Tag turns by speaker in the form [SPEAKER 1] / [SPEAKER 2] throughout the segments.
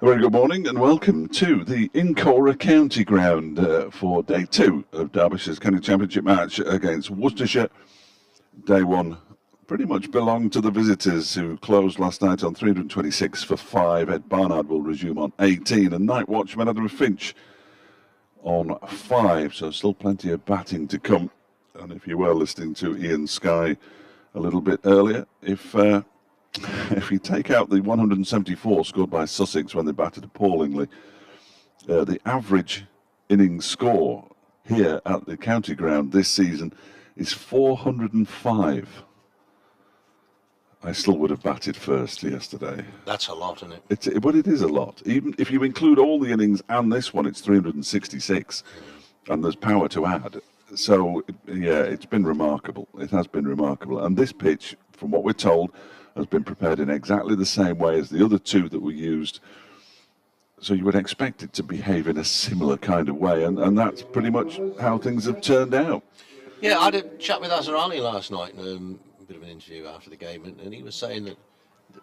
[SPEAKER 1] A very good morning and welcome to the Incora County Ground for Day 2 of Derbyshire's County Championship match against Worcestershire. Day 1 pretty much belonged to the visitors who closed last night on 326 for 5. Ed Barnard will resume on 18 and night watchman Adam Finch on 5. So still plenty of batting to come. And if you were listening to Ian Sky a little bit earlier, if you take out the 174 scored by Sussex when they batted appallingly, the average innings score here at the county ground this season is 405. I still would have batted first yesterday.
[SPEAKER 2] That's a lot, isn't it?
[SPEAKER 1] But it is a lot. Even if you include all the innings and this one, it's 366, and there's power to add. So, yeah, it's been remarkable. It has been remarkable. And this pitch, from what we're told, has been prepared in exactly the same way as the other two that were used. So you would expect it to behave in a similar kind of way, and that's pretty much how things have turned out.
[SPEAKER 2] Yeah, I had a chat with Azhar Ali last night, a bit of an interview after the game, and he was saying that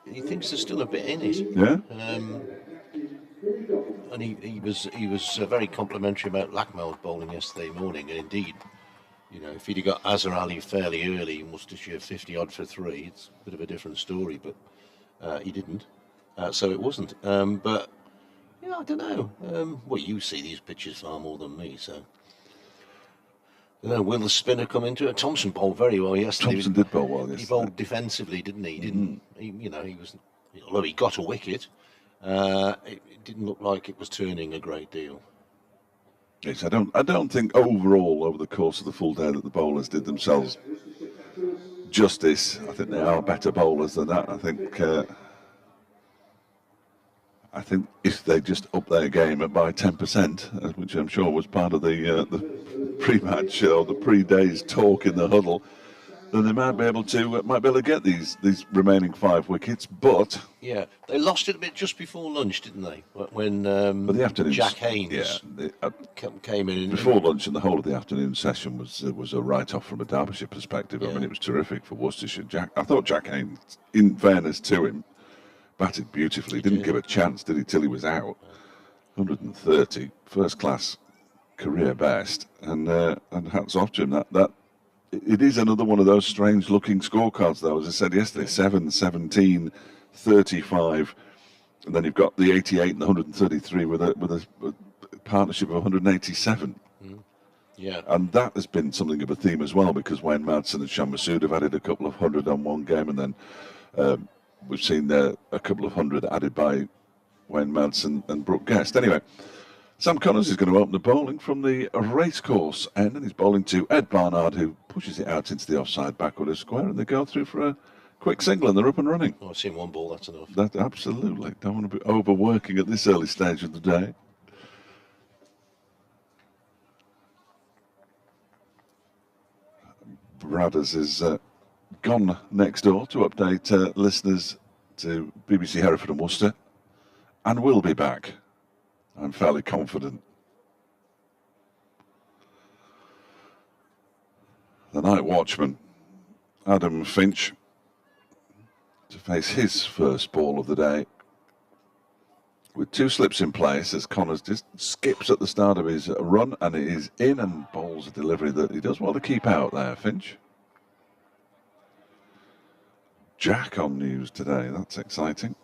[SPEAKER 2] he thinks there's still a bit in it.
[SPEAKER 1] Yeah.
[SPEAKER 2] And he was very complimentary about Lackmel's bowling yesterday morning, and indeed, you know, if he'd got Azhar Ali fairly early in Worcestershire 50-odd for 3, it's a bit of a different story, but he didn't. So it wasn't. But, yeah, I don't know. Well, you see these pitches far more than me, so... I don't know, will the spinner come into it? Thompson bowled very well yesterday.
[SPEAKER 1] Thompson did bowl well yesterday.
[SPEAKER 2] He bowled defensively, didn't he? He didn't, although he got a wicket, it didn't look like it was turning a great deal.
[SPEAKER 1] Yes, I don't think overall over the course of the full day that the bowlers did themselves justice. I think they are better bowlers than that. I think if they just up their game by 10%, which I'm sure was part of the pre-match or the pre-day's talk in the huddle, then they might be able to get these remaining 5 wickets. But
[SPEAKER 2] yeah, they lost it a bit just before lunch, didn't they? When
[SPEAKER 1] but the afternoon,
[SPEAKER 2] Jack Haynes came in
[SPEAKER 1] before lunch, and the whole of the afternoon session was a write-off from a Derbyshire perspective.
[SPEAKER 2] Yeah.
[SPEAKER 1] I mean, it was terrific for Worcestershire. I thought Jack Haynes, in fairness to him, batted beautifully. Didn't give a chance, did he, till he was out. 130, first class, career best, and hats off to him. That. It is another one of those strange-looking scorecards, though. As I said yesterday, 7, 17, 35, and then you've got the 88 and the 133 with a partnership of 187.
[SPEAKER 2] Yeah,
[SPEAKER 1] and that has been something of a theme as well, because Wayne Madsen and Shan Masood have added a couple of hundred on one game, and then we've seen a couple of hundred added by Wayne Madsen and Brooke Guest. Anyway, Sam Connors is going to open the bowling from the racecourse end, and he's bowling to Ed Barnard, who pushes it out into the offside backward of square, and they go through for a quick single, and they're up and running.
[SPEAKER 2] Oh, I've seen one ball, that's enough.
[SPEAKER 1] That absolutely. Don't want to be overworking at this early stage of the day. Bradders is gone next door to update listeners to BBC Hereford and Worcester, and will be back. I'm fairly confident. The night watchman, Adam Finch, to face his first ball of the day. With 2 slips in place, as Connors just skips at the start of his run, and it is in, and bowls a delivery that he does well to keep out there, Finch. Jack on news today, that's exciting.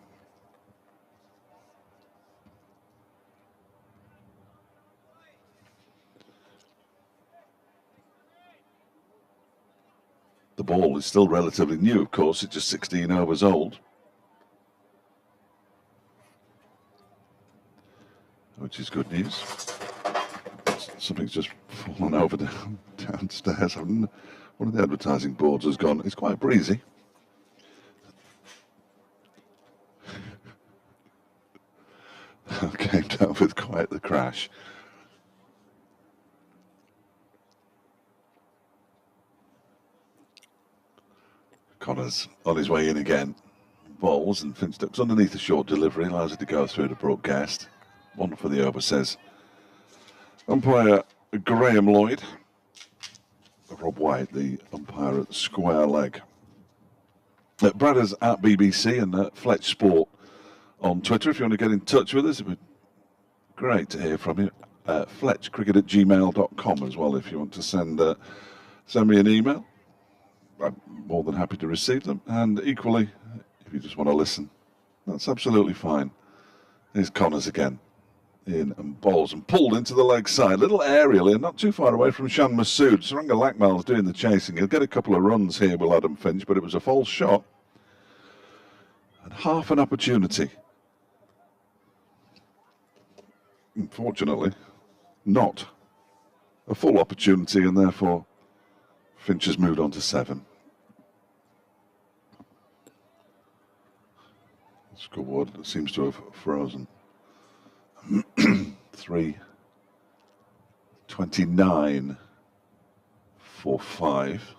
[SPEAKER 1] The ball is still relatively new, of course, it's just 16 overs old. Which is good news. Something's just fallen over downstairs. One of the advertising boards has gone. It's quite breezy. Came down with quite the crash. Connors on his way in again. Bowls, and Finch ducks underneath a short delivery, allows it to go through to Brooke Guest. 1 for the over, says umpire Graham Lloyd. Rob White, the umpire at the square leg. Bradders at BBC and Fletch Sport on Twitter if you want to get in touch with us. It would be great to hear from you. fletchcricket@gmail.com as well if you want to send me an email. I'm more than happy to receive them. And equally, if you just want to listen, that's absolutely fine. Here's Connors again. In and bowls and pulled into the leg side. Little aerial here, not too far away from Shan Masood. Saranga Lakmal's doing the chasing. He'll get a couple of runs here, will Adam Finch, but it was a false shot. And half an opportunity. Unfortunately, not a full opportunity, and therefore Finch has moved on to 7. The scoreboard seems to have frozen. 3:29 for 5.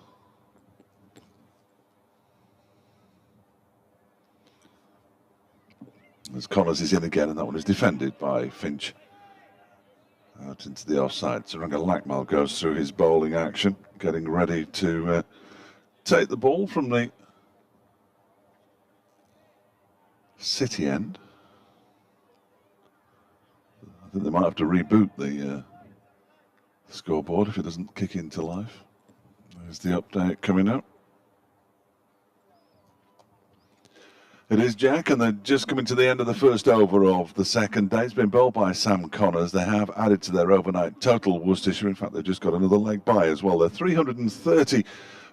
[SPEAKER 1] As Connors is in again, and that one is defended by Finch. Out into the offside. Saranga Lakmal goes through his bowling action, getting ready to take the ball from the City end. I think they might have to reboot the scoreboard if it doesn't kick into life. There's the update coming up. It is Jack, and they're just coming to the end of the first over of the second day. It's been bowled by Sam Connors. They have added to their overnight total, Worcestershire. In fact, they've just got another leg by as well. They're 330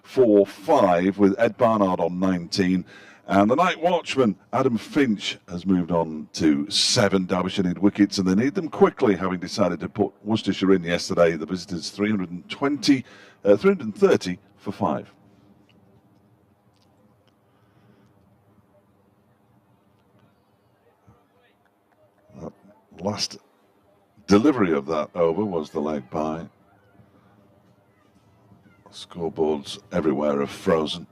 [SPEAKER 1] for 5 with Ed Barnard on 19. And the night watchman, Adam Finch, has moved on to 7. Derbyshire need wickets, and they need them quickly, having decided to put Worcestershire in yesterday. The visitors 330 for 5. That last delivery of that over was the leg by. Scoreboards everywhere are frozen.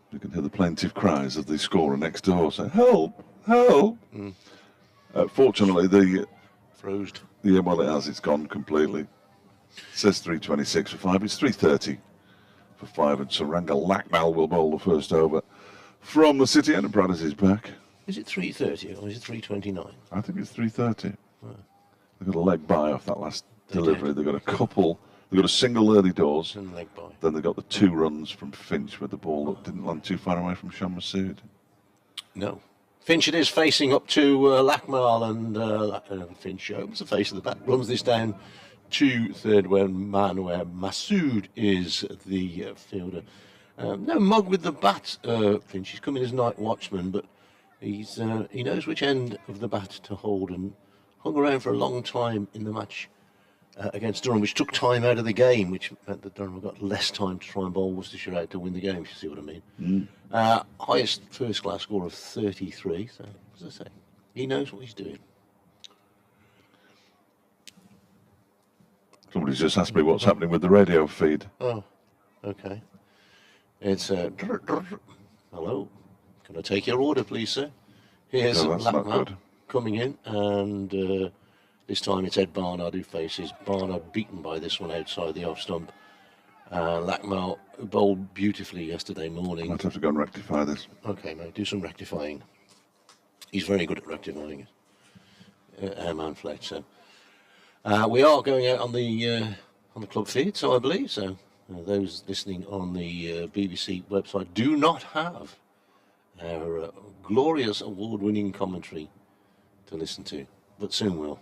[SPEAKER 1] You can hear the plaintive cries of the scorer next door saying, "Help! Help!" Fortunately, the
[SPEAKER 2] Frozen.
[SPEAKER 1] Yeah, well, it has. It's gone completely. It says 3:26 for 5. It's 3:30 for 5, and Saranga Lakmal will bowl the first over from the City Enterprise is back.
[SPEAKER 2] Is it 3:30 or is it 3:29?
[SPEAKER 1] I think it's 3:30. They've got a leg by off that last delivery. They've got a couple. They've got a single early doors.
[SPEAKER 2] And leg by.
[SPEAKER 1] Then they got the 2 runs from Finch with the ball that didn't land too far away from Shan Masood.
[SPEAKER 2] No. Finch it is facing up to Lakmal, and Finch opens the face of the bat, runs this down to third man where Masood is the fielder. No mug with the bat, Finch. He's coming as night watchman, but he knows which end of the bat to hold, and hung around for a long time in the match against Durham, which took time out of the game, which meant that Durham got less time to try and bowl Worcestershire out to win the game, if you see what I mean. Highest first-class score of 33, so, as I say, he knows what he's doing.
[SPEAKER 1] Somebody's just asked me what's happening with the radio feed.
[SPEAKER 2] Oh, okay. It's, hello, can I take your order, please, sir? Here's
[SPEAKER 1] No, that's not good.
[SPEAKER 2] coming in, and this time it's Ed Barnard who faces. Barnard beaten by this one outside the off stump. Lakmal bowled beautifully yesterday morning.
[SPEAKER 1] I'd have to go and rectify this.
[SPEAKER 2] Okay, mate, do some rectifying. He's very good at rectifying it. Our man Fletch. So we are going out on the club feed, so I believe. So those listening on the BBC website do not have our glorious award-winning commentary to listen to, but soon will.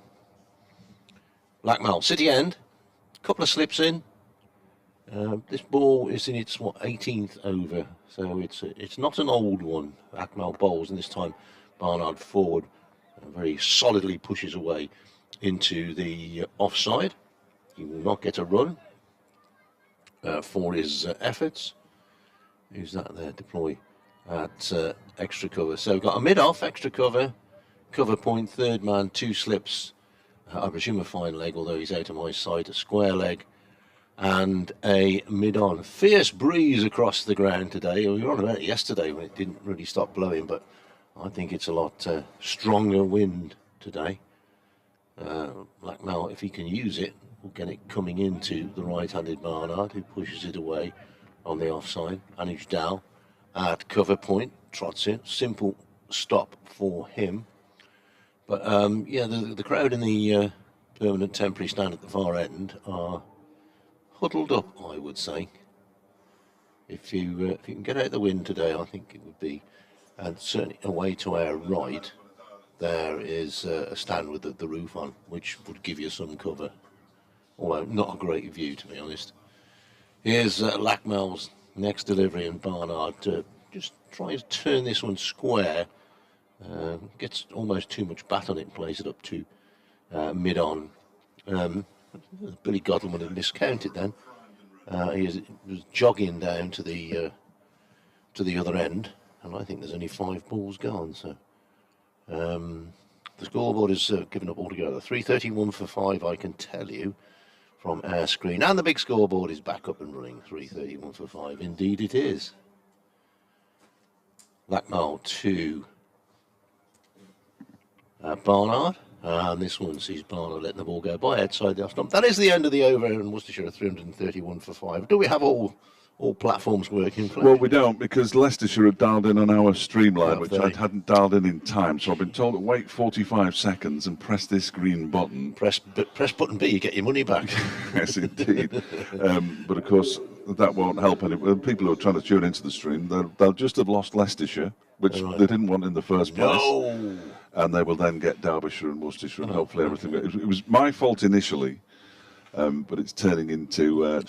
[SPEAKER 2] Lakmal, City end, couple of slips in. This ball is in its 18th over, so it's not an old one. Lakmal bowls, and this time Barnard forward very solidly pushes away into the offside. He will not get a run for his efforts. Who's that there? Deploy at extra cover. So we've got a mid-off, extra cover, cover point, third man, 2 slips. I presume a fine leg, although he's out of my sight, a square leg, and a mid-on. Fierce breeze across the ground today. We were on about it yesterday when it didn't really stop blowing, but I think it's a lot stronger wind today. Lakmal, if he can use it, will get it coming into the right-handed Barnard, who pushes it away on the offside. Anij Dal at cover point, trots in, simple stop for him. But yeah, the crowd in the permanent temporary stand at the far end are huddled up, I would say. If you can get out the wind today, I think it would be, and certainly away to our right, there is a stand with the roof on, which would give you some cover, although not a great view, to be honest. Here's Lackmel's next delivery, and Barnard just tries to turn this one square. Gets almost too much bat on it and plays it up to mid-on. Billy Godwin would have miscounted then. He was jogging down to the other end, and I think there's only 5 balls gone. So the scoreboard is given up altogether. 331 for 5, I can tell you, from our screen. And the big scoreboard is back up and running. 331 for 5, indeed it is. Lackmel to Barnard. And this one sees Barnard letting the ball go by outside the off stump. That is the end of the over, and Worcestershire are 331 for 5. Do we have all platforms working?
[SPEAKER 1] Well, we don't, because Leicestershire had dialed in on our streamline,
[SPEAKER 2] Oh,
[SPEAKER 1] which
[SPEAKER 2] very.
[SPEAKER 1] I hadn't dialed in time. So I've been told to wait 45 seconds and press this green button.
[SPEAKER 2] Press button B, you get your money back.
[SPEAKER 1] Yes, indeed. But of course, that won't help any people who are trying to tune into the stream. They'll just have lost Leicestershire, which they didn't want in the first place.
[SPEAKER 2] No.
[SPEAKER 1] And they will then get Derbyshire and Worcestershire, and hopefully everything. It was my fault initially, but it's turning into a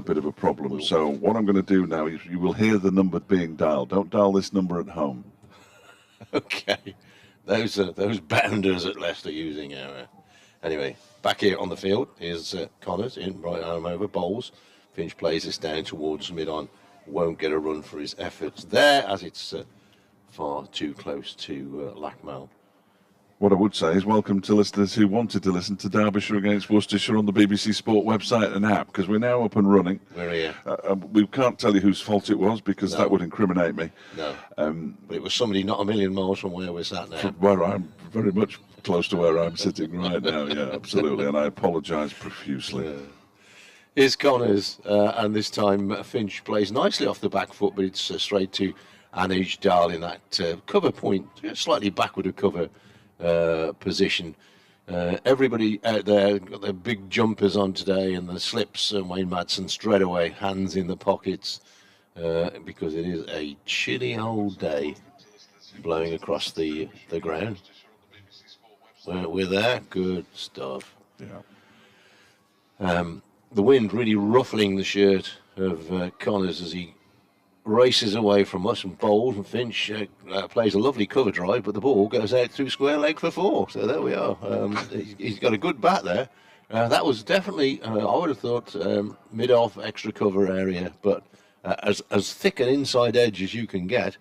[SPEAKER 1] bit of a problem. So what I'm going to do now is you will hear the number being dialed. Don't dial this number at home.
[SPEAKER 2] Okay, those bounders at Leicester using our. Anyway, back here on the field is Connors in right arm over bowls. Finch plays this down towards mid-on. Won't get a run for his efforts there, as it's far too close to Lackmel.
[SPEAKER 1] What I would say is welcome to listeners who wanted to listen to Derbyshire against Worcestershire on the BBC Sport website and app, because we're now up and running.
[SPEAKER 2] We're here.
[SPEAKER 1] We can't tell you whose fault it was, because that would incriminate me.
[SPEAKER 2] No, but it was somebody not a million miles from where we're sat now.
[SPEAKER 1] From where I'm very much close to where I'm sitting right now, yeah, absolutely, and I apologise profusely.
[SPEAKER 2] Here's Connors, and this time Finch plays nicely off the back foot, but it's straight to Anij Dal in that cover point, slightly backward of cover position. Everybody out there got their big jumpers on today and the slips, and Wayne Madsen straight away, hands in the pockets, because it is a chilly old day blowing across the ground. We're there, good stuff.
[SPEAKER 1] Yeah.
[SPEAKER 2] The wind really ruffling the shirt of Connors as he races away from us and bowls, and Finch plays a lovely cover drive, but the ball goes out through square leg for 4. So there we are. He's got a good bat there. That was definitely, I would have thought, mid-off extra cover area, but as thick an inside edge as you can get,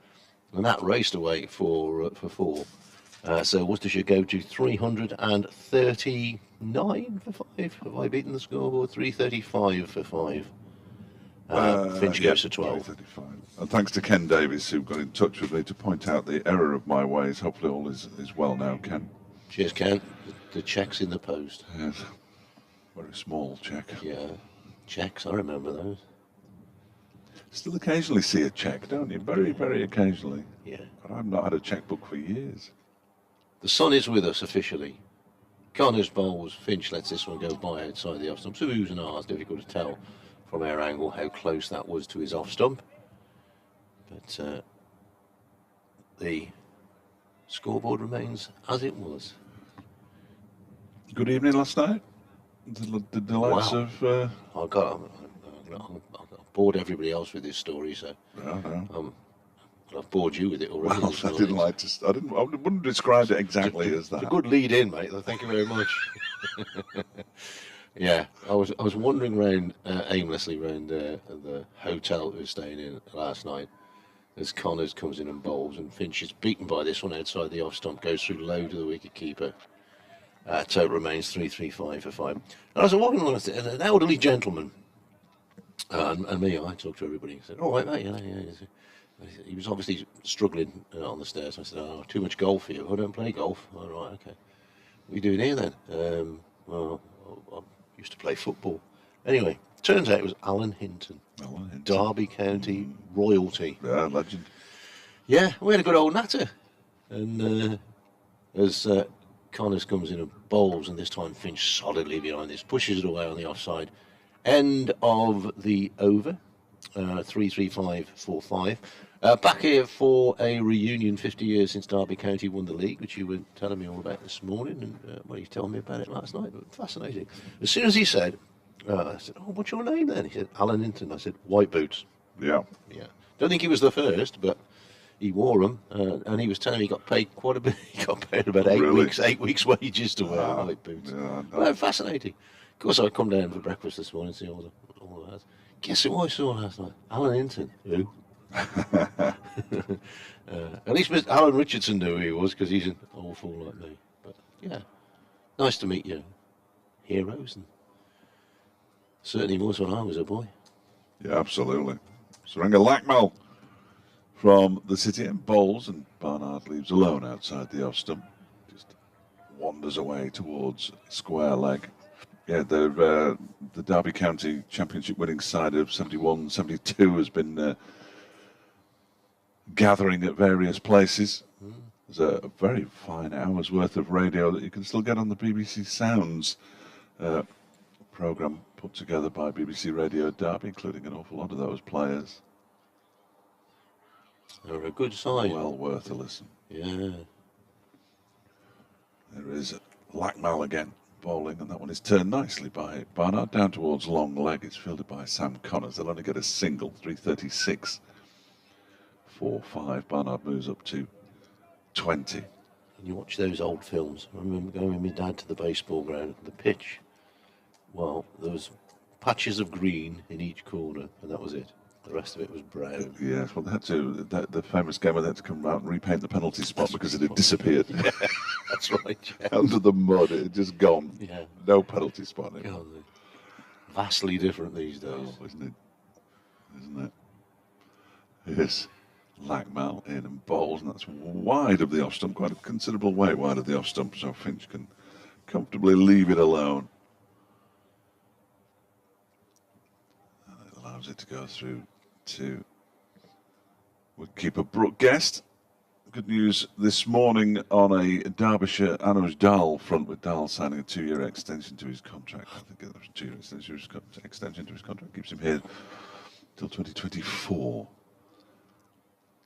[SPEAKER 2] and that raced away for 4. So Worcestershire go to 339 for 5. Have I beaten the scoreboard? 335 for 5. Finch goes to 12.
[SPEAKER 1] 335. And thanks to Ken Davies, who got in touch with me to point out the error of my ways. Hopefully all is well now, Ken.
[SPEAKER 2] Cheers, Ken. The check's in the post.
[SPEAKER 1] Yes. Very small check.
[SPEAKER 2] Yeah. Checks, I remember those.
[SPEAKER 1] Still occasionally see a check, don't you? Very, very occasionally.
[SPEAKER 2] Yeah.
[SPEAKER 1] But I've not had a checkbook for years.
[SPEAKER 2] The sun is with us officially. Connors bowls. Finch lets this one go by outside the off stump. So who's and ahs, difficult to tell from our angle how close that was to his off stump. But the scoreboard remains as it was.
[SPEAKER 1] Good evening last night. The delights of...
[SPEAKER 2] I've bored everybody else with this story, so I've bored you with it already.
[SPEAKER 1] Well, I didn't like to... I wouldn't describe it exactly as that.
[SPEAKER 2] It's a good lead in, mate. Thank you very much. Yeah, I was wandering around aimlessly around the hotel we were staying in last night as Connors comes in and bowls, and Finch is beaten by this one outside the off stump, goes through low to the wicket keeper. Total remains 335 for 5. And I was walking along, an elderly gentleman, and me, I talked to everybody. He said, "All right, mate." He was obviously struggling on the stairs. I said, "Oh, too much golf for you. I don't play golf." All right, okay. What are you doing here then? Well, I used to play football. Anyway, Turns out it was Alan Hinton,
[SPEAKER 1] Alan Hinton.
[SPEAKER 2] Derby County royalty.
[SPEAKER 1] Yeah, legend.
[SPEAKER 2] Yeah, we had a good old natter. And as Connors comes in and bowls, and this time Finch solidly behind this, pushes it away on the offside. End of the over, 3-3-5-4-5. Back here for a reunion 50 years since Derby County won the league, which you were telling me all about this morning, and well, you told me about it last night, but fascinating. As soon as he said, I said, oh, what's your name then? He said, Alan Hinton. I said, white boots.
[SPEAKER 1] Yeah.
[SPEAKER 2] Yeah. Don't think he was the first, but he wore them, and he was telling me he got paid quite a bit. He got paid about 8 weeks wages to wear white boots.
[SPEAKER 1] Yeah,
[SPEAKER 2] Well, fascinating. Of course, I come down for breakfast this morning and see all that. Guess who I saw last night? Alan Hinton. Who? At least Mr. Alan Richardson knew who he was, because he's an old fool like me. But yeah, nice to meet you, heroes, and certainly was when I was a boy.
[SPEAKER 1] Yeah, absolutely. Serenga Lackmel from the City and bowls, and Barnard leaves alone outside the off stump. Just wanders away towards square leg. Yeah, the Derby County Championship winning side of 71-72 has been gathering at various places. There's a very fine hour's worth of radio that you can still get on the BBC Sounds programme put together by BBC Radio Derby, including an awful lot of those players.
[SPEAKER 2] They're a good side.
[SPEAKER 1] Well worth a listen.
[SPEAKER 2] Yeah.
[SPEAKER 1] There is Lackmel again bowling, and that one is turned nicely by Barnard down towards long leg. It's fielded by Sam Connors. They'll only get a single, 336. 4-5. Barnard moves up to 20.
[SPEAKER 2] And you watch those old films. I remember going with my dad to the baseball ground. The pitch, well, there was patches of green in each corner, and that was it. The rest of it was brown.
[SPEAKER 1] Yes, well, they had to, the famous game where they had to come out and repaint the penalty spot because it had disappeared.
[SPEAKER 2] Yeah, that's right. Yeah.
[SPEAKER 1] Under the mud, it had just gone.
[SPEAKER 2] Yeah.
[SPEAKER 1] No penalty spot.
[SPEAKER 2] God, vastly different these days.
[SPEAKER 1] Oh, isn't it? Isn't it? Yes. Lackmel in and bowls, and that's wide of the off stump, quite a considerable way wide of the off stump, so Finch can comfortably leave it alone. And it allows it to go through to wicketkeeper Brooke Guest. Good news this morning on a Derbyshire Anuj Dal front, with Dal signing a 2-year extension to his contract. I think it was a 2-year extension to his contract, keeps him here till 2024.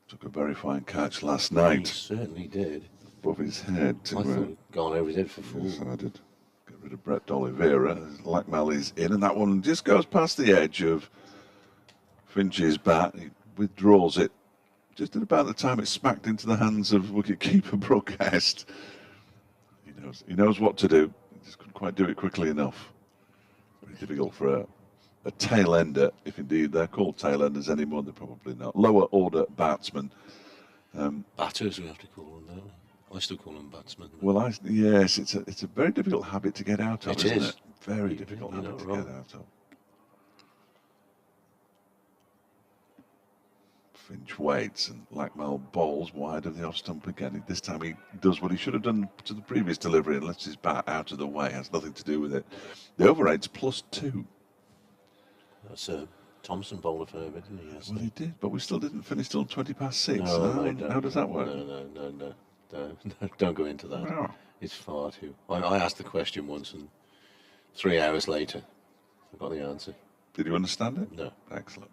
[SPEAKER 1] Took a very fine catch last night.
[SPEAKER 2] He certainly did.
[SPEAKER 1] Above his head.
[SPEAKER 2] I thought he'd gone over his head for 4.
[SPEAKER 1] Yes, I did. Get rid of Brett D'Oliveira. Lackmel is in, and that one just goes past the edge of Finch's bat. He withdraws it just at about the time it smacked into the hands of wicketkeeper Brooke Guest. He knows what to do. He just couldn't quite do it quickly enough. Very difficult for a tail ender, if indeed they're called tail enders anymore. They're probably not. Lower order batsmen.
[SPEAKER 2] Batters, we have to call them, don't we? I still call them batsmen.
[SPEAKER 1] Well, yes, it's a very difficult habit to get out of, isn't it? Very difficult
[SPEAKER 2] you're
[SPEAKER 1] habit to
[SPEAKER 2] not
[SPEAKER 1] get
[SPEAKER 2] wrong.
[SPEAKER 1] out of. Finch waits, and Lackmel bowls wide of the off stump again. This time he does what he should have done to the previous delivery and lets his bat out of the way. Has nothing to do with it. The over eight's +2.
[SPEAKER 2] That's Thompson bowled a fair bit, didn't he?
[SPEAKER 1] Well, he did, but we still didn't finish till 6:20.
[SPEAKER 2] No,
[SPEAKER 1] How does that work?
[SPEAKER 2] No, don't go into that.
[SPEAKER 1] No.
[SPEAKER 2] It's far too. I asked the question once, and 3 hours later, I got the answer.
[SPEAKER 1] Did you understand it?
[SPEAKER 2] No.
[SPEAKER 1] Excellent.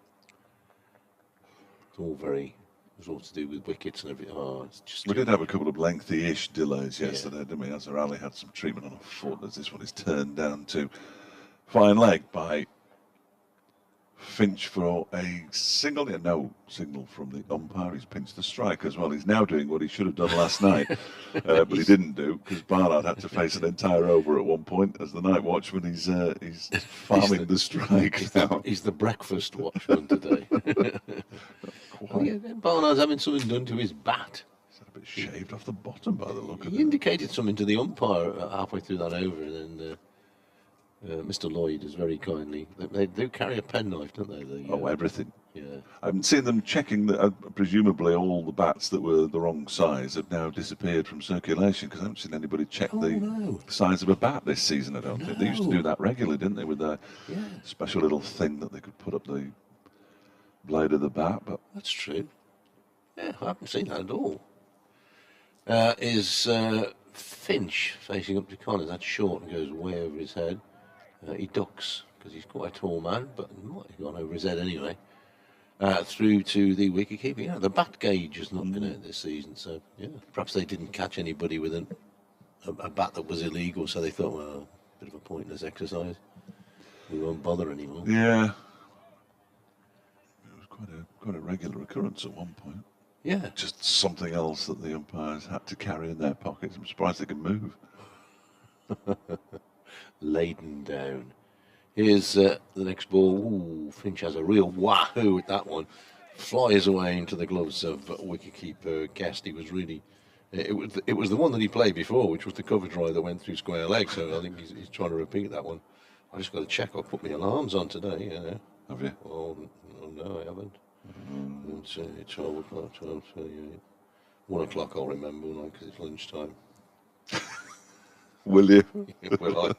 [SPEAKER 2] It's all very. It was all to do with wickets and everything. Oh, it's just.
[SPEAKER 1] We did have a couple of lengthy-ish delays yesterday, didn't we? Azhar Ali had some treatment on a foot as this one is turned down to fine leg by Finch for a single. Yeah, no signal from the umpire. He's pinched the strike as well. He's now doing what he should have done last night, but he didn't do, because Barnard had to face an entire over at one point as the night watchman. He's farming the strike now.
[SPEAKER 2] He's the breakfast watchman today. Well, yeah, then Barnard's having something done to his bat.
[SPEAKER 1] He's a bit shaved off the bottom by the look of it.
[SPEAKER 2] He indicated something to the umpire halfway through that over, and then Mr. Lloyd is very kindly. They do carry a penknife, don't they?
[SPEAKER 1] Everything.
[SPEAKER 2] Yeah.
[SPEAKER 1] I haven't seen them checking that. Presumably, all the bats that were the wrong size have now disappeared from circulation because I haven't seen anybody check the
[SPEAKER 2] no.
[SPEAKER 1] size of a bat this season. I don't think they used to do that regularly, didn't they? With a
[SPEAKER 2] Yeah.
[SPEAKER 1] special little thing that they could put up the blade of the bat. But
[SPEAKER 2] That's true. Yeah, I haven't seen that at all. Is Finch facing up to Connors? That's short and goes way over his head. He ducks because he's quite a tall man, but he might have gone over his head anyway. Through to the wicketkeeper. Yeah, the bat gauge has not been out this season, so yeah, perhaps they didn't catch anybody with a bat that was illegal, so they thought, well, a bit of a pointless exercise. We won't bother anymore.
[SPEAKER 1] yeah, it was quite a regular occurrence at one point.
[SPEAKER 2] Yeah,
[SPEAKER 1] Just something else that the umpires had to carry in their pockets. I'm surprised they can move.
[SPEAKER 2] laden down. Here's the next ball. Ooh, Finch has a real wahoo with that one. Flies away into the gloves of wicketkeeper Guest. He was really. It was the one that he played before, which was the cover drive that went through square leg. So I think he's trying to repeat that one. I just got to check. I put my alarms on today. Yeah.
[SPEAKER 1] Have you?
[SPEAKER 2] Oh no, I haven't. It's 12 o'clock, 12, 1 o'clock I'll remember because it's lunchtime.
[SPEAKER 1] Will you?
[SPEAKER 2] Well,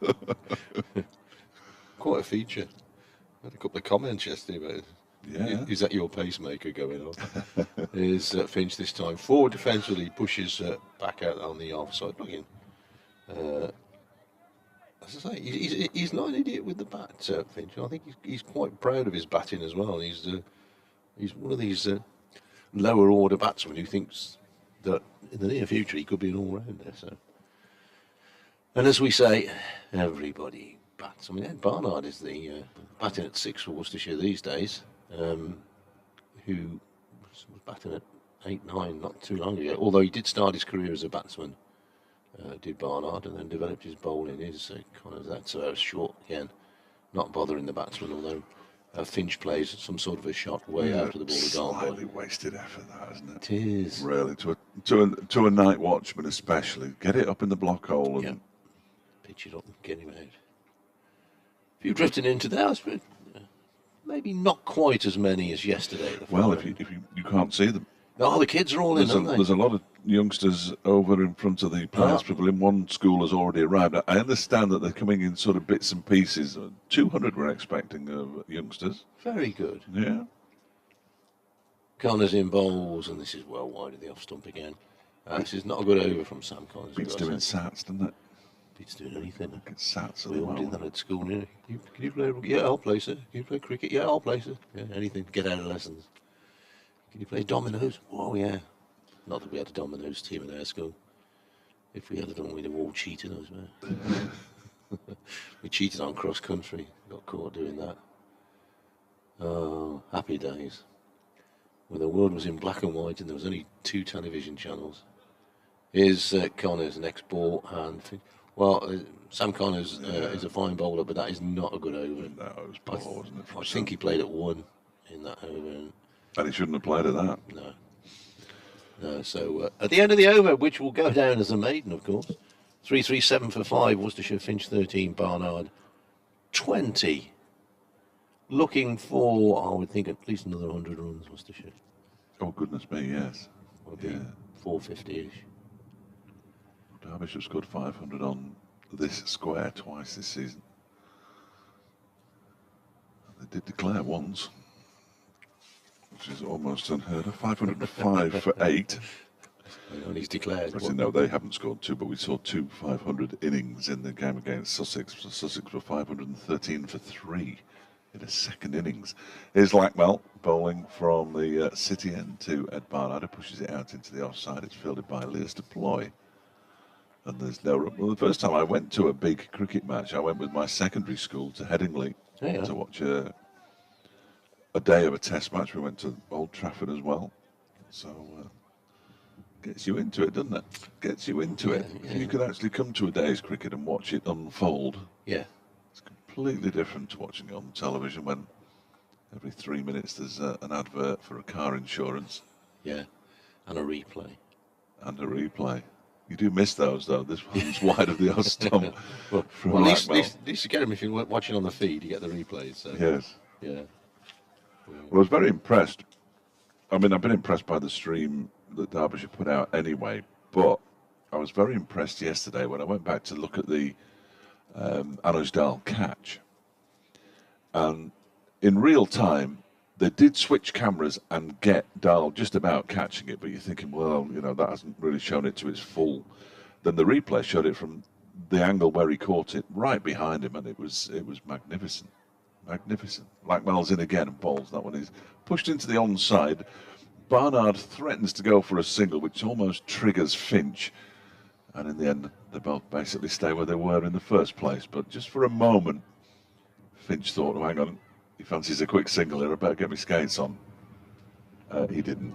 [SPEAKER 2] quite a feature. I had a couple of comments yesterday about it.
[SPEAKER 1] Yeah.
[SPEAKER 2] Is that your pacemaker going off? Is Finch this time forward defensively, pushes back out on the offside. Looking, as I say, he's not an idiot with the bat, Finch. I think he's quite proud of his batting as well. He's one of these lower order batsmen who thinks that in the near future he could be an all-rounder. So, and as we say, everybody bats. I mean, Ed Barnard is the batting at 6 for Worcestershire these days, who was batting at 8, 9 not too long ago. Although he did start his career as a batsman, did Barnard, and then developed his bowling. Is kind of that. So I was short again, not bothering the batsman, although. Finch plays some sort of a shot way out of the ball.
[SPEAKER 1] Slightly wasted effort, that, isn't it?
[SPEAKER 2] It is.
[SPEAKER 1] Really, to a night watchman especially, get it up in the block hole and
[SPEAKER 2] pitch it up and get him out. If you drifted into there, maybe not quite as many as yesterday.
[SPEAKER 1] Well, if you can't see them,
[SPEAKER 2] no, the kids are all in.
[SPEAKER 1] There's a lot of youngsters over in front of the players' pavilion. One school has already arrived. I understand that they're coming in sort of bits and pieces. 200 we're expecting of youngsters.
[SPEAKER 2] Very good.
[SPEAKER 1] Yeah.
[SPEAKER 2] Connors in bowls, and this is well wide of the off stump again. This is not a good over from Sam Connors.
[SPEAKER 1] Beats doing sats, doesn't it?
[SPEAKER 2] Beats doing anything.
[SPEAKER 1] It's sats at
[SPEAKER 2] We
[SPEAKER 1] the
[SPEAKER 2] all did
[SPEAKER 1] moment.
[SPEAKER 2] that at school. Can you play? Yeah, I'll play, sir. Can you play cricket? Yeah, I'll play, sir. Yeah, anything to get out of lessons. Can you play dominoes? Oh, yeah. Not that we had a dominoes team at our school. If we had done, we'd have all cheated, I swear. We cheated on cross country. Got caught doing that. Oh, happy days. When the world was in black and white and there was only 2 television channels. Here's Connors, next ball. And Sam Connors is a fine bowler, but that is not a good over.
[SPEAKER 1] No, it was poor, wasn't it?
[SPEAKER 2] I think he played at 1 in that over.
[SPEAKER 1] And he shouldn't have played at that.
[SPEAKER 2] No, so at the end of the over, which will go down as a maiden, of course, 3-3-7 for 5, Worcestershire, Finch 13, Barnard 20. Looking for, I would think, at least another 100 runs, Worcestershire.
[SPEAKER 1] Oh, goodness me, yes.
[SPEAKER 2] Would be 450-ish.
[SPEAKER 1] Derbyshire scored 500 on this square twice this season. They did declare once, which is almost unheard of. 505 for 8.
[SPEAKER 2] And he's declared.
[SPEAKER 1] Actually, no, they haven't scored 2, but we saw 2 500 innings in the game against Sussex. Sussex were 513 for 3 in a second innings. Here's Lackmell bowling from the city end to Ed Barnard, who pushes it out into the offside. It's fielded by Lewis Deploy. And there's no... Well, the first time I went to a big cricket match, I went with my secondary school to Headingley to watch a day of a test match. We went to Old Trafford as well. So, gets you into it, doesn't it? Gets you into it.
[SPEAKER 2] Yeah.
[SPEAKER 1] You can actually come to a day's cricket and watch it unfold.
[SPEAKER 2] Yeah.
[SPEAKER 1] It's completely different to watching it on television when every 3 minutes there's an advert for a car insurance.
[SPEAKER 2] Yeah. And a replay.
[SPEAKER 1] And a replay. You do miss those, though. This one's wide of the off stump.
[SPEAKER 2] Well, at least you get them if you're watching on the feed. You get the replays. So.
[SPEAKER 1] Yes.
[SPEAKER 2] Yeah.
[SPEAKER 1] Well, I was very impressed. I mean, I've been impressed by the stream that Derbyshire put out anyway, but I was very impressed yesterday when I went back to look at the Anecdotes catch. And in real time, they did switch cameras and get Dahl just about catching it, but you're thinking, well, you know, that hasn't really shown it to its full. Then the replay showed it from the angle where he caught it, right behind him, and it was magnificent. Magnificent. Blackmel's in again and bowls that one. He's pushed into the onside. Barnard threatens to go for a single, which almost triggers Finch. And in the end, they both basically stay where they were in the first place. But just for a moment, Finch thought, oh, hang on, he fancies a quick single here, I better get my skates on. He didn't,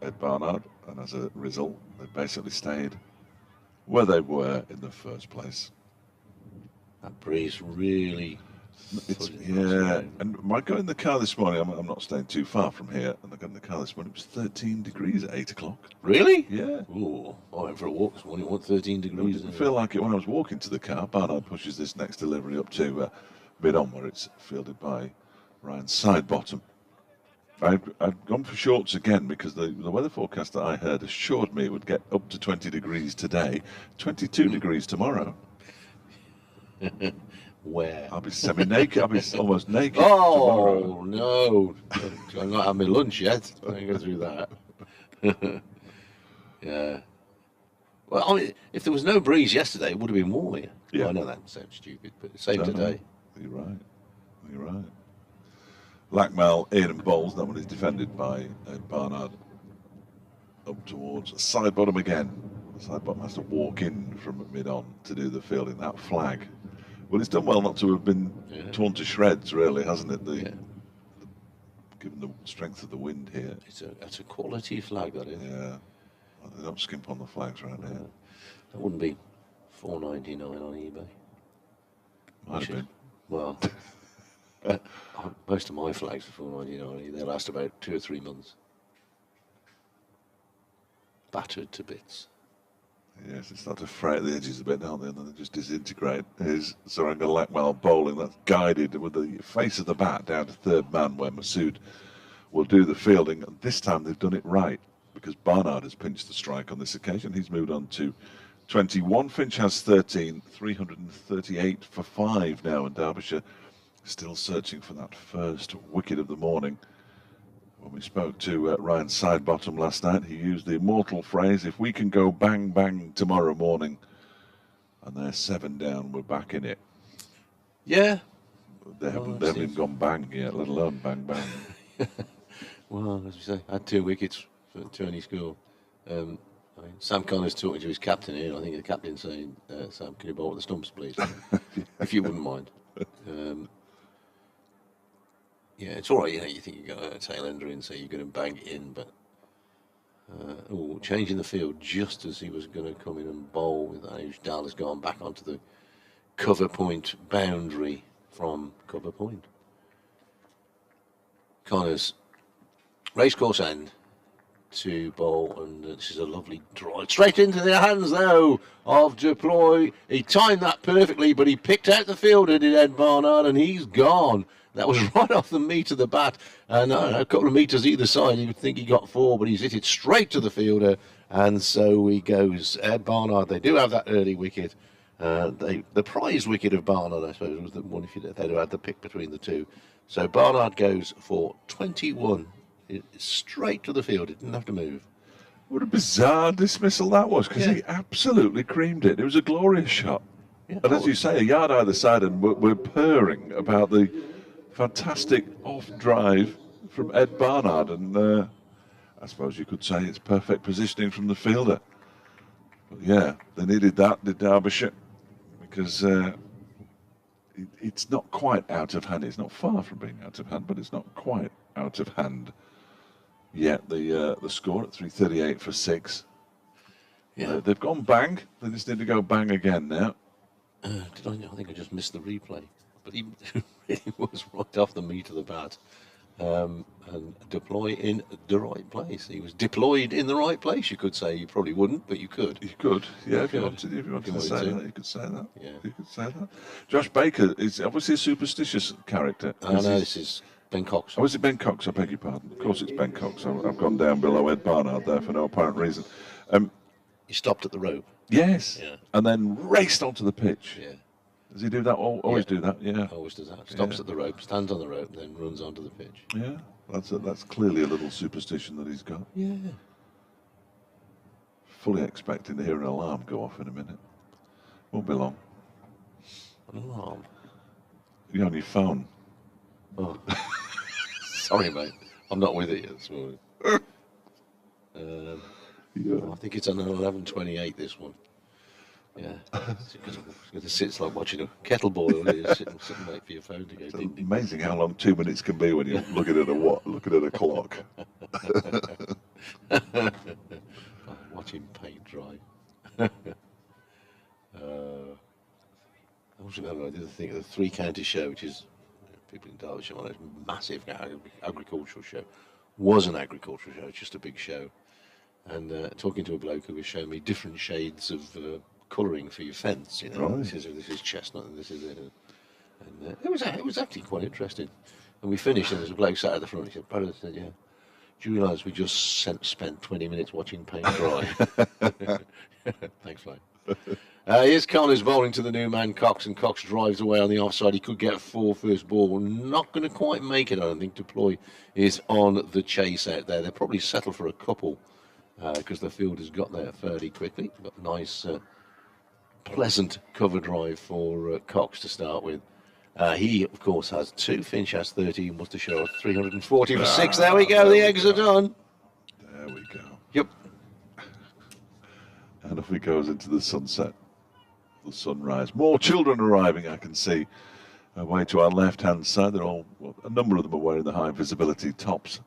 [SPEAKER 1] Ed Barnard, and as a result, they basically stayed where they were in the first place.
[SPEAKER 2] That breeze really...
[SPEAKER 1] Yeah, and I got in the car this morning, I'm not staying too far from here, and I got in the car this morning, it was 13 degrees at 8 o'clock.
[SPEAKER 2] Really?
[SPEAKER 1] Yeah.
[SPEAKER 2] Ooh, I went for a walk this morning, it was 13 degrees.
[SPEAKER 1] I didn't feel like it when I was walking to the car. Barnard pushes this next delivery up to mid-on, where it's fielded by Ryan Sidebottom. I've gone for shorts again because the weather forecast that I heard assured me it would get up to 20 degrees today, 22 degrees tomorrow.
[SPEAKER 2] Where?
[SPEAKER 1] I'll be semi-naked. I'll be almost naked
[SPEAKER 2] tomorrow.
[SPEAKER 1] Oh,
[SPEAKER 2] no. I'm not having my lunch yet. I can go through that. Yeah. Well, I mean, if there was no breeze yesterday, it would have been warmer. Yeah. Well, I know that sounds stupid, but same today.
[SPEAKER 1] You're right. You're right. Blackmel in and bowls. That one is defended by Barnard. Up towards Sidebottom again. Sidebottom has to walk in from mid-on to do the fielding. That flag. Well, it's done well not to have been torn to shreds, really, hasn't it? Given the strength of the wind here.
[SPEAKER 2] It's a quality flag, that is.
[SPEAKER 1] Yeah. Well, they don't skimp on the flags around here.
[SPEAKER 2] That wouldn't be $4.99 on eBay.
[SPEAKER 1] Might have been.
[SPEAKER 2] Well, most of my flags are $4.99. They last about 2 or 3 months. Battered to bits.
[SPEAKER 1] Yes, they start to fray at the edges a bit, don't they? And then they just disintegrate. Here's Saranga Lackmel bowling. That's guided with the face of the bat down to third man, where Masood will do the fielding. And this time they've done it right, because Barnard has pinched the strike on this occasion. He's moved on to 21. Finch has 13, 338 for 5 now, and Derbyshire still searching for that first wicket of the morning. When we spoke to Ryan Sidebottom last night, he used the immortal phrase, if we can go bang bang tomorrow morning, and they're 7 down, we're back in it.
[SPEAKER 2] Yeah.
[SPEAKER 1] They haven't even gone bang yet, let alone bang bang.
[SPEAKER 2] Well, as we say, had 2 wickets for Tony School. Sam Connor's talking to his captain here. I think the captain's saying, Sam, can you bowl at the stumps, please? If you wouldn't mind. Yeah, it's all right, you think you got a tail ender in, so you're going to bang it in, but changing the field just as he was going to come in and bowl with that. Dahl has gone back onto the cover point boundary from cover point. Connors, racecourse end to bowl, and this is a lovely drive straight into the hands though of Deploy. He timed that perfectly, but he picked out the fielder, did Ed Barnard, and he's gone. That was right off the meat of the bat, and a couple of metres either side. You would think he got 4, but he's hit it straight to the fielder, and so he goes. Ed Barnard, they do have that early wicket. The prize wicket of Barnard, I suppose, was the one if they'd have had the pick between the two. So Barnard goes for 21, straight to the field. It didn't have to move.
[SPEAKER 1] What a bizarre dismissal that was, because he absolutely creamed it. It was a glorious shot. Yeah, and as you say, a yard either side, and we're purring about the fantastic off drive from Ed Barnard, and I suppose you could say it's perfect positioning from the fielder. But yeah, they needed that, did Derbyshire, because it's not quite out of hand. It's not far from being out of hand, but it's not quite out of hand yet. The score at 338 for 6. Yeah, they've gone bang. They just need to go bang again now.
[SPEAKER 2] I think I just missed the replay. But he really was right off the meat of the bat, and deploy in the right place. He was deployed in the right place, you could say. You probably wouldn't, but you could.
[SPEAKER 1] You could, yeah, if you wanted to say that, you could say that. Yeah. You could say that. Josh Baker is obviously a superstitious character.
[SPEAKER 2] I know, this is... Ben Cox.
[SPEAKER 1] Oh, is it Ben Cox? I beg your pardon. Of course it's Ben Cox. I've gone down below Ed Barnard there for no apparent reason.
[SPEAKER 2] He stopped at the rope.
[SPEAKER 1] Yes.
[SPEAKER 2] Yeah.
[SPEAKER 1] And then raced onto the pitch.
[SPEAKER 2] Yeah.
[SPEAKER 1] Does he do that? Always do that? Yeah.
[SPEAKER 2] Always does that. Stops at the rope, stands on the rope, and then runs onto the pitch.
[SPEAKER 1] Yeah. That's clearly a little superstition that he's got.
[SPEAKER 2] Yeah.
[SPEAKER 1] Fully expecting to hear an alarm go off in a minute. Won't be long.
[SPEAKER 2] An alarm?
[SPEAKER 1] You're on your phone.
[SPEAKER 2] Oh. Sorry, mate. I'm not with it yet this morning. I think it's on 11:28, this one. Yeah. It's going to sit, it's like watching a kettle boil. You sit and wait for your phone to go
[SPEAKER 1] It's
[SPEAKER 2] ding, ding.
[SPEAKER 1] amazing how long 2 minutes can be when you're looking at a clock.
[SPEAKER 2] Watching paint dry. I always remember I did the Three County show, which is people in Derbyshire, one of those massive agricultural show. Was an agricultural show, it's just a big show. And talking to a bloke who was showing me different shades of colouring for your fence. You know,
[SPEAKER 1] Right.
[SPEAKER 2] this is chestnut and this is it. And it was actually quite interesting. And we finished, and there was a bloke sat at the front. He said, "Brother," I said, "Yeah. Do you realise we just spent 20 minutes watching paint dry?" Thanks, mate. Here's Connors bowling to the new man Cox, and Cox drives away on the offside. He could get 4 first ball. Not going to quite make it, I don't think. Deploy is on the chase out there. They'll probably settle for a couple because the field has got there fairly quickly. But nice, pleasant cover drive for Cox to start with. He, of course, has 2. Finch has 13. Worcestershire 340 for 6. There we go. The eggs are done.
[SPEAKER 1] There we go.
[SPEAKER 2] Yep.
[SPEAKER 1] And off he goes into the sunset, the sunrise. More children arriving, I can see. Away to our left-hand side, a number of them are wearing the high visibility tops.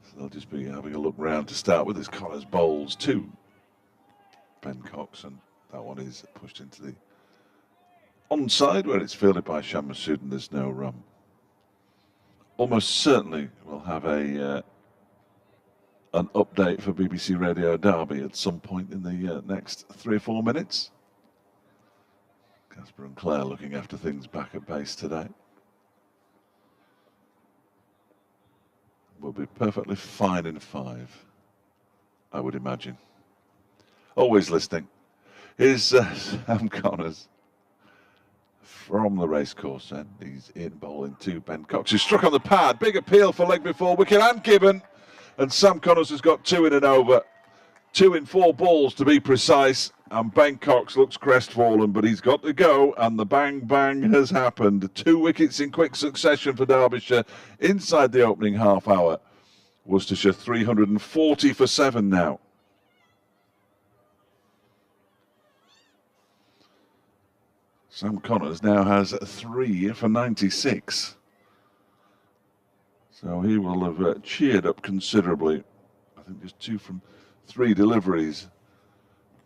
[SPEAKER 1] So they'll just be having a look round to start with as Connors bowls to Ben Cox, and that one is pushed into the onside where it's fielded by Shan Masood, and there's no run. Almost certainly we'll have an update for BBC Radio Derby at some point in the next 3 or 4 minutes. Casper and Claire looking after things back at base today. We'll be perfectly fine in 5, I would imagine. Always listening. Here's Sam Connors from the racecourse, and he's in bowling to Ben Cox, who struck on the pad. Big appeal for leg before wicket and given. And Sam Connors has got 2 in and over. 2 in 4 balls to be precise. And Ben Cox looks crestfallen, but he's got to go. And the bang bang has happened. 2 wickets in quick succession for Derbyshire inside the opening half hour. Worcestershire 340 for 7 now. Sam Connors now has 3 for 96. So he will have cheered up considerably. I think just 2 from 3 deliveries.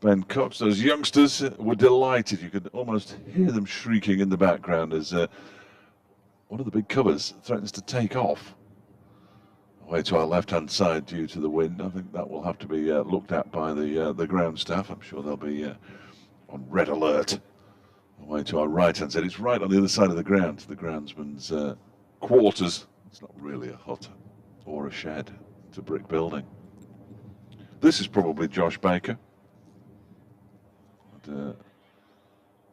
[SPEAKER 1] Ben Cox, those youngsters were delighted. You could almost hear them shrieking in the background as one of the big covers threatens to take off. Away to our left-hand side due to the wind. I think that will have to be looked at by the ground staff. I'm sure they'll be on red alert. Away to our right-hand side. It's right on the other side of the ground, the groundsman's quarters. It's not really a hut or a shed. It's a brick building. This is probably Josh Baker.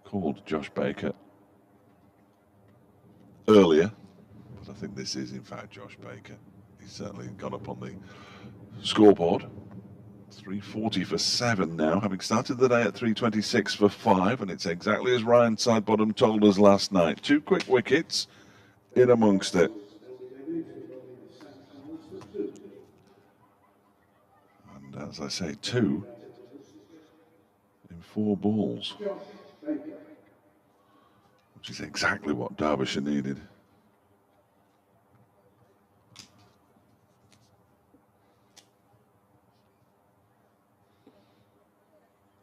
[SPEAKER 1] Called Josh Baker earlier, but I think this is in fact Josh Baker. He's certainly gone up on the scoreboard. 340 for 7 now, having started the day at 326 for 5, and it's exactly as Ryan Sidebottom told us last night. 2 quick wickets in amongst it. And as I say, 2 in 4 balls, which is exactly what Derbyshire needed.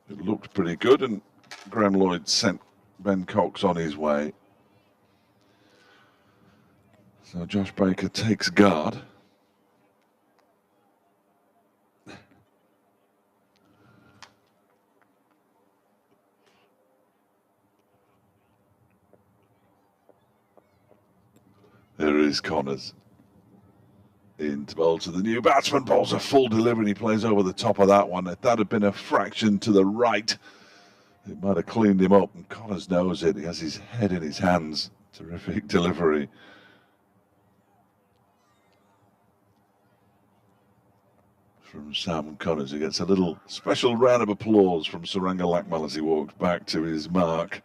[SPEAKER 1] It looked pretty good, and Graham Lloyd sent Ben Cox on his way. So Josh Baker takes guard. Here is Connors. Into bowl to the new batsman. Bowls a full delivery and he plays over the top of that one. If that had been a fraction to the right, it might have cleaned him up. And Connors knows it. He has his head in his hands. Terrific delivery. From Sam Connors, who gets a little special round of applause from Saranga Lakmal as he walks back to his mark.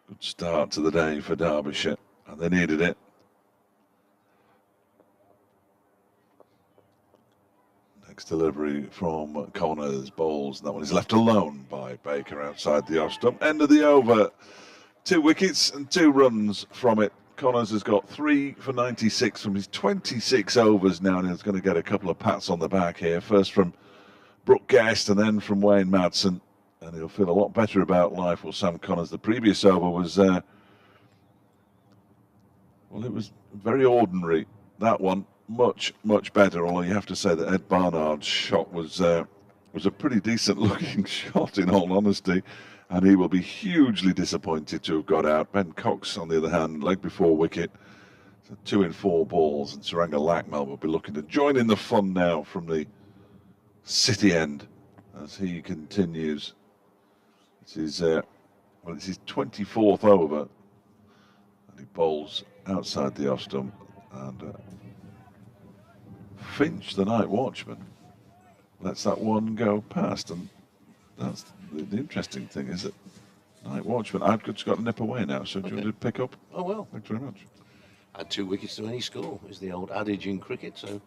[SPEAKER 1] Good start to the day for Derbyshire, and they needed it. Next delivery from Connors, bowls, and that one is left alone by Baker outside the off stump. End of the over. 2 wickets and 2 runs from it. Connors has got 3 for 96 from his 26 overs now, and he's going to get a couple of pats on the back here. First from Brooke Guest and then from Wayne Madsen, and he'll feel a lot better about life. Well, Sam Connors, the previous over was, well, it was very ordinary. That one, much better, although you have to say that Ed Barnard's shot was a pretty decent-looking shot, in all honesty. And he will be hugely disappointed to have got out. Ben Cox, on the other hand, leg before wicket. So 2 in 4 balls, and Saranga Lakmal will be looking to join in the fun now from the city end as he continues. It's his 24th over, and he bowls outside the off stump. And Finch, the night watchman, lets that one go past, and that's the interesting thing is that night watchman, I've just got to nip away now, so do you want to pick up?
[SPEAKER 2] Oh, well.
[SPEAKER 1] Thanks very much.
[SPEAKER 2] Add 2 wickets to any score is the old adage in cricket, so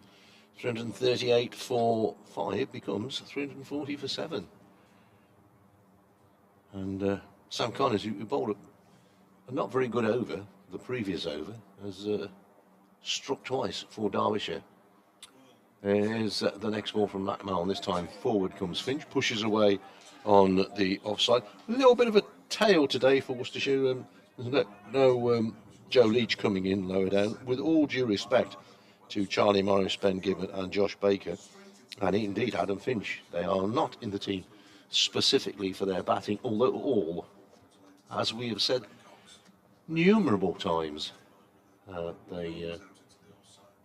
[SPEAKER 2] 338 for 5 becomes 340 for 7. And Sam Connors, who bowled a not very good over, the previous over, has struck twice for Derbyshire. Here's the next ball from Lakmal, and this time forward comes Finch, pushes away on the offside. A little bit of a tail today for Worcestershire. There's no Joe Leach coming in lower down. With all due respect to Charlie Morris, Ben Gibbon and Josh Baker, and indeed Adam Finch, they are not in the team specifically for their batting, although all, as we have said numerable times,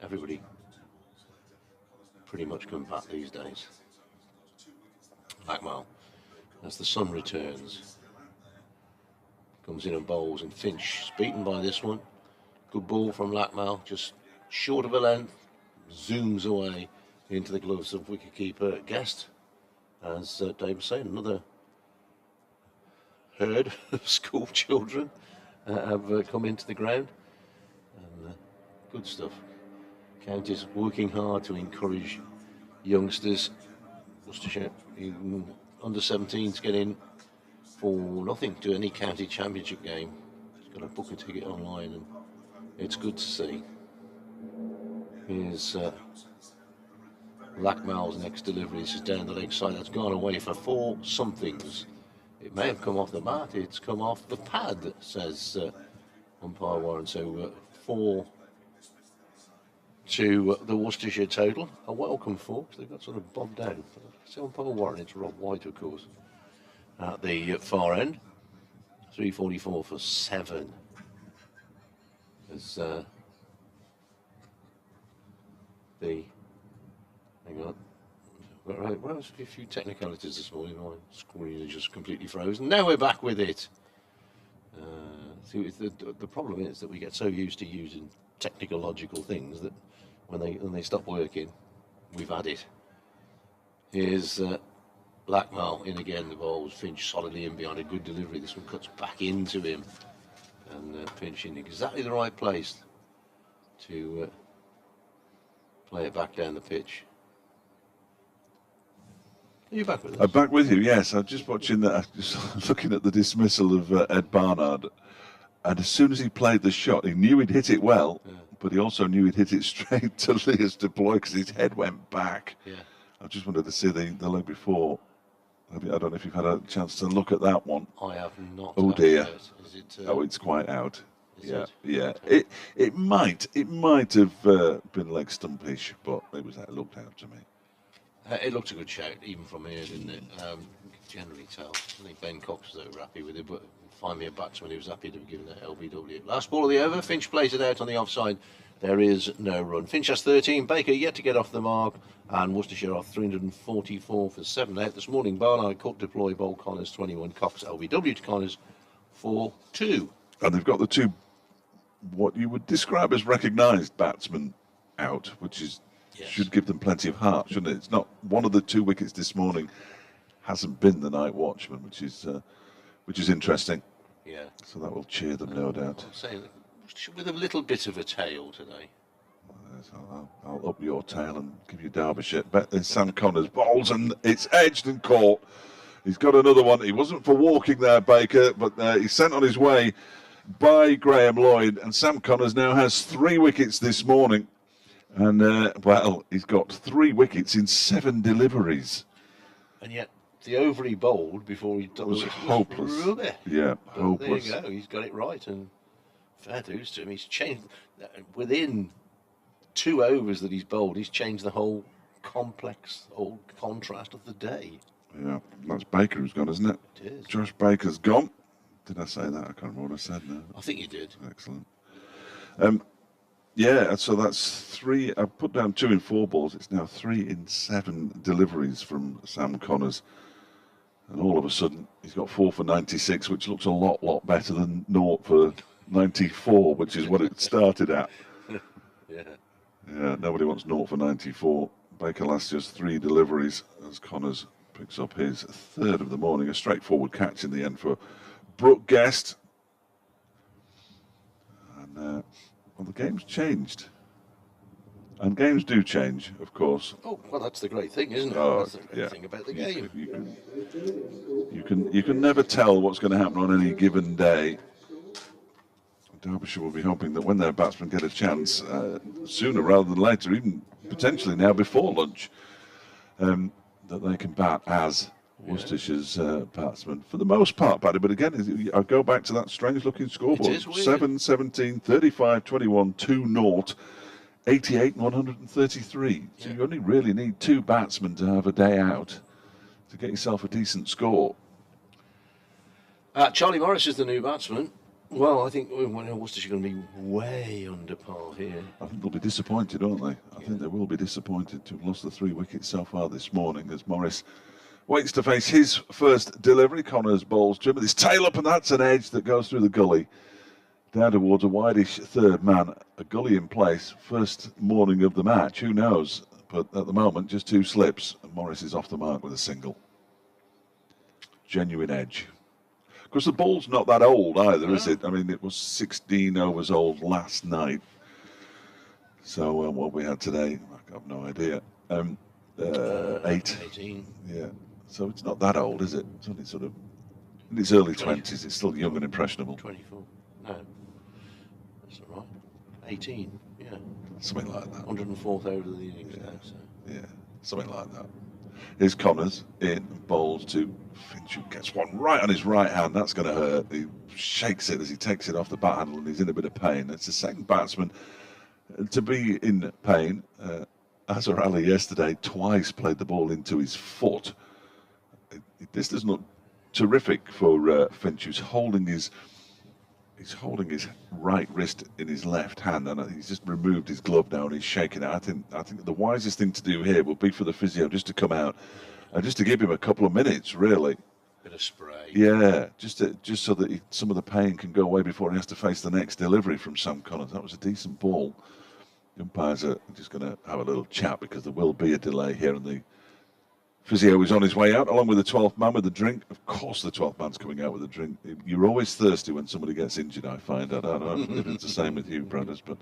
[SPEAKER 2] everybody pretty much come back these days. Lakmal, as the sun returns, comes in and bowls, and Finch beaten by this one. Good ball from Lakmal, just short of a length, zooms away into the gloves of wicketkeeper Guest. As Dave was saying, another herd of school children have come into the ground, and good stuff. County's working hard to encourage youngsters. Worcestershire, even under 17s, get in for nothing to any county championship game. He's got to book a ticket online, and it's good to see. Here's Lakmal's next delivery. This is down the leg side. That's gone away for 4 somethings. It may have come off the bat. It's come off the pad, says umpire Warren. So 4 to the Worcestershire total. A welcome 4, because they've got sort of bobbed down. So umpire Warren, it's Rob White, of course, at the far end. 344 for 7. As the hang on. Right, well, there's a few technicalities this morning. My screen is just completely frozen. Now we're back with it. See, the problem is that we get so used to using technological things that when they stop working, we've had it. Here's Lakmal in again. The ball's Finch solidly in behind a good delivery. This one cuts back into him, and Finch in exactly the right place to play it back down the pitch. Are you back with us?
[SPEAKER 1] I'm back with you, yes. I'm just watching that, just looking at the dismissal of Ed Barnard. And as soon as he played the shot, he knew he'd hit it well, but he also knew he'd hit it straight to Leah's deploy because his head went back. Yeah. I just wanted to see the leg before. I don't know if you've had a chance to look at that one.
[SPEAKER 2] I have not.
[SPEAKER 1] Oh dear.
[SPEAKER 2] Is it,
[SPEAKER 1] oh, it's quite out.
[SPEAKER 2] Yeah,
[SPEAKER 1] yeah. It might have been leg stumpish, but it looked out to me.
[SPEAKER 2] It looked a good shout, even from here, didn't it? You can generally tell. I think Ben Cox was over happy with it, but find me a batsman who's happy to be given that LBW. Last ball of the over. Finch plays it out on the offside. There is no run. Finch has 13. Baker yet to get off the mark. And Worcestershire are 344 for 7 out. This morning, Barnard, Cook deploy, Bowl Connors 21, Cox LBW to Connors 4-2.
[SPEAKER 1] And they've got the two, what you would describe as recognised batsmen out, which is should give them plenty of heart, shouldn't it? It's not one of the 2 wickets this morning hasn't been the night watchman, which is interesting.
[SPEAKER 2] Yeah.
[SPEAKER 1] So that will cheer them, no doubt.
[SPEAKER 2] I'm saying with a little bit of a tail today.
[SPEAKER 1] I'll up your tail and give you Derbyshire. Sam Connors bowls and it's edged and caught. He's got another one. He wasn't for walking there, Baker, but he's sent on his way by Graham Lloyd. And Sam Connors now has 3 wickets this morning. And, well, he's got 3 wickets in 7 deliveries.
[SPEAKER 2] And yet the over he bowled before he done
[SPEAKER 1] was hopeless.
[SPEAKER 2] Rubbish.
[SPEAKER 1] Yeah,
[SPEAKER 2] but
[SPEAKER 1] hopeless.
[SPEAKER 2] There you go. He's got it right. And fair dues to him. He's changed within 2 overs that he's bowled. He's changed the whole complex, whole contrast of the day.
[SPEAKER 1] Yeah, that's Baker who's gone, isn't it?
[SPEAKER 2] It is.
[SPEAKER 1] Josh Baker's gone. Did I say that? I can't remember what I said now.
[SPEAKER 2] I think you did.
[SPEAKER 1] Excellent. Yeah, so that's 3. I put down 2 in 4 balls. It's now 3 in 7 deliveries from Sam Connors. And all of a sudden, he's got 4 for 96, which looks a lot better than 0 for 94, which is what it started at. Yeah, nobody wants 0 for 94. Baker lasts just 3 deliveries as Connors picks up his 3rd of the morning. A straightforward catch in the end for Brooke Guest. And, well, the game's changed. And games do change, of course.
[SPEAKER 2] Oh, well, that's the great thing, isn't it?
[SPEAKER 1] Oh,
[SPEAKER 2] that's the great thing about the game.
[SPEAKER 1] You can never tell what's going to happen on any given day. Derbyshire will be hoping that when their batsmen get a chance, sooner rather than later, even potentially now before lunch, that they can bat as Worcestershire's batsmen. For the most part, Paddy, but again, I go back to that strange-looking scoreboard. 7-17, 35-21, 2-0, 88 and 133. So you only really need 2 batsmen to have a day out to get yourself a decent score.
[SPEAKER 2] Charlie Morris is the new batsman. Well, I think Worcestershire going to be way under par here.
[SPEAKER 1] I think they'll be disappointed, aren't they? I think they will be disappointed to have lost the 3 wickets so far this morning as Morris waits to face his first delivery. Connors bowls to him with his tail up, and that's an edge that goes through the gully down towards a wideish 3rd man. A gully in place, first morning of the match. Who knows? But at the moment, just 2 slips, and Morris is off the mark with a single. Genuine edge. Because the ball's not that old either, is it? I mean, it was 16 overs old last night. So what we had today, I have no idea. 18. Yeah. So it's not that old, is it? It's only sort of in its early 20s. It's still young and impressionable.
[SPEAKER 2] 24. No. That's all right. 18. Yeah.
[SPEAKER 1] Something like that.
[SPEAKER 2] 104th over the innings now. So.
[SPEAKER 1] Yeah. Something like that. Here's Connors in, bowls to Finch, who gets one right on his right hand. That's going to hurt. He shakes it as he takes it off the bat handle, and he's in a bit of pain. It's the second batsman to be in pain. Azhar Ali yesterday twice played the ball into his foot. This doesn't look terrific for Finch, who's holding his right wrist in his left hand, and he's just removed his glove now and he's shaking it. I think the wisest thing to do here would be for the physio just to come out and just to give him a couple of minutes, really.
[SPEAKER 2] Bit of spray.
[SPEAKER 1] Yeah, just so that some of the pain can go away before he has to face the next delivery from Sam Connors. That was a decent ball. The umpires are just going to have a little chat because there will be a delay here, and the physio is on his way out, along with the 12th man with a drink. Of course the 12th man's coming out with a drink. You're always thirsty when somebody gets injured, I find. I don't know if it's the same with you, brothers, but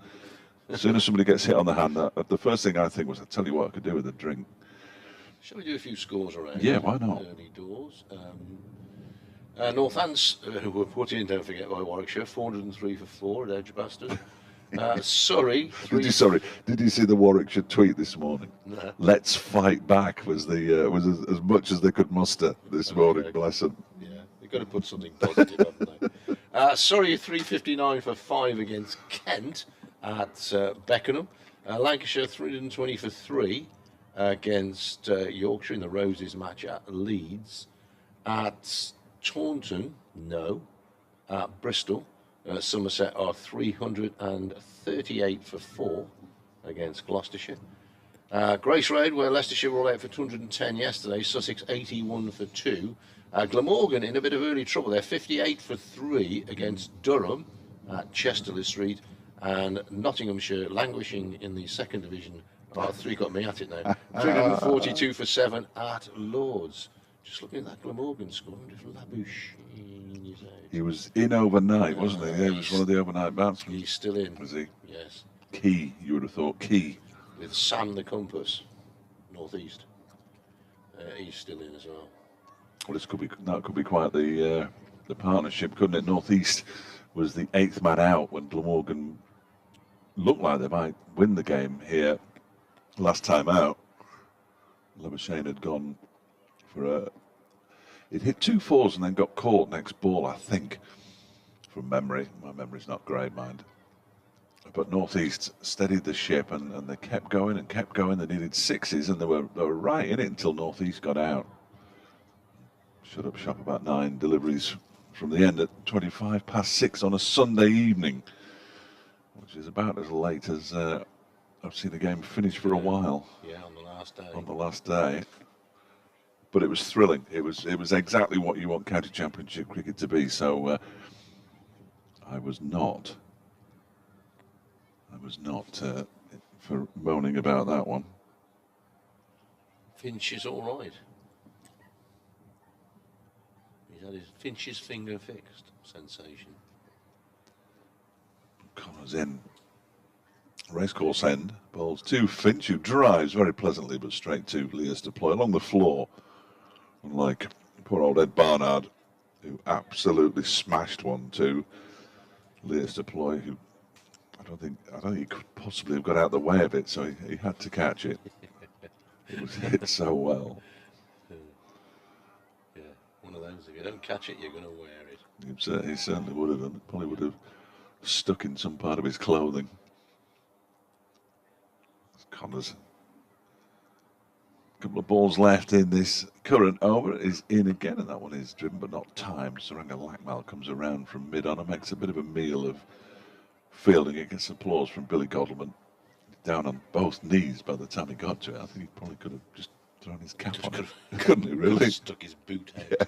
[SPEAKER 1] as soon as somebody gets hit on the hand, the first thing I think was, I'll tell you what I could do with a drink.
[SPEAKER 2] Shall we do a few scores around?
[SPEAKER 1] Yeah, why not?
[SPEAKER 2] Early doors. Northants, who were put in, don't forget, by Warwickshire, 403 for 4 at Edgbaston. Surrey.
[SPEAKER 1] Did you see the Warwickshire tweet this morning?
[SPEAKER 2] No.
[SPEAKER 1] Let's fight back was as much as they could muster this morning. Bless them.
[SPEAKER 2] Yeah, they've got to put something positive, haven't they? Surrey 359 for 5 against Kent at Beckenham. Lancashire 320 for 3 against Yorkshire in the Roses match at Leeds. At Taunton, no. at Bristol. Somerset are 338 for 4 against Gloucestershire. Grace Road, where Leicestershire were all out for 210 yesterday. Sussex 81 for 2. Glamorgan in a bit of early trouble. They're 58 for 3 against Durham at Chesterley Street. And Nottinghamshire languishing in the second division. Oh, 3 got me at it now. 342 for 7 at Lords. Just looking at that Glamorgan score, if Labouche is out.
[SPEAKER 1] He was in overnight, wasn't he? Yeah, he was one of the overnight batsmen.
[SPEAKER 2] He's still in.
[SPEAKER 1] Was he?
[SPEAKER 2] Yes.
[SPEAKER 1] Key, you would have thought. Key.
[SPEAKER 2] With Sam the Compass, northeast. He's still in as well.
[SPEAKER 1] Well, that could be quite the partnership, couldn't it? Northeast was the 8th man out when Glamorgan looked like they might win the game here last time out. Labouche had gone for it hit 2 fours and then got caught next ball, I think, from memory. My memory's not great, mind. But Northeast steadied the ship and they kept going and kept going. They needed 6s and they were right in it until Northeast got out. Shut up shop about 9 deliveries from the end at 6:25 on a Sunday evening, which is about as late as I've seen a game finish for a while.
[SPEAKER 2] Yeah, on the last day.
[SPEAKER 1] On the last day. But it was thrilling. It was exactly what you want county championship cricket to be. So I was not for moaning about that one.
[SPEAKER 2] Finch is all right. He's had his Finch's finger fixed. Sensation.
[SPEAKER 1] Connors in. Racecourse end. Bowls to Finch, who drives very pleasantly but straight to Leas Deploy along the floor. Unlike poor old Ed Barnard, who absolutely smashed one to Leas Deploy, who I don't think he could possibly have got out of the way of it, so he had to catch it. It was hit so well.
[SPEAKER 2] Yeah, one of those. If you don't catch it, you're going to wear it.
[SPEAKER 1] He certainly would have, and probably would have stuck in some part of his clothing. Connors. A couple of balls left in this current over. Is in again, and that one is driven but not timed. Saranga Lackmal comes around from mid-on and makes a bit of a meal of fielding. It gets applause from Billy Godleman. Down on both knees by the time he got to it. I think he probably could have just thrown his cap on it. Couldn't he, really?
[SPEAKER 2] Stuck his boot out.
[SPEAKER 1] Yeah.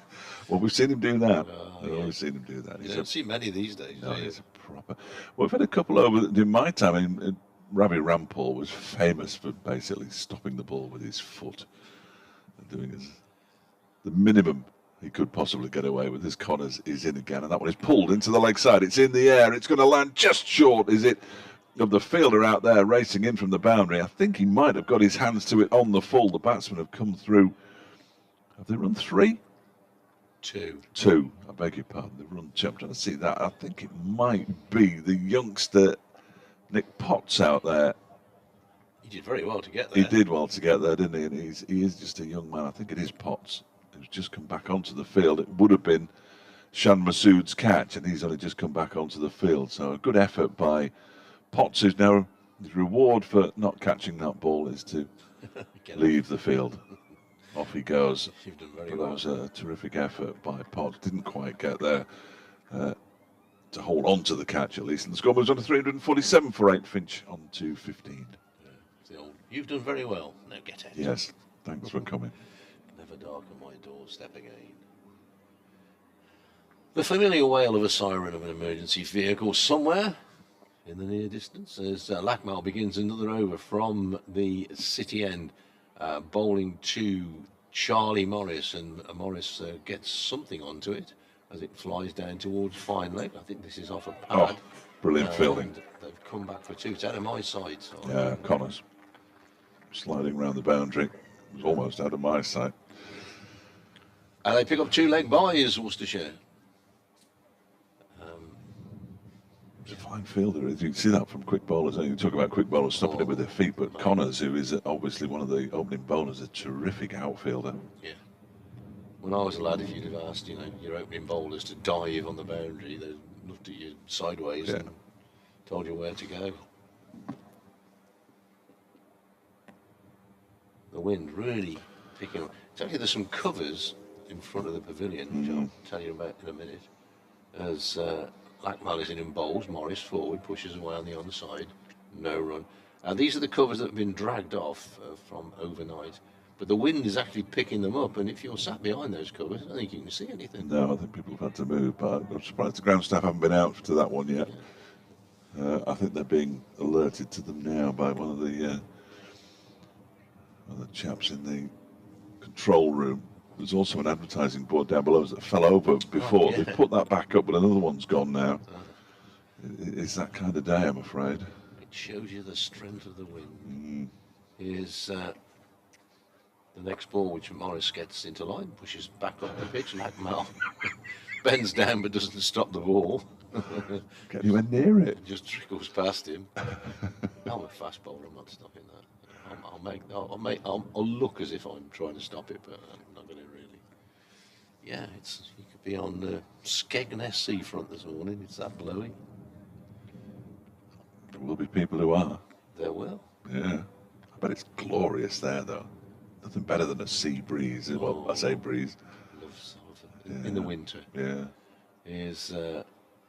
[SPEAKER 1] Well, we've seen him do that.
[SPEAKER 2] Yeah.
[SPEAKER 1] We've always seen him do that.
[SPEAKER 2] You don't see many these days.
[SPEAKER 1] No, he's a proper... Well, we've had a couple over... In my time, I mean, Ravi Rampal was famous for basically stopping the ball with his foot and doing the minimum he could possibly get away with. This Connors is in again, and that one is pulled into the leg side. It's in the air. It's going to land just short, is it, of the fielder out there racing in from the boundary. I think he might have got his hands to it on the full. The batsmen have come through. Have they run 3?
[SPEAKER 2] 2.
[SPEAKER 1] 2. I beg your pardon. They've run 2. I'm trying to see that. I think it might be the youngster Nick Potts out there.
[SPEAKER 2] He did very well to get there.
[SPEAKER 1] He did well to get there, didn't he? And he is just a young man. I think it is Potts who's just come back onto the field. It would have been Shan Masood's catch, and he's only just come back onto the field. So a good effort by Potts, who's now, his reward for not catching that ball is to leave the field. Off he goes.
[SPEAKER 2] You've done very
[SPEAKER 1] but
[SPEAKER 2] well.
[SPEAKER 1] that was a terrific effort by Potts. Didn't quite get there to hold on to the catch at least. And the score moves on to 347 for 8. Finch on to 15.
[SPEAKER 2] Yeah, you've done very well. Now get out.
[SPEAKER 1] Yes, thanks for coming.
[SPEAKER 2] Never darken my doorstep again. The familiar wail of a siren of an emergency vehicle somewhere in the near distance as Lackmal begins another over from the city end, bowling to Charlie Morris, and Morris gets something onto it as it flies down towards fine leg. I think this is off a pad.
[SPEAKER 1] Oh, brilliant fielding.
[SPEAKER 2] They've come back for 2. It's out of my sight. So
[SPEAKER 1] Yeah, Connors sliding around the boundary. It was almost out of my sight.
[SPEAKER 2] And they pick up 2 leg byes, Worcestershire.
[SPEAKER 1] He's a fine fielder. You can see that from quick bowlers. You talk about quick bowlers stopping it with their feet, but Connors, who is obviously one of the opening bowlers, a terrific outfielder.
[SPEAKER 2] Yeah. When I was a lad, if you'd have asked, your opening bowlers to dive on the boundary, they looked at you sideways and told you where to go. The wind really picking up. It's actually, there's some covers in front of the pavilion, which I'll tell you about in a minute. as Lackmell is in bowls. Morris forward, pushes away on the onside, no run. These are the covers that have been dragged off from overnight, but the wind is actually picking them up, and if you're sat behind those covers, I don't think you can see anything.
[SPEAKER 1] No, I think people have had to move, but I'm surprised the ground staff haven't been out to that one yet.
[SPEAKER 2] Yeah.
[SPEAKER 1] I think they're being alerted to them now by one of the chaps in the control room. There's also an advertising board down below us that fell over before. They've put that back up, but another one's gone now. It's that kind of day, I'm afraid.
[SPEAKER 2] It shows you the strength of the wind. Here's the next ball, which Morris gets into line, pushes back up the pitch. Lackmell bends down but doesn't stop the ball.
[SPEAKER 1] Get anywhere near it.
[SPEAKER 2] Just trickles past him. I'm a fast bowler. I'm not stopping that. I'll look as if I'm trying to stop it, but I'm not going to really. Yeah, you could be on the Skegness seafront this morning. It's that blowy.
[SPEAKER 1] There will be people who are.
[SPEAKER 2] There will.
[SPEAKER 1] Yeah. I bet it's glorious there, though. Nothing better than a sea breeze. Well, I say breeze.
[SPEAKER 2] In the winter.
[SPEAKER 1] Yeah.
[SPEAKER 2] Here's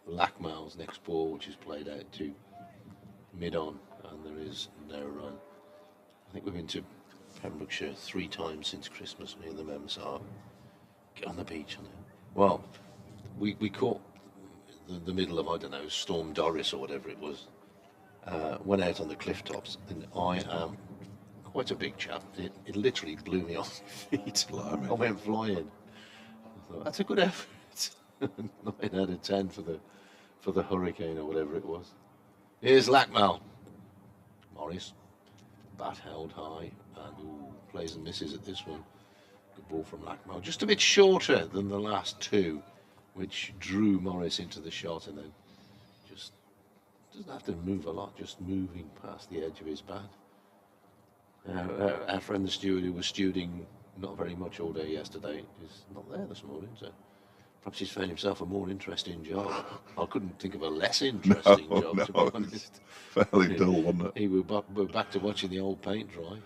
[SPEAKER 2] Lackmell's next ball, which is played out to mid-on, and there is no run. I think we've been to Pembrokeshire 3 times since Christmas, me and the Mems are. Get on the beach. Well, we caught the middle of, I don't know, Storm Doris or whatever it was. Went out on the cliff tops, and I am quite a big chap. It literally blew me off my feet.
[SPEAKER 1] Blimey.
[SPEAKER 2] I went flying. I thought, that's a good effort. 9 out of 10 for the hurricane or whatever it was. Here's Lackmell. Morris, bat held high, and plays and misses at this one. Good ball from Lackmell, just a bit shorter than the last 2, which drew Morris into the shot, and then just doesn't have to move a lot, just moving past the edge of his bat. Our friend the steward, who was stewarding not very much all day yesterday, is not there this morning, so perhaps he's found himself a more interesting job. I couldn't think of a less interesting job, to be honest.
[SPEAKER 1] Fairly dull, wasn't it?
[SPEAKER 2] We're back to watching the old paint dry.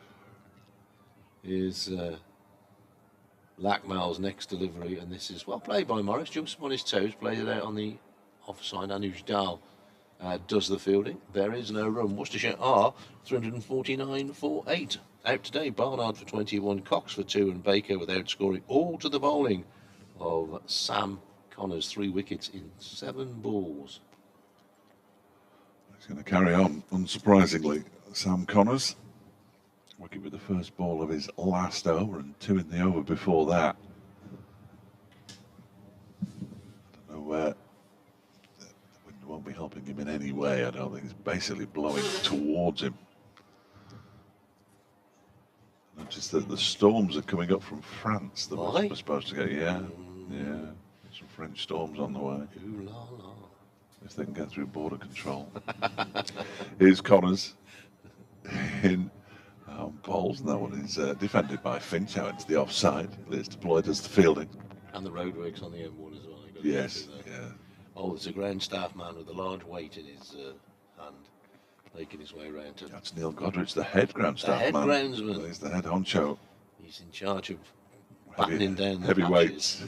[SPEAKER 2] Here's Lackmell's next delivery, and this is well played by Morris. Jumps up on his toes, plays it out on the offside. Anuj Dal does the fielding. There is no run. Worcestershire are 349 for 8. Out today, Barnard for 21, Cox for 2, and Baker without scoring. All to the bowling of Sam Connors. 3 wickets in 7 balls.
[SPEAKER 1] He's going to carry on, unsurprisingly. Sam Connors, wicket with the first ball of his last over and 2 in the over before that. I don't know where. The wind won't be helping him in any way. I don't think it's basically blowing towards him. Notice that the storms are coming up from France that we're supposed to get. Yeah. Some French storms on the way.
[SPEAKER 2] Ooh la la.
[SPEAKER 1] If they can get through border control. Here's Connors in bowls, and that one is defended by Finch out into the offside. It's deployed as the fielding.
[SPEAKER 2] And the roadworks on the M1 as well.
[SPEAKER 1] Yes, yeah.
[SPEAKER 2] Oh, there's a ground staff man with a large weight in his hand, making his way around to.
[SPEAKER 1] That's Neil Godrich, the head ground staff
[SPEAKER 2] head
[SPEAKER 1] man.
[SPEAKER 2] groundsman.
[SPEAKER 1] He's the head honcho.
[SPEAKER 2] He's in charge of battening down the
[SPEAKER 1] heavy weights.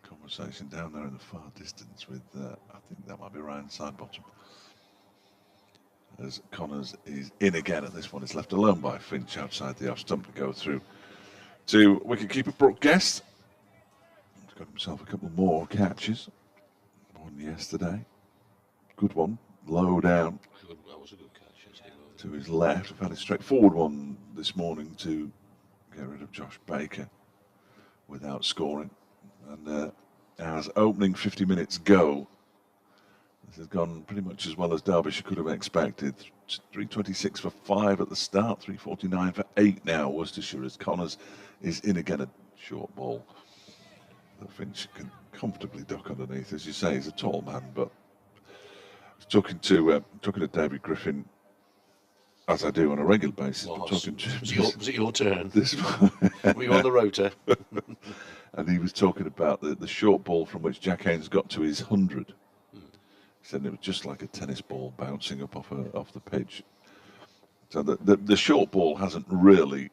[SPEAKER 1] Conversation down there in the far distance with, I think that might be Ryan Sidebottom. As Connors is in again, and this one is left alone by Finch outside the off stump to go through to wicketkeeper Brooke Guest. He's got himself a couple more catches. One yesterday. Good one, low down.
[SPEAKER 2] That was a good catch.
[SPEAKER 1] To his left, a fairly straightforward one this morning to get rid of Josh Baker without scoring. And as opening 50 minutes go, this has gone pretty much as well as Derbyshire could have expected. 326 for 5 at the start, 349 for 8 now. Worcestershire, as Connors is in again, a short ball that Finch can comfortably duck underneath. As you say, he's a tall man, but talking to David Griffin, as I do on a regular basis.
[SPEAKER 2] Was it your turn?
[SPEAKER 1] This
[SPEAKER 2] Were you on the rotor?
[SPEAKER 1] And he was talking about the short ball from which Jack Haynes got to his 100. He said it was just like a tennis ball bouncing up off the pitch. So the short ball hasn't really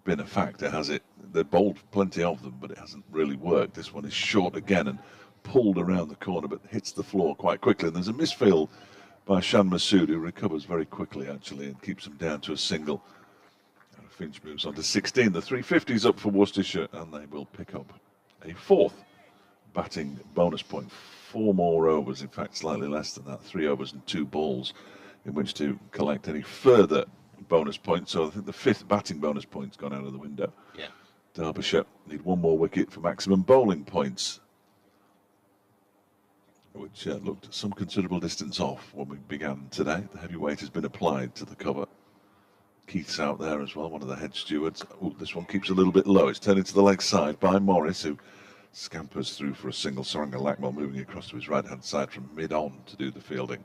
[SPEAKER 1] been a factor, has it? They've bowled plenty of them, but it hasn't really worked. This one is short again and pulled around the corner, but hits the floor quite quickly. And there's a misfield by Shan Masood, who recovers very quickly, actually, and keeps him down to a single. And Finch moves on to 16. The 350's up for Worcestershire, and they will pick up a fourth batting bonus point. 4 more overs, in fact, slightly less than that. 3 overs and 2 balls in which to collect any further bonus points. So I think the 5th batting bonus point's gone out of the window.
[SPEAKER 2] Yeah.
[SPEAKER 1] Derbyshire need 1 more wicket for maximum bowling points, which looked some considerable distance off when we began today. The heavyweight has been applied to the cover. Keith's out there as well, one of the head stewards. Ooh, this one keeps a little bit low. It's turning to the leg side by Morris, who scampers through for a single. Saranga Lackmell moving across to his right-hand side from mid-on to do the fielding.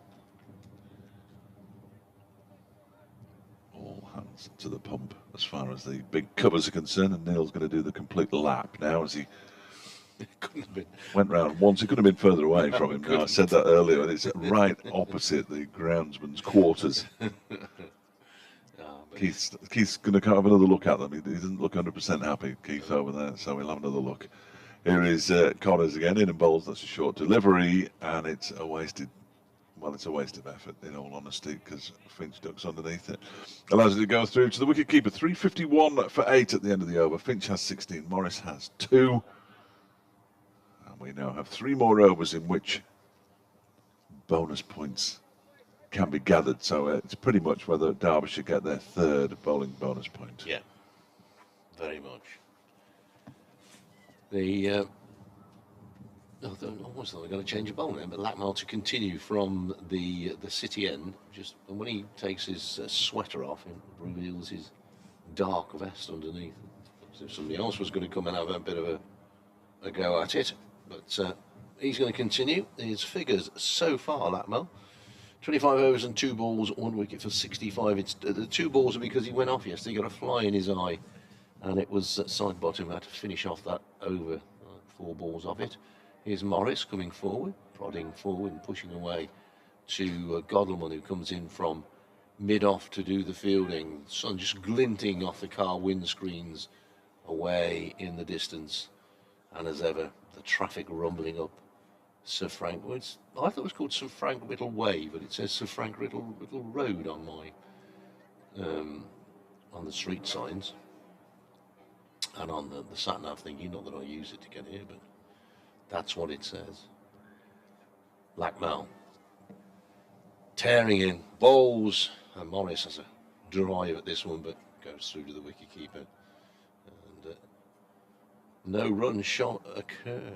[SPEAKER 1] All hands to the pump as far as the big covers are concerned, and Neil's going to do the complete lap now as he went round once. It could have been further away from him now. I said that earlier, and it's right opposite the groundsman's quarters. Keith's going to have another look at them. He doesn't look 100% happy, Keith, over there, so we'll have another look. Here is Connors again, in and bowls. That's a short delivery, and it's a wasted, well, it's a waste of effort, in all honesty, because Finch ducks underneath it. Allows it to go through to the wicket-keeper. 351 for 8 at the end of the over. Finch has 16, Morris has 2. And we now have 3 more overs in which bonus points can be gathered. So it's pretty much whether Derbyshire get their 3rd bowling bonus point.
[SPEAKER 2] Yeah, very much. The almost thought they were going to change a bowl now, but Lackmell to continue from the city end. And when he takes his sweater off, it reveals his dark vest underneath. So if somebody else was going to come and have a bit of a go at it, but he's going to continue. His figures so far, Lackmell: 25 overs and 2 balls, 1 wicket for 65. It's the 2 balls are because he went off yesterday. He got a fly in his eye, and it was side bottom. Had to finish off that over 4 balls of it. Here's Morris coming forward, prodding forward and pushing away to Godleman, who comes in from mid-off to do the fielding. Sun just glinting off the car windscreens away in the distance. And as ever, the traffic rumbling up Sir Frank. Well, I thought it was called Sir Frank Riddle Way, but it says Sir Frank Riddle Road on my on the street signs and on the sat-nav thingy. Not that I use it to get here, but that's what it says. Lackmell tearing in, bowls, and Morris has a drive at this one, but goes through to the wicket-keeper. And no run shot occur.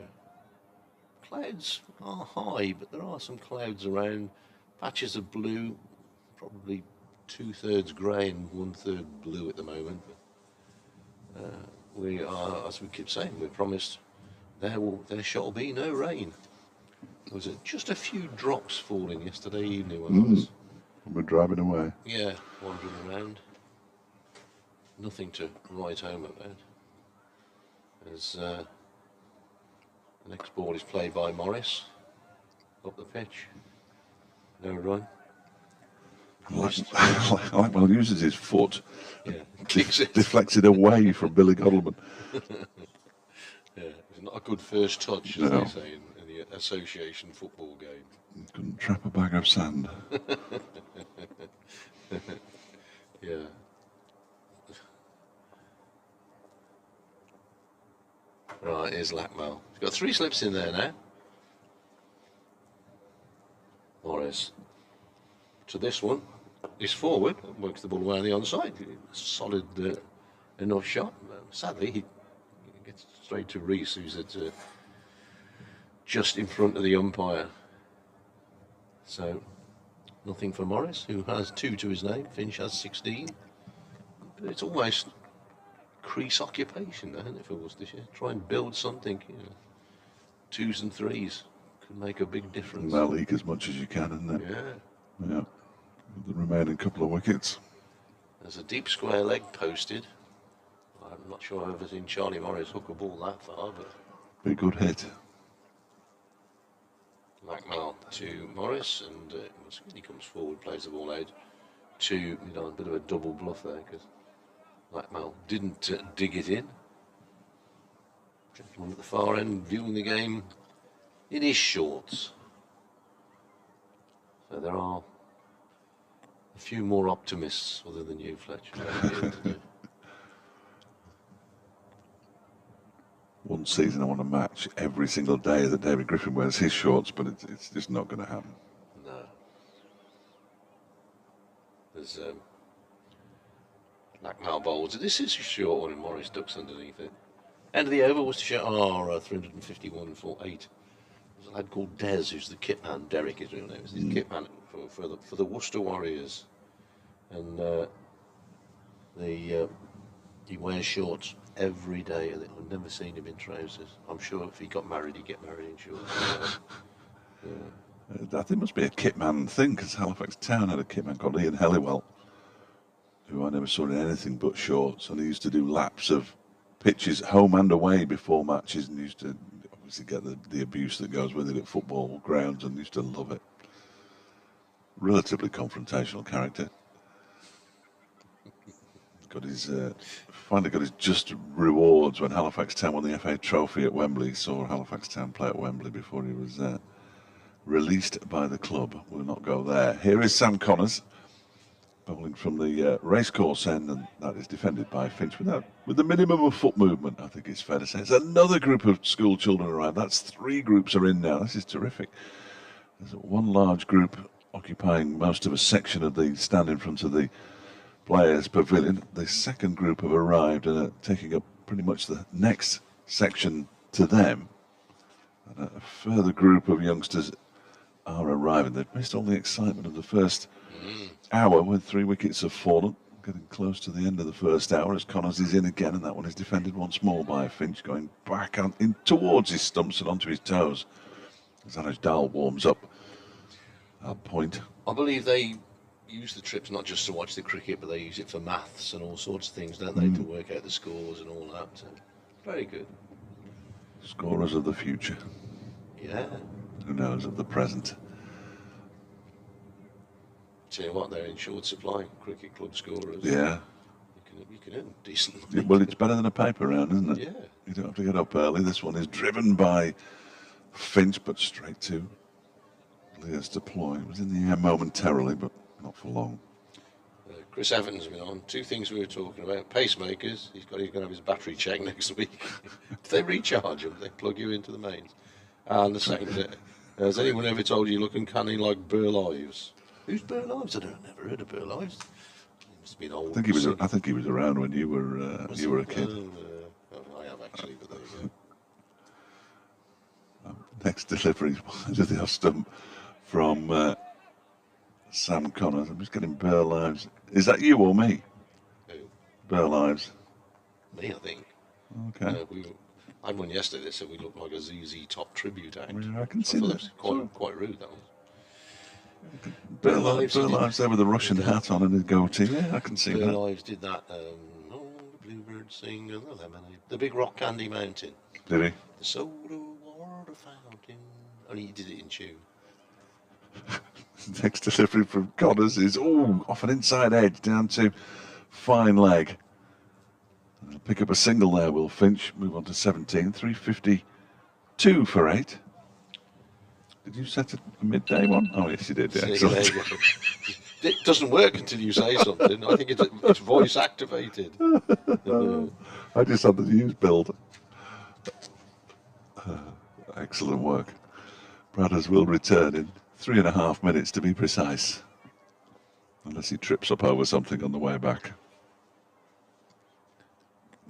[SPEAKER 2] Clouds are high, but there are some clouds around. Patches of blue, probably 2/3 grey and 1/3 blue at the moment. We are, as we keep saying, we're promised there shall be no rain. There was just a few drops falling yesterday evening when
[SPEAKER 1] we're driving away.
[SPEAKER 2] Yeah, wandering around. Nothing to write home about. As the next ball is played by Morris up the pitch. No run.
[SPEAKER 1] Lackmell uses his foot.
[SPEAKER 2] Yeah, kicks it.
[SPEAKER 1] Deflects it away from Billy Godleman.
[SPEAKER 2] Yeah, it's not a good first touch, as they say in the association football game.
[SPEAKER 1] Couldn't trap a bag of sand.
[SPEAKER 2] Yeah. Right, here's Lackmell. He's got 3 slips in there now. Morris to this one. He's forward, works the ball away on the onside. Solid enough shot. Sadly, he gets straight to Reese, who's at just in front of the umpire. So, nothing for Morris, who has 2 to his name. Finch has 16. But it's almost crease occupation, isn't it, for Worcestershire? Try and build something. 2s and 3s could make a big difference.
[SPEAKER 1] That leak as much as you can, isn't it?
[SPEAKER 2] Yeah.
[SPEAKER 1] Yeah. The remaining couple of wickets.
[SPEAKER 2] There's a deep square leg posted. I'm not sure I've ever seen Charlie Morris hook a ball that far, but
[SPEAKER 1] Be a good hit.
[SPEAKER 2] Lackmell to Morris, and he comes forward, plays the ball out to, a bit of a double bluff there, because Blackmel didn't dig it in. Gentleman at the far end viewing the game in his shorts. So there are a few more optimists other than you, Fletcher.
[SPEAKER 1] One season I want to match every single day that David Griffin wears his shorts, but it's just not going to happen.
[SPEAKER 2] No. There's Blackmel bowls. This is a short one, and Morris ducks underneath it. End of the over, Worcestershire are 351 for 8. There's a lad called Des, who's the kit man. Derek, his real name. He's the kit man for the Worcester Warriors, and he wears shorts every day. I've never seen him in trousers. I'm sure if he got married, he'd get married in shorts.
[SPEAKER 1] I think it must be a kitman thing, because Halifax Town had a kitman called Ian Helliwell, who I never saw in anything but shorts, and he used to do laps of pitches home and away before matches, and used to obviously get the abuse that goes with it at football grounds, and used to love it. Relatively confrontational character. Got his finally got his just rewards when Halifax Town won the FA Trophy at Wembley. Saw Halifax Town play at Wembley before he was released by the club. We'll not go there. Here is Sam Connors bowling from the racecourse end, and that is defended by Finch with the minimum of foot movement, I think it's fair to say. It's another group of school children arrived. That's 3 groups are in now. This is terrific. There's one large group occupying most of a section of the stand in front of the Players Pavilion. The second group have arrived and are taking up pretty much the next section to them. And a further group of youngsters are arriving. They've missed all the excitement of the first hour when 3 wickets have fallen. Getting close to the end of the first hour as Connors is in again, and that one is defended once more by Finch, going back in towards his stumps and onto his toes as Anuj Dal warms up at point.
[SPEAKER 2] I believe they use the trips not just to watch the cricket, but they use it for maths and all sorts of things, don't they, to work out the scores and all that. So, very good.
[SPEAKER 1] Scorers of the future.
[SPEAKER 2] Yeah.
[SPEAKER 1] Who knows of the present?
[SPEAKER 2] Tell you what, they're in short supply, cricket club scorers.
[SPEAKER 1] Yeah.
[SPEAKER 2] You can earn decent money.
[SPEAKER 1] Well, it's better than a paper round, isn't it?
[SPEAKER 2] Yeah.
[SPEAKER 1] You don't have to get up early. This one is driven by Finch, but straight to Leah's deploy. It was in the air momentarily, but not for long.
[SPEAKER 2] Chris Evans has been on. 2 things we were talking about. Pacemakers. He's going to have his battery checked next week. Do they recharge them? They plug you into the mains. And the second, has anyone ever told you you look uncanny like Burl Ives? Who's Burl Ives? I've never heard of Burl Ives. He must have been old.
[SPEAKER 1] I think he was around when you were a kid.
[SPEAKER 2] I have actually, but there you go.
[SPEAKER 1] Next delivery to the off stump from Sam Connors. I'm just getting Burl Ives. Is that you or me?
[SPEAKER 2] Who?
[SPEAKER 1] Burl Ives.
[SPEAKER 2] Me, I think.
[SPEAKER 1] Okay.
[SPEAKER 2] I had one yesterday that said we looked like a ZZ Top tribute act.
[SPEAKER 1] I can see that.
[SPEAKER 2] Was quite rude, that was.
[SPEAKER 1] Burl Ives there with a Russian hat on and his goatee. Yeah, I can see that.
[SPEAKER 2] Burl Ives did that. Oh, the bluebird sing and the lemonade. The big rock candy mountain.
[SPEAKER 1] Did he?
[SPEAKER 2] The soda water fountain. Only he did it in tune.
[SPEAKER 1] Next delivery from Connors is off an inside edge down to fine leg. He'll pick up a single there, will Finch. Move on to 17. 352 for 8. Did you set a midday one? Oh, yes, you did. Yeah, excellent.
[SPEAKER 2] It doesn't work until you say something. I think it's voice activated.
[SPEAKER 1] I just had the news build. Excellent work. Bradders will return in 3.5 minutes to be precise. Unless he trips up over something on the way back.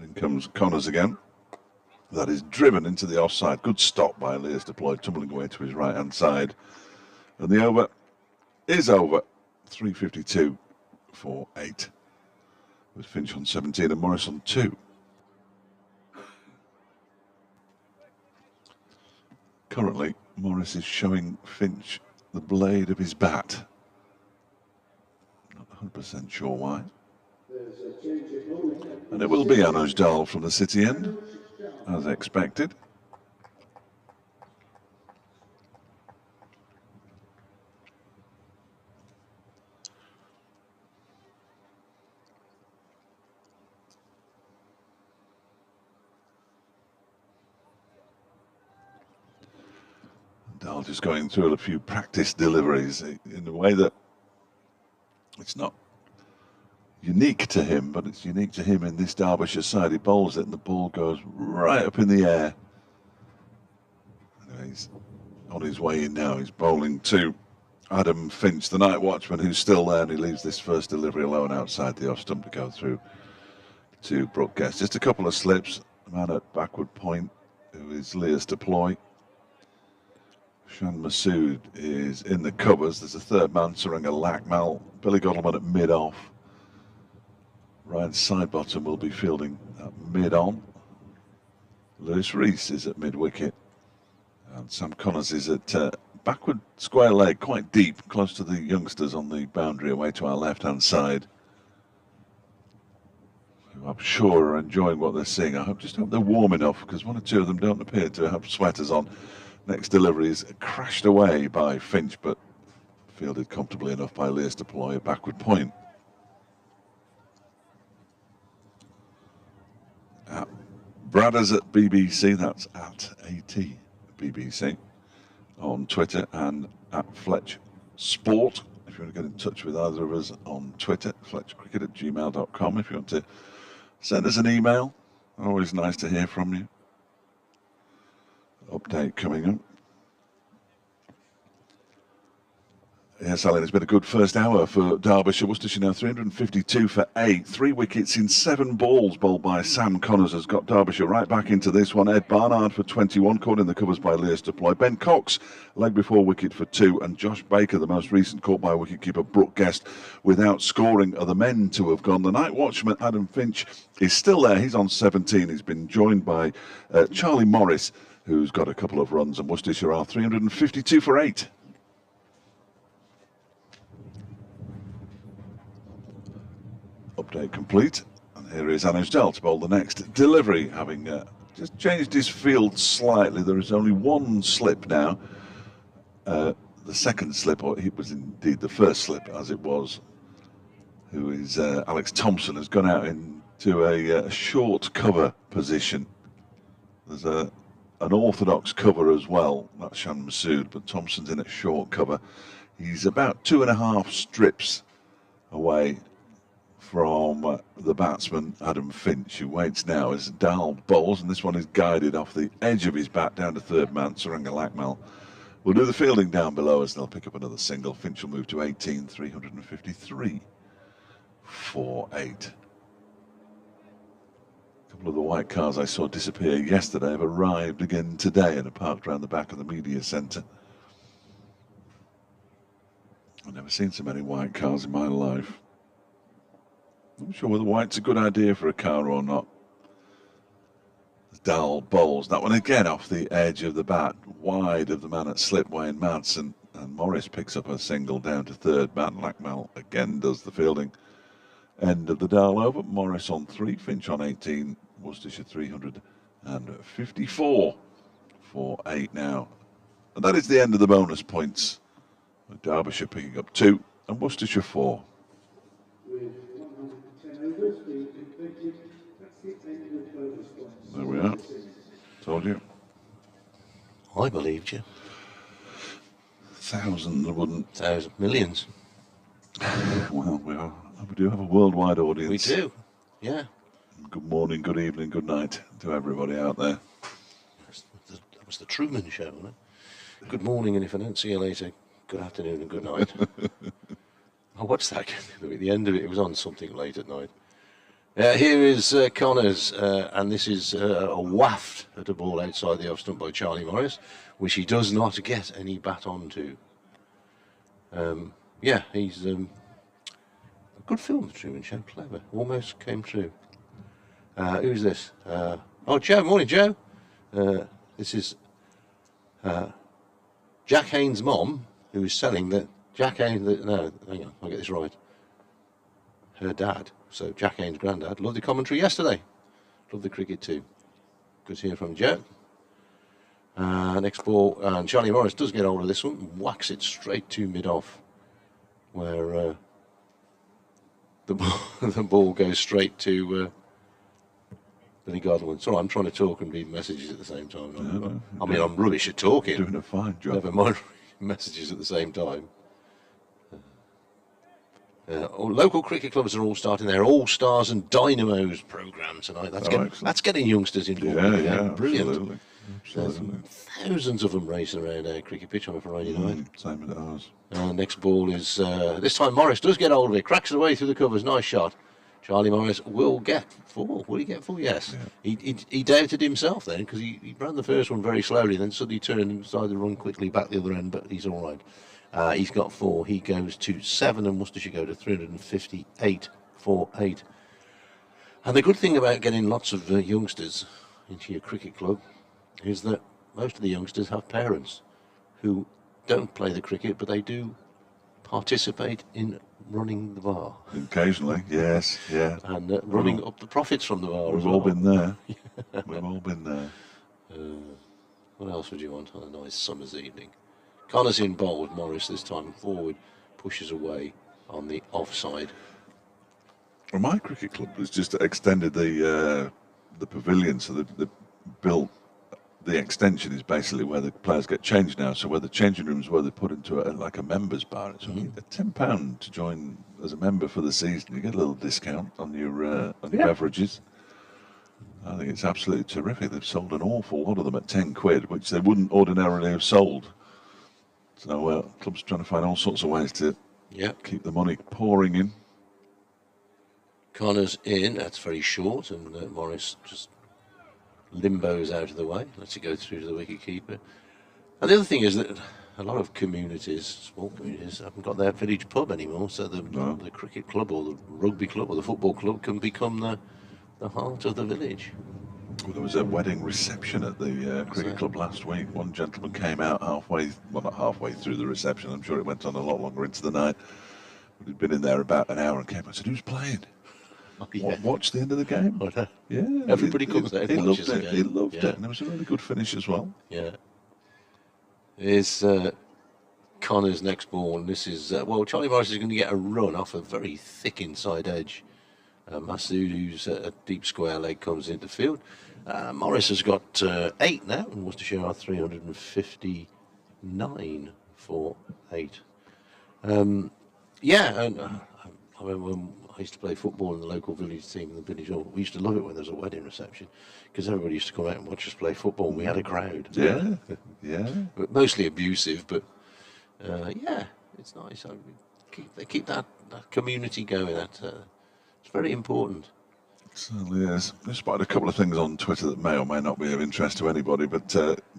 [SPEAKER 1] In comes Connors again. That is driven into the offside. Good stop by Lears deployed, tumbling away to his right-hand side. And the over is over. 352 for 8. With Finch on 17 and Morris on 2. Currently, Morris is showing Finch the blade of his bat. Not 100% sure why. And it will be Anuj Dal from the city end, as expected. Well, just going through a few practice deliveries in a way that it's not unique to him, but it's unique to him in this Derbyshire side. He bowls it and the ball goes right up in the air. And he's on his way in now. He's bowling to Adam Finch, the night watchman, who's still there, and he leaves this first delivery alone outside the off stump to go through to Brooke Guest. Just a couple of slips. The man at backward point, who is Leah's deploy. Shan Masood is in the covers. There's a third man, Saranga Lackmal. Billy Gottleman at mid-off. Ryan Sidebottom will be fielding at mid-on. Lewis Rees is at mid-wicket. And Sam Connors is at backward square leg, quite deep, close to the youngsters on the boundary away to our left-hand side. Who I'm sure are enjoying what they're seeing. I just hope they're warm enough, because one or two of them don't appear to have sweaters on. Next delivery is crashed away by Finch, but fielded comfortably enough by Lears to deploy a backward point. Bradders at BBC, that's at AT BBC on Twitter, and at Fletch Sport. If you want to get in touch with either of us on Twitter, fletchcricket@gmail.com. If you want to send us an email, always nice to hear from you. Update coming up. Yes, Alan, it's been a good first hour for Derbyshire. Worcestershire now 352 for 8. 3 wickets in 7 balls bowled by Sam Connors has got Derbyshire right back into this one. Ed Barnard for 21, caught in the covers by Lears deploy. Ben Cox, leg before wicket for 2. And Josh Baker, the most recent, caught by wicketkeeper Brooke Guest without scoring. Are the men to have gone. The night watchman, Adam Finch, is still there. He's on 17. He's been joined by Charlie Morris, who's got a couple of runs. And Worcestershire are 352 for 8. Update complete, and here is Anecdotes to bowl the next delivery, having just changed his field slightly. There is only one slip now. The second slip, or it was indeed the first slip as it was, who is Alex Thompson, has gone out into a short cover position. There's an orthodox cover as well, that's Shan Masood, but Thompson's in at short cover. He's about 2.5 strips away from the batsman Adam Finch, who waits now as Dal bowls, and this one is guided off the edge of his bat down to third man. Saranga Lackmal will do the fielding down below as they'll pick up another single. Finch will move to 18, 353 for 8. A couple of the white cars I saw disappear yesterday have arrived again today and are parked around the back of the media centre. I've never seen so many white cars in my life. I'm not sure whether white's a good idea for a car or not. Dal bowls. That one again off the edge of the bat, wide of the man at slip, Wayne Madsen. And Morris picks up a single down to third man. Lackmal again does the fielding. End of the Dal over. Morris on 3, Finch on 18. Worcestershire 354 for 8 now. And that is the end of the bonus points. With Derbyshire picking up 2 and Worcestershire 4. There we are. Told you.
[SPEAKER 2] I believed you.
[SPEAKER 1] 1,000 wouldn't.
[SPEAKER 2] 1,000 millions.
[SPEAKER 1] Well, we do have a worldwide audience.
[SPEAKER 2] We do, yeah.
[SPEAKER 1] Good morning, good evening, good night to everybody out there.
[SPEAKER 2] That was the Truman Show, wasn't it? Good morning, and if I don't see you later, good afternoon and good night. I watched that at the end of it. It was on something late at night. Here is Connors, and this is a waft at a ball outside the off stump by Charlie Morris, which he does not get any bat onto. Yeah, he's a good film, The Truman Show, clever, almost came true. Who's this? Oh, Joe, morning, Joe. This is Jack Haynes' mom, who is selling the Jack Haynes. No, hang on, I'll get this right. Her dad. So Jack Haynes' granddad loved the commentary yesterday. Loved the cricket too. Good to hear from Joe. Next ball, and Charlie Morris does get hold of this one, whacks it straight to mid-off, where the ball goes straight to Billy Godwin. Sorry, I'm trying to talk and read messages at the same time.
[SPEAKER 1] No,
[SPEAKER 2] I mean, I'm rubbish at talking.
[SPEAKER 1] Doing a fine job.
[SPEAKER 2] Never mind messages at the same time. Local cricket clubs are all starting their All Stars and Dynamos programme tonight. That's getting youngsters involved.
[SPEAKER 1] Yeah,
[SPEAKER 2] brilliant.
[SPEAKER 1] Absolutely.
[SPEAKER 2] Thousands of them racing around a cricket pitch on a Friday night.
[SPEAKER 1] Same as ours.
[SPEAKER 2] Next ball is this time Morris does get hold of it, cracks it away through the covers. Nice shot. Charlie Morris will get 4. Will he get 4? Yes. Yeah. He doubted himself then because he ran the first one very slowly, then suddenly turned and decided to run quickly back the other end, but he's all right. He's got 4. He goes to 7, and Worcestershire go to 358 for 8. And the good thing about getting lots of youngsters into your cricket club is that most of the youngsters have parents who don't play the cricket, but they do participate in running the bar.
[SPEAKER 1] Occasionally, yes, yeah.
[SPEAKER 2] And running up the profits from the bar.
[SPEAKER 1] We've all been there. We've all been there.
[SPEAKER 2] What else would you want on a nice summer's evening? Connor's in bowl with Morris this time forward, pushes away on the offside.
[SPEAKER 1] Well, my cricket club has just extended the pavilion, so they built. The extension is basically where the players get changed now. So where the changing rooms where they put into like a members bar. It's only £10 to join as a member for the season. You get a little discount on your beverages. I think it's absolutely terrific. They've sold an awful lot of them at £10, which they wouldn't ordinarily have sold. So clubs trying to find all sorts of ways to keep the money pouring in.
[SPEAKER 2] Connor's in. That's very short, and Morris just limbos out of the way, lets it go through to the wicket keeper. And the other thing is that a lot of communities, small communities, haven't got their village pub anymore, so the cricket club or the rugby club or the football club can become the heart of the village.
[SPEAKER 1] Well, there was a wedding reception at the cricket club last week. One gentleman came out not halfway through the reception, I'm sure it went on a lot longer into the night, but he'd been in there about an hour and came out and said, "Who's playing?" Watch the end of the game. Yeah,
[SPEAKER 2] everybody comes out and watches the game.
[SPEAKER 1] He loved it, and it was a really good finish as well.
[SPEAKER 2] Yeah. Here's Connor's next ball, and this is Charlie Morris is going to get a run off a very thick inside edge. Masood, who's a deep square leg, comes into field. Morris has got 8 now, and Worcestershire are 359 for 8. And I remember when I used to play football in the local village team in the village hall. We used to love it when there was a wedding reception because everybody used to come out and watch us play football, and we had a crowd.
[SPEAKER 1] Yeah.
[SPEAKER 2] But mostly abusive, but it's nice. They keep that community going. It's very important.
[SPEAKER 1] It certainly is. I spotted a couple of things on Twitter that may or may not be of interest to anybody, but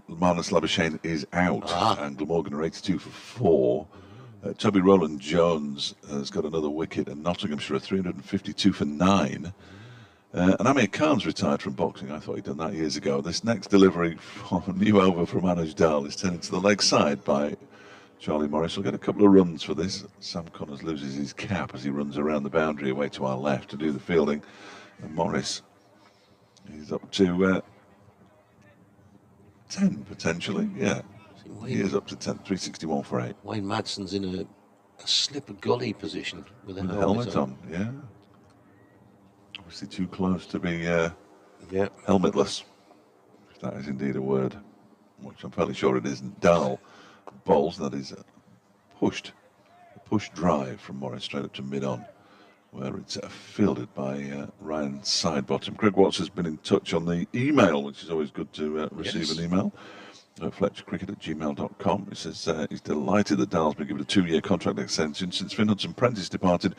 [SPEAKER 1] Marnus Labuschagne is out, and Glamorgan are 82 for 4. Toby Rowland-Jones has got another wicket, and Nottinghamshire are 352 for 9. And Amir Khan's retired from boxing. I thought he'd done that years ago. This next delivery from a new over from Anuj Dal is turned to the leg side by Charlie Morris. We'll get a couple of runs for this. Sam Connors loses his cap as he runs around the boundary away to our left to do the fielding. And Morris is up to 10 potentially. Yeah. He is up to 10, 361 for 8.
[SPEAKER 2] Wayne Madson's in a slipper gully position with a
[SPEAKER 1] helmet on. Yeah. Obviously too close to be helmetless, if that is indeed a word, which I'm fairly sure it isn't. Dahl bowls, that is a push drive from Morris straight up to mid-on, where it's fielded by Ryan Sidebottom. Greg Watts has been in touch on the email, which is always good to receive an email. FletcherCricket@gmail.com. He says he's delighted that Dahl's been given a 2-year contract extension. Since Finn Hudson-Prentice departed,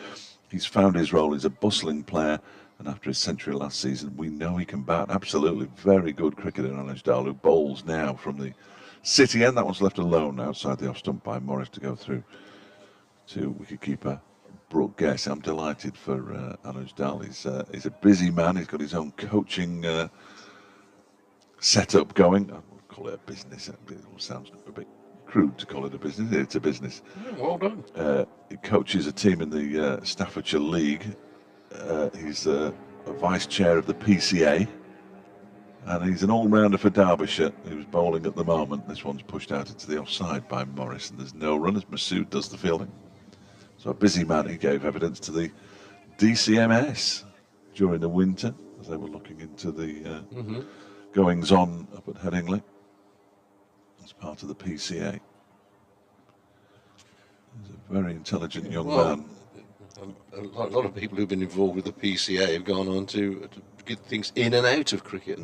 [SPEAKER 1] he's found his role as a bustling player, and after his century last season, we know he can bat. Absolutely very good cricketer, Anuj Dahl, who bowls now from the city end. That one's left alone outside the off stump by Morris to go through to wicketkeeper Brooke Guess. I'm delighted for Anuj Dahl. He's a busy man. He's got his own coaching setup going. Call it a business. It all sounds a bit crude to call it a business. It's a business.
[SPEAKER 2] Yeah, well done.
[SPEAKER 1] He coaches a team in the Staffordshire League. He's a vice chair of the PCA, and he's an all-rounder for Derbyshire, who's bowling at the moment. This one's pushed out into the offside by Morris, and there's no run as Masood does the fielding. So a busy man who gave evidence to the DCMS during the winter. as they were looking into the goings-on up at Headingley as part of the PCA. He's a very intelligent young man.
[SPEAKER 2] A lot of people who've been involved with the PCA have gone on to get things in and out of cricket.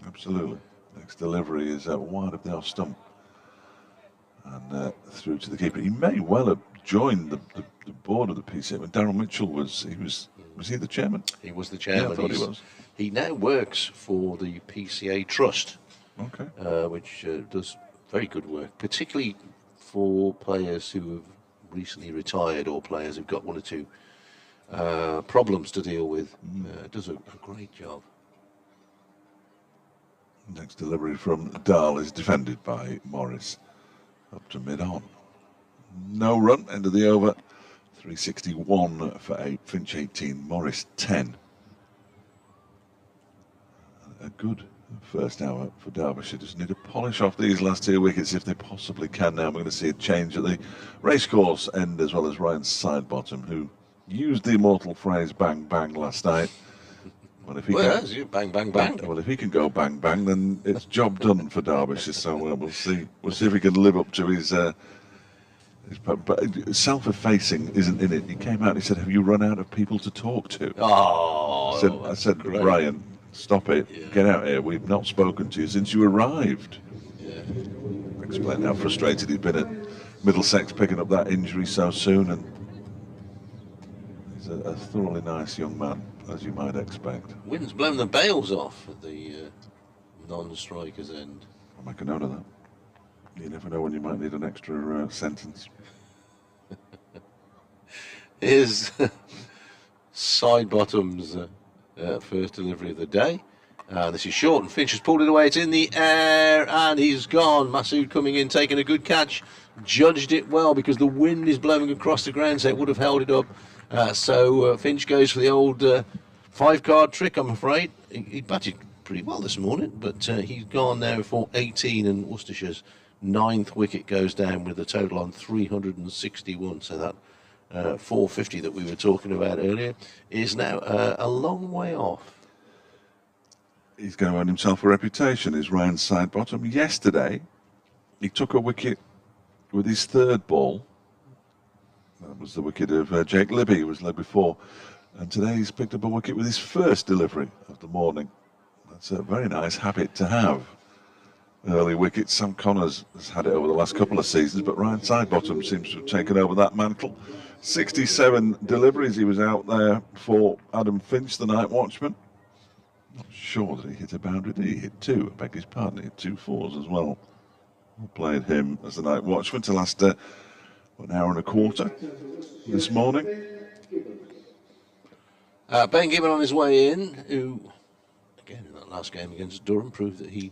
[SPEAKER 1] Absolutely. Next delivery is wide of the off stump and through to the keeper. He may well have joined the board of the PCA when Darryl Mitchell was he the chairman?
[SPEAKER 2] He was the chairman.
[SPEAKER 1] Yeah, I thought he was.
[SPEAKER 2] He now works for the PCA Trust, which does very good work, particularly for players who have recently retired or players who've got one or two problems to deal with. Does a great job.
[SPEAKER 1] Next delivery from Dahl is defended by Morris up to mid-on. No run, end of the over. 361 for 8, Finch 18, Morris 10. A good first hour for Derbyshire. Just need to polish off these last 2 wickets if they possibly can now. We're going to see a change at the racecourse end as well as Ryan Sidebottom, who used the immortal phrase bang bang last night. Well, if he
[SPEAKER 2] bang bang bang.
[SPEAKER 1] Well, if he can go bang bang, then it's job done for Derbyshire. So we'll see. We'll see if he can live up to his. But self-effacing isn't in it. He came out and he said, "Have you run out of people to talk to?"
[SPEAKER 2] Oh,
[SPEAKER 1] I said,
[SPEAKER 2] great.
[SPEAKER 1] Ryan, stop it. Yeah. Get out here. We've not spoken to you since you arrived.
[SPEAKER 2] Yeah.
[SPEAKER 1] Explained how frustrated he'd been at Middlesex picking up that injury so soon, and he's a thoroughly nice young man, as you might expect.
[SPEAKER 2] Wind's blown the bails off at the non-striker's end.
[SPEAKER 1] I'll make a note of that. You never know when you might need an extra sentence.
[SPEAKER 2] Here's Sidebottom's first delivery of the day. This is short and Finch has pulled it away. It's in the air and he's gone. Masood coming in, taking a good catch. Judged it well because the wind is blowing across the ground, so it would have held it up. So Finch goes for the old 5-card trick, I'm afraid. He batted pretty well this morning, but he's gone now for 18 and Worcestershire's 9th wicket goes down with a total on 361. So that 450 that we were talking about earlier is now a long way off.
[SPEAKER 1] He's going to earn himself a reputation, is Ryan Sidebottom. Yesterday, he took a wicket with his 3rd ball. That was the wicket of Jake Libby, who was led before. And today he's picked up a wicket with his 1st delivery of the morning. That's a very nice habit to have. Early wickets. Sam Connors has had it over the last couple of seasons, but Ryan Sidebottom seems to have taken over that mantle. 67 deliveries. He was out there for Adam Finch, the night watchman. Not sure that he hit a boundary. Did he hit 2? I beg his pardon. He hit 2 4s as well. We played him as the night watchman to last an hour and a quarter this morning.
[SPEAKER 2] Ben Gibbon on his way in, who, again, in that last game against Durham, proved that he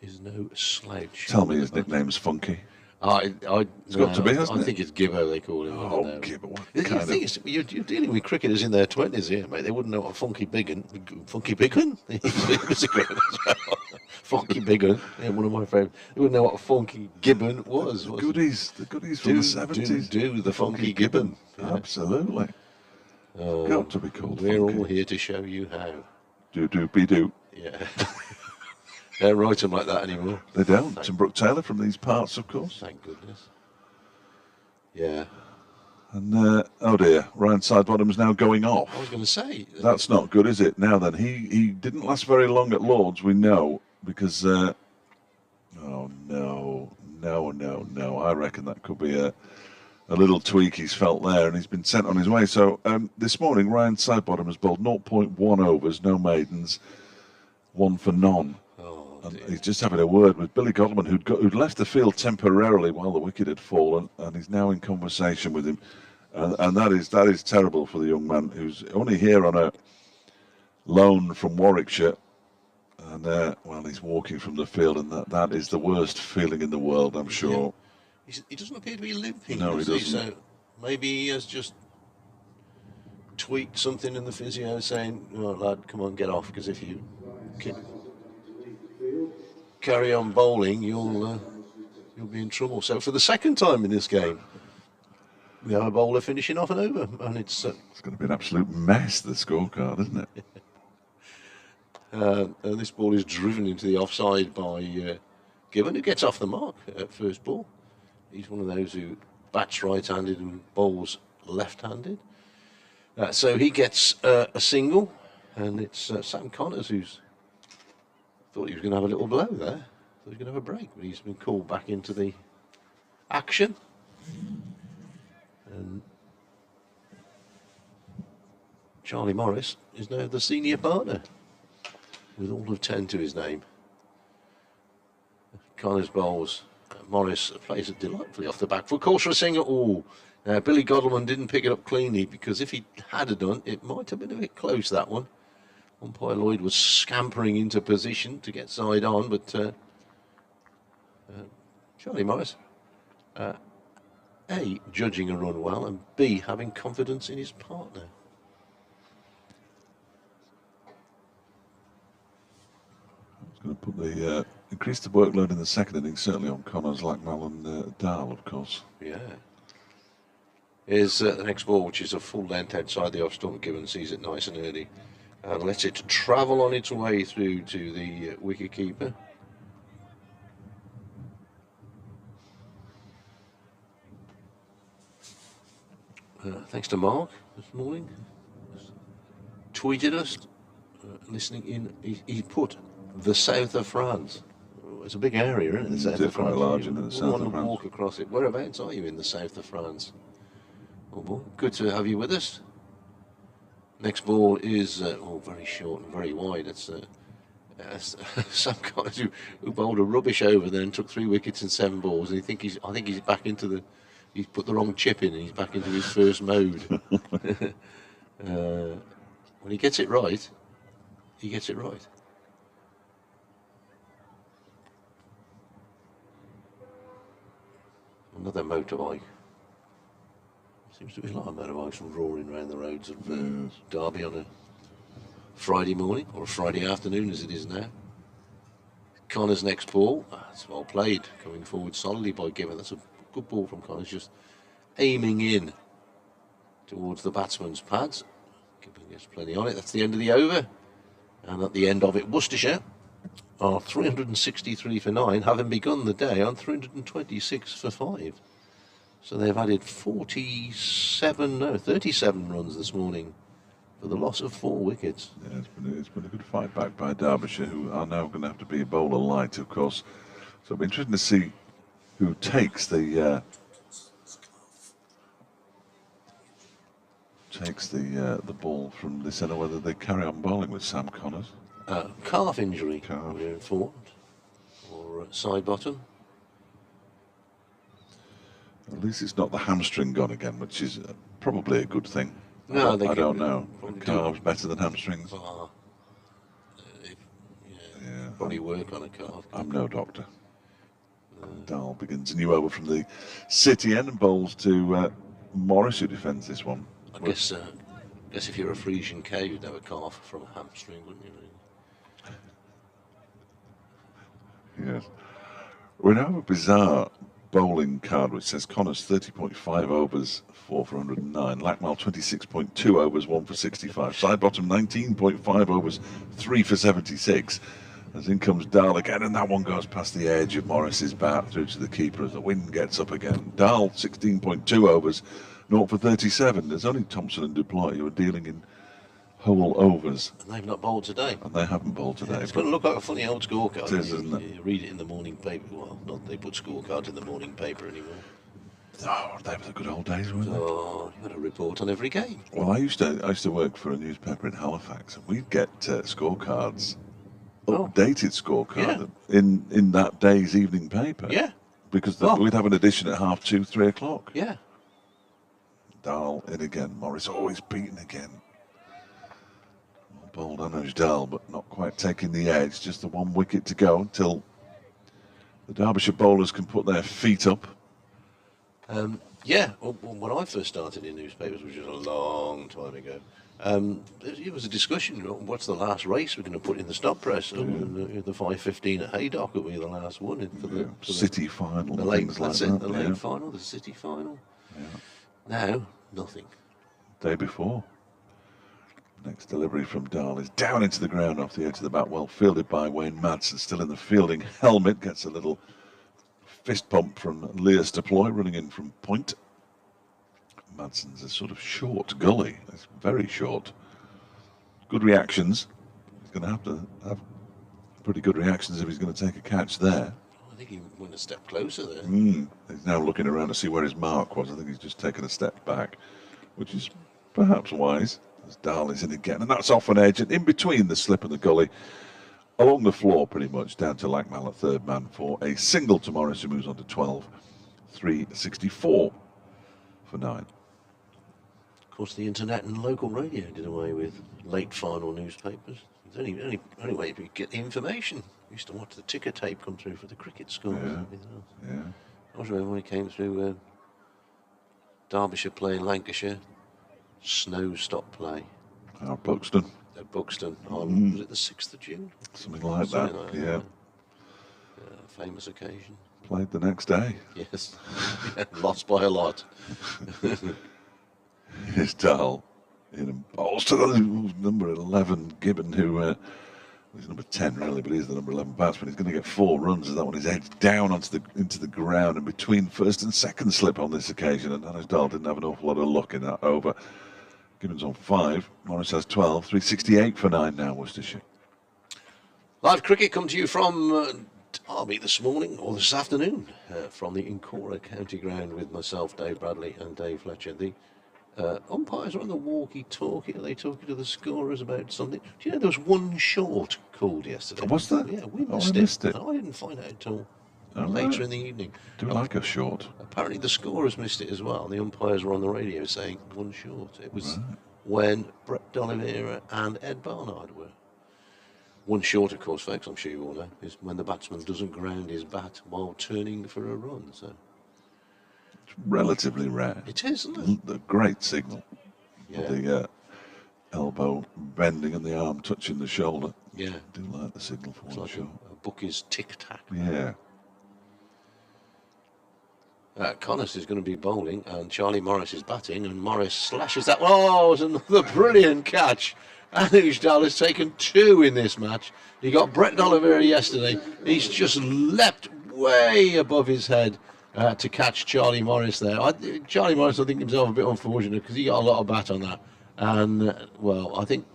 [SPEAKER 2] is no slouch.
[SPEAKER 1] Tell me his nickname's Funky.
[SPEAKER 2] It's
[SPEAKER 1] got to be, hasn't it?
[SPEAKER 2] I think it's Gibbo, they call him.
[SPEAKER 1] Oh, Gibbo.
[SPEAKER 2] You're dealing with cricketers in their 20s here, mate. They wouldn't know what Funky Biggin. Funky Biggin? Funky Biggin. Yeah, one of my favourites. They wouldn't know what a Funky Gibbon was.
[SPEAKER 1] The goodies from the 70s.
[SPEAKER 2] Do the Funky Gibbon.
[SPEAKER 1] Yeah. Absolutely. Got to be called
[SPEAKER 2] We're
[SPEAKER 1] Funky.
[SPEAKER 2] all here to show you how.
[SPEAKER 1] Do.
[SPEAKER 2] Yeah. They don't write them like that anymore.
[SPEAKER 1] They don't. Tim Brooke Taylor from these parts, of course.
[SPEAKER 2] Thank goodness. Yeah.
[SPEAKER 1] And, oh dear, Ryan Sidebottom's now going off.
[SPEAKER 2] I was going to say.
[SPEAKER 1] That's not good, is it? Now then, he didn't last very long at Lord's, we know, because, oh no. I reckon that could be a little tweak he's felt there, and he's been sent on his way. So this morning, Ryan Sidebottom has bowled 0.1 overs, no maidens, 1 for none. And he's just having a word with Billy Godleman, who'd left the field temporarily while the wicket had fallen, and he's now in conversation with him. And that is terrible for the young man who's only here on a loan from Warwickshire. And, well, he's walking from the field, and that is the worst feeling in the world, I'm sure.
[SPEAKER 2] Yeah. He doesn't appear to be limping.
[SPEAKER 1] No, he doesn't.
[SPEAKER 2] So maybe he has just tweaked something in the physio saying, "Oh, lad, come on, get off, because if you carry on bowling, you'll be in trouble." So for the 2nd time in this game, we have a bowler finishing off an over, and it's
[SPEAKER 1] going to be an absolute mess, the scorecard, isn't it?
[SPEAKER 2] And this ball is driven into the offside by Gibbon, who gets off the mark at first ball. He's one of those who bats right-handed and bowls left-handed. So he gets a single, and it's Sam Connors who's thought he was going to have a little blow there. Thought he was going to have a break, but he's been called back into the action. And Charlie Morris is now the senior partner, with all of 10 to his name. Connors bowls. Morris plays it delightfully off the back foot. Calls for a single. Oh, now Billy Godleman didn't pick it up cleanly, because if he had done, it might have been a bit close, that one. Umpire Lloyd was scampering into position to get side on, but Charlie Morris, A, judging a run well, and B, having confidence in his partner.
[SPEAKER 1] Going to put the increase the workload in the second innings, certainly on Connors, Lackmell and Dahl, of course.
[SPEAKER 2] Yeah. Here's the next ball, which is a full length outside the off stump. Gibbon sees it nice and early and lets it travel on its way through to the wicket keeper. Thanks to Mark this morning. Tweeted us, listening in. He put the south of France. It's a big area, isn't it? The south of France.
[SPEAKER 1] Quite large in the south of France.
[SPEAKER 2] Walk across it. Whereabouts are you in the south of France? Oh boy, good to have you with us. Next ball is very short and very wide. It's some guy who bowled a rubbish over then, took 3 wickets in 7 balls, and I think he's back into the. He's put the wrong chip in, and he's back into his first mode. When he gets it right, he gets it right. Another motorbike. Seems to be a lot of motorbikes roaring around the roads of Derby on a Friday morning, or a Friday afternoon as it is now. Connors' next ball. That's well played, coming forward solidly by Gibbon. That's a good ball from Connors, just aiming in towards the batsman's pads. Gibbon gets plenty on it. That's the end of the over. And at the end of it, Worcestershire are 363 for 9, having begun the day on 326 for 5. So they've added 37 runs this morning for the loss of 4 wickets.
[SPEAKER 1] Yeah, it's been a good fight back by Derbyshire, who are now going to have to be a bowler light, of course. So it'll be interesting to see who takes the ball from this end, or whether they carry on bowling with Sam Connors.
[SPEAKER 2] Calf injury, we're informed, or side bottom.
[SPEAKER 1] At least it's not the hamstring gone again, which is probably a good thing.
[SPEAKER 2] No,
[SPEAKER 1] I don't know. Calves better than hamstrings.
[SPEAKER 2] Probably work on a calf.
[SPEAKER 1] I'm no doctor. Dahl begins a new over from the city end and bowls to Morris, who defends this one.
[SPEAKER 2] I guess if you're a Frisian cow, you'd have a calf from a hamstring, wouldn't you?
[SPEAKER 1] Yes. We now have a bizarre bowling card which says Connors 30.5 overs, 4 for 109. Lackmell 26.2 overs, 1 for 65. Side bottom 19.5 overs, 3 for 76. As in comes Dahl again, and that one goes past the edge of Morris's bat through to the keeper as the wind gets up again. Dahl 16.2 overs, 0 for 37. There's only Thompson and Duploy who are dealing in whole overs.
[SPEAKER 2] And they've not bowled today.
[SPEAKER 1] And they haven't bowled today.
[SPEAKER 2] Yeah, it's going to look like a funny old scorecard.
[SPEAKER 1] It is, isn't it?
[SPEAKER 2] You read it in the morning paper. Well, not they put scorecards in the morning paper anymore.
[SPEAKER 1] Oh, they were the good old days, weren't they?
[SPEAKER 2] Oh, you had a report on every game.
[SPEAKER 1] Well, I used to work for a newspaper in Halifax, and we'd get scorecards, updated scorecard in that day's evening paper.
[SPEAKER 2] Yeah.
[SPEAKER 1] Because we'd have an edition at 2:30, 3 o'clock.
[SPEAKER 2] Yeah.
[SPEAKER 1] Dahl in again. Morris always beaten again. Bowled on Dahl, but not quite taking the edge. Just the 1 wicket to go until the Derbyshire bowlers can put their feet up.
[SPEAKER 2] When I first started in newspapers, which was a long time ago, it was a discussion. What's the last race we're going to put in the stop press? The 5:15 at Haydock will be the last one for the
[SPEAKER 1] city final.
[SPEAKER 2] The late final, the city final.
[SPEAKER 1] Yeah.
[SPEAKER 2] Now nothing.
[SPEAKER 1] Day before. Next delivery from Dahl is down into the ground off the edge of the bat, well fielded by Wayne Madsen, still in the fielding helmet, gets a little fist pump from Leas Deploy, running in from point. Madsen's a sort of short gully, it's very short. Good reactions. He's going to have pretty good reactions if he's going to take a catch there.
[SPEAKER 2] I think he went a step closer there.
[SPEAKER 1] He's now looking around to see where his mark was. I think he's just taken a step back, which is perhaps wise, as Dahl is in again. And that's off an edge, and in between the slip and the gully, along the floor pretty much, down to Lackmall at third man for a single to Morris, who moves on to 12. 364 for 9.
[SPEAKER 2] Of course, the internet and local radio did away with late final newspapers. It's only way you could get the information. We used to watch the ticker tape come through for the cricket scores and everything else.
[SPEAKER 1] Yeah.
[SPEAKER 2] I was remember when it came through Derbyshire playing Lancashire, snow stopped play.
[SPEAKER 1] Buxton.
[SPEAKER 2] At Buxton on, was it the 6th of June?
[SPEAKER 1] Something like that, yeah.
[SPEAKER 2] Famous occasion.
[SPEAKER 1] Played the next day.
[SPEAKER 2] Yes, lost by a lot.
[SPEAKER 1] Here's Dahl in and bowls to the number 11, Gibbon, who he's number 10 really, but he's the number 11 batsman. He's going to get 4 runs as that one is edged down into the ground and between first and second slip on this occasion. And Anish Dahl didn't have an awful lot of luck in that over. Gibbon's on 5, Morris has 12, 368 for 9 now, Worcestershire.
[SPEAKER 2] Live cricket come to you from Derby this morning, or this afternoon, from the Incora County Ground with myself, Dave Bradley and Dave Fletcher. The umpires are on the walkie-talkie. Are they talking to the scorers about something? Do you know there was one short called yesterday?
[SPEAKER 1] Was there?
[SPEAKER 2] Yeah, we
[SPEAKER 1] I
[SPEAKER 2] missed
[SPEAKER 1] it.
[SPEAKER 2] I didn't find out until later in the evening.
[SPEAKER 1] Do like a short.
[SPEAKER 2] Apparently the scorers missed it as well. The umpires were on the radio saying one short. It was when Brett D'Oliveira and Ed Barnard were. One short, of course, folks, I'm sure you all know, is when the batsman doesn't ground his bat while turning for a run. So
[SPEAKER 1] it's relatively rare.
[SPEAKER 2] It is, isn't it?
[SPEAKER 1] The great signal.
[SPEAKER 2] Yeah.
[SPEAKER 1] The elbow bending and the arm touching the shoulder.
[SPEAKER 2] Yeah.
[SPEAKER 1] I do like the signal for
[SPEAKER 2] It's
[SPEAKER 1] one
[SPEAKER 2] like
[SPEAKER 1] short.
[SPEAKER 2] a bookie's tic-tac.
[SPEAKER 1] Yeah.
[SPEAKER 2] Connors is going to be bowling and Charlie Morris is batting and Morris slashes that. Oh, it was another brilliant catch. Anish Dahl has taken 2 in this match. He got Brett D'Oliveira yesterday. He's just leapt way above his head to catch Charlie Morris there. Charlie Morris, I think himself a bit unfortunate because he got a lot of bat on that. And, well, I think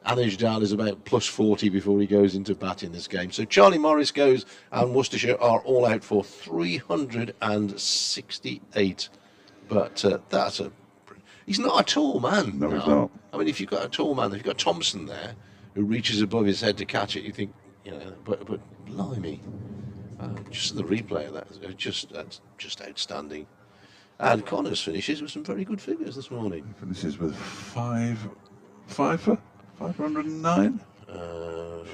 [SPEAKER 2] Anish Dahl is about plus 40 before he goes into bat in this game. So Charlie Morris goes and Worcestershire are all out for 368. But that's a... He's not a tall man.
[SPEAKER 1] No, he's not.
[SPEAKER 2] I mean, if you've got a tall man, if you've got Thompson there, who reaches above his head to catch it, you think, you know, but blimey. Just the replay of that, that's just outstanding. And Connors finishes with some very good figures this morning.
[SPEAKER 1] He finishes with 509?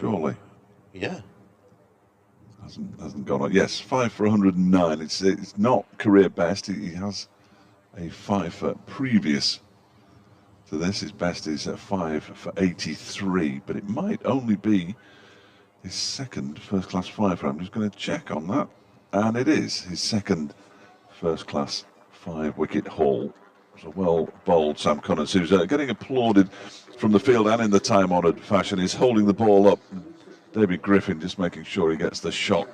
[SPEAKER 1] Surely.
[SPEAKER 2] Yeah.
[SPEAKER 1] Hasn't gone on. Yes, 5 for 109. It's not career best. He has a 5 for previous to this. His best is at 5 for 83, but it might only be his second first-class 5. I'm just going to check on that. And it is his second first-class 5-wicket haul. So well bowled, Sam Connors, who's getting applauded from the field and in the time-honoured fashion, is holding the ball up. David Griffin just making sure he gets the shot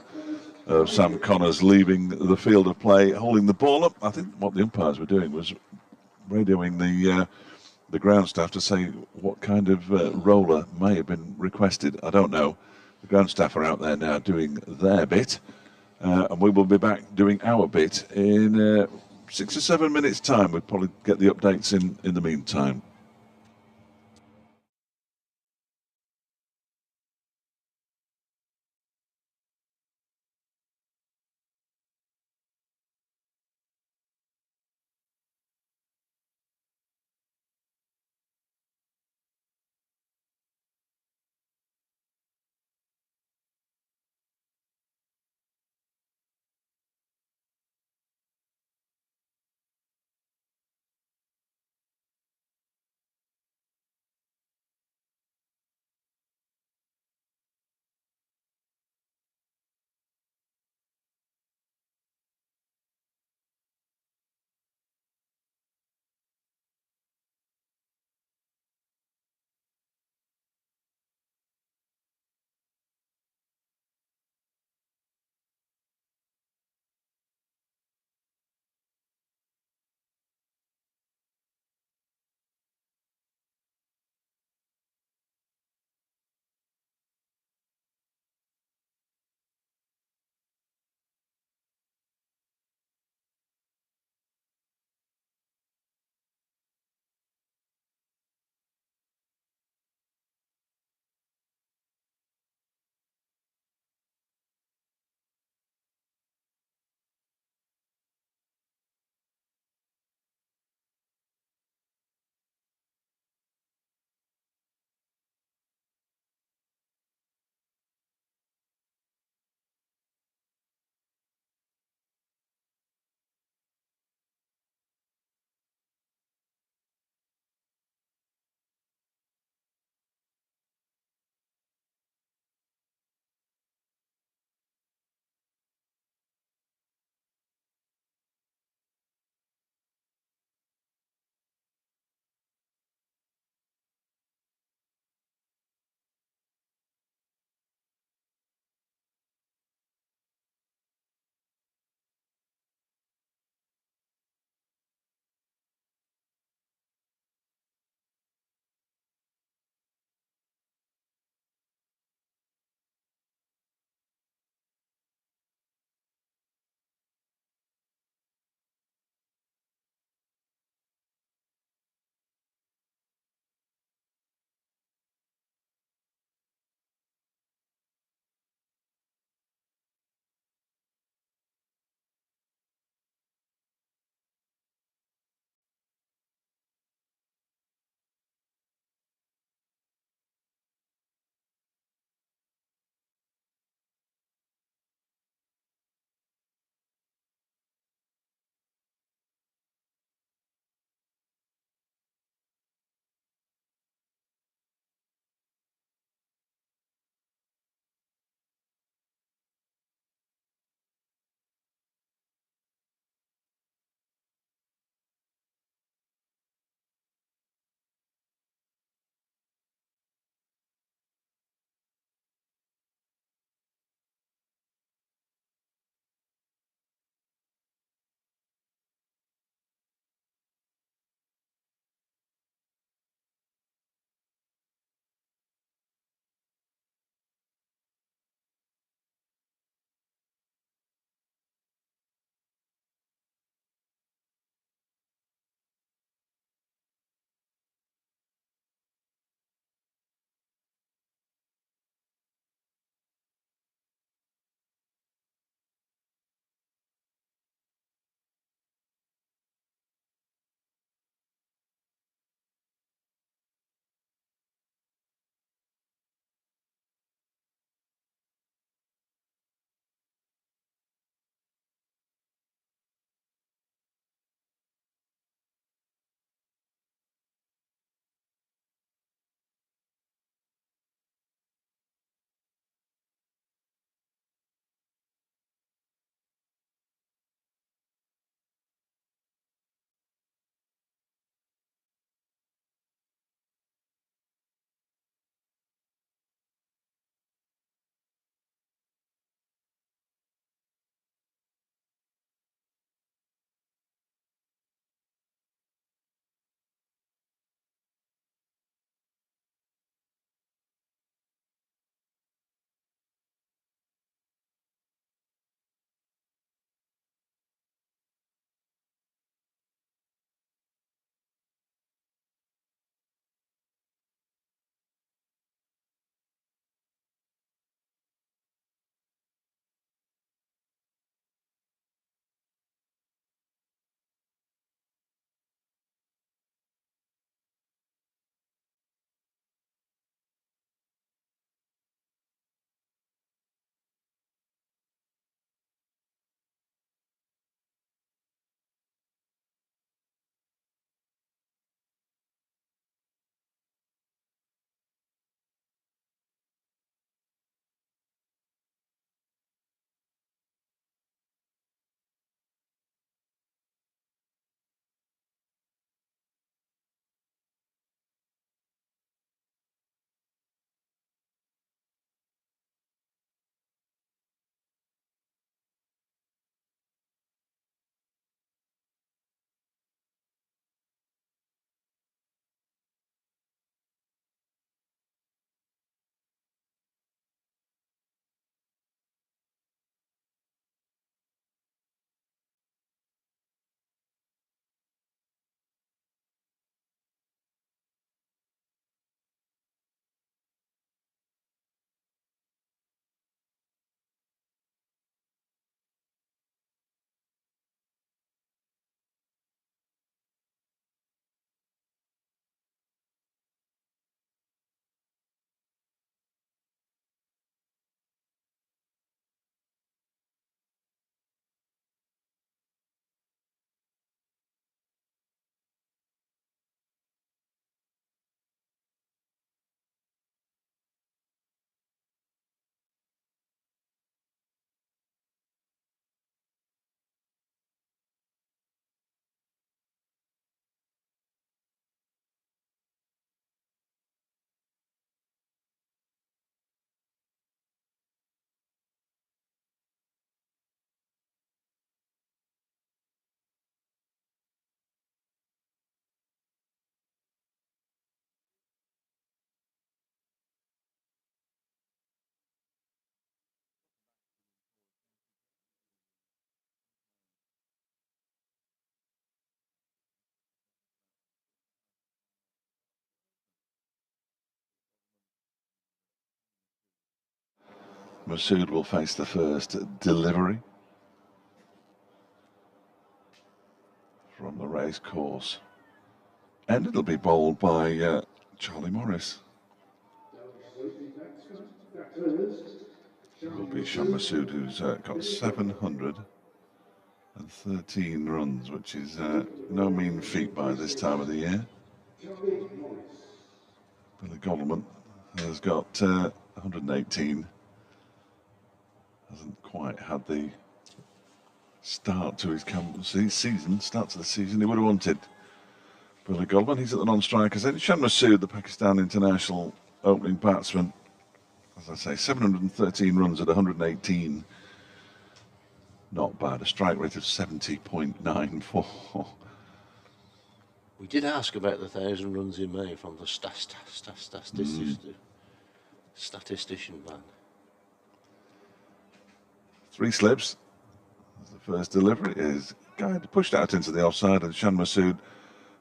[SPEAKER 1] of Sam Connors leaving the field of play, holding the ball up. I think what the umpires were doing was radioing the ground staff to say what kind of roller may have been requested. I don't know. The ground staff are out there now doing their bit, and we will be back doing our bit in 6 or 7 minutes' time. We'll probably get the updates in the meantime. Masood will face the first delivery from the race course. And it'll be bowled by Charlie Morris. It will be Shan Masood, who's got 713 runs, which is no mean feat by this time of the year. Billy Godleman has got 118. Hasn't quite had the start to his start to the season he would have wanted. Billy Godleman, he's at the non-strikers. Then Shan Masood, the Pakistan international opening batsman. As I say, 713 runs at 118. Not bad. A strike rate of 70.94.
[SPEAKER 2] We did ask about the 1,000 runs in May from the statistician man.
[SPEAKER 1] 3 slips. The first delivery is pushed out into the offside, and Shan Masood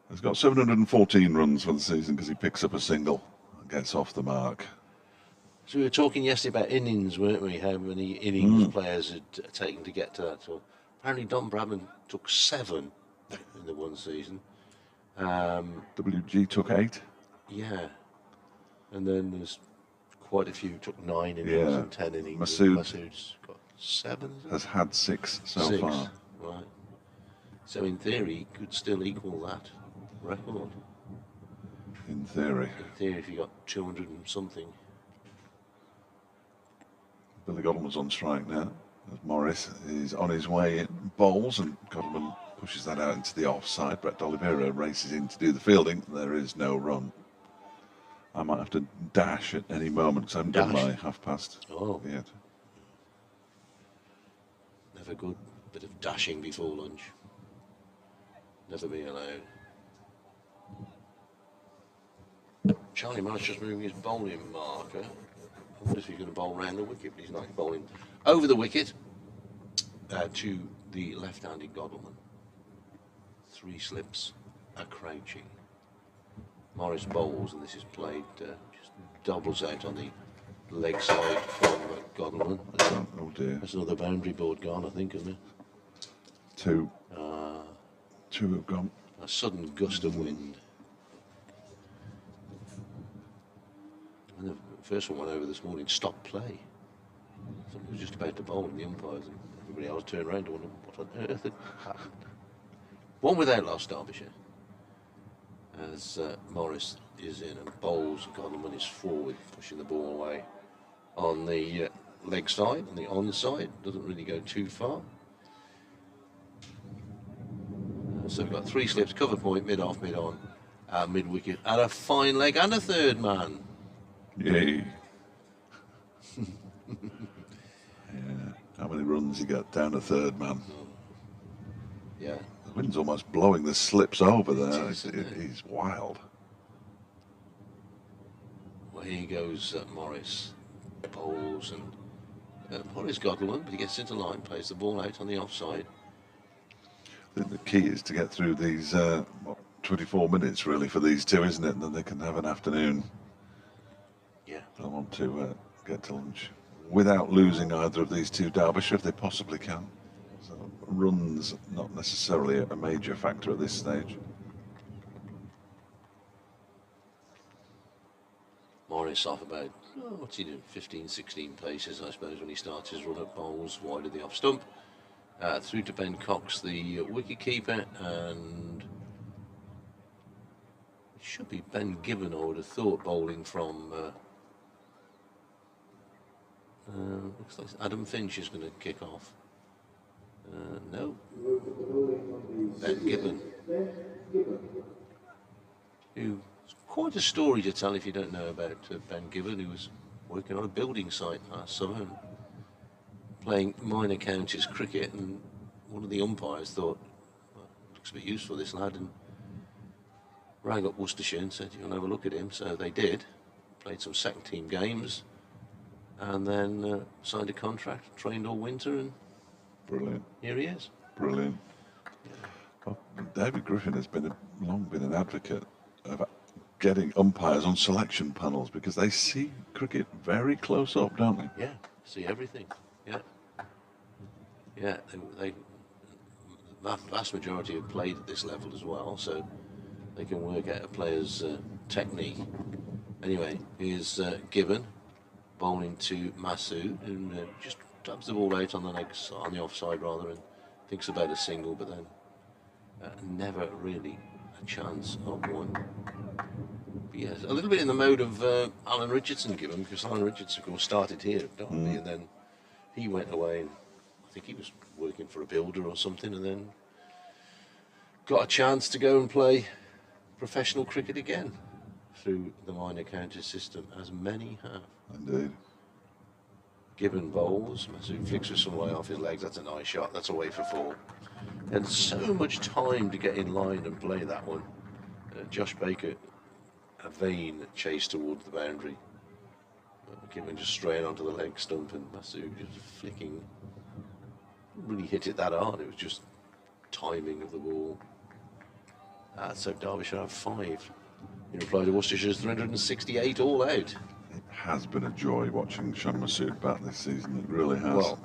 [SPEAKER 1] has got 714 runs for the season because he picks up a single and gets off the mark.
[SPEAKER 2] So we were talking yesterday about innings, weren't we? How many innings players had taken to get to that. So apparently Don Bradman took 7 in the one season.
[SPEAKER 1] WG took 8.
[SPEAKER 2] Yeah. And then there's quite a few took 9 innings and 10 innings.
[SPEAKER 1] Masood's
[SPEAKER 2] got 7,
[SPEAKER 1] has had 6 so far.
[SPEAKER 2] Right. So in theory, he could still equal that record.
[SPEAKER 1] In theory.
[SPEAKER 2] In theory, if you got 200 and something.
[SPEAKER 1] Billy Godleman's on strike now. As Morris is on his way in, bowls, and Godleman pushes that out into the offside. Brett D'Oliveira races in to do the fielding. There is no run. I might have to dash at any moment because I haven't done my half-past yet.
[SPEAKER 2] Never good bit of dashing before lunch. Never be allowed. Charlie Morris just moving his bowling marker. I wonder if he's going to bowl round the wicket, but he's not bowling over the wicket to the left-handed Godleman. 3 slips, a crouching. Morris bowls, and this is played, just doubles out on the leg side from Godleman.
[SPEAKER 1] Oh dear.
[SPEAKER 2] That's another boundary board gone, I think, isn't it?
[SPEAKER 1] 2. 2 have gone.
[SPEAKER 2] A sudden gust of wind. And the first one went over this morning, stop play. Somebody was just about to bowl, and the umpires and everybody else turned around to wonder what on earth had happened. One without lost, Derbyshire. As Morris is in and bowls, Godleman is forward, pushing the ball away on the leg side, on the on side. Doesn't really go too far. So we've got 3 slips, cover point, mid-off, mid-on, mid-wicket, and a fine leg, and a third man.
[SPEAKER 1] Yay. How many runs he got down a third man?
[SPEAKER 2] Yeah.
[SPEAKER 1] The wind's almost blowing the slips over there. He's wild.
[SPEAKER 2] Well, here goes Morris. Bowls, and Morris Godleman, but he gets into line, plays the ball out on the offside.
[SPEAKER 1] I think the key is to get through these 24 minutes really for these two, isn't it? And then they can have an afternoon.
[SPEAKER 2] Yeah.
[SPEAKER 1] They'll want to get to lunch without losing either of these two Derbyshire if they possibly can. So runs not necessarily a major factor at this stage.
[SPEAKER 2] Morris off about, what's he doing, 15, 16 paces, I suppose, when he starts his run at bowls, wide of the off stump. Through to Ben Cox, the wicket keeper, and it should be Ben Gibbon, I would have thought, bowling from. Looks like Adam Finch is going to kick off. No. Ben Gibbon. Who quite a story to tell if you don't know about Ben Gibbon, who was working on a building site last summer and playing minor counties cricket, and one of the umpires thought, well, looks a bit useful, this lad, and rang up Worcestershire and said, you want to have a look at him? So they did, played some second team games, and then signed a contract, trained all winter, and
[SPEAKER 1] brilliant.
[SPEAKER 2] Here he is.
[SPEAKER 1] Brilliant. Yeah. Well, David Griffin has long been an advocate of getting umpires on selection panels because they see cricket very close up, don't they?
[SPEAKER 2] Yeah. see everything. Yeah, yeah. They vast majority have played at this level as well, so they can work out a player's technique. Anyway, here's Gibbon bowling to Masood, and just dubs the ball out on the legs, on the offside rather, and thinks about a single, but then never really a chance of one. But yes, a little bit in the mode of Alan Richardson, Gibbon, because Alan Richardson, of course, started here at Derby, and then he went away, and I think he was working for a builder or something, and then got a chance to go and play professional cricket again through the minor county system, as many have.
[SPEAKER 1] Indeed.
[SPEAKER 2] Gibbon bowls, Masood flicks with some way off his legs, that's a nice shot, that's away for 4. And so much time to get in line and play that one. Josh Baker, a vain chase towards the boundary. Gibbon just straight onto the leg stump, and Masood just flicking. Didn't really hit it that hard, it was just timing of the ball. So Derbyshire have 5. In reply to Worcestershire's 368 all out.
[SPEAKER 1] It has been a joy watching Sean Masood bat this season. It really has.
[SPEAKER 2] Well,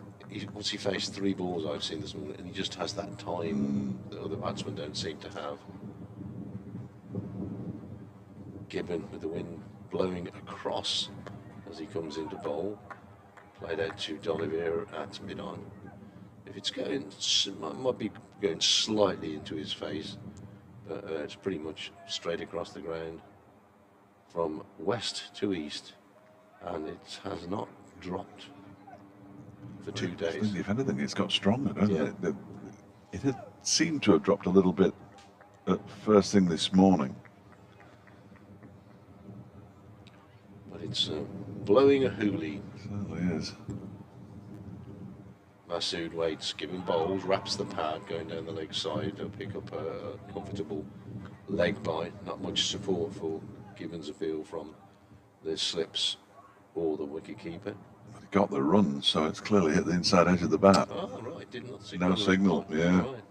[SPEAKER 2] once he faced 3 balls I've seen this morning, and he just has that time that other batsmen don't seem to have. Gibbon with the wind blowing across as he comes into bowl. Played out to D'Oliveira at mid-on. If it's going, might be going slightly into his face, but it's pretty much straight across the ground from west to east, and it has not dropped for 2 days.
[SPEAKER 1] I think if anything, it's got stronger, doesn't
[SPEAKER 2] Yeah.
[SPEAKER 1] it? It had seemed to have dropped a little bit at first thing this morning.
[SPEAKER 2] But it's blowing a hoolie.
[SPEAKER 1] It certainly is.
[SPEAKER 2] Masood waits, Gibbon bowls, wraps the pad, going down the leg side. They'll pick up a comfortable leg bite. Not much support for Gibbon's appeal from the slips or the wicket keeper.
[SPEAKER 1] It got the run, so it's clearly hit the inside edge of the bat.
[SPEAKER 2] Oh, right, did not signal.
[SPEAKER 1] No signal, yeah.
[SPEAKER 2] Right.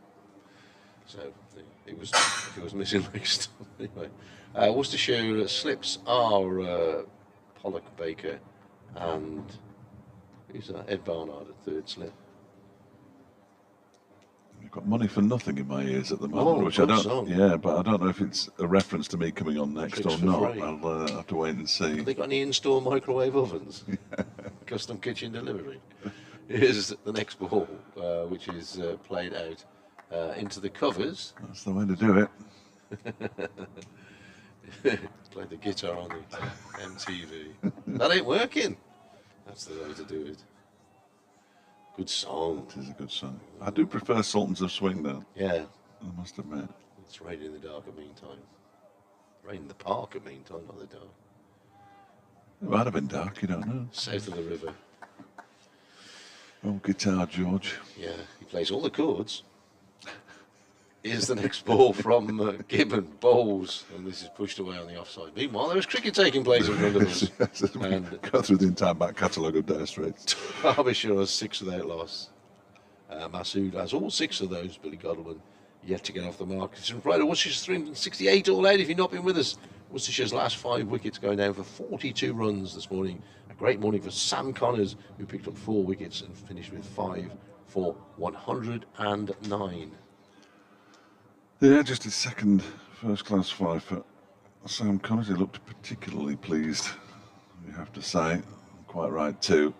[SPEAKER 2] So it was missing leg stump. Anyway, Worcestershire slips are Pollock, Baker, and who's that? Ed Barnard at 3rd slip.
[SPEAKER 1] You've got Money for Nothing in my ears at the moment, which I
[SPEAKER 2] good
[SPEAKER 1] don't.
[SPEAKER 2] song.
[SPEAKER 1] Yeah, but I don't know if it's a reference to me coming on next
[SPEAKER 2] Tricks
[SPEAKER 1] or
[SPEAKER 2] for
[SPEAKER 1] not.
[SPEAKER 2] free.
[SPEAKER 1] I'll have to wait and see.
[SPEAKER 2] Have they got any in-store microwave ovens? Custom kitchen delivery. Here's the next ball, which is played out into the covers.
[SPEAKER 1] That's the way to do it.
[SPEAKER 2] Play the guitar on the MTV. That ain't working. That's the way to do it. Good song.
[SPEAKER 1] It is a good song. I do prefer Sultans of Swing, though.
[SPEAKER 2] Yeah.
[SPEAKER 1] I must admit.
[SPEAKER 2] It's Rain in the Dark at Meantime. Rain in the Park at Meantime, not the dark.
[SPEAKER 1] It might have been dark, you don't know.
[SPEAKER 2] South of the river.
[SPEAKER 1] Oh, Guitar George.
[SPEAKER 2] Yeah, he plays all the chords. Here's the next ball from Gibbon, bowls, and this is pushed away on the offside. Meanwhile, there is cricket taking place in front of us. And
[SPEAKER 1] Go through the entire back catalogue of Dire Straits.
[SPEAKER 2] Derbyshire has 6 without loss. Masood has all 6 of those. Billy Godwin yet to get off the mark. It's in pride of Worcestershire 368 all out if you've not been with us. Worcestershire's last 5 wickets going down for 42 runs this morning. A great morning for Sam Connors, who picked up 4 wickets and finished with 5 for 109.
[SPEAKER 1] Yeah, just his second first-class 5 for Sam Connors. He looked particularly pleased, you have to say. Quite right, too.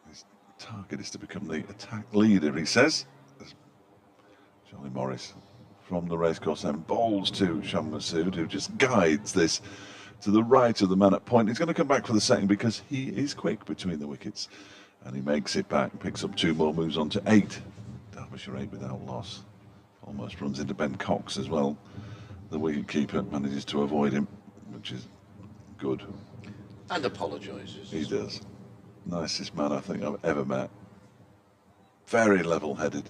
[SPEAKER 1] His target is to become the attack leader, he says. As Charlie Morris from the racecourse end bowls to Sean Masood, who just guides this to the right of the man at point. He's going to come back for the second because he is quick between the wickets. And he makes it back, picks up 2 more, moves on to 8. Derbyshire 8 without loss. Almost runs into Ben Cox as well. The wicket-keeper manages to avoid him, which is good.
[SPEAKER 2] And apologises.
[SPEAKER 1] He does. Nicest man I think I've ever met. Very level-headed.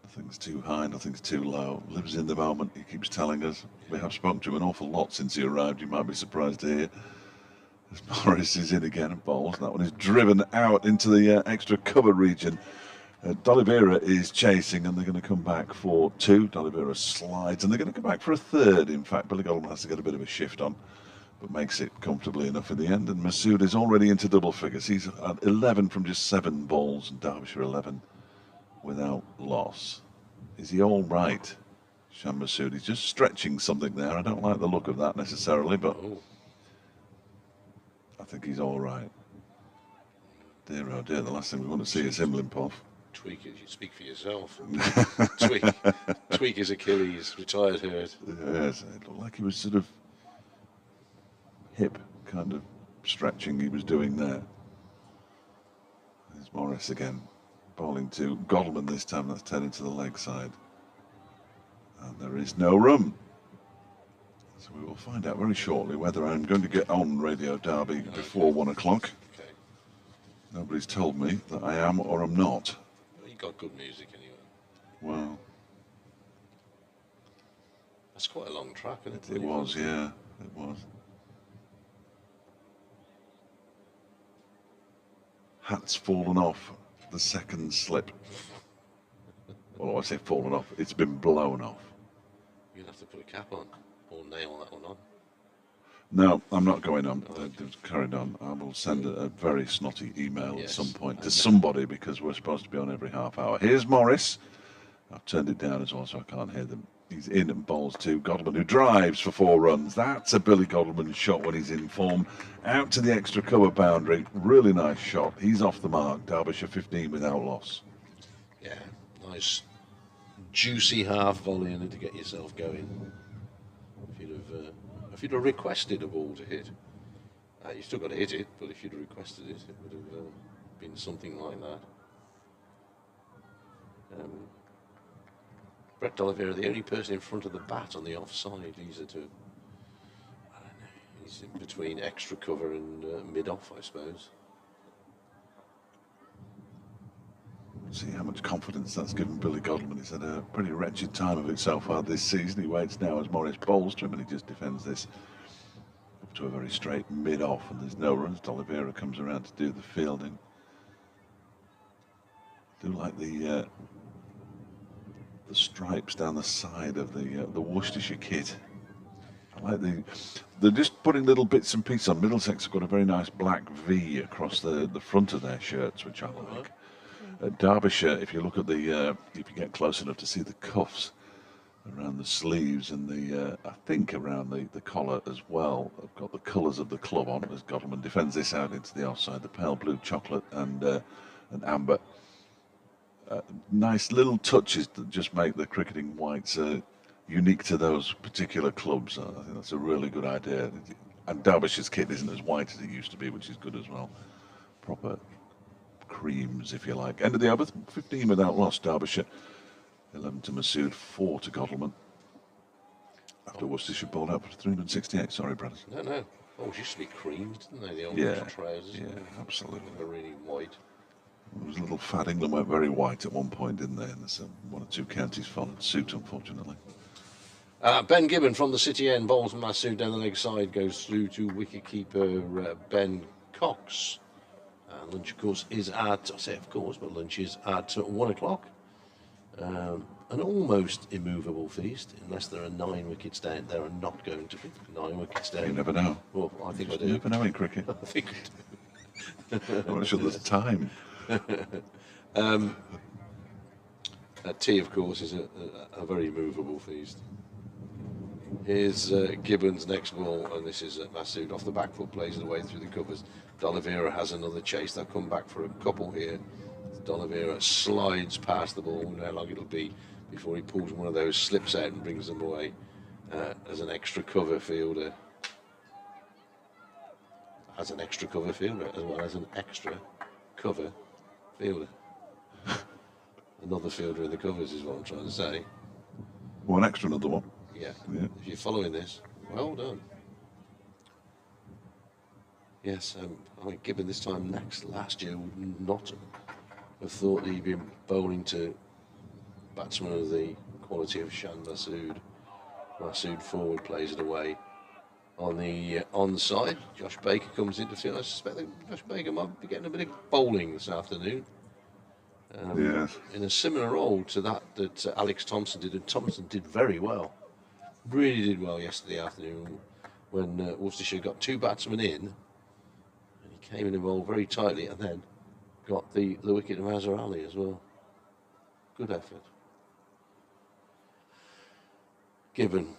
[SPEAKER 1] Nothing's too high, nothing's too low. Lives in the moment, he keeps telling us. We have spoken to him an awful lot since he arrived, you might be surprised to hear. As Morris is in again and bowls. That one is driven out into the extra cover region. D'Oliveira is chasing, and they're going to come back for 2. D'Oliveira slides, and they're going to come back for a 3rd. In fact, Billy Godwin has to get a bit of a shift on but makes it comfortably enough in the end. And Masood is already into double figures. He's at 11 from just 7 balls, and Derbyshire 11 without loss. Is he all right, Shan Masood? He's just stretching something there. I don't like the look of that necessarily, but I think he's all right. Dear oh dear, the last thing we want to see is him limp off.
[SPEAKER 2] Tweak it, you speak for yourself. Tweak his Achilles, retired hurt.
[SPEAKER 1] Yes, it looked like he was sort of hip kind of stretching he was doing there. There's Morris again, bowling to Godalming this time. That's turning to the leg side. And there is no run. So we will find out very shortly whether I'm going to get on Radio Derby before 1 o'clock.
[SPEAKER 2] Okay.
[SPEAKER 1] Nobody's told me that I am or I'm not.
[SPEAKER 2] You got good music anyway.
[SPEAKER 1] Well,
[SPEAKER 2] that's quite a long track, isn't it?
[SPEAKER 1] It was, yeah, it was. Hat's fallen off the second slip. Well, I say fallen off, it's been blown off.
[SPEAKER 2] You'll have to put a cap on or nail that one on.
[SPEAKER 1] No, I'm not going on. Carried on. I will send a very snotty email at some point to somebody because we're supposed to be on every half hour. Here's Morris. I've turned it down as well so I can't hear them. He's in and bowls to Godalming, who drives for 4 runs. That's a Billy Godalming shot when he's in form. Out to the extra cover boundary. Really nice shot. He's off the mark. Derbyshire 15 without loss.
[SPEAKER 2] Yeah, nice juicy half volley in it to get yourself going. If you'd have requested a ball to hit, you still got to hit it, but if you'd have requested it, it would have been something like that. Brett D'Oliveira, the only person in front of the bat on the offside. He's in between extra cover and mid-off, I suppose.
[SPEAKER 1] See how much confidence that's given Billy Godalming. He's had a pretty wretched time of it so far this season. He waits now as Morris bowls to him and he just defends this up to a very straight mid-off, and there's no runs. D'Oliveira comes around to do the fielding. I do like the stripes down the side of the Worcestershire kit. I like they're just putting little bits and pieces on. Middlesex have got a very nice black V across the front of their shirts, which I like. At Derbyshire, if you look at if you get close enough to see the cuffs around the sleeves and I think around the collar as well, I've got the colours of the club on as Godalming defends this out into the offside, the pale blue chocolate and amber. Nice little touches that just make the cricketing whites unique to those particular clubs. I think that's a really good idea. And Derbyshire's kit isn't as white as it used to be, which is good as well. Proper creams, if you like. End of the over, 15 without loss, Derbyshire. 11 to Masood, 4 to Godalming. After Worcestershire bowled out for 368. Sorry, brothers.
[SPEAKER 2] No. Always used to be creams, didn't they? The old trousers.
[SPEAKER 1] Yeah, absolutely.
[SPEAKER 2] They were really white.
[SPEAKER 1] It was a little fad. England went very white at one point, didn't they? And there's 1 or 2 counties followed suit, unfortunately.
[SPEAKER 2] Ben Gibbon from the City End bowls Masood down the leg side, goes through to wicket-keeper Ben Cox. Lunch, of course, is at, I say of course, but lunch is at 1 o'clock. An almost immovable feast, unless there are 9 wickets down. There are not going to be 9 wickets down.
[SPEAKER 1] You never know.
[SPEAKER 2] Well, I think I do.
[SPEAKER 1] You never know in cricket.
[SPEAKER 2] I think I do.
[SPEAKER 1] I'm not sure there's time.
[SPEAKER 2] Tea, of course, is a very immovable feast. Here's Gibbons' next ball, and this is Masood off the back foot, plays it away through the covers. D'Oliveira has another chase. They'll come back for a couple here. D'Oliveira slides past the ball. We know how long it'll be before he pulls one of those slips out and brings them away as an extra cover fielder. As an extra cover fielder, as well as an extra cover fielder. Another fielder in the covers is what I'm trying to say.
[SPEAKER 1] One extra, another one.
[SPEAKER 2] Yeah. If you're following this, well done. Yes, Gibbon this time last year would not have thought that he'd been bowling to batsmen of the quality of Shan Masood. Masood forward, plays it away on the onside. Josh Baker comes into field. I suspect that Josh Baker might be getting a bit of bowling this afternoon. In a similar role to that Alex Thompson did, and Thompson did very well. Really did well yesterday afternoon. when Worcestershire got 2 batsmen in, and he came in and bowled very tightly, and then got the wicket of Azhar Ali as well. Good effort. Gibbon.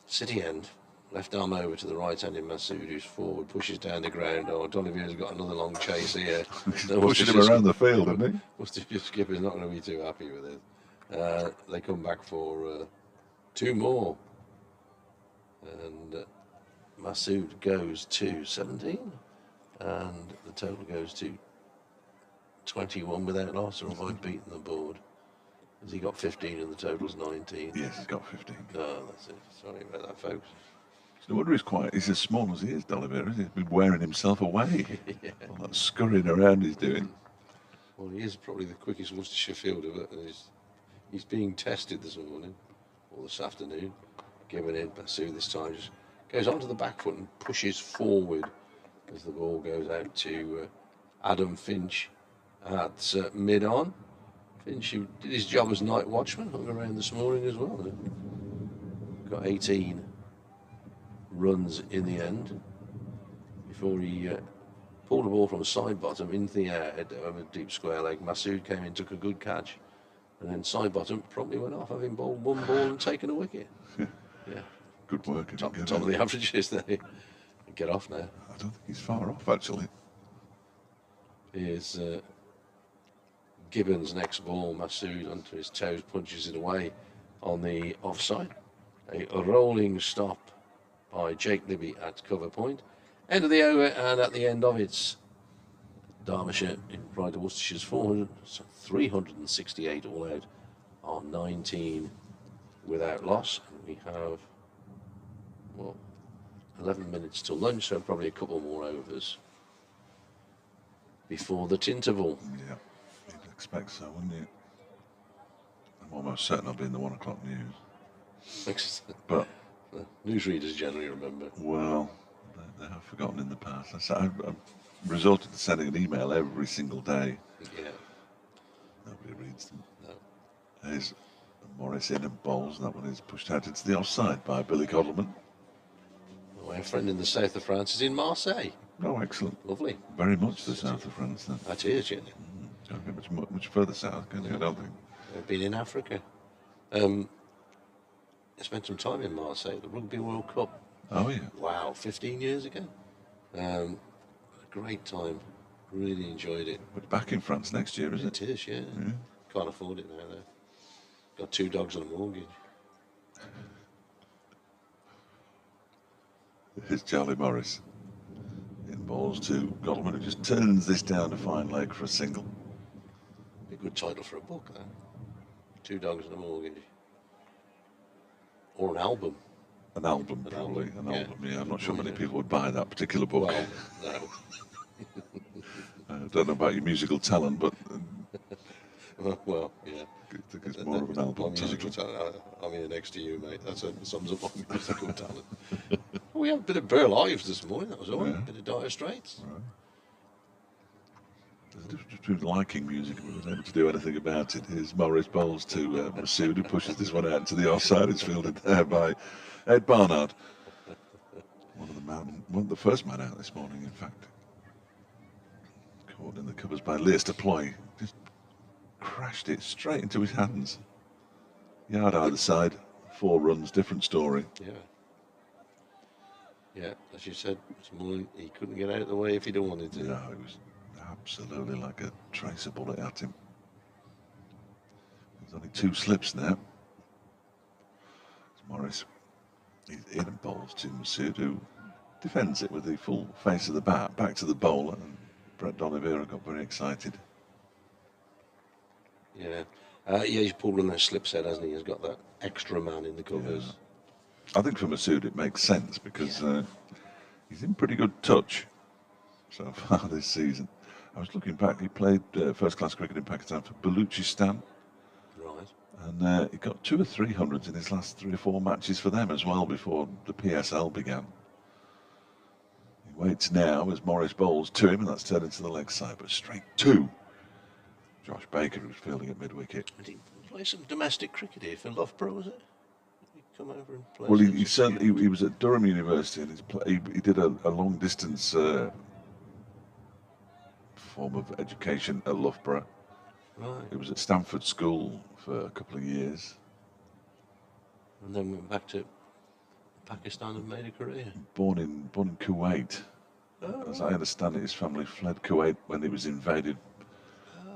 [SPEAKER 2] City end. Left arm over to the right hand in Masood, who's forward, pushes down the ground. Oh, Donivier's got another long chase here.
[SPEAKER 1] Pushing him around the field, isn't he?
[SPEAKER 2] Worcestershire skipper's not going to be too happy with it. They come back for 2 more. And Masood goes to 17. And the total goes to 21 without loss, or have I beaten the board? Has he got 15 and the total's 19?
[SPEAKER 1] Yes, he's got 15.
[SPEAKER 2] Oh, that's it. Sorry about that, folks.
[SPEAKER 1] No wonder he's as small as he is, D'Oliveira. He's been wearing himself away.
[SPEAKER 2] Yeah.
[SPEAKER 1] All that scurrying around he's doing.
[SPEAKER 2] Well, he is probably the quickest Worcestershire fielder, but he's being tested this morning, or this afternoon. Given in, Masood this time just goes onto the back foot and pushes forward as the ball goes out to Adam Finch at mid-on. Finch, who did his job as night watchman, hung around this morning as well. Got 18 runs in the end before he pulled the ball from side bottom into the air over deep square leg. Masood came in, took a good catch, and then side bottom promptly went off, having bowled 1 ball and taken a wicket. Yeah,
[SPEAKER 1] good work.
[SPEAKER 2] Top of the averages there. Get off now.
[SPEAKER 1] I don't think he's far off, actually.
[SPEAKER 2] Here's Gibbon's next ball. Masood onto his toes, punches it away on the offside. A rolling stop by Jake Libby at cover point. End of the over, and at the end of it, Derbyshire in pride of Worcestershire's 368 all out on 19 without loss. And we have, well, 11 minutes till lunch, so probably a couple more overs before the interval.
[SPEAKER 1] Yeah, you'd expect so, wouldn't you? I'm almost certain I'll be in the 1 o'clock news. But
[SPEAKER 2] newsreaders generally remember.
[SPEAKER 1] Well, they have forgotten in the past. I've resorted to sending an email every single day.
[SPEAKER 2] Yeah.
[SPEAKER 1] Nobody reads them.
[SPEAKER 2] No.
[SPEAKER 1] There's Morris in and bowls. That one is pushed out into the offside by Billy Coddleman.
[SPEAKER 2] My friend in the south of France is in Marseille.
[SPEAKER 1] Oh, excellent.
[SPEAKER 2] Lovely.
[SPEAKER 1] Very much the south of France, then.
[SPEAKER 2] That is, yeah.
[SPEAKER 1] Can't get much further south, can you? I don't think.
[SPEAKER 2] I've been in Africa. I spent some time in Marseille, the Rugby World Cup.
[SPEAKER 1] Oh, yeah.
[SPEAKER 2] Wow, 15 years ago. A great time. Really enjoyed it.
[SPEAKER 1] But back in France next year, is it?
[SPEAKER 2] It is, yeah. Can't afford it now, though. Got 2 dogs and a mortgage.
[SPEAKER 1] Here's Charlie Morris. In balls to Goldman, who just turns this down a fine leg for a single.
[SPEAKER 2] Be a good title for a book, that. 2 dogs and a mortgage. Or an album.
[SPEAKER 1] An album, probably. An album, yeah. I'm not sure many people would buy that particular book.
[SPEAKER 2] Well, no.
[SPEAKER 1] I don't know about your musical talent, but
[SPEAKER 2] well, yeah.
[SPEAKER 1] I think it's more of an album
[SPEAKER 2] musical talent. I'm here next to you, mate. That sums up my musical talent. Well, we had a bit of Burl Ives this morning, that was all.
[SPEAKER 1] Yeah.
[SPEAKER 2] A bit of Dire Straits.
[SPEAKER 1] Right. There's a difference between liking music and being able to do anything about it. Here's Morris bowls to Masood, who pushes this one out to the offside. It's fielded there by Ed Barnard. One of the first man out this morning, in fact. Caught in the covers by Leicester Ploy. Just crashed it straight into his hands. Yard either side, 4 runs, different story.
[SPEAKER 2] Yeah. Yeah, as you said this morning, he couldn't get out of the way if he'd have wanted to.
[SPEAKER 1] No, it was absolutely like a tracer bullet at him. There's only 2 slips now. It's Morris. He's in and bowls to Masood, who defends it with the full face of the bat, back to the bowler, and Brett D'Oliveira got very excited.
[SPEAKER 2] Yeah. He's pulled on those slips out, hasn't he? He's got that extra man in the covers.
[SPEAKER 1] Yeah. I think for Masood it makes sense because he's in pretty good touch so far this season. I was looking back, he played first-class cricket in Pakistan for Baluchistan.
[SPEAKER 2] Right.
[SPEAKER 1] And he got 2 or 3 hundreds in his last 3 or 4 matches for them as well before the PSL began. He waits now as Morris bowls to him, and that's turned into the leg side, but straight to Josh Baker, who's fielding at mid-wicket.
[SPEAKER 2] Did he play some domestic cricket here for Loughborough, was it? come over and play?
[SPEAKER 1] Well, he certainly he was at Durham University, and he did a long distance form of education at Loughborough.
[SPEAKER 2] Right.
[SPEAKER 1] He was at Stanford School for a couple of years.
[SPEAKER 2] And then went back to Pakistan and made a career.
[SPEAKER 1] Born in Kuwait. As I understand it, his family fled Kuwait when it was invaded,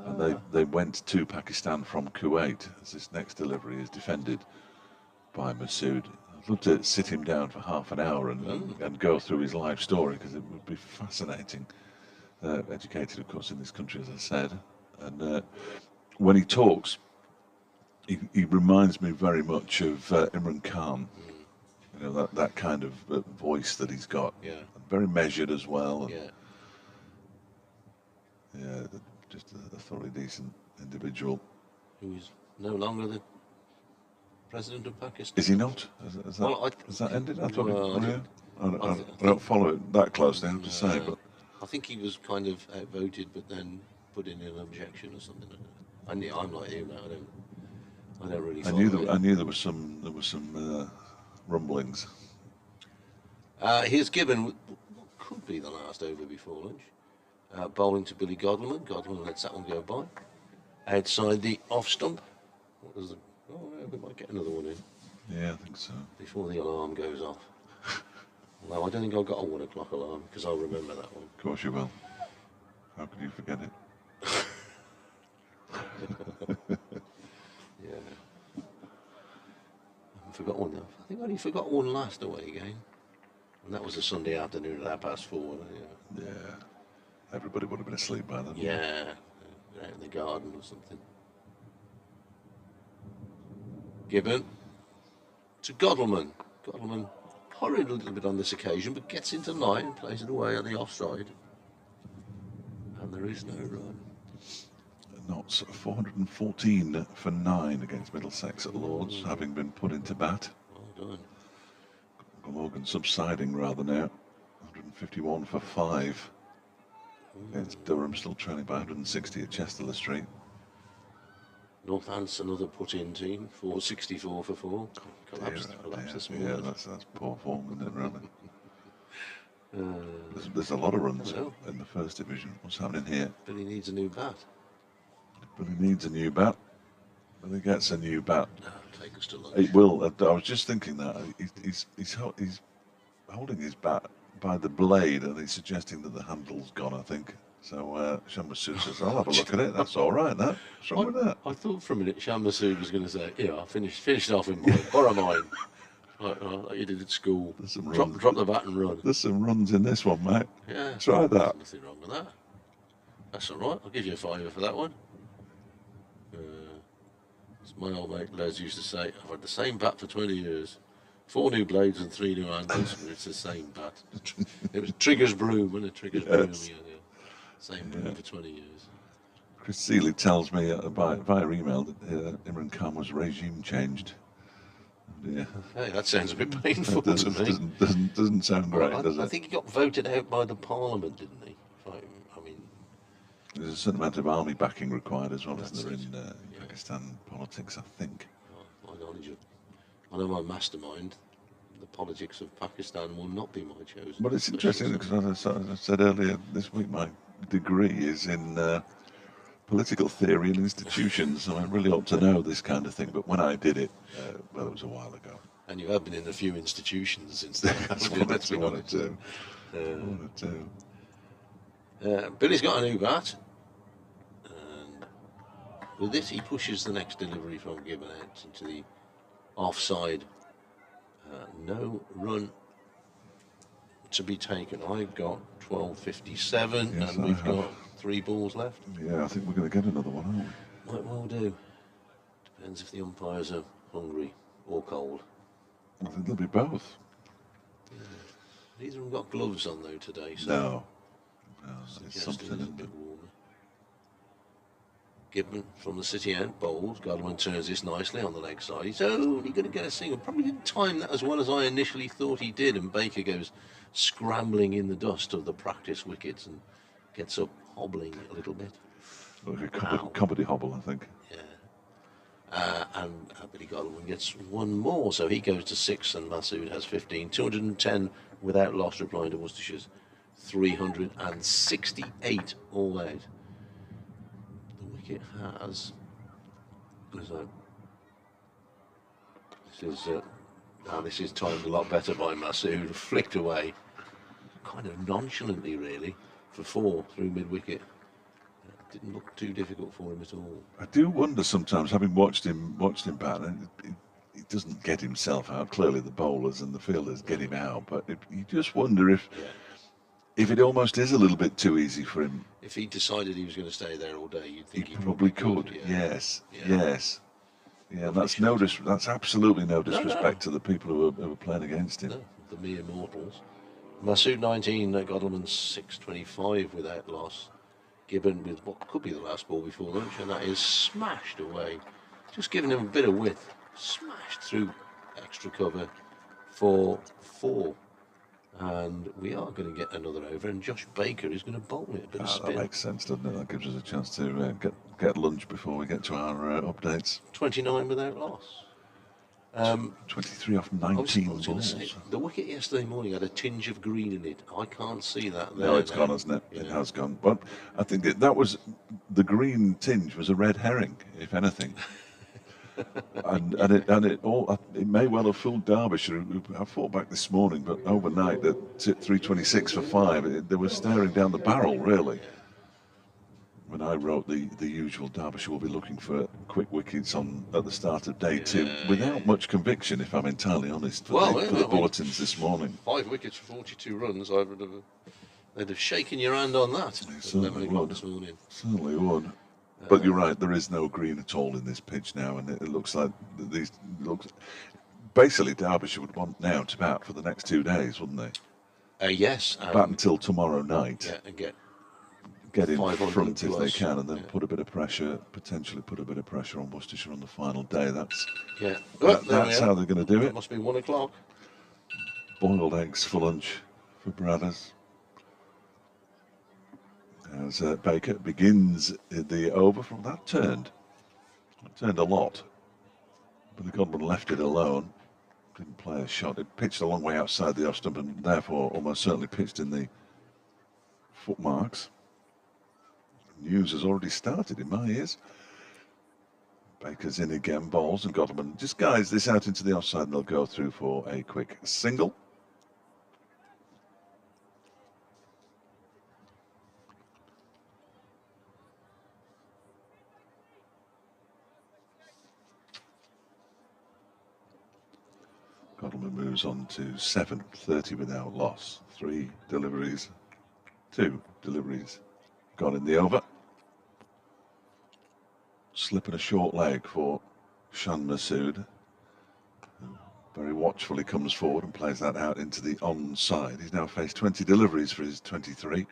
[SPEAKER 1] and they went to Pakistan from Kuwait as this next delivery is defended by Masood. I'd love to sit him down for half an hour and go through his life story, because it would be fascinating. Educated, of course, in this country, as I said, and when he talks, he reminds me very much of Imran Khan. You know, that kind of voice that he's got.
[SPEAKER 2] Yeah.
[SPEAKER 1] Very measured as well. And,
[SPEAKER 2] Yeah.
[SPEAKER 1] Yeah, just a thoroughly decent individual.
[SPEAKER 2] Who is no longer the president of Pakistan.
[SPEAKER 1] Is he not? Has that ended? I thought I don't follow it that closely, I have to say. But
[SPEAKER 2] I think he was kind of outvoted, but then put in an objection or something. I'm like you now. I don't really.
[SPEAKER 1] I knew there was some rumblings.
[SPEAKER 2] Here's Gibbon, what could be the last over before lunch. Bowling to Billy Godleman. Godleman lets that one go by. Outside the off stump. We might get another one in.
[SPEAKER 1] Yeah, I think so.
[SPEAKER 2] Before the alarm goes off. No, I don't think I've got a 1 o'clock alarm, because I'll remember that one.
[SPEAKER 1] Of course you will. How could you forget it?
[SPEAKER 2] Yeah. I haven't forgot one though. I think I only forgot one last away game. And that was a Sunday afternoon at 4:30.
[SPEAKER 1] Yeah. Everybody would have been asleep by then.
[SPEAKER 2] Yeah. Out in the garden or something. Gibbon to Godleman. Godleman hurried a little bit on this occasion, but gets into line and plays it away on the offside. And there is no run.
[SPEAKER 1] Notts 414 for 9 against Middlesex at Lords, having been put into bat.
[SPEAKER 2] Well done.
[SPEAKER 1] Glamorgan subsiding rather now. 151 for 5 against Durham, still trailing by 160 at Chester Street.
[SPEAKER 2] Northants, another put-in team, 464 for 4. Collapsed this morning.
[SPEAKER 1] Yeah, that's poor form, isn't it, really? There's a lot of runs in the first division. What's happening here?
[SPEAKER 2] Billy needs a new bat.
[SPEAKER 1] Billy needs a new bat. Billy gets a new bat.
[SPEAKER 2] Take us to lunch.
[SPEAKER 1] It will. I was just thinking that he's holding his bat by the blade, and he's suggesting that the handle's gone, I think. So Shan Masood says, "I'll have a look at it. That's all right. That. What's wrong with that?"
[SPEAKER 2] I thought for a minute Shan Masood was going to say, "Yeah, I finished off in mine. Borrow mine." Like you did at school. Drop the bat and run.
[SPEAKER 1] There's some runs in this one, mate.
[SPEAKER 2] Yeah.
[SPEAKER 1] Try that.
[SPEAKER 2] There's nothing wrong with that. That's all right. I'll give you a £5 for that one. As my old mate Les used to say, I've had the same bat for 20 years. 4 new blades and 3 new handles, but it's the same bat. It was Trigger's broom, wasn't it? Trigger's broom, yeah. Same broom for 20 years.
[SPEAKER 1] Chris Seeley tells me via email that Imran Khan was regime changed. Yeah.
[SPEAKER 2] Hey, that sounds a bit painful to me.
[SPEAKER 1] Doesn't sound great, does it?
[SPEAKER 2] I think he got voted out by the Parliament, didn't he? I mean,
[SPEAKER 1] there's a certain amount of army backing required as well, isn't there, in Pakistan politics, I think.
[SPEAKER 2] My knowledge of, I know my mastermind, the politics of Pakistan will not be my chosen.
[SPEAKER 1] But it's interesting because, as I said earlier this week, my degree is in political theory and institutions, so I really ought to know this kind of thing. But when I did it, well, it was a while ago.
[SPEAKER 2] And you have been in a few institutions since then. That's one or two. Billy's got a new bat. And with this, he pushes the next delivery from Gibbon out into the offside. No run to be taken. I've got 12:57, and we've got 3 balls left.
[SPEAKER 1] Yeah, I think we're going to get another one, aren't we?
[SPEAKER 2] Might well do. Depends if the umpires are hungry or cold.
[SPEAKER 1] I think they'll be both.
[SPEAKER 2] Yeah. Neither of them got gloves on though today. So
[SPEAKER 1] no, it's something,
[SPEAKER 2] a little bit warmer. Gibbon from the city end bowls. Godleman turns this nicely on the leg side. He's only going to get a single. Probably didn't time that as well as I initially thought he did. And Baker goes scrambling in the dust of the practice wickets and gets up hobbling a little bit.
[SPEAKER 1] Like a comedy hobble, I think.
[SPEAKER 2] Yeah. Billy Godwin gets one more, so he goes to 6, and Masood has 15. 210 without loss, replying to Worcestershire's 368 all out. The wicket has. This is timed a lot better by Masood. Flicked away, kind of nonchalantly, really, for 4 through mid-wicket. Didn't look too difficult for him at all.
[SPEAKER 1] I do wonder sometimes, having watched him bat, he doesn't get himself out. Clearly, the bowlers and the fielders get him out, but you just wonder if it almost is a little bit too easy for him.
[SPEAKER 2] If he decided he was going to stay there all day, you'd think
[SPEAKER 1] he probably could. Yes. Yeah, that's absolutely no disrespect to the people who were playing against him.
[SPEAKER 2] No, the mere mortals. Masood 19, Godleman 625 without loss. Gibbon with what could be the last ball before lunch, and that is smashed away. Just giving him a bit of width. Smashed through extra cover for 4. And we are going to get another over, and Josh Baker is going to bowl it a bit of spin.
[SPEAKER 1] That makes sense, doesn't it? That gives us a chance to get lunch before we get to our updates.
[SPEAKER 2] 29 without loss.
[SPEAKER 1] 23 off 19 balls.
[SPEAKER 2] The wicket yesterday morning had a tinge of green in it. I can't see that there.
[SPEAKER 1] No, it's gone, hasn't it? It has gone. But I think that was the green tinge was a red herring, if anything. and it may well have fooled Derbyshire. I thought back this morning, but overnight at 326 for 5, they were staring down the barrel, really. When I wrote the usual, Derbyshire will be looking for quick wickets at the start of day 2, without much conviction, if I'm entirely honest, for the bulletins this morning.
[SPEAKER 2] 5 wickets for 42 runs, they'd have shaken your hand on that.
[SPEAKER 1] They certainly would.
[SPEAKER 2] This morning.
[SPEAKER 1] Certainly would. But you're right, there is no green at all in this pitch now, and it looks like basically Derbyshire would want now to bat for the next 2 days, wouldn't they?
[SPEAKER 2] Yes.
[SPEAKER 1] Bat until tomorrow night.
[SPEAKER 2] Yeah, and get
[SPEAKER 1] in front if they can, and then potentially put a bit of pressure on Worcestershire on the final day. That's how they're going to do it.
[SPEAKER 2] It must be 1 o'clock.
[SPEAKER 1] Boiled eggs for lunch for Bradders. As Baker begins the over from that turned a lot, but the Godwin left it alone. Didn't play a shot. It pitched a long way outside the off stump, and therefore almost certainly pitched in the footmarks. News has already started in my ears. Baker's in again, bowls, and Godleman just guides this out into the offside, and they'll go through for a quick single. Godleman moves on to 7, 30 without loss. 3 deliveries, 2 deliveries gone in the over. Slip and a short leg for Shan Masood. Very watchfully comes forward and plays that out into the onside. He's now faced 20 deliveries for his 23.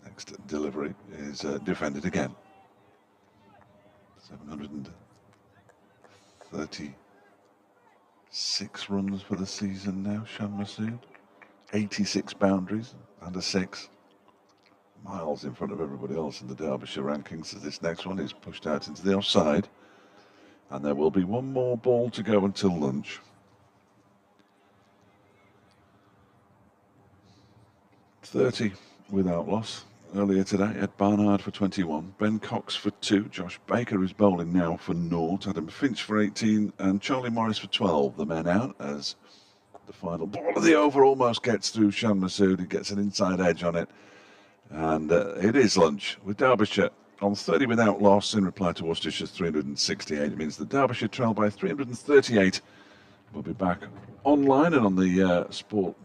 [SPEAKER 1] Next delivery is defended again. 736 runs for the season now, Shan Masood. 86 boundaries and a 6. Miles in front of everybody else in the Derbyshire rankings, as this next one is pushed out into the offside. And there will be one more ball to go until lunch. .30 without loss. Earlier today, Ed Barnard for 21, Ben Cox for 2, Josh Baker is bowling now for 0, Adam Finch for 18, and Charlie Morris for 12. The men out as the final ball of the over almost gets through Shan Masood. He gets an inside edge on it, and it is lunch with Derbyshire on 30 without loss in reply to Worcestershire's 368. It means that Derbyshire trail by 338. We'll be back online and on the sport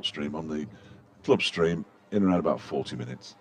[SPEAKER 1] stream, on the club stream, in around about 40 minutes.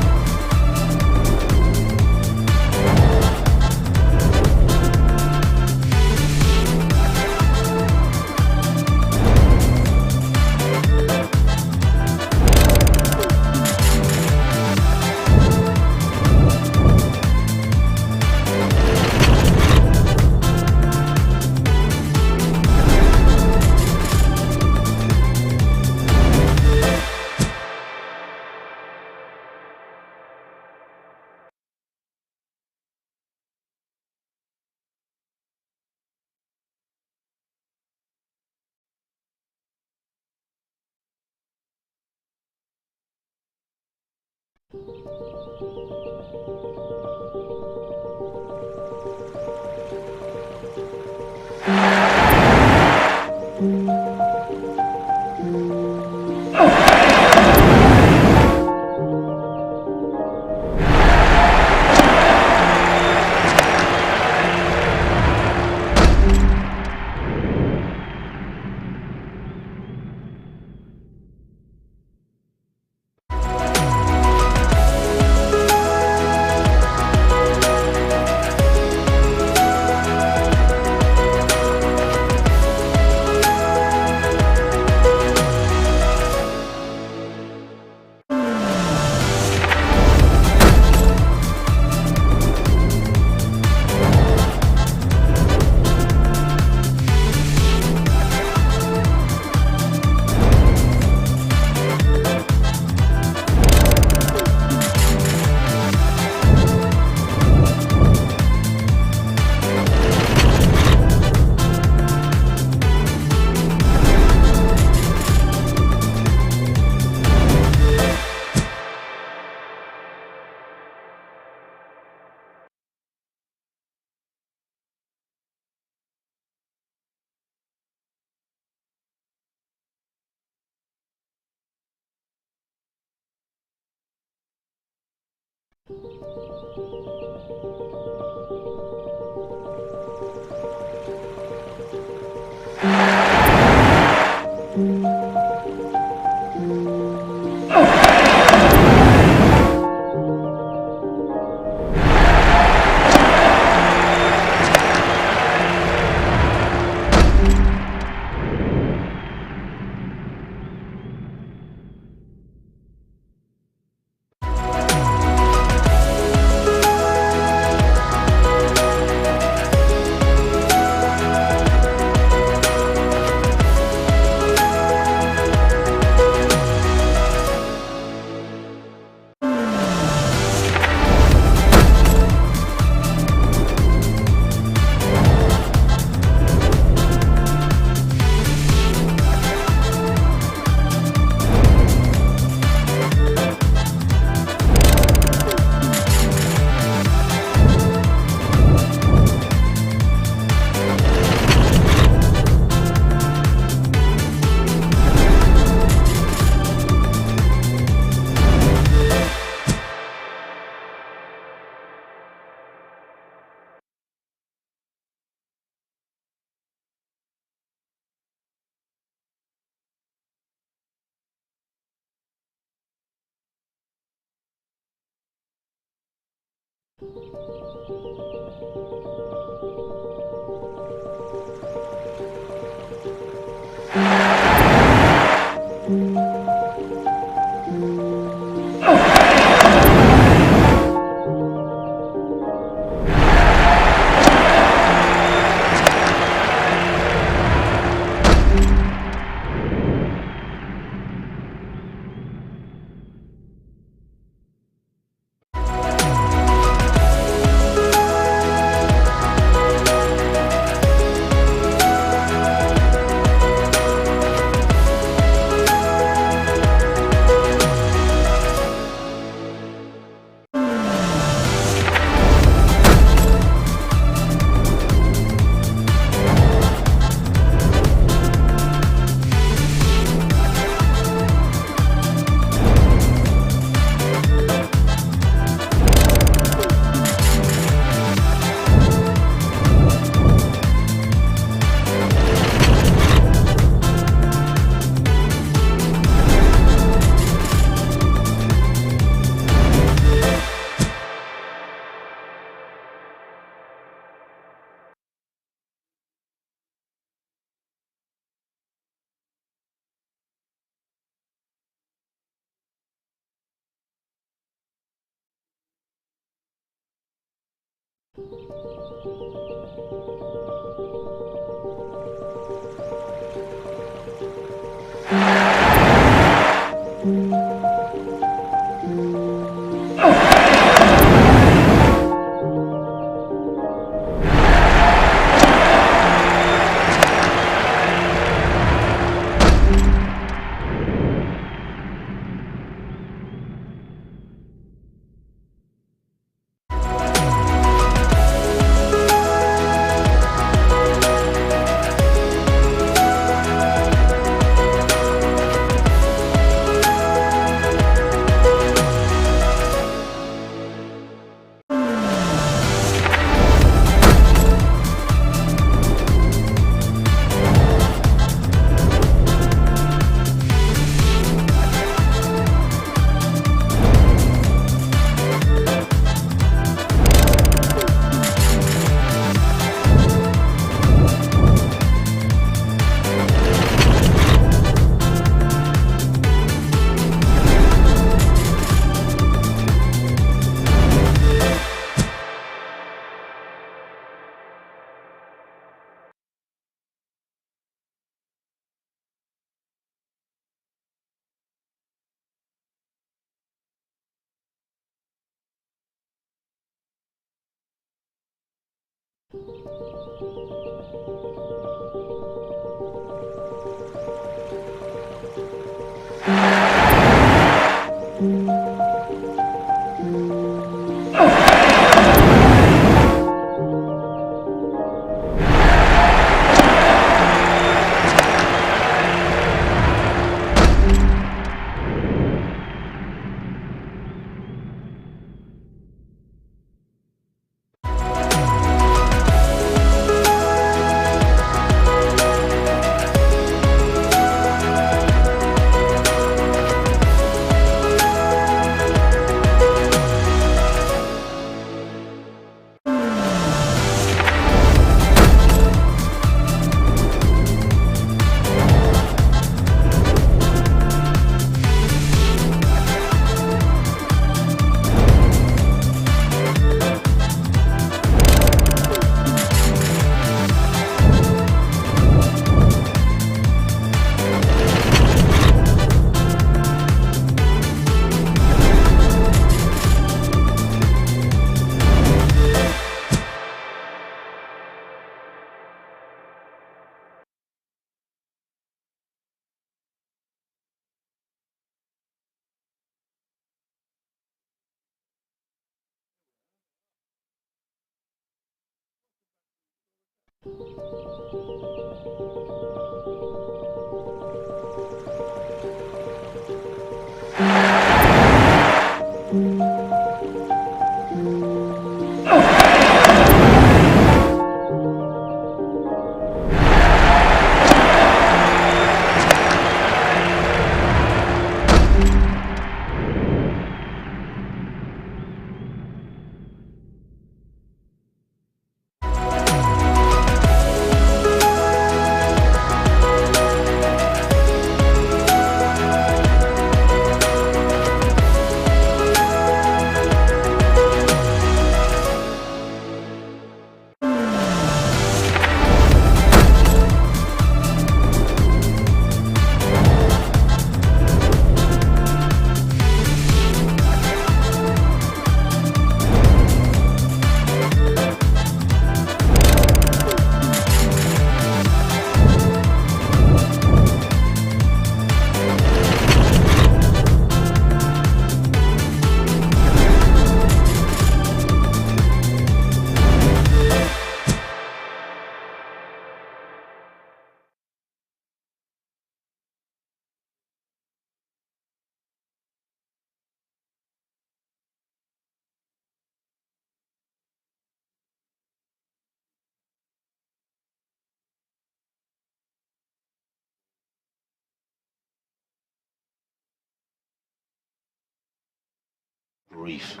[SPEAKER 2] brief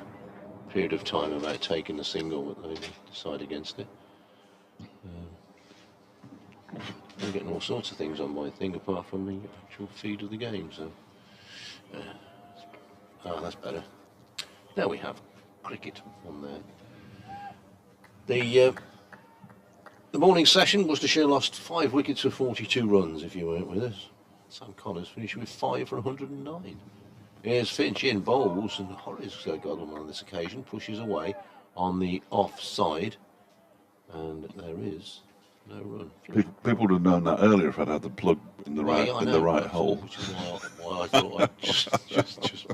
[SPEAKER 2] period of time about taking the single, but they decide against it. I'm getting all sorts of things on my thing apart from the actual feed of the game. So, that's better. Now we have cricket on there. The morning session, Worcestershire lost 5 wickets for 42 runs, if you weren't with us. Sam Connors finished with 5 for 109. Here's Finch in bowls, and Horace Godwin on this occasion pushes away on the offside, and there is no run.
[SPEAKER 1] People would have known that earlier if I'd had the plug in the right hole.
[SPEAKER 2] Which is why I thought I'd just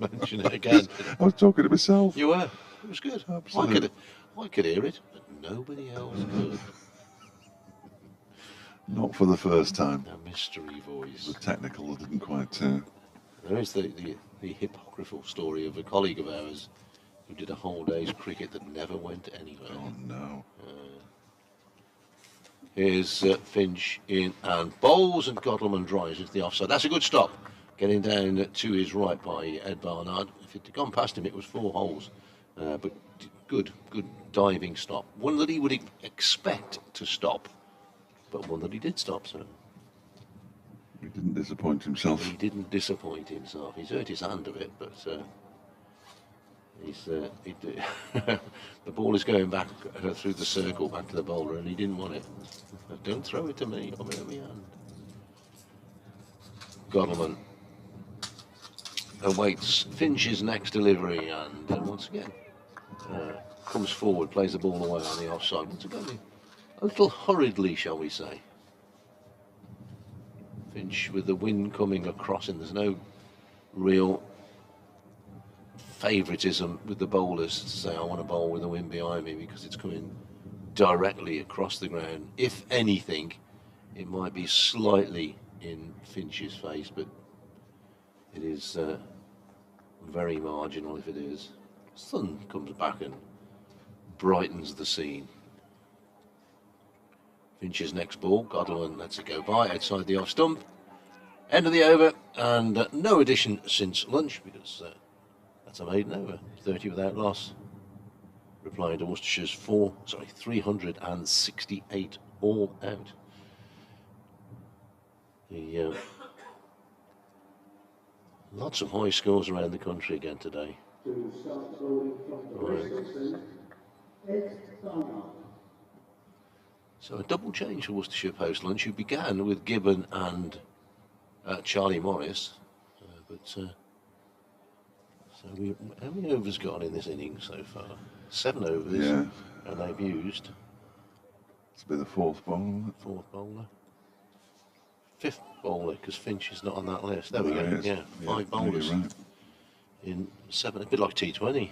[SPEAKER 2] mention it again.
[SPEAKER 1] I was talking to myself.
[SPEAKER 2] You were. It was good.
[SPEAKER 1] Absolutely.
[SPEAKER 2] I could hear it, but nobody else could.
[SPEAKER 1] Not for the first time.
[SPEAKER 2] A mystery voice.
[SPEAKER 1] The technical didn't quite.
[SPEAKER 2] There is the hypocritical story of a colleague of ours who did a whole day's cricket that never went anywhere.
[SPEAKER 1] Oh no.
[SPEAKER 2] Here's Finch in and bowls, and Godleman drives into the offside. That's a good stop. Getting down to his right by Ed Barnard. If it had gone past him, it was 4 holes. But good diving stop. One that he would expect to stop, but one that he did stop, so.
[SPEAKER 1] He didn't disappoint himself.
[SPEAKER 2] He didn't disappoint himself. He's hurt his hand a bit, but the ball is going back through the circle back to the bowler, and he didn't want it. Don't throw it to me. I'll hurt my hand. Godleman awaits Finch's next delivery, and once again comes forward, plays the ball away on the offside. Once again, a little hurriedly, shall we say. Finch with the wind coming across, and there's no real favouritism with the bowlers to say I want to bowl with the wind behind me, because it's coming directly across the ground. If anything, it might be slightly in Finch's face, but it is very marginal if it is. Sun comes back and brightens the scene. Finch's next ball, Godleman lets it go by outside the off stump. End of the over, and no addition since lunch, because that's a maiden over. 30 without loss. Replying to Worcestershire's 368 all out. Lots of high scores around the country again today. Right. So a double change for Worcestershire post lunch, who began with Gibbon and Charlie Morris. So how many overs got in this inning so far? 7 overs,
[SPEAKER 1] Yeah.
[SPEAKER 2] And they've used.
[SPEAKER 1] It's been the 4th bowler.
[SPEAKER 2] 4th bowler. 5th bowler, because Finch is not on that list. There we go.
[SPEAKER 1] Is.
[SPEAKER 2] Yeah, 5 bowlers
[SPEAKER 1] Right.
[SPEAKER 2] in 7. A bit like T20.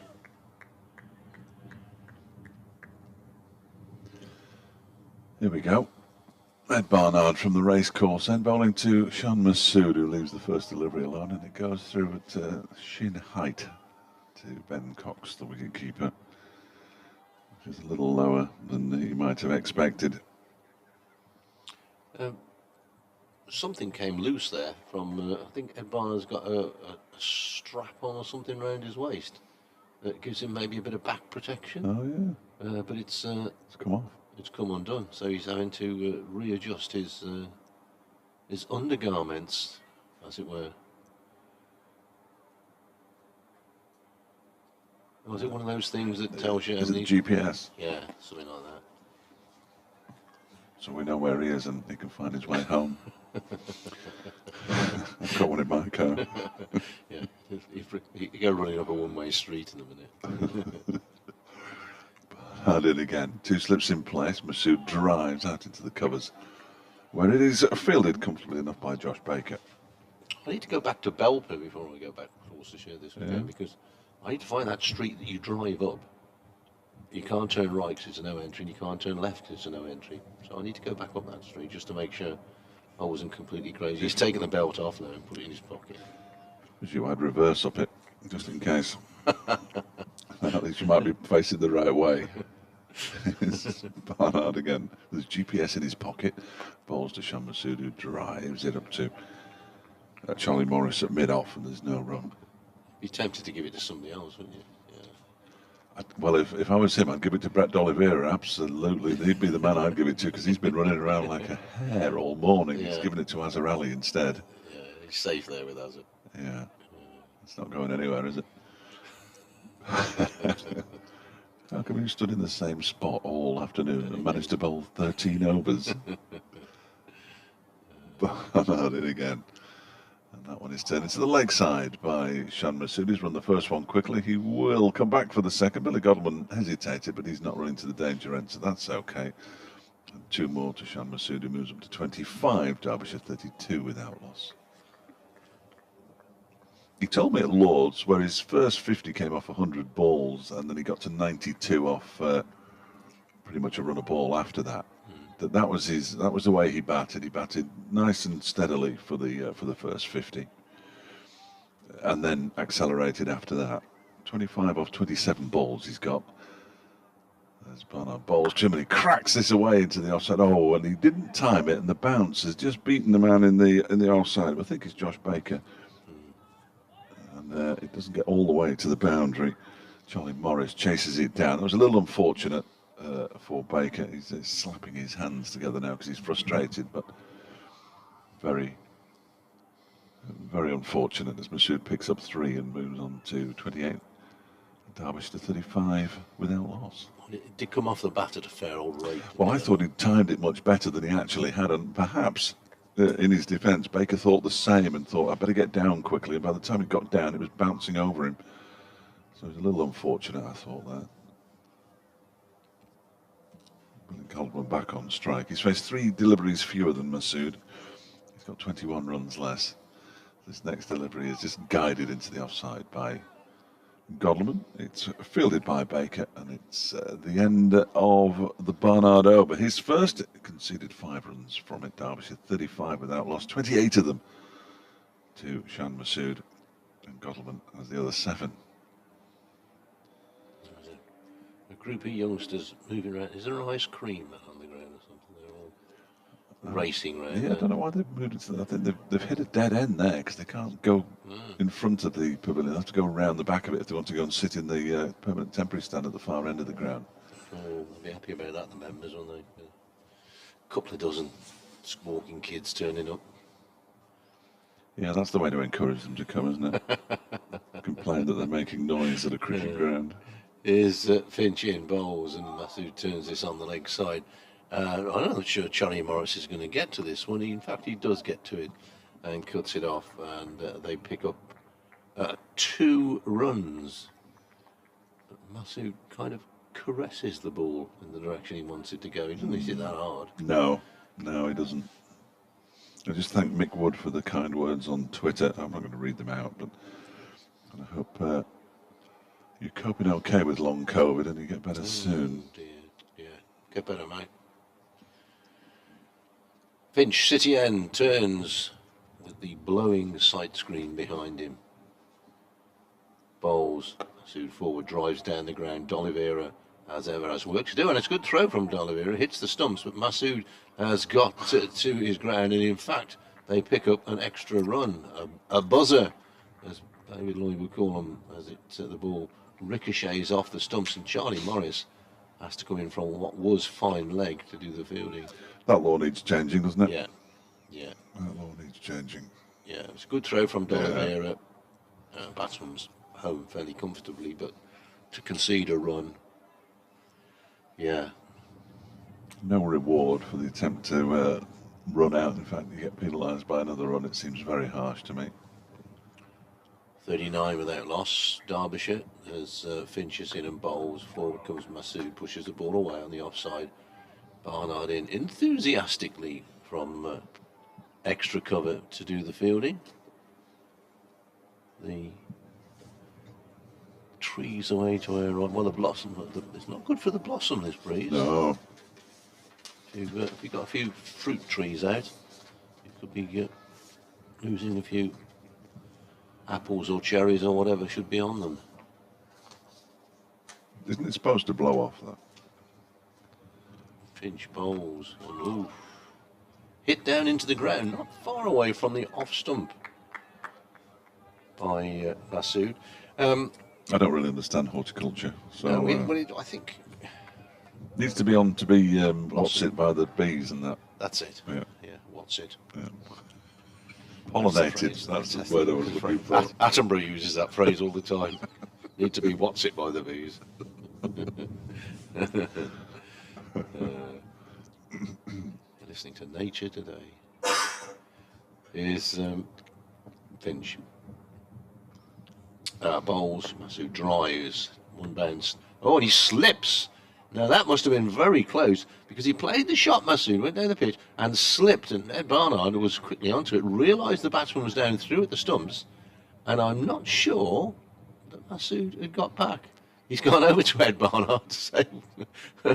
[SPEAKER 1] Here we go. Ed Barnard from the racecourse, end bowling to Sean Masood, who leaves the first delivery alone, and it goes through at shin height to Ben Cox, the wicketkeeper, which is a little lower than you might have expected.
[SPEAKER 2] Something came loose there from, I think Ed Barnard's got a strap on or something around his waist that gives him maybe a bit of back protection.
[SPEAKER 1] Oh yeah.
[SPEAKER 2] But it's
[SPEAKER 1] come off.
[SPEAKER 2] It's come undone, so he's having to readjust his undergarments, as it were. Was it one of those things that tells you?
[SPEAKER 1] Is it GPS?
[SPEAKER 2] Yeah, something like that.
[SPEAKER 1] So we know where he is and he can find his way home. I've got one in my car.
[SPEAKER 2] Yeah, you go running up a one-way street in a minute.
[SPEAKER 1] Hard in again. 2 slips in place. Masood drives out into the covers, where it is fielded comfortably enough by Josh Baker.
[SPEAKER 2] I need to go back to Belper before I go back to Worcestershire this weekend, because I need to find that street that you drive up. You can't turn right because it's a no entry, and you can't turn left because it's a no entry. So I need to go back up that street just to make sure I wasn't completely crazy. He's taken the belt off now and put it in his pocket.
[SPEAKER 1] As you had reverse up it, just in case. At least you might be facing the right way. It's Barnard again. There's GPS in his pocket. Bowls to Sean Masood, who drives it up to Charlie Morris at mid-off, and there's no run.
[SPEAKER 2] Be tempted to give it to somebody else, wouldn't you? Yeah.
[SPEAKER 1] Well, if I was him, I'd give it to Brett D'Oliveira, absolutely. He'd be the man I'd give it to, because he's been running around like a hare all morning. He's given it to Azarelli instead.
[SPEAKER 2] Yeah, he's safe there with Azar.
[SPEAKER 1] Yeah. It's not going anywhere, is it? How come you stood in the same spot all afternoon and managed to bowl 13 overs? Barnard in again. And that one is turned into the leg side by Shan Masood. He's run the first one quickly. He will come back for the second. Billy Godwin hesitated, but he's not running to the danger end, so that's okay. And 2 more to Shan Masood, who moves up to 25. Derbyshire 32 without loss. He told me at Lord's, where his first 50 came off 100 balls, and then he got to 92 off pretty much a run of ball after that. That was the way he batted. He batted nice and steadily for the first 50, and then accelerated after that. 25 off 27 balls he's got. There's Barnard bowls trim, and he cracks this away into the offside. Oh, and he didn't time it, and the bounce has just beaten the man in the offside. I think it's Josh Baker. And it doesn't get all the way to the boundary. Charlie Morris chases it down. It was a little unfortunate for Baker. He's slapping his hands together now because he's frustrated, but very, very unfortunate as Masood picks up 3 and moves on to 28. Derbyshire to 35 without loss.
[SPEAKER 2] It did come off the bat at a fair old rate.
[SPEAKER 1] Well, I thought he'd timed it much better than he actually had, and perhaps in his defence, Baker thought the same and thought, I better get down quickly. And by the time he got down, it was bouncing over him. So it was a little unfortunate, I thought, that. Goldman back on strike. He's faced 3 deliveries fewer than Masood. He's got 21 runs less. This next delivery is just guided into the offside by Godleman. It's fielded by Baker, and it's the end of the Barnard over. His first conceded 5 runs from it. Derbyshire 35 without loss, 28 of them to Shan Masood, and Godleman has the other 7.
[SPEAKER 2] A group of youngsters moving around. Is there an ice cream on the ground or something? They're all racing around.
[SPEAKER 1] Yeah, I don't know why they've moved it to that. I think they've hit a dead end there because they can't go in front of the pavilion. They have to go around the back of it if they want to go and sit in the permanent temporary stand at the far end of the ground.
[SPEAKER 2] Oh, they'll be happy about that, the members, won't they? Yeah. A couple of dozen squawking kids turning up.
[SPEAKER 1] Yeah, that's the way to encourage them to come, isn't it? Complain that they're making noise at a cricket ground.
[SPEAKER 2] Is Finch in bowls, and Masood turns this on the leg side. I'm not sure Charlie Morris is going to get to this one. In fact, he does get to it and cuts it off, and they pick up 2 runs. But Masood kind of caresses the ball in the direction he wants it to go. He doesn't hit it that hard.
[SPEAKER 1] No, he doesn't. I just thank Mick Wood for the kind words on Twitter. I'm not going to read them out, but I hope you're coping okay with long COVID and you get better soon.
[SPEAKER 2] Dear. Yeah, get better, mate. Finch, City End, turns with the blowing sight screen behind him. Bowls, Masood forward, drives down the ground. D'Oliveira, as ever, has work to do, and it's a good throw from D'Oliveira. Hits the stumps, but Masood has got to his ground, and in fact, they pick up an extra run, a buzzer, as David Lloyd would call them, as the ball ricochets off the stumps, and Charlie Morris has to come in from what was fine leg to do the fielding.
[SPEAKER 1] That law needs changing, doesn't it?
[SPEAKER 2] Yeah.
[SPEAKER 1] That law needs changing.
[SPEAKER 2] Yeah, it's a good throw from D'Oliveira. Batsman's home fairly comfortably, but to concede a run, yeah.
[SPEAKER 1] No reward for the attempt to run out. In fact, you get penalised by another run. It seems very harsh to me.
[SPEAKER 2] 39 without loss. Derbyshire as Finch is in and bowls. Forward comes Masood, pushes the ball away on the offside. Barnard in enthusiastically from extra cover to do the fielding. The trees away to where, well, the blossom, it's not good for the blossom, this breeze.
[SPEAKER 1] No.
[SPEAKER 2] If you've got a few fruit trees out, you could be losing a few apples or cherries or whatever should be on them.
[SPEAKER 1] Isn't it supposed to blow off, that?
[SPEAKER 2] Finch bowls, and oof. Hit down into the ground, not far away from the off stump by Masood.
[SPEAKER 1] I don't really understand horticulture, so
[SPEAKER 2] No, I think
[SPEAKER 1] needs to be on to be what's it by the bees and that.
[SPEAKER 2] that's it.
[SPEAKER 1] Yeah.
[SPEAKER 2] Yeah, what's it?
[SPEAKER 1] Yeah. Pollinated. That's the word I was looking for.
[SPEAKER 2] Attenborough uses that phrase all the time. Need to be what's it by the bees. Listening to nature today. Is Finch. Bowls, Masood drives, one bounce. Oh, and he slips. Now that must have been very close because he played the shot, Masood, went down the pitch and slipped, and Ed Barnard was quickly onto it, realised the batsman was down through at the stumps, and I'm not sure that Masood had got back. He's gone over to Ed Barnard to say,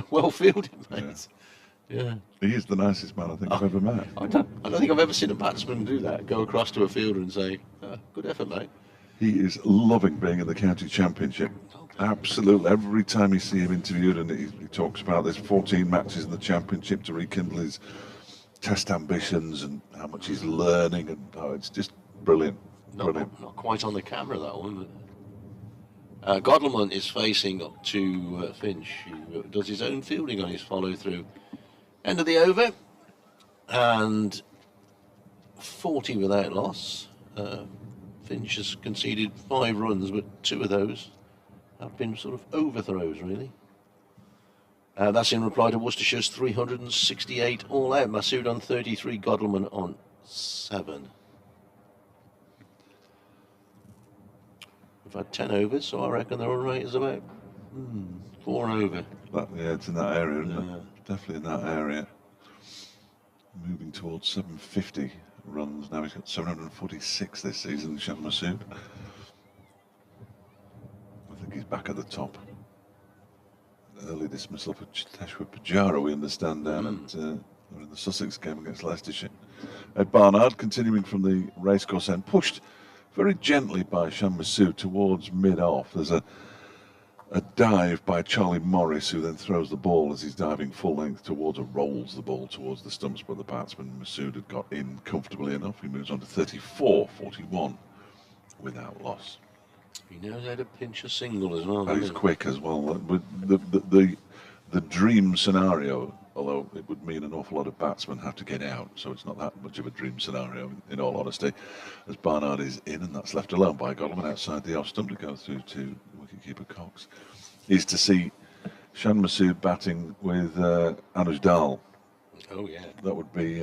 [SPEAKER 2] well fielded, mate. Yeah.
[SPEAKER 1] He is the nicest man I think I've ever met.
[SPEAKER 2] I don't think I've ever seen a batsman do that, go across to a fielder and say, good effort, mate.
[SPEAKER 1] He is loving being in the county championship. Absolutely. Every time you see him interviewed, and he talks about there's 14 matches in the championship to rekindle his test ambitions and how much he's learning, and it's just brilliant.
[SPEAKER 2] Not quite on the camera, that one. Godleman is facing up to Finch, who does his own fielding on his follow-through. End of the over, and 40 without loss. Finch has conceded 5 runs, but 2 of those have been sort of overthrows, really. That's in reply to Worcestershire's 368 all out. Masood on 33, Godleman on 7. We've had 10 overs, so I reckon the run rate is about 4 over.
[SPEAKER 1] Yeah, it's in that area, isn't it? Definitely in that area. Moving towards 750 runs now. He's got 746 this season, Shan Masood. I think he's back at the top. Early dismissal for Teshwa Pujara, we understand, down at in the Sussex game against Leicestershire. Ed Barnard, continuing from the racecourse end, pushed very gently by Shan Masood towards mid-off. There's a dive by Charlie Morris, who then throws the ball as he's diving full length towards, or rolls the ball towards the stumps, but the batsman Masood had got in comfortably enough. He moves on to 34-41 without loss.
[SPEAKER 2] He knows how to pinch a single as well.
[SPEAKER 1] He's quick as well. The dream scenario, although it would mean an awful lot of batsmen have to get out, so it's not that much of a dream scenario, in all honesty, as Barnard is in, and that's left alone by Godleman outside the off stump to go through to wicketkeeper Cox, is to see Shan Masood batting with Anuj Dal.
[SPEAKER 2] Oh, yeah.
[SPEAKER 1] That would be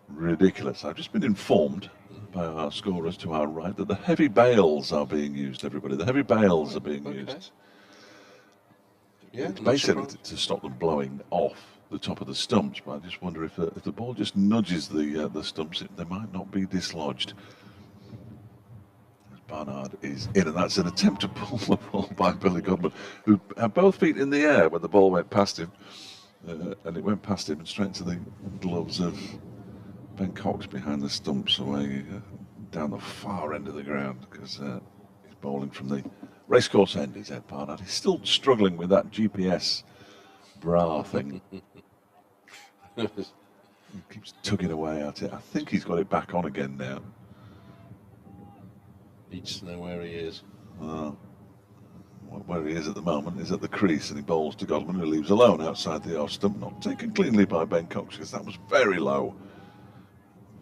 [SPEAKER 1] ridiculous. I've just been informed by our scorers to our right that the heavy bales are being used, everybody. The heavy bales are being used.
[SPEAKER 2] Yeah,
[SPEAKER 1] it's basically to stop them blowing off the top of the stumps, but I just wonder if the ball just nudges the stumps, they might not be dislodged. Barnard is in, and that's an attempt to pull the ball by Billy Godman, who had both feet in the air when the ball went past him, and it went past him and straight to the gloves of Ben Cox behind the stumps, away down the far end of the ground, because he's bowling from the racecourse end. Is Ed Barnard. He's still struggling with that GPS bra thing. He keeps tugging away at it. I think he's got it back on again now.
[SPEAKER 2] Needs to know where he is.
[SPEAKER 1] Where he is at the moment is at the crease, and he bowls to Godleman, who leaves alone outside the off stump. Not taken cleanly by Ben Cox, because that was very low.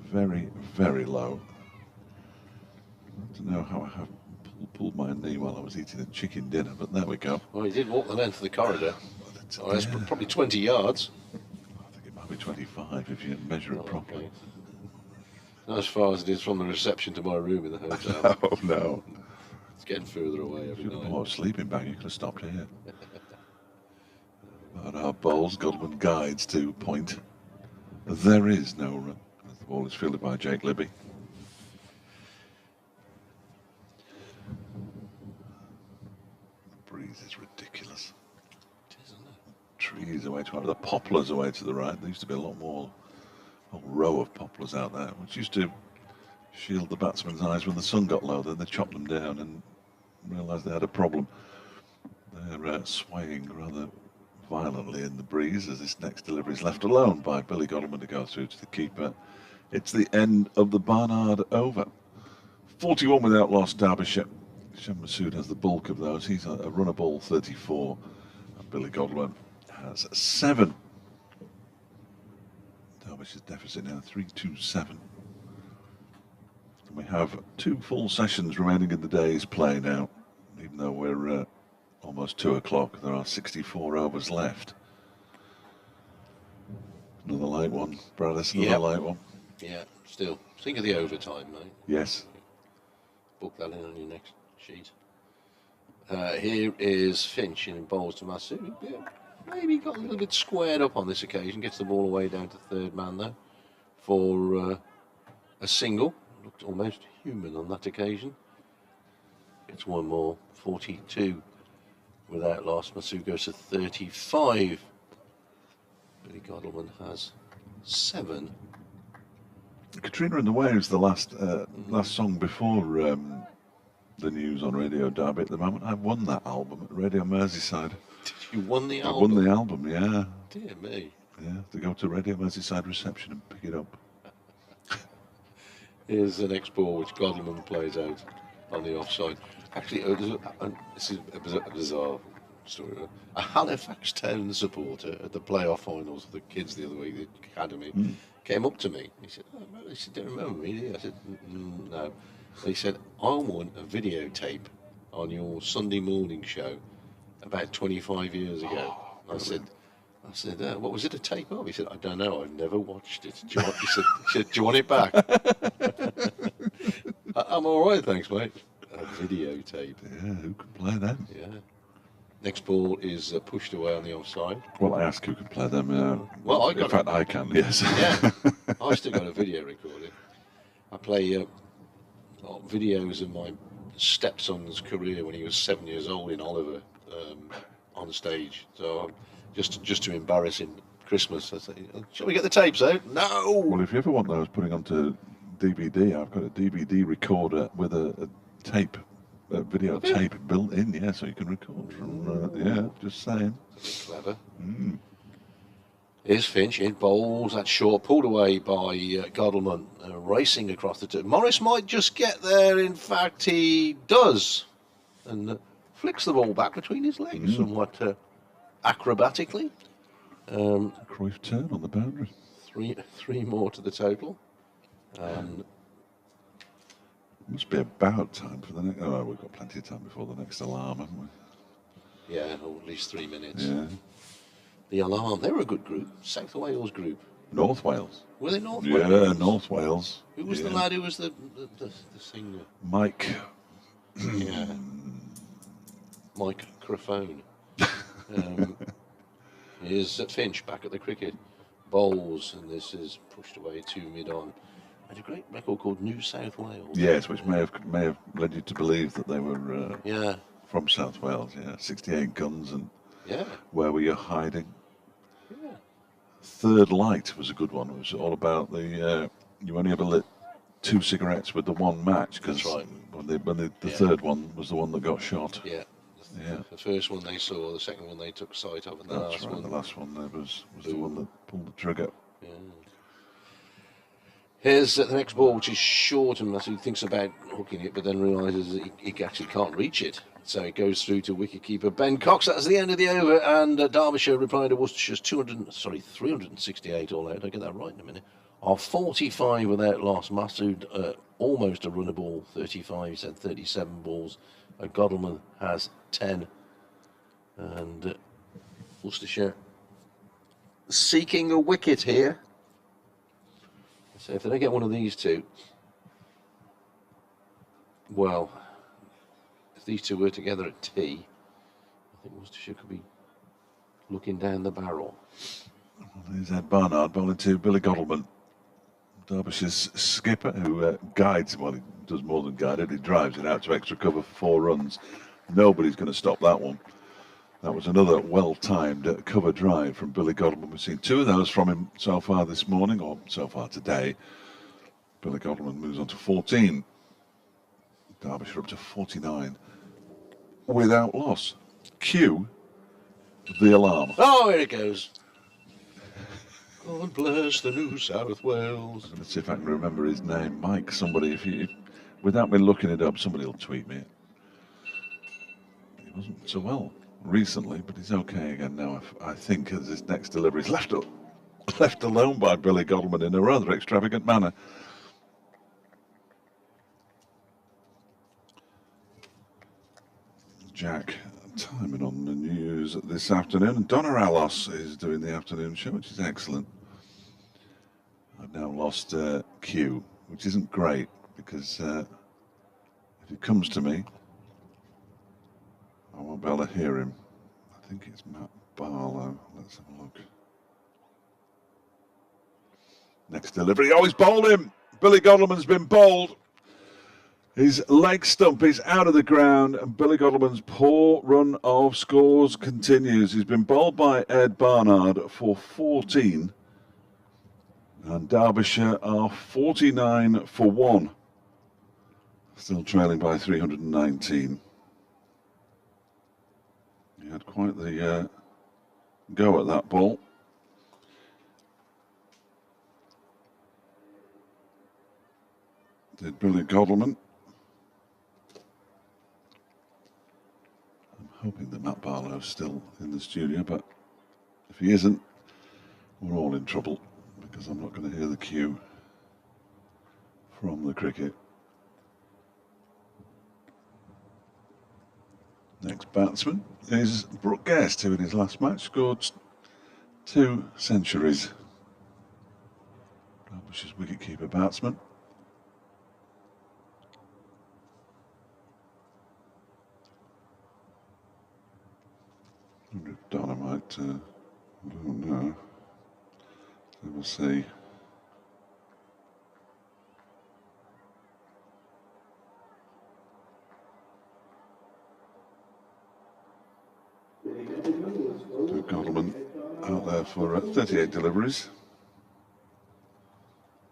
[SPEAKER 1] Very, very low. I don't know how I have pulled my knee while I was eating a chicken dinner, but there we go.
[SPEAKER 2] Well, he did walk the length of the corridor. That's probably 20 yards.
[SPEAKER 1] I think it might be 25 if you measure it properly.
[SPEAKER 2] Okay. Not as far as it is from the reception to my room in the hotel.
[SPEAKER 1] Oh no.
[SPEAKER 2] It's getting further away every night.
[SPEAKER 1] If you bought a sleeping bag, you could have stopped here. But our bowls, Godleman guides to point. There is no run. The ball is fielded by Jake Libby. The breeze is ridiculous.
[SPEAKER 2] It is, isn't it?
[SPEAKER 1] Trees away to the poplars away to the right. There used to be a lot more. A whole row of poplars out there, which used to shield the batsman's eyes when the sun got low. Then they chopped them down and realised they had a problem. They're swaying rather violently in the breeze as this next delivery is left alone by Billy Godleman to go through to the keeper. It's the end of the Barnard over. 41 without loss, Derbyshire. Sham Masood has the bulk of those. He's a runner ball 34, and Billy Godwin has 7. Derbyshire's deficit now 3-2-7. And we have 2 full sessions remaining in the day's play now, even though we're almost 2 o'clock. There are 64 overs left. Another late one, Bradis, another late one.
[SPEAKER 2] Yeah, still. Think of the overtime, mate.
[SPEAKER 1] Yes.
[SPEAKER 2] Book that in on your next sheet. Here is Finch in bowls to Masood. Yeah, maybe got a little bit squared up on this occasion. Gets the ball away down to third man though for a single. Looked almost human on that occasion. It's one more. 42 without loss. Masood goes to 35. Billy Godwin has 7.
[SPEAKER 1] Katrina and the Waves, the last song before the news on Radio Derby at the moment. I won that album at Radio Merseyside.
[SPEAKER 2] Did you won the album?
[SPEAKER 1] I won the album, yeah.
[SPEAKER 2] Dear me.
[SPEAKER 1] Yeah, to go to Radio Merseyside reception and pick it up.
[SPEAKER 2] Here's the next ball, which Godwin plays out on the offside. Actually, this is a bizarre story. A Halifax Town supporter at the playoff finals of the kids the other week, the academy, came up to me. He said, "Do you remember me?" Do you?" I said, "No." And he said, "I won a videotape on your Sunday morning show about 25 years ago." I said, "What was it a tape of?" He said, "I don't know. I've never watched it." He said, "Do you want it back?" I'm all right, thanks, mate. A videotape.
[SPEAKER 1] Yeah, who can play them?
[SPEAKER 2] Yeah. Next ball is pushed away on the offside.
[SPEAKER 1] Well, I ask who can play them.
[SPEAKER 2] Well, I got.
[SPEAKER 1] In fact, I can. Yes.
[SPEAKER 2] Yeah. I still got a video recording. I play videos of my stepson's career when he was 7 years old in Oliver on stage. So just to embarrass him, Christmas, I say, "Shall we get the tapes out?" No.
[SPEAKER 1] Well, if you ever want those putting onto DVD, I've got a DVD recorder with a tape. Video tape built in, yeah, so you can record from, just saying.
[SPEAKER 2] Clever. Here's Finch in bowls. That short pulled away by Godwin, racing across the turf. Morris might just get there. In fact, he does, and flicks the ball back between his legs somewhat acrobatically.
[SPEAKER 1] Cruyff turn on the boundary.
[SPEAKER 2] Three more to the total.
[SPEAKER 1] Must be about time for the next. Oh, we've got plenty of time before the next alarm, haven't we?
[SPEAKER 2] Yeah, or at least 3 minutes.
[SPEAKER 1] Yeah.
[SPEAKER 2] The alarm. They were a good group. South Wales group.
[SPEAKER 1] North Wales.
[SPEAKER 2] Were they North Wales?
[SPEAKER 1] Yeah, North Wales.
[SPEAKER 2] Who was the lad who was the singer?
[SPEAKER 1] Mike.
[SPEAKER 2] Yeah. Mike Crofone. Here's Finch back at the cricket. Bowls, and this is pushed away to mid-on. Had a great record called New South Wales.
[SPEAKER 1] Yes, which may have led you to believe that they were from South Wales. Yeah, 68 guns and where were you hiding?
[SPEAKER 2] Yeah.
[SPEAKER 1] Third Light was a good one. It was all about the you only ever lit 2 cigarettes with the one match because when the third one was the one that got shot.
[SPEAKER 2] Yeah.
[SPEAKER 1] Yeah.
[SPEAKER 2] The first one they saw, the second one they took sight of, and the
[SPEAKER 1] That's
[SPEAKER 2] last
[SPEAKER 1] right.
[SPEAKER 2] one.
[SPEAKER 1] The last one there was the one that pulled the trigger.
[SPEAKER 2] Yeah. Here's the next ball, which is short, and he thinks about hooking it, but then realises that he actually can't reach it. So it goes through to wicketkeeper Ben Cox. That's the end of the over, and Derbyshire replied to Worcestershire's 368 all out. I'll get that right in a minute. Are 45 without loss. Masood almost a runner ball, 35. He said 37 balls. Godwin has 10, and Worcestershire seeking a wicket here. So if they don't get one of these two, well, if these two were together at tea, I think Worcestershire could be looking down the barrel.
[SPEAKER 1] Well, there's Ed Barnard bowling to Billy Godwin, Derbyshire's skipper, who guides, well, he does more than guide it, he drives it out to extra cover for 4 runs. Nobody's going to stop that one. That was another well-timed cover drive from Billy Godwin. We've seen 2 of those from him so far this morning, or so far today. Billy Godwin moves on to 14. Derbyshire up to 49 without loss. Cue the alarm.
[SPEAKER 2] Oh, here it goes. God bless the New South Wales.
[SPEAKER 1] Let's see if I can remember his name. Mike, somebody, if without me looking it up, somebody will tweet me. He wasn't so well recently, but he's okay again now. I think as his next delivery is left alone by Billy Godalming in a rather extravagant manner. Jack timing on the news this afternoon, and Donna Alos is doing the afternoon show, which is excellent. I've now lost Q, which isn't great, because if he comes to me, I won't be able to hear him. I think it's Matt Barlow. Let's have a look. Next delivery. Oh, he's bowled him. Billy Godalming's been bowled. His leg stump is out of the ground, and Billy Godalming's poor run of scores continues. He's been bowled by Ed Barnard for 14, and Derbyshire are 49 for 1, still trailing by 319. He had quite the go at that ball. Did Billy Godalming. Hoping that Matt Barlow's still in the studio, but if he isn't, we're all in trouble, because I'm not going to hear the cue from the cricket. Next batsman is Brooke Guest, who in his last match scored 2 centuries. Derbyshire's wicketkeeper batsman. I wonder if Dynamite, I don't know. So we'll see. Godalming out there for 38 deliveries.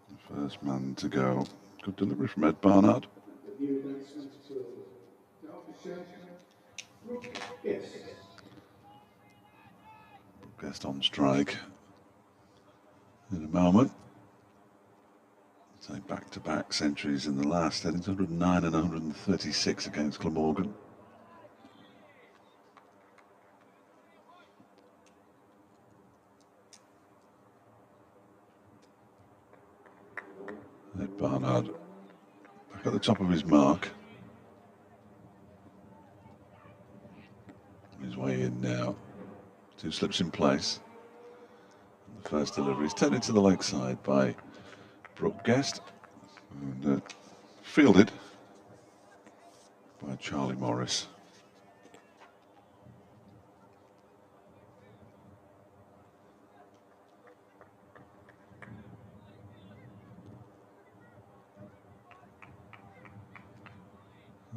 [SPEAKER 1] The first man to go. Good delivery from Ed Barnard. Guest on strike in a moment. So back-to-back centuries in the last innings, 109 and 136 against Glamorgan. Ed Barnard back at the top of his mark. On his way in now. 2 slips in place. And the first delivery is turned to the leg side by Brooke Guest, and fielded by Charlie Morris.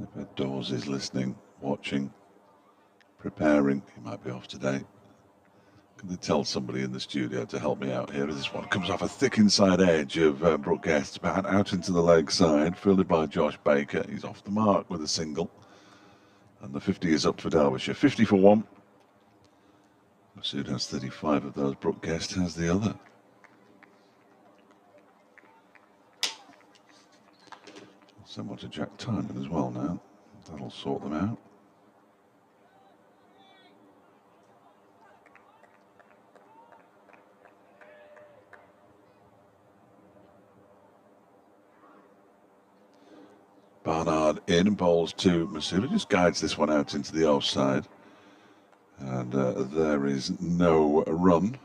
[SPEAKER 1] I bet Dawes is listening, watching, preparing. He might be off today. Can they tell somebody in the studio to help me out here? This one comes off a thick inside edge of Brooke Guest's bat out into the leg side, fielded by Josh Baker. He's off the mark with a single. And the 50 is up for Derbyshire. 50 for 1. Masood has 35 of those. Brooke Guest has the other. I'll send one to Jack Timon as well now. That'll sort them out. Barnard in and bowls to Masood. Just guides this one out into the offside. And there is no run.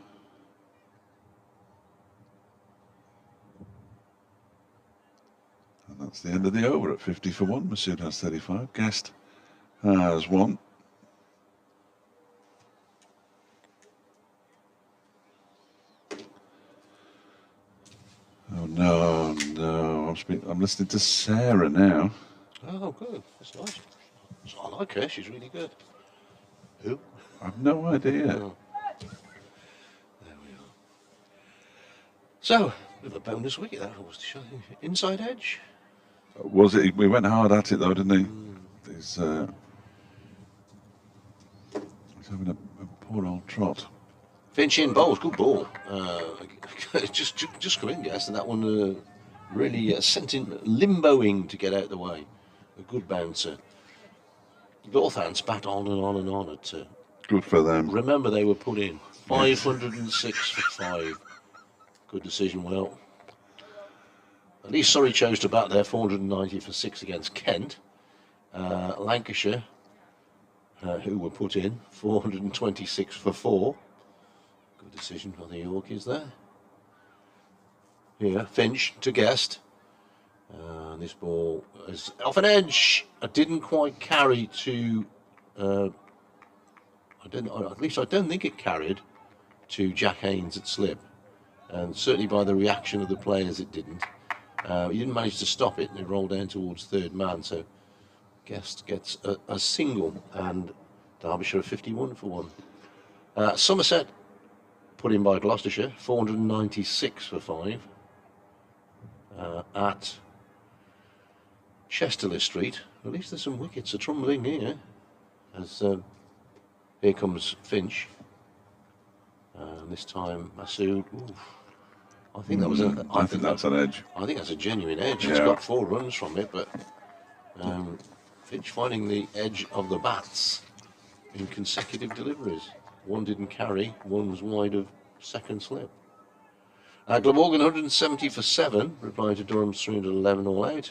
[SPEAKER 1] And that's the end of the over at 50 for 1. Masood has 35. Guest has 1. Oh no, no! I'm listening to Sarah now.
[SPEAKER 2] Oh, good. That's nice. I like her. She's really good. Who?
[SPEAKER 1] I've no idea.
[SPEAKER 2] Oh. There we are. So, with a bonus wicket, that was the inside edge.
[SPEAKER 1] Was it? We went hard at it though, didn't he? He's having a poor old trot.
[SPEAKER 2] Finch in bowls, good ball. Just come in, yes, and that one really sent in limboing to get out of the way. A good bouncer. Northants bat on and on and on at.
[SPEAKER 1] Good for them.
[SPEAKER 2] Remember, they were put in 506 for 5. Good decision. Well, at least Surrey chose to bat there 490 for 6 against Kent. Lancashire, who were put in 426 for 4. Good decision for the Yorkies there. Here, Finch to Guest. This ball is off an edge. I didn't quite carry to. I don't think it carried to Jack Haynes at slip, and certainly by the reaction of the players, it didn't. He didn't manage to stop it, and it rolled down towards third man. So Guest gets a single, and Derbyshire 51 for 1. Somerset put in by Gloucestershire 496 for 5. At Chesterley Street, at least there's some wickets are trundling here. As here comes Finch, and this time Masood. I think that was a.
[SPEAKER 1] I think that's an edge.
[SPEAKER 2] I think that's a genuine edge.
[SPEAKER 1] Yeah.
[SPEAKER 2] It's got 4 runs from it, but Finch finding the edge of the bats in consecutive deliveries. One didn't carry, one was wide of second slip. Glamorgan 170 for 7, replying to Durham's 311 all out.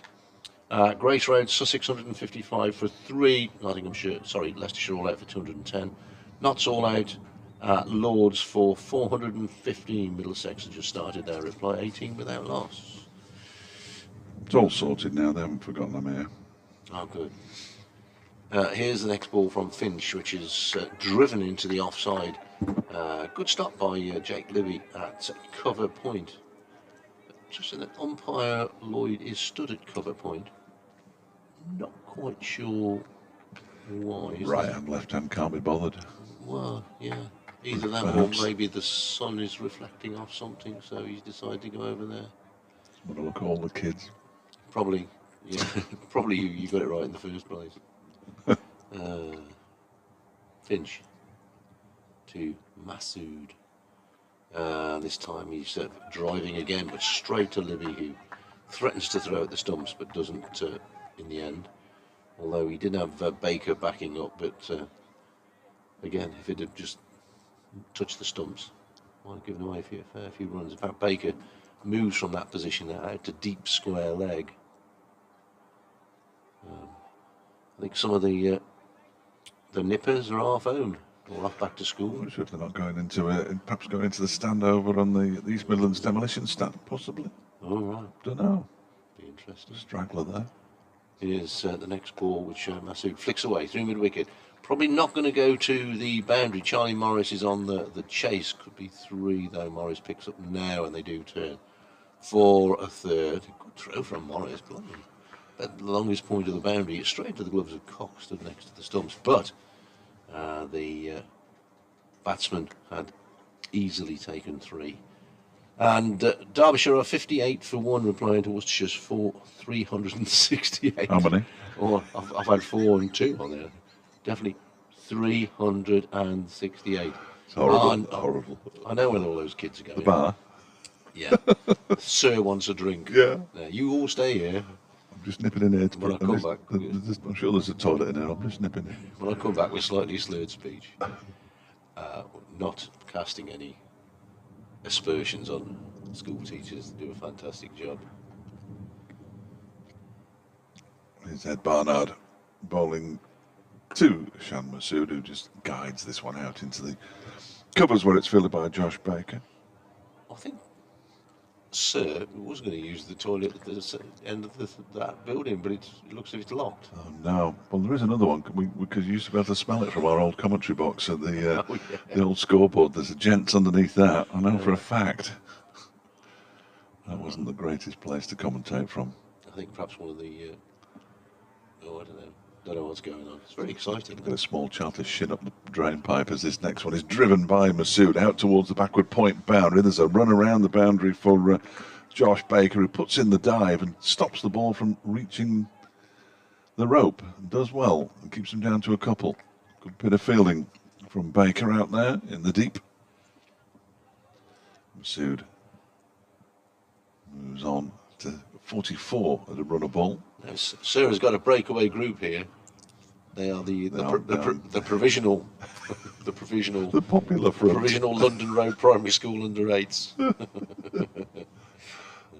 [SPEAKER 2] Grace Road, Sussex 155 for 3. Leicestershire all out for 210. Notts all out. Lords for 415. Middlesex had just started their reply, 18 without loss.
[SPEAKER 1] It's all sorted now. They haven't forgotten them here.
[SPEAKER 2] Oh, good. Here's the next ball from Finch, which is driven into the offside. Good stop by Jake Libby at cover point. Just so that umpire Lloyd is stood at cover point. Not quite sure why.
[SPEAKER 1] Right hand, left hand can't be bothered.
[SPEAKER 2] Well, yeah. Either that
[SPEAKER 1] Perhaps.
[SPEAKER 2] or maybe the sun is reflecting off something, so he's decided to go over there.
[SPEAKER 1] Want to look at all the kids.
[SPEAKER 2] Probably, yeah. Probably you got it right in the first place. Finch to Masood. This time he's driving again, but straight to Libby, who threatens to throw at the stumps, but doesn't in the end. Although he did have Baker backing up, but again, if it had just touched the stumps, might have given away a fair few runs. In fact, Baker moves from that position out to deep square leg. I think some of the nippers are half owned. Or off back to school.
[SPEAKER 1] I'm sure if they're not going into perhaps going into the stand over on the East Midlands demolition stand, possibly.
[SPEAKER 2] Oh, right.
[SPEAKER 1] Don't know.
[SPEAKER 2] Be interesting.
[SPEAKER 1] Straggler there.
[SPEAKER 2] Here's the next ball, which Masood flicks away through mid wicket. Probably not going to go to the boundary. Charlie Morris is on the chase. Could be 3 though. Morris picks up now, and they do turn for a third. Good throw from Morris. Blimey. At the longest point of the boundary, it's straight to the gloves of Cox, stood next to the stumps, but. The batsman had easily taken 3. And Derbyshire are 58 for 1, replying to Worcestershire's 368.
[SPEAKER 1] How many?
[SPEAKER 2] Oh, I've had 4 and 2 on there. Definitely 368.
[SPEAKER 1] It's horrible. Horrible.
[SPEAKER 2] I know where all those kids are going.
[SPEAKER 1] The bar.
[SPEAKER 2] Yeah. Sir wants a drink.
[SPEAKER 1] Yeah.
[SPEAKER 2] You all stay here.
[SPEAKER 1] I'm just nipping in here.
[SPEAKER 2] When I come back,
[SPEAKER 1] I'm sure there's a toilet in here. I'm just nipping in.
[SPEAKER 2] when I come back with slightly slurred speech, not casting any aspersions on school teachers, do a fantastic job.
[SPEAKER 1] Here's Ed Barnard bowling to Shan Masood, who just guides this one out into the covers where it's fielded by Josh Baker.
[SPEAKER 2] I think Sir was going to use the toilet at the end of that building, but it looks as if it's locked.
[SPEAKER 1] Oh no! Well, there is another one because you used to be able to smell it from our old commentary box at the the old scoreboard. There's a gents underneath that. I know for a fact. That wasn't the greatest place to commentate from.
[SPEAKER 2] I think perhaps one of the. I don't know. Don't know what's going on. It's very exciting.
[SPEAKER 1] Got a small chart of shin up the drain pipe as this next one is driven by Masood out towards the backward point boundary. There's a run around the boundary for Josh Baker, who puts in the dive and stops the ball from reaching the rope. Does well and keeps him down to a couple. Good bit of fielding from Baker out there in the deep. Masood moves on to 44 at a run of ball.
[SPEAKER 2] Now, Sir has got a breakaway group here. They are the
[SPEAKER 1] They
[SPEAKER 2] provisional the provisional
[SPEAKER 1] the popular front.
[SPEAKER 2] provisional London Road Primary School under 8s.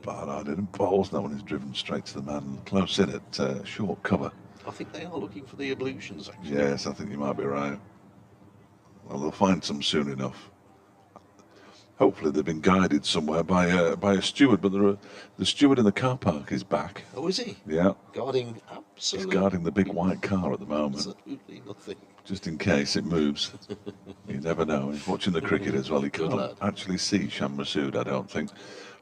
[SPEAKER 1] Barnard in and bowls. That one is driven straight to the man, close in at short cover.
[SPEAKER 2] I think they are looking for the ablutions, actually.
[SPEAKER 1] Yes, I think you might be right. Well, they'll find some soon enough. Hopefully they've been guided somewhere by a steward, but the steward in the car park is back.
[SPEAKER 2] Oh, is he?
[SPEAKER 1] Yeah.
[SPEAKER 2] Guarding
[SPEAKER 1] He's
[SPEAKER 2] absolutely
[SPEAKER 1] guarding the big white car at the moment.
[SPEAKER 2] absolutely nothing.
[SPEAKER 1] Just in case it moves. You never know. He's watching the cricket as well. He
[SPEAKER 2] Good
[SPEAKER 1] can't
[SPEAKER 2] lad.
[SPEAKER 1] actually see Sham Masood, I don't think,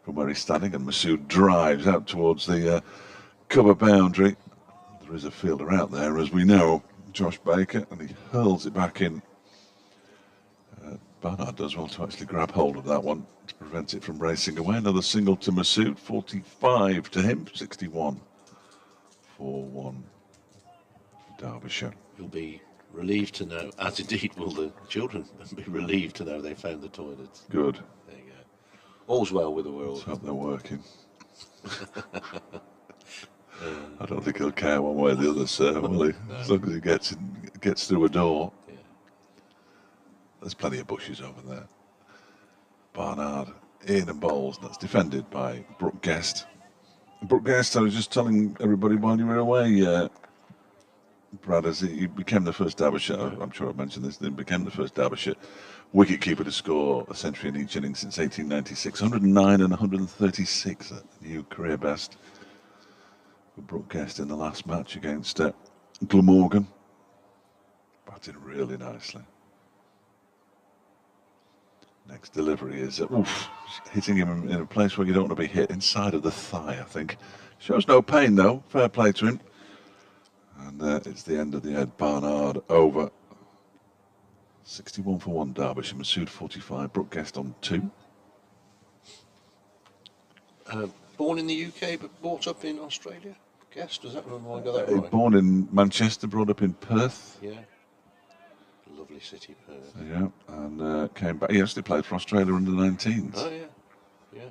[SPEAKER 1] from where he's standing. And Masood drives out towards the cover boundary. There is a fielder out there, as we know, Josh Baker, and he hurls it back in. Barnard does well to actually grab hold of that one to prevent it from racing away. Another single to Masood, 45 to him, 61 for 1 Derbyshire.
[SPEAKER 2] You'll be relieved to know, as indeed will the children, be relieved to know they found the toilets.
[SPEAKER 1] Good.
[SPEAKER 2] There you go. All's well with the
[SPEAKER 1] Let's
[SPEAKER 2] world.
[SPEAKER 1] hope they're working. I don't think he'll care one way or the other, sir, will he?
[SPEAKER 2] No.
[SPEAKER 1] As long as he gets through a door.
[SPEAKER 2] Yeah.
[SPEAKER 1] There's plenty of bushes over there. Barnard in and bowls. That's defended by Brooke Guest. Brooke Guest, I was just telling everybody while you were away, Brad, as he became the first Derbyshire, I'm sure I mentioned this, he became the first Derbyshire wicket-keeper to score a century in each inning since 1896. 109 and 136, a new career best for Brooke Guest in the last match against Glamorgan. Batted really nicely. Next delivery is hitting him in a place where you don't want to be hit, inside of the thigh, I think. Shows no pain, though. Fair play to him. And it's the end of the Ed Barnard over. 61 for 1 Derbyshire. Masood 45. Brooke Guest on 2.
[SPEAKER 2] Born in the UK but brought up in Australia? Guess, does that remember I got that right?
[SPEAKER 1] Born in Manchester, brought up in Perth.
[SPEAKER 2] Yeah. Lovely city, Perth.
[SPEAKER 1] Yeah, and came back. He actually played for Australia under 19s.
[SPEAKER 2] Oh, yeah.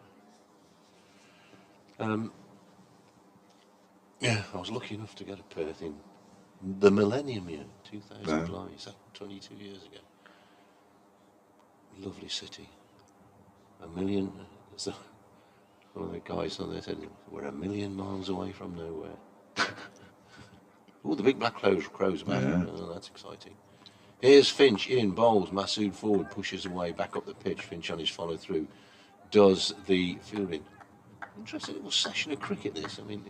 [SPEAKER 2] Yeah. Yeah, I was lucky enough to go to Perth in the millennium year, 2000.
[SPEAKER 1] Yeah.
[SPEAKER 2] Is that 22 years ago? Lovely city. So one of the guys on there said, we're 1,000,000 miles away from nowhere. Oh, the big black crows back.
[SPEAKER 1] Yeah.
[SPEAKER 2] Oh, that's exciting. Here's Finch in, bowls, Masood forward, pushes away, back up the pitch. Finch on his follow through, does the fielding. Interesting little session of cricket, this. I mean,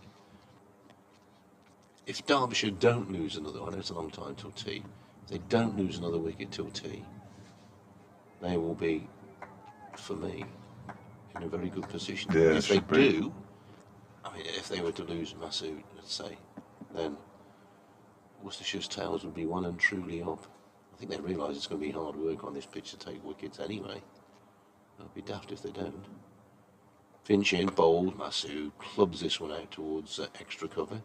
[SPEAKER 2] if Derbyshire don't lose another, I know it's a long time till tea, if they don't lose another wicket till tea, they will be, for me, in a very good position.
[SPEAKER 1] Yeah,
[SPEAKER 2] if they
[SPEAKER 1] should be.
[SPEAKER 2] do, I mean, if they were to lose Masood, let's say, then Worcestershire's tails would be well and truly up. I think they realise it's going to be hard work on this pitch to take wickets anyway. I'd be daft if they don't. Finch in, bowls, Masood clubs this one out towards extra cover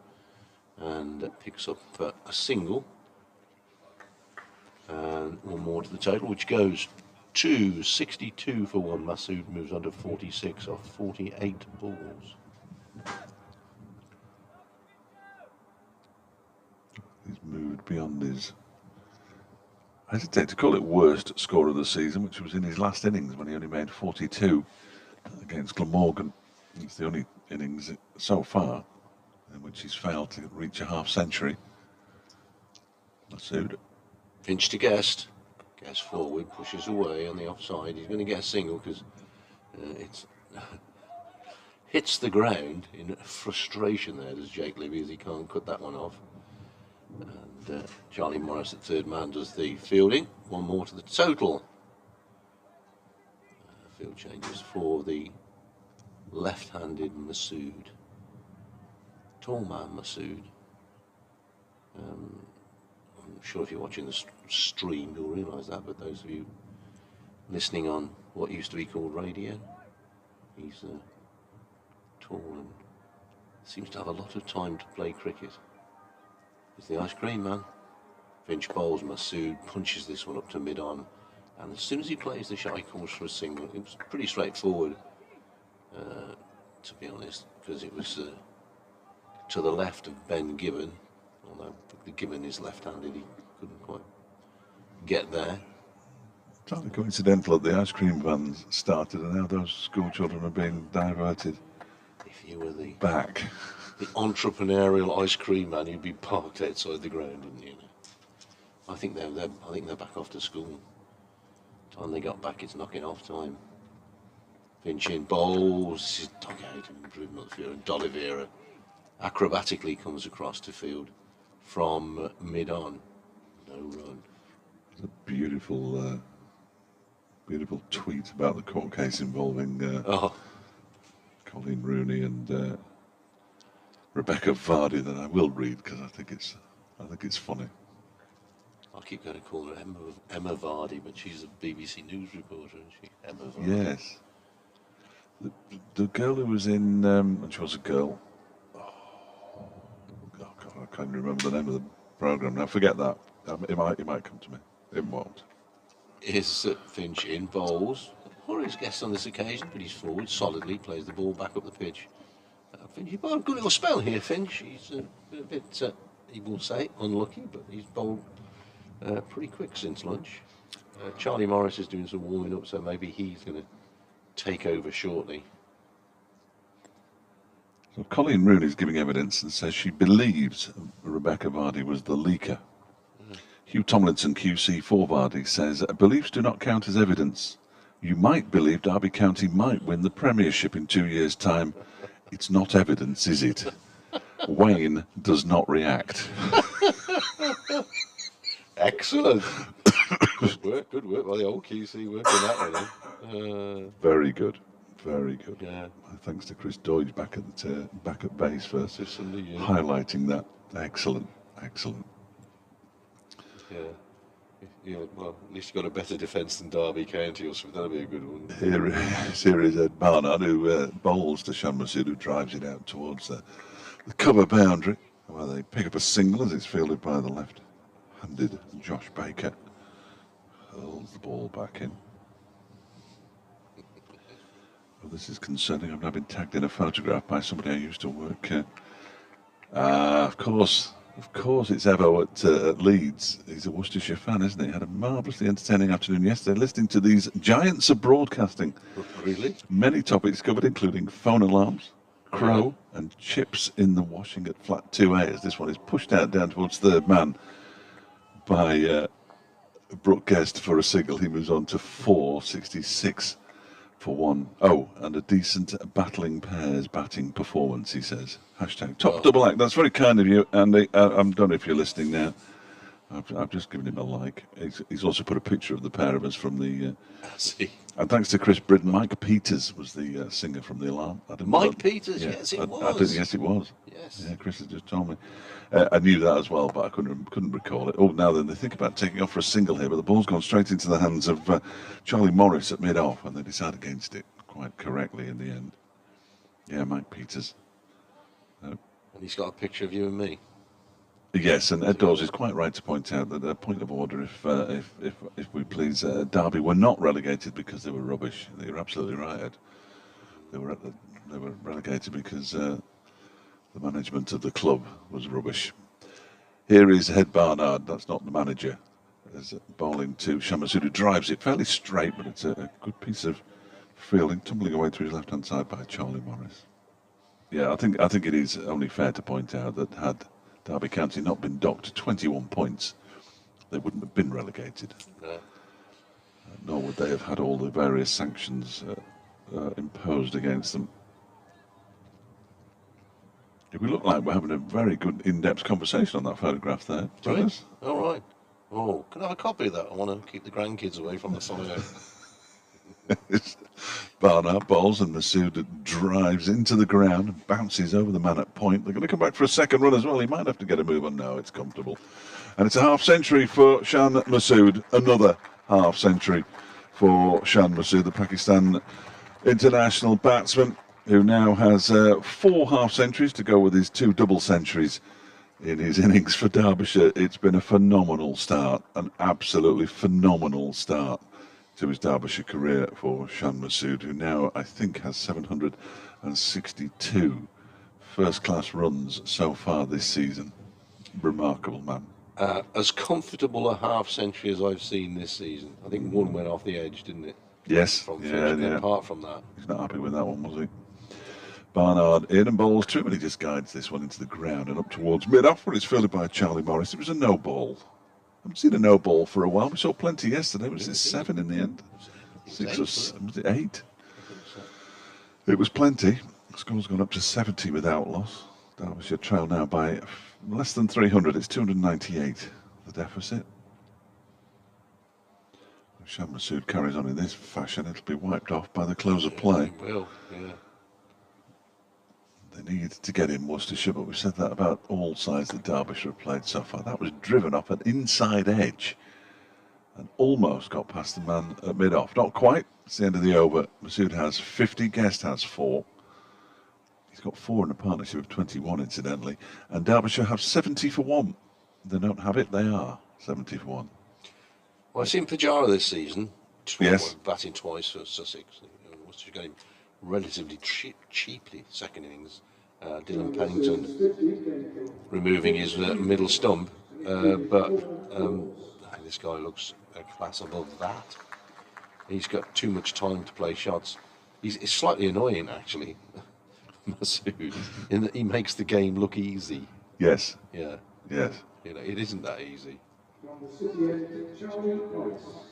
[SPEAKER 2] and picks up a single and one more to the total, which goes to 62 for 1. Masood moves on to 46 off 48 balls.
[SPEAKER 1] He's moved beyond his, I hesitate to call it, worst score of the season, which was in his last innings when he only made 42 against Glamorgan. It's the only innings so far in which he's failed to reach a half century. Masood.
[SPEAKER 2] Finch to Guest. Guest forward, pushes away on the offside. He's going to get a single because it's hits the ground in frustration there. There's Jake Libby as he can't cut that one off. And Charlie Morris at third man does the fielding. One more to the total. Field changes for the left-handed Masood. Tall man Masood. I'm sure if you're watching the stream you'll realise that, but those of you listening on what used to be called radio, he's tall and seems to have a lot of time to play cricket. It's the ice cream man. Finch bowls, Masood punches this one up to mid-on, and as soon as he plays the shot he calls for a single. It was pretty straightforward, to be honest, because it was to the left of Ben Gibbon Although, given his left-handed, he couldn't quite get there.
[SPEAKER 1] It's only coincidental that the ice cream vans started and now those school children are being diverted
[SPEAKER 2] If you were the
[SPEAKER 1] back.
[SPEAKER 2] entrepreneurial ice cream man, you'd be parked outside the ground, wouldn't you? I think they're back off to school. Time they got back, it's knocking off time. Finch in bowls, his dug out and driven up the field, and D'Oliveira acrobatically comes across to field from mid-on. No run.
[SPEAKER 1] It's a beautiful, beautiful tweet about the court case involving Colleen Rooney and Rebecca Vardy that I will read because I think it's funny.
[SPEAKER 2] I keep going to call her Emma Vardy, but she's a BBC News reporter, isn't she? Emma Vardy.
[SPEAKER 1] Yes. The girl who was in, and she was a girl. Oh God, I can't remember the name of the program now. Forget that. It might come to me. It won't.
[SPEAKER 2] Is Finch in bowls? Horror's guest on this occasion, but he's forward solidly, plays the ball back up the pitch. Finch, you've got a good little spell here, Finch. He's a bit, he will say, unlucky, but he's bowled pretty quick since lunch. Charlie Morris is doing some warming up, so maybe he's going to take over shortly.
[SPEAKER 1] So Colleen Rooney is giving evidence and says she believes Rebecca Vardy was the leaker. Hugh Tomlinson, QC for Vardy, says beliefs do not count as evidence. You might believe Derby County might win the Premiership in 2 years' time. It's not evidence, is it? Wayne does not react.
[SPEAKER 2] Excellent. Good work by the old QC working that one in.
[SPEAKER 1] Very good. Very good.
[SPEAKER 2] Yeah.
[SPEAKER 1] Thanks to Chris Doidge back at base for
[SPEAKER 2] Consistently, yeah.
[SPEAKER 1] highlighting that. Excellent.
[SPEAKER 2] Yeah, well, at least you got a better defence than Derby County or something. That'll be a good one.
[SPEAKER 1] Here is Ed Barnard who bowls to Shan Masood, who drives it out towards the cover boundary, where they pick up a single as it's fielded by the left-handed Josh Baker. Hurls the ball back in. Well, this is concerning. I've now been tagged in a photograph by somebody I used to work. Of course, it's Evo at Leeds. He's a Worcestershire fan, isn't he? Had a marvellously entertaining afternoon yesterday listening to these giants of broadcasting.
[SPEAKER 2] Really?
[SPEAKER 1] Many topics covered, including phone alarms, crow, and chips in the washing at flat 2A, as this one is pushed out down towards third man by Brooke Guest for a single. He moves on to 466 for 1-0, and a decent battling pairs batting performance, he says. Hashtag top double act. That's very kind of you, Andy. I don't know if you're listening now. I've just given him a like. He's also put a picture of the pair of us from the... And thanks to Chris Bridden, Mike Peters was the singer from The Alarm.
[SPEAKER 2] Peters, yeah, yes it was.
[SPEAKER 1] Yes, it was.
[SPEAKER 2] Yes.
[SPEAKER 1] Yeah, Chris has just told me. I knew that as well, but I couldn't recall it. Oh, now then, they think about taking off for a single here, but the ball's gone straight into the hands of Charlie Morris at mid-off, and they decide against it quite correctly in the end. Yeah, Mike Peters.
[SPEAKER 2] And he's got a picture of you and me.
[SPEAKER 1] Yes, and Ed Dawes is quite right to point out that a point of order, if we please, Derby were not relegated because they were rubbish. You're absolutely right, Ed. They were relegated because the management of the club was rubbish. Here is Ed Barnard. That's not the manager. There's bowling to Shan Masood, who drives it fairly straight, but it's a good piece of fielding, tumbling away to his left-hand side by Charlie Morris. Yeah, I think it is only fair to point out that had Derby County not been docked 21 points, they wouldn't have been relegated.
[SPEAKER 2] No.
[SPEAKER 1] Nor would they have had all the various sanctions imposed against them. We look like we're having a very good in-depth conversation on that photograph there.
[SPEAKER 2] Right. All right. Oh, can I have a copy of that? I want to keep the grandkids away from the photo.
[SPEAKER 1] Barnard bowls and Masood drives into the ground and bounces over the man at point. They're going to come back for a second run as well. He might have to get a move on now. It's comfortable. And it's a half century for Shan Masood. Another half century for Shan Masood, the Pakistan international batsman, who now has 4 half centuries to go with his 2 double centuries in his innings for Derbyshire. It's been a phenomenal start, an absolutely phenomenal start to his Derbyshire career for Shan Masood, who now, I think, has 762 first-class runs so far this season. Remarkable man.
[SPEAKER 2] As comfortable a half century as I've seen this season. I think one went off the edge, didn't it?
[SPEAKER 1] Yes.
[SPEAKER 2] From
[SPEAKER 1] Yeah,
[SPEAKER 2] finishing.
[SPEAKER 1] yeah.
[SPEAKER 2] Apart from that,
[SPEAKER 1] He's not happy with that one, was he? Barnard in and bowls two, but he just guides this one into the ground and up towards mid-off where it's fielded by Charlie Morris. It was a no ball. I haven't seen a no ball for a while. We saw plenty yesterday. Was it 7 in the end? 6 or 7? Was it 8?
[SPEAKER 2] I think so.
[SPEAKER 1] It was plenty. The score's gone up to 70 without loss. Derbyshire trail now by less than 300. It's 298, the deficit. If Sham Masood carries on in this fashion, it'll be wiped off by the close of play.
[SPEAKER 2] It will, yeah.
[SPEAKER 1] They need to get in Worcestershire, but we've said that about all sides that Derbyshire have played so far. That was driven off an inside edge and almost got past the man at mid-off. Not quite. It's the end of the over. Masood has 50, Guest has 4. He's got 4 in a partnership of 21, incidentally. And Derbyshire have 70 for 1. They don't have it, they are 70 for 1.
[SPEAKER 2] Well, I've seen Pajara this season.
[SPEAKER 1] Yes.
[SPEAKER 2] Batting twice for Sussex. Worcestershire got him relatively cheaply, second innings. Dylan Pennington removing his middle stump. But this guy looks a class above that. He's got too much time to play shots. It's slightly annoying, actually, Masood, in that he makes the game look easy.
[SPEAKER 1] Yes.
[SPEAKER 2] Yeah.
[SPEAKER 1] Yes.
[SPEAKER 2] You know, it isn't that easy.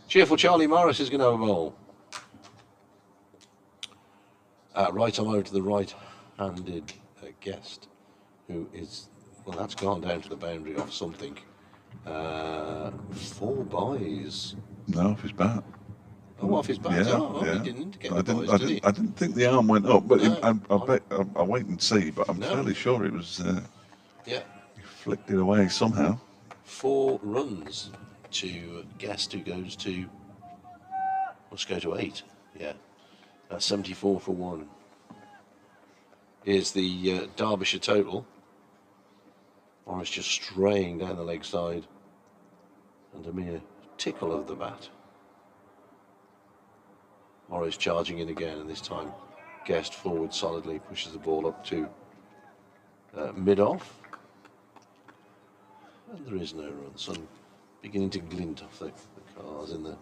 [SPEAKER 2] Cheerful Charlie Morris is going to have a bowl. Right arm over to the right-handed Guest, who is, well, that's gone down to the boundary off something. 4 buys.
[SPEAKER 1] No, off his bat.
[SPEAKER 2] Oh, off his bat.
[SPEAKER 1] Yeah,
[SPEAKER 2] Oh,
[SPEAKER 1] yeah.
[SPEAKER 2] he didn't indicate
[SPEAKER 1] I
[SPEAKER 2] the
[SPEAKER 1] didn't,
[SPEAKER 2] buys,
[SPEAKER 1] I
[SPEAKER 2] did he?
[SPEAKER 1] didn't, I didn't think the arm went up, but
[SPEAKER 2] No.
[SPEAKER 1] I'll wait and see, but I'm
[SPEAKER 2] No.
[SPEAKER 1] fairly sure it was,
[SPEAKER 2] Yeah.
[SPEAKER 1] he flicked it away somehow.
[SPEAKER 2] 4 runs to Guest, who goes to, let's go to 8. Yeah. That's 74 for 1. Here's the Derbyshire total. Morris just straying down the leg side and a mere tickle of the bat. Morris charging in again, and this time Guest forward solidly, pushes the ball up to mid-off. And there is no run. Sun beginning to glint off the cars in the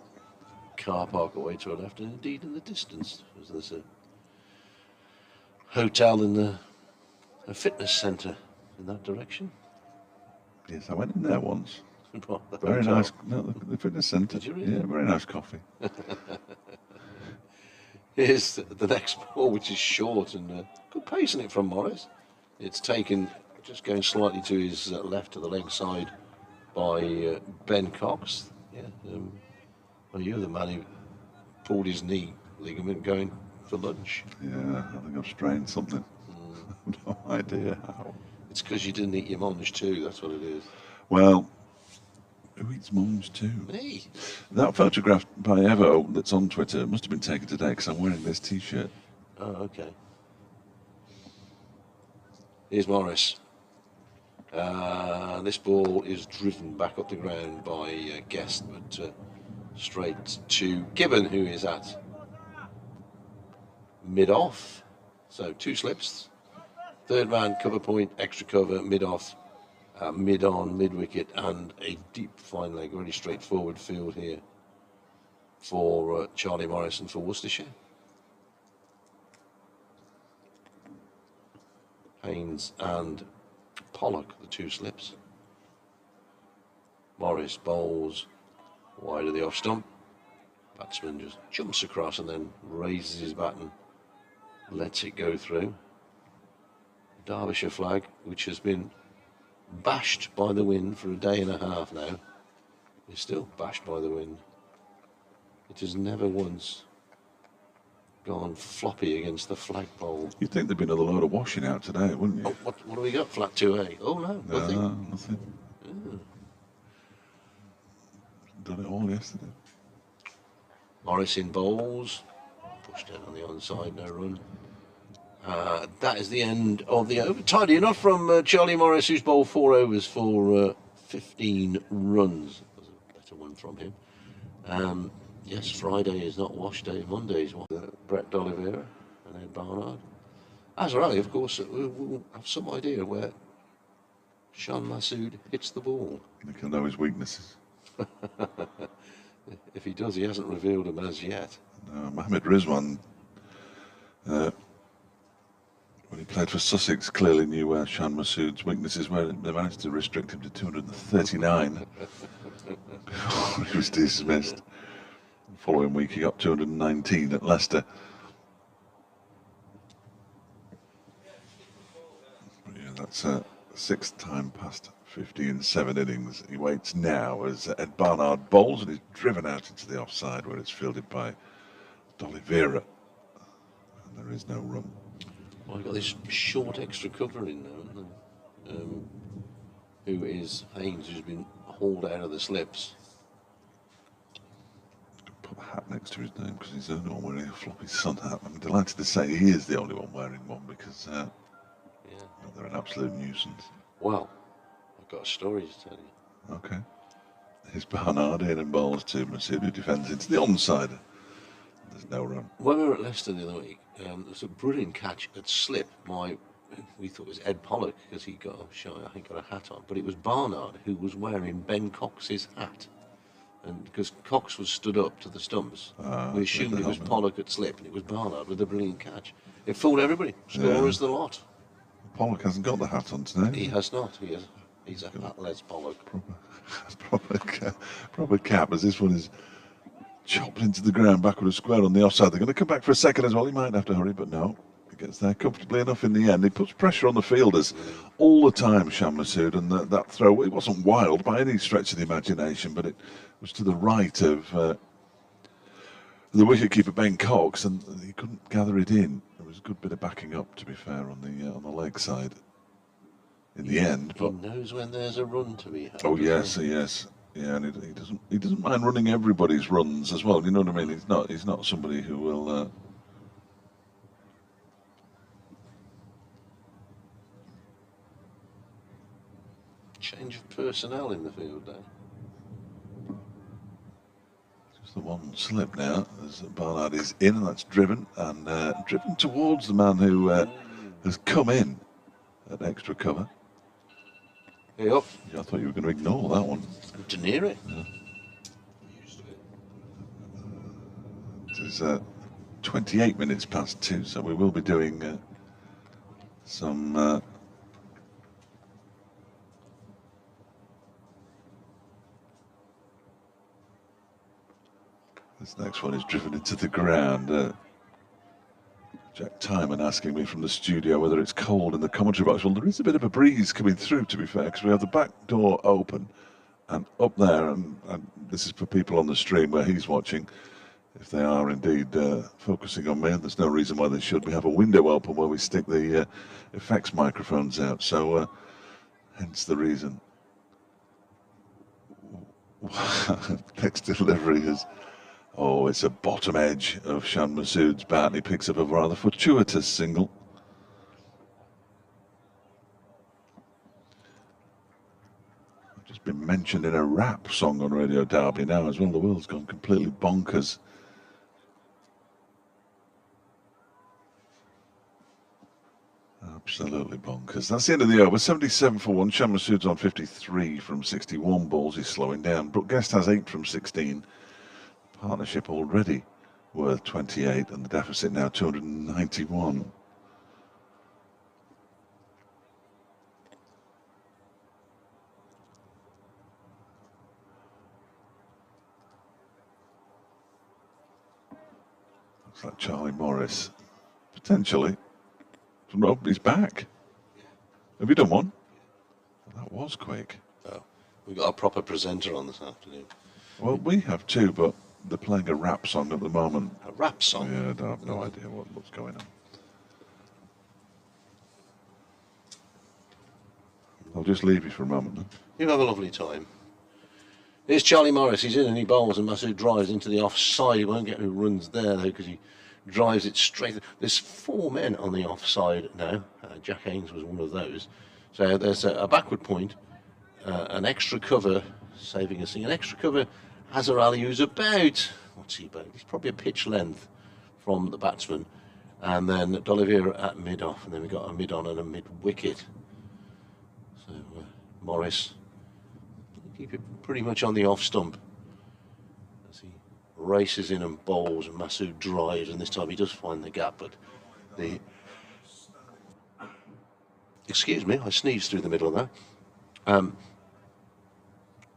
[SPEAKER 2] car park away to our left, and indeed in the distance. There's a hotel in a fitness centre in that direction.
[SPEAKER 1] Yes, I went in there once.
[SPEAKER 2] The
[SPEAKER 1] Very
[SPEAKER 2] hotel.
[SPEAKER 1] nice. No, the fitness centre.
[SPEAKER 2] Did you really?
[SPEAKER 1] Yeah, very nice coffee.
[SPEAKER 2] Here's the next ball, which is short and good pace in it from Morris. It's taken, just going slightly to his left to the leg side by Ben Cox. Yeah, well, you're the man who pulled his knee ligament going for lunch.
[SPEAKER 1] Yeah, I think I've strained something. No idea how.
[SPEAKER 2] It's because you didn't eat your munch too, that's what it is.
[SPEAKER 1] Well, who eats mums too?
[SPEAKER 2] Me?
[SPEAKER 1] That photograph by Evo that's on Twitter must have been taken today because I'm wearing this T-shirt.
[SPEAKER 2] Oh, okay. Here's Morris. This ball is driven back up the ground by Guest, but straight to Gibbon, who is at mid-off. So 2 slips. Third man, cover point, extra cover, mid-off, mid-on, mid-wicket, and a deep fine leg. Really straightforward field here for Charlie Morrison for Worcestershire. Haynes and Pollock, the 2 slips. Morris bowls wide of the off stump. Batsman just jumps across and then raises his bat and lets it go through. Derbyshire flag, which has been bashed by the wind for a day and a half now, is still bashed by the wind. It has never once gone floppy against the flagpole.
[SPEAKER 1] You'd think there'd been a load of washing out today, wouldn't you?
[SPEAKER 2] Oh, what do we got? Flat 2A. Oh no, nothing.
[SPEAKER 1] No, nothing. Done it all yesterday.
[SPEAKER 2] Morris in bowls, pushed in on the onside, no run. That is the end of the over. Tidy enough from Charlie Morris, who's bowled 4 overs for 15 runs. That was a better one from him. Yes, Friday is not wash day. Monday is Brett D'Oliveira and Ed Barnard. Azarelli, of course, we'll have some idea where Shan Masood hits the ball.
[SPEAKER 1] I think he'll know his weaknesses.
[SPEAKER 2] If he does, he hasn't revealed them as yet.
[SPEAKER 1] No, Mohammed Rizwan, when he played for Sussex, clearly knew where Shan Masood's weaknesses were. They managed to restrict him to 239 before he was dismissed. The following week, he got 219 at Leicester. But yeah, that's a sixth time past 50 in 7 innings. He waits now as Ed Barnard bowls and is driven out into the offside where it's fielded by D'Oliveira. And there is no run.
[SPEAKER 2] Well, I've got this short extra cover in now, who is Haynes, who's been hauled out of the slips.
[SPEAKER 1] Put a hat next to his name because he's the only one wearing a floppy sun hat. I'm delighted to say he is the only one wearing one because they're an absolute nuisance.
[SPEAKER 2] Well, I've got a story to tell you.
[SPEAKER 1] Okay. Here's Barnard in and bowls to Masood, who defends into the onside. There's no run.
[SPEAKER 2] When we were at Leicester the other week, there was a brilliant catch at slip. We thought it was Ed Pollock because he got a hat on, but it was Barnard who was wearing Ben Cox's hat. And because Cox was stood up to the stumps, we assumed it was Pollock at slip, and it was Barnard with a brilliant catch. It fooled everybody. Scorers the lot.
[SPEAKER 1] Pollock hasn't got the hat on today.
[SPEAKER 2] He has not. He's a hatless Pollock.
[SPEAKER 1] Proper cap, as this one is chopped into the ground backward and square on the offside. They're going to come back for a second as well. He might have to hurry, but no. He gets there comfortably enough in the end. He puts pressure on the fielders all the time, Shan Masood, and that throw, it wasn't wild by any stretch of the imagination, but it was to the right of the wicketkeeper Ben Cox, and he couldn't gather it in. There was a good bit of backing up, to be fair, on the leg side in the end. But
[SPEAKER 2] he knows when there's a run to be had.
[SPEAKER 1] Oh yes, yes, yeah, and he doesn't mind running everybody's runs as well. You know what I mean? He's not somebody who will.
[SPEAKER 2] Change of personnel in the field there.
[SPEAKER 1] Just the one slip now as Barnard is in, and that's driven towards the man who has come in at extra cover.
[SPEAKER 2] Hey up.
[SPEAKER 1] Yeah, I thought you were going to ignore that one.
[SPEAKER 2] To near it.
[SPEAKER 1] Yeah. It is 28 minutes past 2, so we will be doing some. This next one is driven into the ground. Jack Timon asking me from the studio whether it's cold in the commentary box. Well, there is a bit of a breeze coming through, to be fair, because we have the back door open, and up there, and this is for people on the stream where he's watching, if they are indeed focusing on me, and there's no reason why they should. We have a window open where we stick the effects microphones out, so hence the reason. Next delivery is... Oh, it's a bottom edge of Shan Masood's bat, and he picks up a rather fortuitous single. I've just been mentioned in a rap song on Radio Derby now as well. The world's gone completely bonkers. Absolutely bonkers. That's the end of the over. 77 for 1. Shan Masood's on 53 from 61 balls. He's slowing down. Brooke Guest has 8 from 16. Partnership already worth 28, and the deficit now 291. Looks like Charlie Morris, potentially. Oh, he's back. Have you done one? Well, that was quick.
[SPEAKER 2] Oh, we've got a proper presenter on this afternoon.
[SPEAKER 1] Well, we have too, but they're playing a rap song at the moment.
[SPEAKER 2] A rap song?
[SPEAKER 1] Yeah, I have no idea what's going on. I'll just leave you for a moment then.
[SPEAKER 2] You have a lovely time. Here's Charlie Morris. He's in and he bowls, and Masood drives into the offside. He won't get any runs there, though, because he drives it straight. There's 4 men on the offside now. Jack Haynes was one of those. So there's a backward point, an extra cover, saving a thing. An extra cover, Azhar Ali, who's about, what's he about? He's probably a pitch length from the batsman. And then D'Oliveira at mid-off, and then we've got a mid-on and a mid-wicket. So Morris keep it pretty much on the off stump as he races in and bowls, and Masood drives, and this time he does find the gap, but the... Excuse me, I sneezed through the middle of that.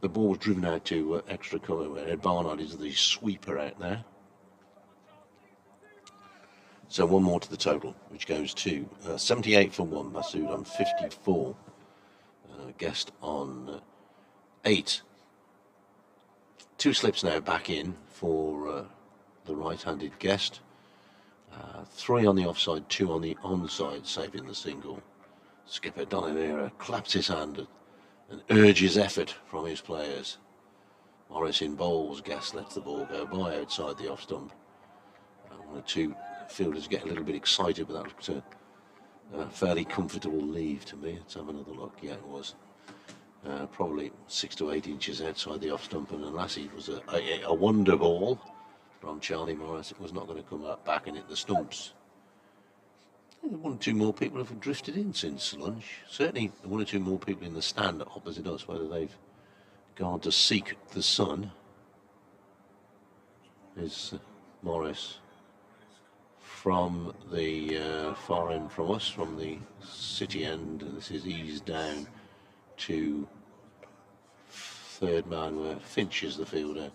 [SPEAKER 2] The ball was driven out to extra cover, where Ed Barnard is the sweeper out there. So one more to the total, which goes to 78 for 1, Masood on 54, Guest on 8. 2 slips now back in for the right-handed Guest. 3 on the offside, 2 on the onside, saving the single. Skipper D'Oliveira claps his hand and urges effort from his players. Morris in bowls, Guest lets the ball go by outside the off stump. One or two fielders get a little bit excited, but that was a fairly comfortable leave to me. Let's have another look. Yeah, it was. Probably 6 to 8 inches outside the off stump, and unless it was a wonder ball from Charlie Morris, it was not going to come back and hit the stumps. 1 or 2 more people have drifted in since lunch. Certainly 1 or 2 more people in the stand opposite us, whether they've gone to seek the sun. Is Morris from the far end from us, from the city end, and this is eased down to third man where Finch is the fielder.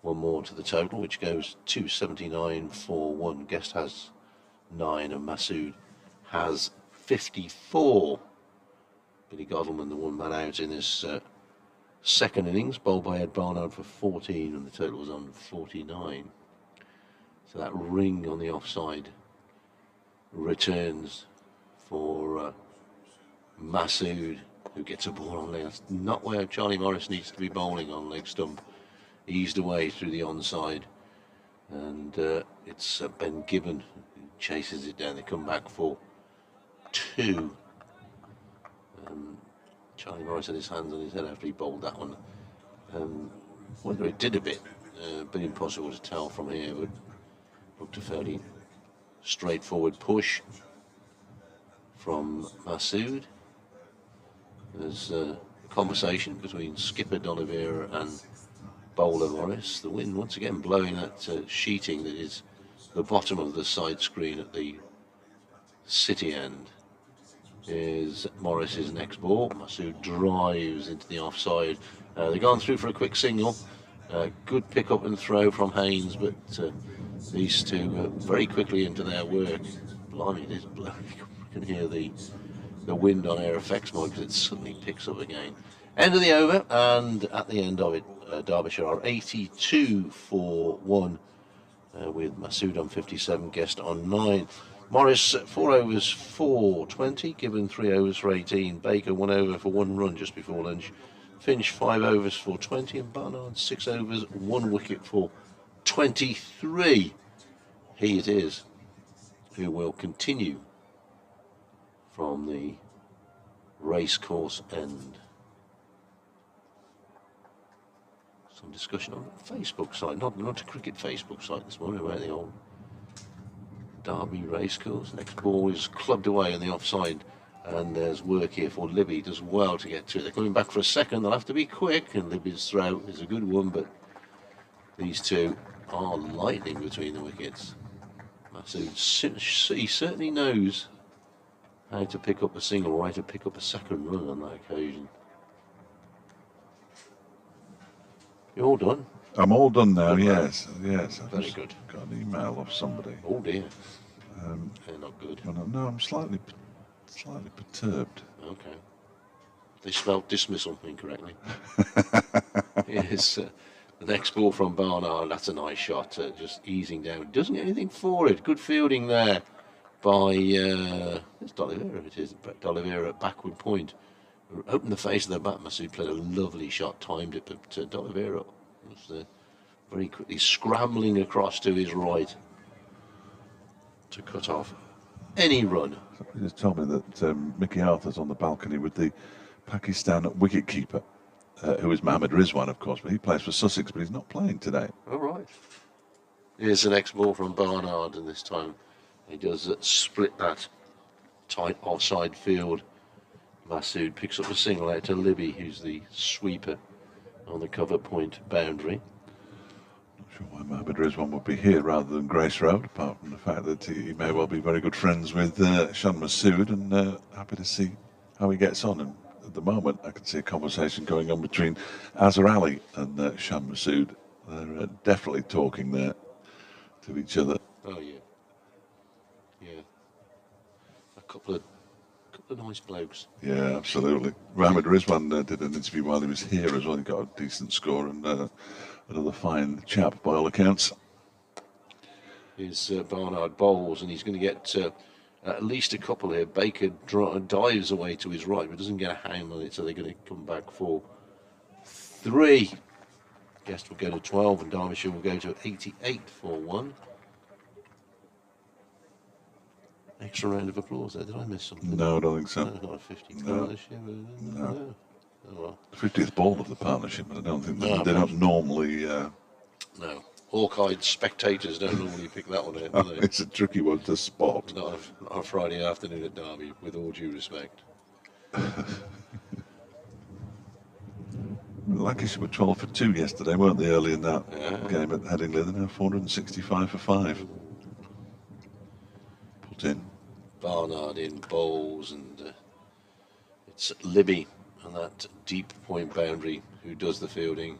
[SPEAKER 2] 1 more to the total, which goes to 79 for 1. Guest has 9 and Masood has 54. Billy Godleman, the 1 man out in this second innings, bowled by Ed Barnard for 14, and the total was on 49. So that ring on the offside returns for Masood, who gets a ball on leg. That's not where Charlie Morris needs to be bowling, on leg stump. Eased away through the onside, and it's Ben Gibbon who chases it down. They come back for 2. Charlie Morris had his hands on his head after he bowled that one. Whether it did a bit impossible to tell from here, but looked a fairly straightforward push from Masood. There's a conversation between skipper D'Oliveira and bowler Morris. The wind once again blowing that sheeting that is the bottom of the side screen at the city end. Is Morris's next ball. Masood drives into the offside. They've gone through for a quick single. Good pick up and throw from Haynes, but these two very quickly into their work. Blimey, it is blowing. You can hear the wind on air effects mode, because it suddenly picks up again. End of the over, and at the end of it, Derbyshire are 82 for 1, with Masood on 57, Guest on 9. Morris 4 overs for 20, Gibbon 3 overs for 18, Baker 1 over for 1 run just before lunch, Finch 5 overs for 20, and Barnard 6 overs 1 wicket for 23. He it is who will continue from the racecourse end. Some discussion on the Facebook site, not a cricket Facebook site this morning, about the old Derby racecourse. Next ball is clubbed away on the offside, and there's work here for Libby. Does well to get to it. They're coming back for a second. They'll have to be quick, and Libby's throw is a good one, but these two are lightning between the wickets. Masood, he certainly knows how to pick up a single, or how to pick up a second run on that occasion. You're all done?
[SPEAKER 1] I'm all done now, yes. Yes.
[SPEAKER 2] Very good.
[SPEAKER 1] Got an email off somebody.
[SPEAKER 2] Oh dear. They're not good.
[SPEAKER 1] No, I'm slightly perturbed.
[SPEAKER 2] Okay. They spelled dismissal incorrectly. Yes. The next ball from Barnard, that's a nice shot, just easing down. Doesn't get anything for it. Good fielding there by it's D'Oliveira, it is. D'Oliveira at backward point. Opened the face of the bat. Masood played a lovely shot, timed it, but D'Oliveira was very quickly scrambling across to his right to cut off any run.
[SPEAKER 1] He just told me that Mickey Arthur's on the balcony with the Pakistan wicketkeeper, who is Mohammed Rizwan, of course, but he plays for Sussex, but he's not playing today.
[SPEAKER 2] All right. Here's the next ball from Barnard, and this time he does split that tight offside field Masood picks up a single out to Libby, who's the sweeper on the cover point boundary.
[SPEAKER 1] Not sure why Mohammed Rizwan would be here rather than Grace Road, apart from the fact that he may well be very good friends with Shan Masood, and happy to see how he gets on. And at the moment, I can see a conversation going on between Azhar Ali and Shan Masood. They're definitely talking there to each other.
[SPEAKER 2] Oh yeah, yeah. A couple of nice blokes.
[SPEAKER 1] Yeah, absolutely. Mohammed Rizwan did an interview while he was here as well. He got a decent score, and another fine chap by all accounts.
[SPEAKER 2] Is Barnard bowls, and he's going to get at least a couple here. Baker dives away to his right, but doesn't get a hand on it, so they're going to come back for 3. Guest will go to 12, and Derbyshire will go to 88 for 1. Extra round of applause there. Did I miss something?
[SPEAKER 1] No, I don't think so.
[SPEAKER 2] No, not a 50th partnership. No. Oh, well.
[SPEAKER 1] 50th ball of the partnership, but I don't think they don't normally.
[SPEAKER 2] No. Hawk-eyed spectators don't normally pick that one out, do they?
[SPEAKER 1] It's a tricky one to spot.
[SPEAKER 2] Not on a Friday afternoon at Derby, with all due respect.
[SPEAKER 1] Lancashire were 12 for 2 yesterday, weren't they, early in that game at Headingley? They're now 465 for 5. Put in.
[SPEAKER 2] Barnard in bowls, and it's Libby and that deep point boundary who does the fielding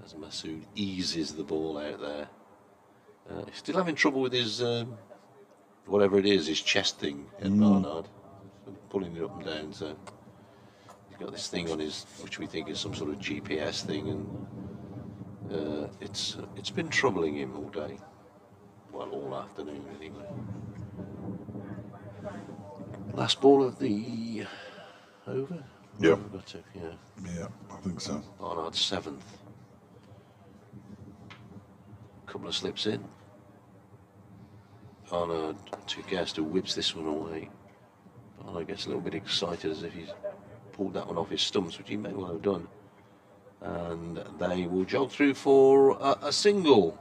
[SPEAKER 2] as Masood eases the ball out there. Still having trouble with his whatever it is, his chest thing at Barnard, pulling it up and down. So he's got this thing on his, which we think is some sort of GPS thing, and it's been troubling him all day. Well, all afternoon anyway. Last ball of the over?
[SPEAKER 1] Yep.
[SPEAKER 2] Yeah,
[SPEAKER 1] I think so.
[SPEAKER 2] Barnard 7th. Couple of slips in. Barnard to Guest, who whips this one away. Barnard gets a little bit excited as if he's pulled that one off his stumps, which he may well have done. And they will jog through for a single.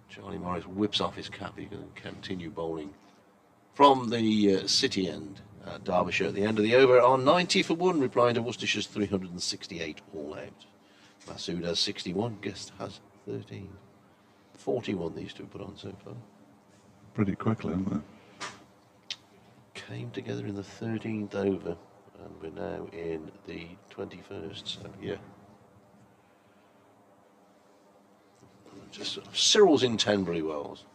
[SPEAKER 2] Charlie Morris whips off his cap. He can continue bowling from the city end. Derbyshire at the end of the over are 90 for 1, replying to Worcestershire's 368 all out. Masood has 61, Guest has 13. 41 these two put on so far.
[SPEAKER 1] Pretty quickly, haven't they?
[SPEAKER 2] Came together in the 13th over, and we're now in the 21st, so yeah. Just Cyril's in Tenbury Wells.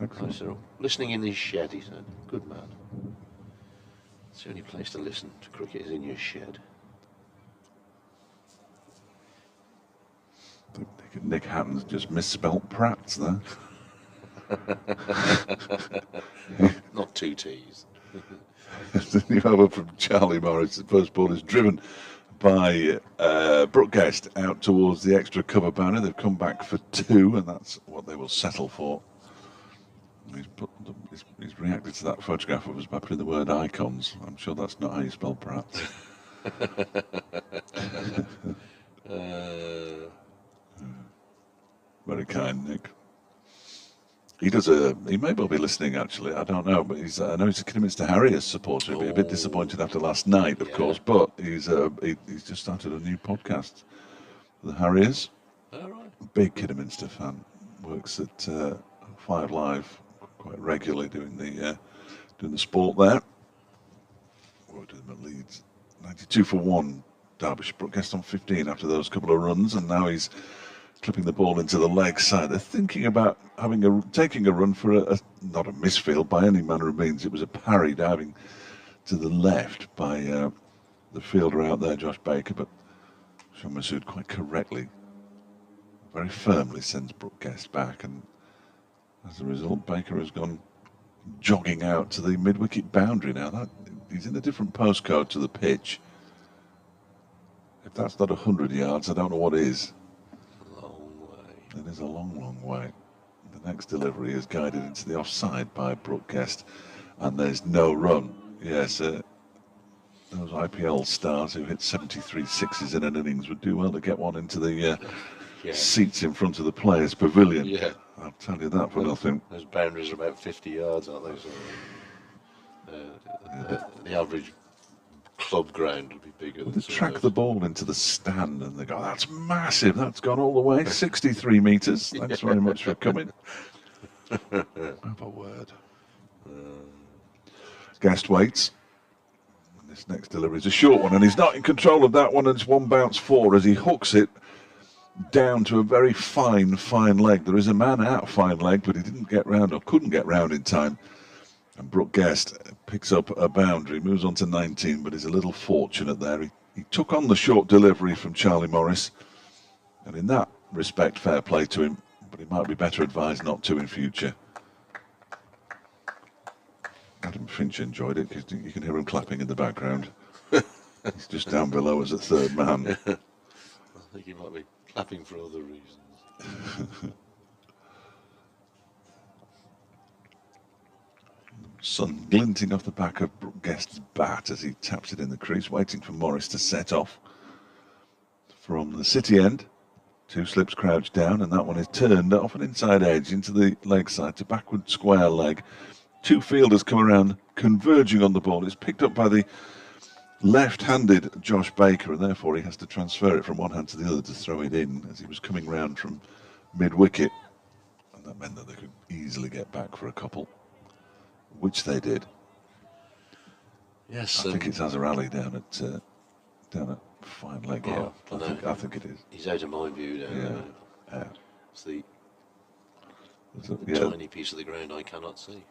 [SPEAKER 1] Excellent.
[SPEAKER 2] Hi, Cyril. Listening in his shed, he said. Good man. It's the only place to listen to cricket is in your shed.
[SPEAKER 1] I think Nick Hatton's just misspelt Pratt's there.
[SPEAKER 2] Not 2 T's.
[SPEAKER 1] Over from Charlie Morris. The first ball is driven by Brooke Guest out towards the extra cover boundary. They've come back for 2, and that's what they will settle for. He's reacted to that photograph of us by putting the word icons. I'm sure that's not how you spell Pratt. Very kind, Nick. He may well be listening, actually. I don't know, but I know he's a Kidderminster Harriers supporter. He'll be a bit disappointed after last night, of course, but he's just started a new podcast, The Harriers.
[SPEAKER 2] All right.
[SPEAKER 1] Big Kidderminster fan. Works at 5 Live quite regularly doing the sport there. Worked with him at Leeds. 92 for 1. Derbyshire Brook Guest on 15 after those couple of runs, and now he's clipping the ball into the leg side. They're thinking about taking a run for not a misfield by any manner of means. It was a parry diving to the left by the fielder out there, Josh Baker, but Shan Masood quite correctly, very firmly sends Brooke Guest back, and as a result, Baker has gone jogging out to the mid-wicket boundary now. He's in a different postcode to the pitch. If that's not 100 yards, I don't know what is.
[SPEAKER 2] Long way.
[SPEAKER 1] It is a long, long way. The next delivery is guided into the offside by Brooke Guest, and there's no run. Yes, those IPL stars who hit 73 sixes in an innings would do well to get one into the seats in front of the players' pavilion.
[SPEAKER 2] Yeah.
[SPEAKER 1] I'll tell you that for nothing.
[SPEAKER 2] Those boundaries are about 50 yards, aren't they? So The average club ground would be bigger.
[SPEAKER 1] They track the ball into the stand and they go, that's massive, that's gone all the way, 63 metres. Thanks very much for coming. Have a word. Guest waits. And this next delivery is a short one, and he's not in control of that one, and it's one bounce four as he hooks it down to a very fine leg. There is a man out fine leg, but he didn't get round or couldn't get round in time. And Brooke Guest picks up a boundary, moves on to 19, but is a little fortunate there. He took on the short delivery from Charlie Morris, and in that respect, fair play to him, but he might be better advised not to in future. Adam Finch enjoyed it, because you can hear him clapping in the background. He's just down below as a third man.
[SPEAKER 2] I think he might be clapping for other reasons.
[SPEAKER 1] Sun glinting off the back of Brooke Guest's bat as he taps it in the crease, waiting for Morris to set off. From the city end, two slips crouched down, and that one is turned off an inside edge into the leg side to backward square leg. Two fielders come around, converging on the ball. It's picked up by the left-handed Josh Baker, and therefore he has to transfer it from one hand to the other to throw it in as he was coming round from mid-wicket. And that meant that they could easily get back for a couple, which they did.
[SPEAKER 2] Yes,
[SPEAKER 1] I think it's Azhar Ali down at fine leg here. I think it is.
[SPEAKER 2] He's out of my view down there. It's the tiny piece of the ground I cannot see.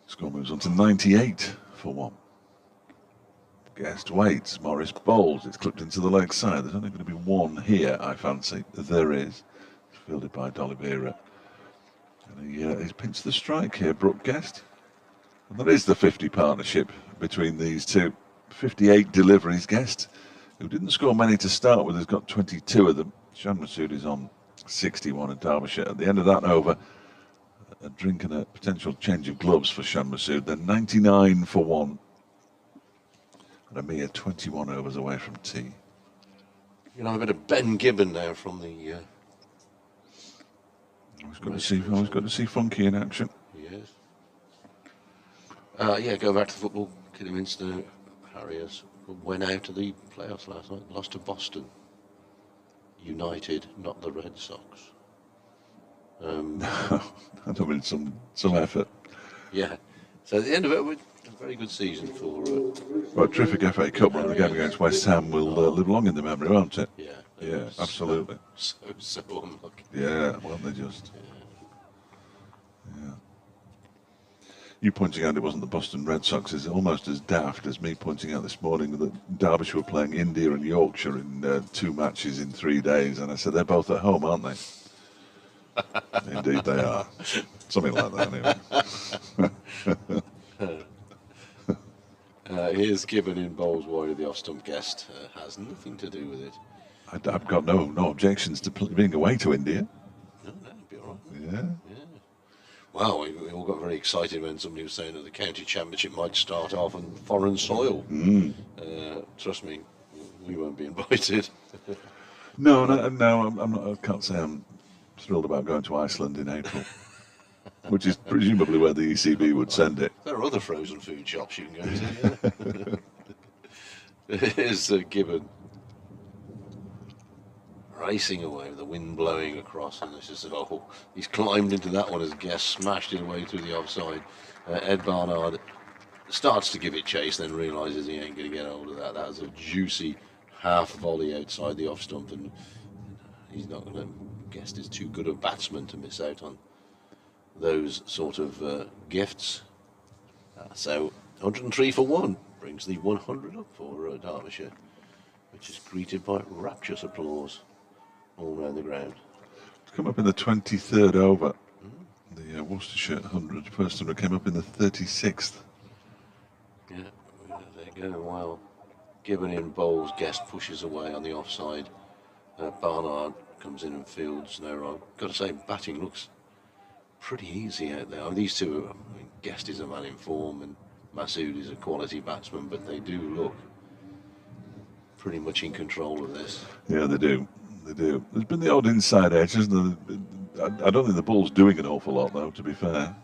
[SPEAKER 1] Score moves on to 98 for one. Guest waits. Morris bowls. It's clipped into the leg side. There's only going to be one here, I fancy. There is. It's fielded by D'Oliveira. And he's pinched the strike here, Brooke Guest. And there is the 50 partnership between these two. 58 deliveries. Guest, who didn't score many to start with, has got 22 of them. Shan Masood is on 61 in Derbyshire. At the end of that over, a drink and a potential change of gloves for Shan Masood. Then 99 for one. And a mere 21 overs away from tea.
[SPEAKER 2] You know, a bit of Ben Gibbon now from the...
[SPEAKER 1] Always got to see Funky in action.
[SPEAKER 2] Yes. Go back to football. Kidderminster Harriers went out of the playoffs last night. Lost to Boston United, not the Red Sox.
[SPEAKER 1] That would have been some effort.
[SPEAKER 2] Yeah. So at the end of it, a very good season for...
[SPEAKER 1] Well, terrific FA Cup run. The game against West Ham will live long in the memory, won't it?
[SPEAKER 2] Yeah.
[SPEAKER 1] Yeah, absolutely.
[SPEAKER 2] So unlucky.
[SPEAKER 1] Yeah, well, they just... Yeah. You pointing out it wasn't the Boston Red Sox is almost as daft as me pointing out this morning that Derbyshire were playing India and Yorkshire in 2 matches in 3 days, and I said they're both at home, aren't they? Indeed they are. Something like that, anyway.
[SPEAKER 2] Here's Gibbon in bowls wide of the off-stump. Guest. Has nothing to do with it.
[SPEAKER 1] I've got no objections to being away to India.
[SPEAKER 2] No, that'd be all right.
[SPEAKER 1] Yeah.
[SPEAKER 2] Well, we all got very excited when somebody was saying that the county championship might start off on foreign soil. Trust me, we won't be invited.
[SPEAKER 1] No, I'm not. I can't say I'm thrilled about going to Iceland in April, which is presumably where the ECB would send it.
[SPEAKER 2] There are other frozen food shops you can go to. Here's Gibbon racing away with the wind blowing across, and this is he's climbed into that one as Guest smashed it away through the offside. Ed Barnard starts to give it chase, then realises he ain't going to get hold of that. That was a juicy half volley outside the off stump, and he's not going to... Guest is too good a batsman to miss out on those sort of gifts. So 103 for one brings the 100 up for Derbyshire, which is greeted by rapturous applause all round the ground.
[SPEAKER 1] It's come up in the 23rd over. The Worcestershire 100 person came up in the 36th.
[SPEAKER 2] Yeah, there you go. While Gibbon in bowls, Guest pushes away on the offside. Barnard comes in and fields no wrong. Got to say, batting looks pretty easy out there. I mean, these two, Guest is a man in form and Masood is a quality batsman, but they do look pretty much in control of this.
[SPEAKER 1] Yeah, they do. They do. There's been the odd inside edge, isn't there? I don't think the ball's doing an awful lot, though, to be fair.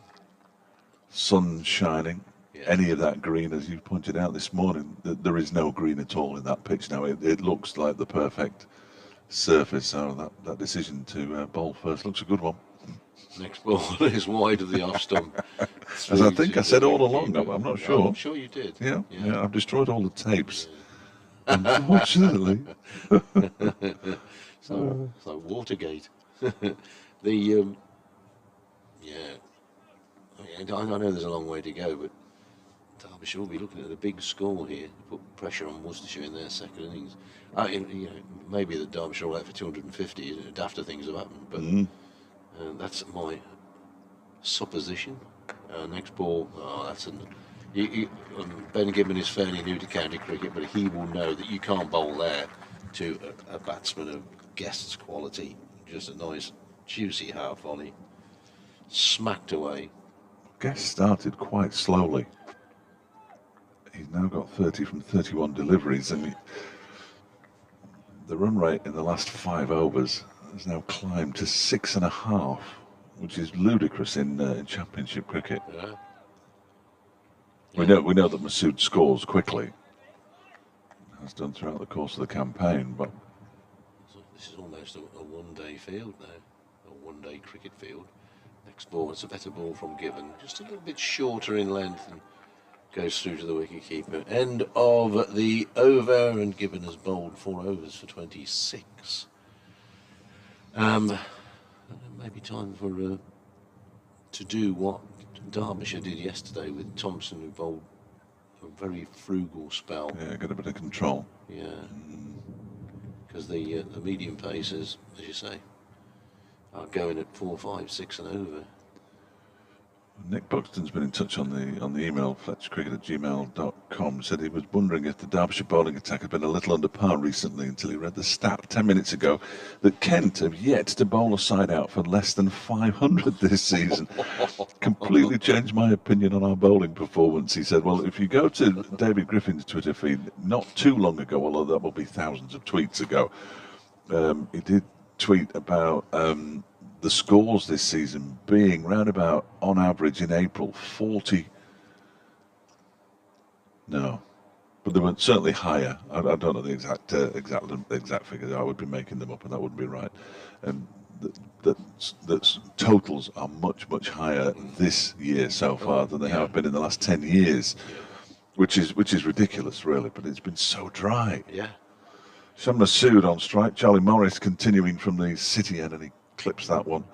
[SPEAKER 1] sun shining.
[SPEAKER 2] Yeah.
[SPEAKER 1] Any of that green, as you pointed out this morning, there is no green at all in that pitch now. It looks like the perfect surface. So that decision to bowl first looks a good one.
[SPEAKER 2] Next ball is wide of the off stump.
[SPEAKER 1] As I think I said all along, I'm not sure.
[SPEAKER 2] I'm sure you did.
[SPEAKER 1] Yeah, I've destroyed all the tapes. Yeah. Unfortunately.
[SPEAKER 2] So Watergate. I know there's a long way to go, but Derbyshire will be looking at a big score here to put pressure on Worcestershire in their second innings. Maybe the Derbyshire will out for 250. After things have happened, but that's my supposition. Next ball, Ben Gibbon is fairly new to county cricket, but he will know that you can't bowl there to a batsman of Guest's quality. Just a nice, juicy half volley, smacked away.
[SPEAKER 1] Guest started quite slowly. He's now got 30 from 31 deliveries, and the run rate in the last 5 overs has now climbed to 6.5, which is ludicrous in Championship cricket.
[SPEAKER 2] Yeah.
[SPEAKER 1] We know that Masood scores quickly, has done throughout the course of the campaign, but
[SPEAKER 2] this is almost a one-day field now, a one-day cricket field. Next ball, it's a better ball from Gibbon, just a little bit shorter in length and goes through to the wicket-keeper. End of the over, and Gibbon has bowled 4 overs for 26. Maybe time for to do what Derbyshire did yesterday with Thompson, who bowled a very frugal spell.
[SPEAKER 1] Yeah, got a bit of control.
[SPEAKER 2] Yeah, because the medium pacers, as you say, are going at 4, 5, 6 and over.
[SPEAKER 1] Nick Buxton's been in touch on the email, fletchercricket@gmail.com, said he was wondering if the Derbyshire bowling attack had been a little under par recently until he read the stat 10 minutes ago that Kent have yet to bowl a side out for less than 500 this season. Completely changed my opinion on our bowling performance, he said. Well, if you go to David Griffin's Twitter feed, not too long ago, although that will be thousands of tweets ago, he did tweet about the scores this season being round about, on average in April, 40. No, but they were certainly higher. I don't know the exact figures. I would be making them up, and that wouldn't be right. And that totals are much higher this year so far than they have been in the last 10 years, which is ridiculous, really. But it's been so dry.
[SPEAKER 2] Yeah.
[SPEAKER 1] Sam Masood on strike. Charlie Morris continuing from the City end, and he clips that one,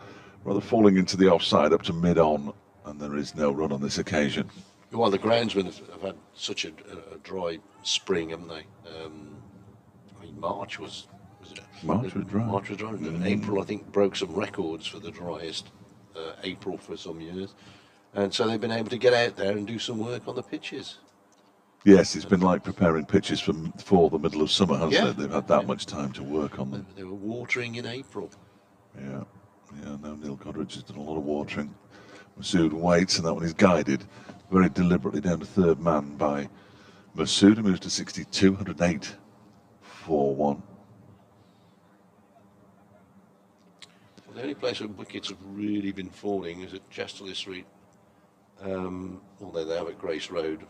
[SPEAKER 1] rather falling into the offside up to mid-on, and there is no run on this occasion.
[SPEAKER 2] Well, the groundsmen have had such a dry spring, haven't they? March was
[SPEAKER 1] dry.
[SPEAKER 2] March was dry. And April, I think, broke some records for the driest April for some years, and so they've been able to get out there and do some work on the pitches.
[SPEAKER 1] Yes, it's been like preparing pitches for the middle of summer, hasn't it? They've had that much time to work on them.
[SPEAKER 2] They were watering in April.
[SPEAKER 1] Yeah. Now Neil Godrich has done a lot of watering. Masood waits, and that one is guided very deliberately down to third man by Masood, who moves to 62, 108 for 1.
[SPEAKER 2] Well, the only place where wickets have really been falling is at Chesterley Street, although they have at Grace Road,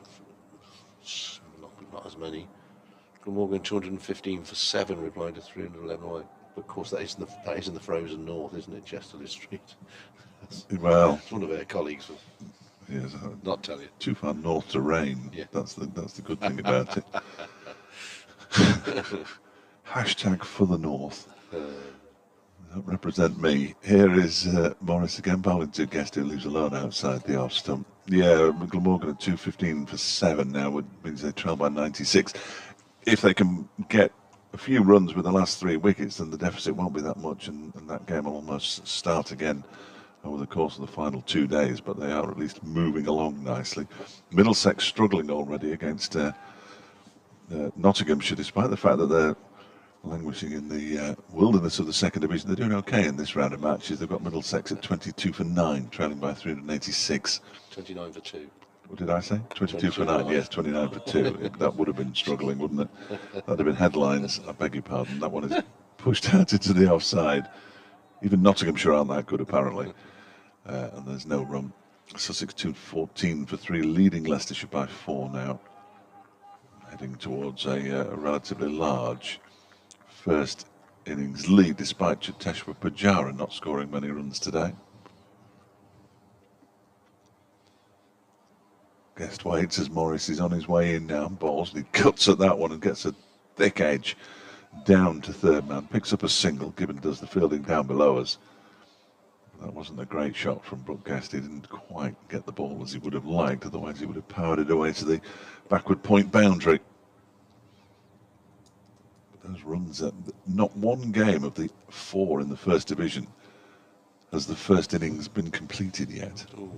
[SPEAKER 2] not as many. Glamorgan 215 for 7, replied to 311 away. Of course, that is in the frozen north, isn't it, Chesterley Street?
[SPEAKER 1] Well,
[SPEAKER 2] it's one of our colleagues.
[SPEAKER 1] Yes,
[SPEAKER 2] not tell you.
[SPEAKER 1] Too far north to rain.
[SPEAKER 2] Yeah.
[SPEAKER 1] That's the good thing about it. Hashtag for the north. Don't represent me. Here is Morris again, bowling to Guest, who leaves alone outside the off stump. Yeah, Glamorgan at 215 for 7 now, which means they trail by 96. If they can get a few runs with the last 3 wickets, then the deficit won't be that much, and that game will almost start again over the course of the final 2 days, but they are at least moving along nicely. Middlesex struggling already against Nottinghamshire, despite the fact that they're languishing in the wilderness of the second division. They're doing okay in this round of matches. They've got Middlesex at 22 for 9, trailing by 386.
[SPEAKER 2] 29 for 2.
[SPEAKER 1] What did I say? 22 for 9, yes, 29 for 2. That would have been struggling, wouldn't it? That would have been headlines. I beg your pardon. That one is pushed out into the offside. Even Nottinghamshire aren't that good, apparently. And there's no run. Sussex 214 for 3, leading Leicestershire by 4 now. Heading towards a relatively large first innings lead, despite Cheteshwar Pujara not scoring many runs today. Guest waits as Morris is on his way in now. Balls, he cuts at that one and gets a thick edge down to third man. Picks up a single. Gibbon does the fielding down below us. That wasn't a great shot from Brooke Guest. He didn't quite get the ball as he would have liked. Otherwise, he would have powered it away to the backward point boundary. But those runs, not one game of the 4 in the first division has the first innings been completed yet.
[SPEAKER 2] Ooh.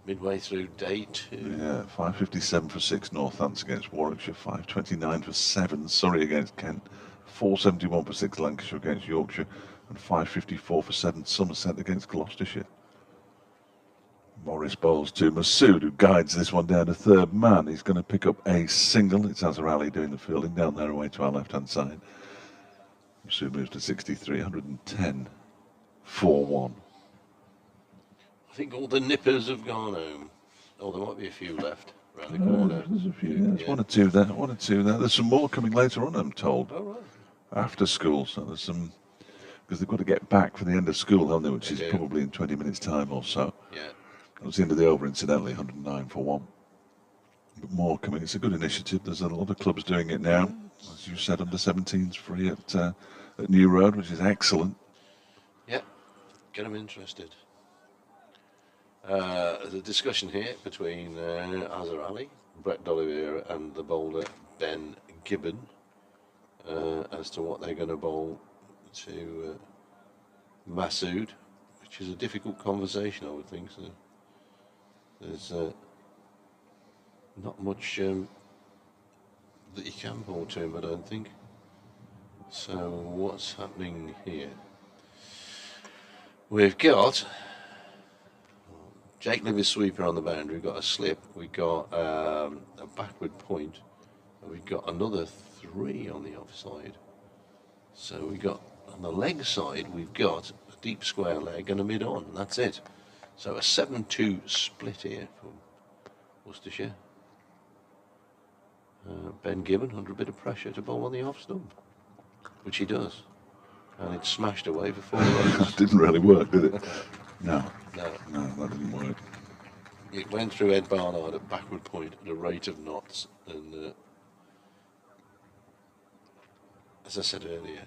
[SPEAKER 2] Midway through day 2.
[SPEAKER 1] Yeah, 557 for 6 Northants against Warwickshire, 529 for 7 Surrey against Kent, 471 for 6 Lancashire against Yorkshire, and 554 for 7 Somerset against Gloucestershire. Morris bowls to Masood, who guides this one down to third man. He's going to pick up a single. It's Azhar Ali doing the fielding down there away to our left-hand side. Masood moves to 63, 110, 4-1.
[SPEAKER 2] I think all the nippers have gone home. Oh, there might be a few left around the corner.
[SPEAKER 1] There's a few, yeah. There's 1 or 2 there, 1 or 2 there. There's some more coming later on, I'm told.
[SPEAKER 2] Oh, right.
[SPEAKER 1] After school, so there's some, because they've got to get back for the end of school, haven't they, which is
[SPEAKER 2] do.
[SPEAKER 1] probably in 20 minutes' time or so.
[SPEAKER 2] Yeah.
[SPEAKER 1] That was the end of the over, incidentally, 109 for 1. But more coming. It's a good initiative. There's a lot of clubs doing it now. As you said, under 17s free at New Road, which is excellent.
[SPEAKER 2] Yeah, get them interested. There's a discussion here between Azhar Ali, Brett D'Oliveira, and the bowler Ben Gibbon as to what they're going to bowl to Masood, which is a difficult conversation, I would think. So there's not much that you can bowl to him, I don't think. So what's happening here? We've got Jake Liver's sweeper on the boundary. We've got a slip. We've got a backward point. And we've got another 3 on the offside. So we got on the leg side, we've got a deep square leg and a mid-on. That's it. So a 7-2 split here from Worcestershire. Ben Gibbon under a bit of pressure to bowl on the off stump, which he does. And it's smashed away for 4 runs.
[SPEAKER 1] Didn't really work, did it? No.
[SPEAKER 2] No.
[SPEAKER 1] No, that didn't work.
[SPEAKER 2] It went through Ed Barnard at backward point at a rate of knots, and as I said earlier,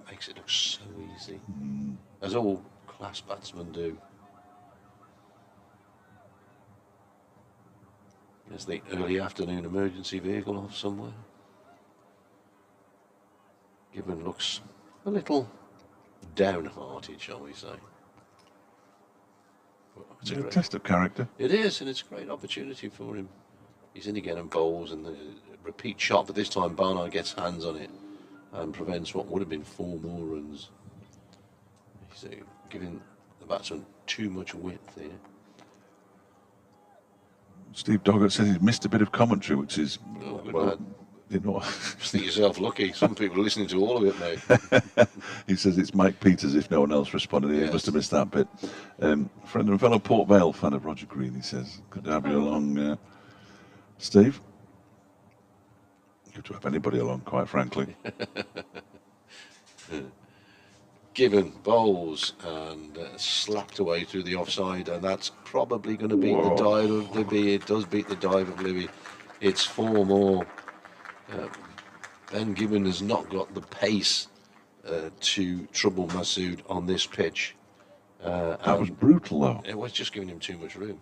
[SPEAKER 2] makes it look so easy, as all class batsmen do. There's the early afternoon emergency vehicle off somewhere. Gibbon looks a little downhearted, shall we say. It's a
[SPEAKER 1] test of character.
[SPEAKER 2] It is, and it's a great opportunity for him. He's in again and bowls, and the repeat shot, but this time Barnard gets hands on it and prevents what would have been 4 more runs. He's giving the batsman too much width here.
[SPEAKER 1] Steve Doggett says he's missed a bit of commentary, which is, you know,
[SPEAKER 2] Just think yourself lucky. Some people are listening to all of it, mate.
[SPEAKER 1] He says it's Mike Peters if no one else responded. He must have missed that bit. Friend and fellow Port Vale fan of Roger Green, he says. Good to have you along, Steve. Good to have anybody along, quite frankly.
[SPEAKER 2] Gibbon bowls and slapped away through the offside, and that's probably going to beat the dive of Libby. It does beat the dive of Libby. It's 4 more. Ben Gibbon has not got the pace to trouble Masood on this pitch.
[SPEAKER 1] That was brutal, though.
[SPEAKER 2] It was just giving him too much room.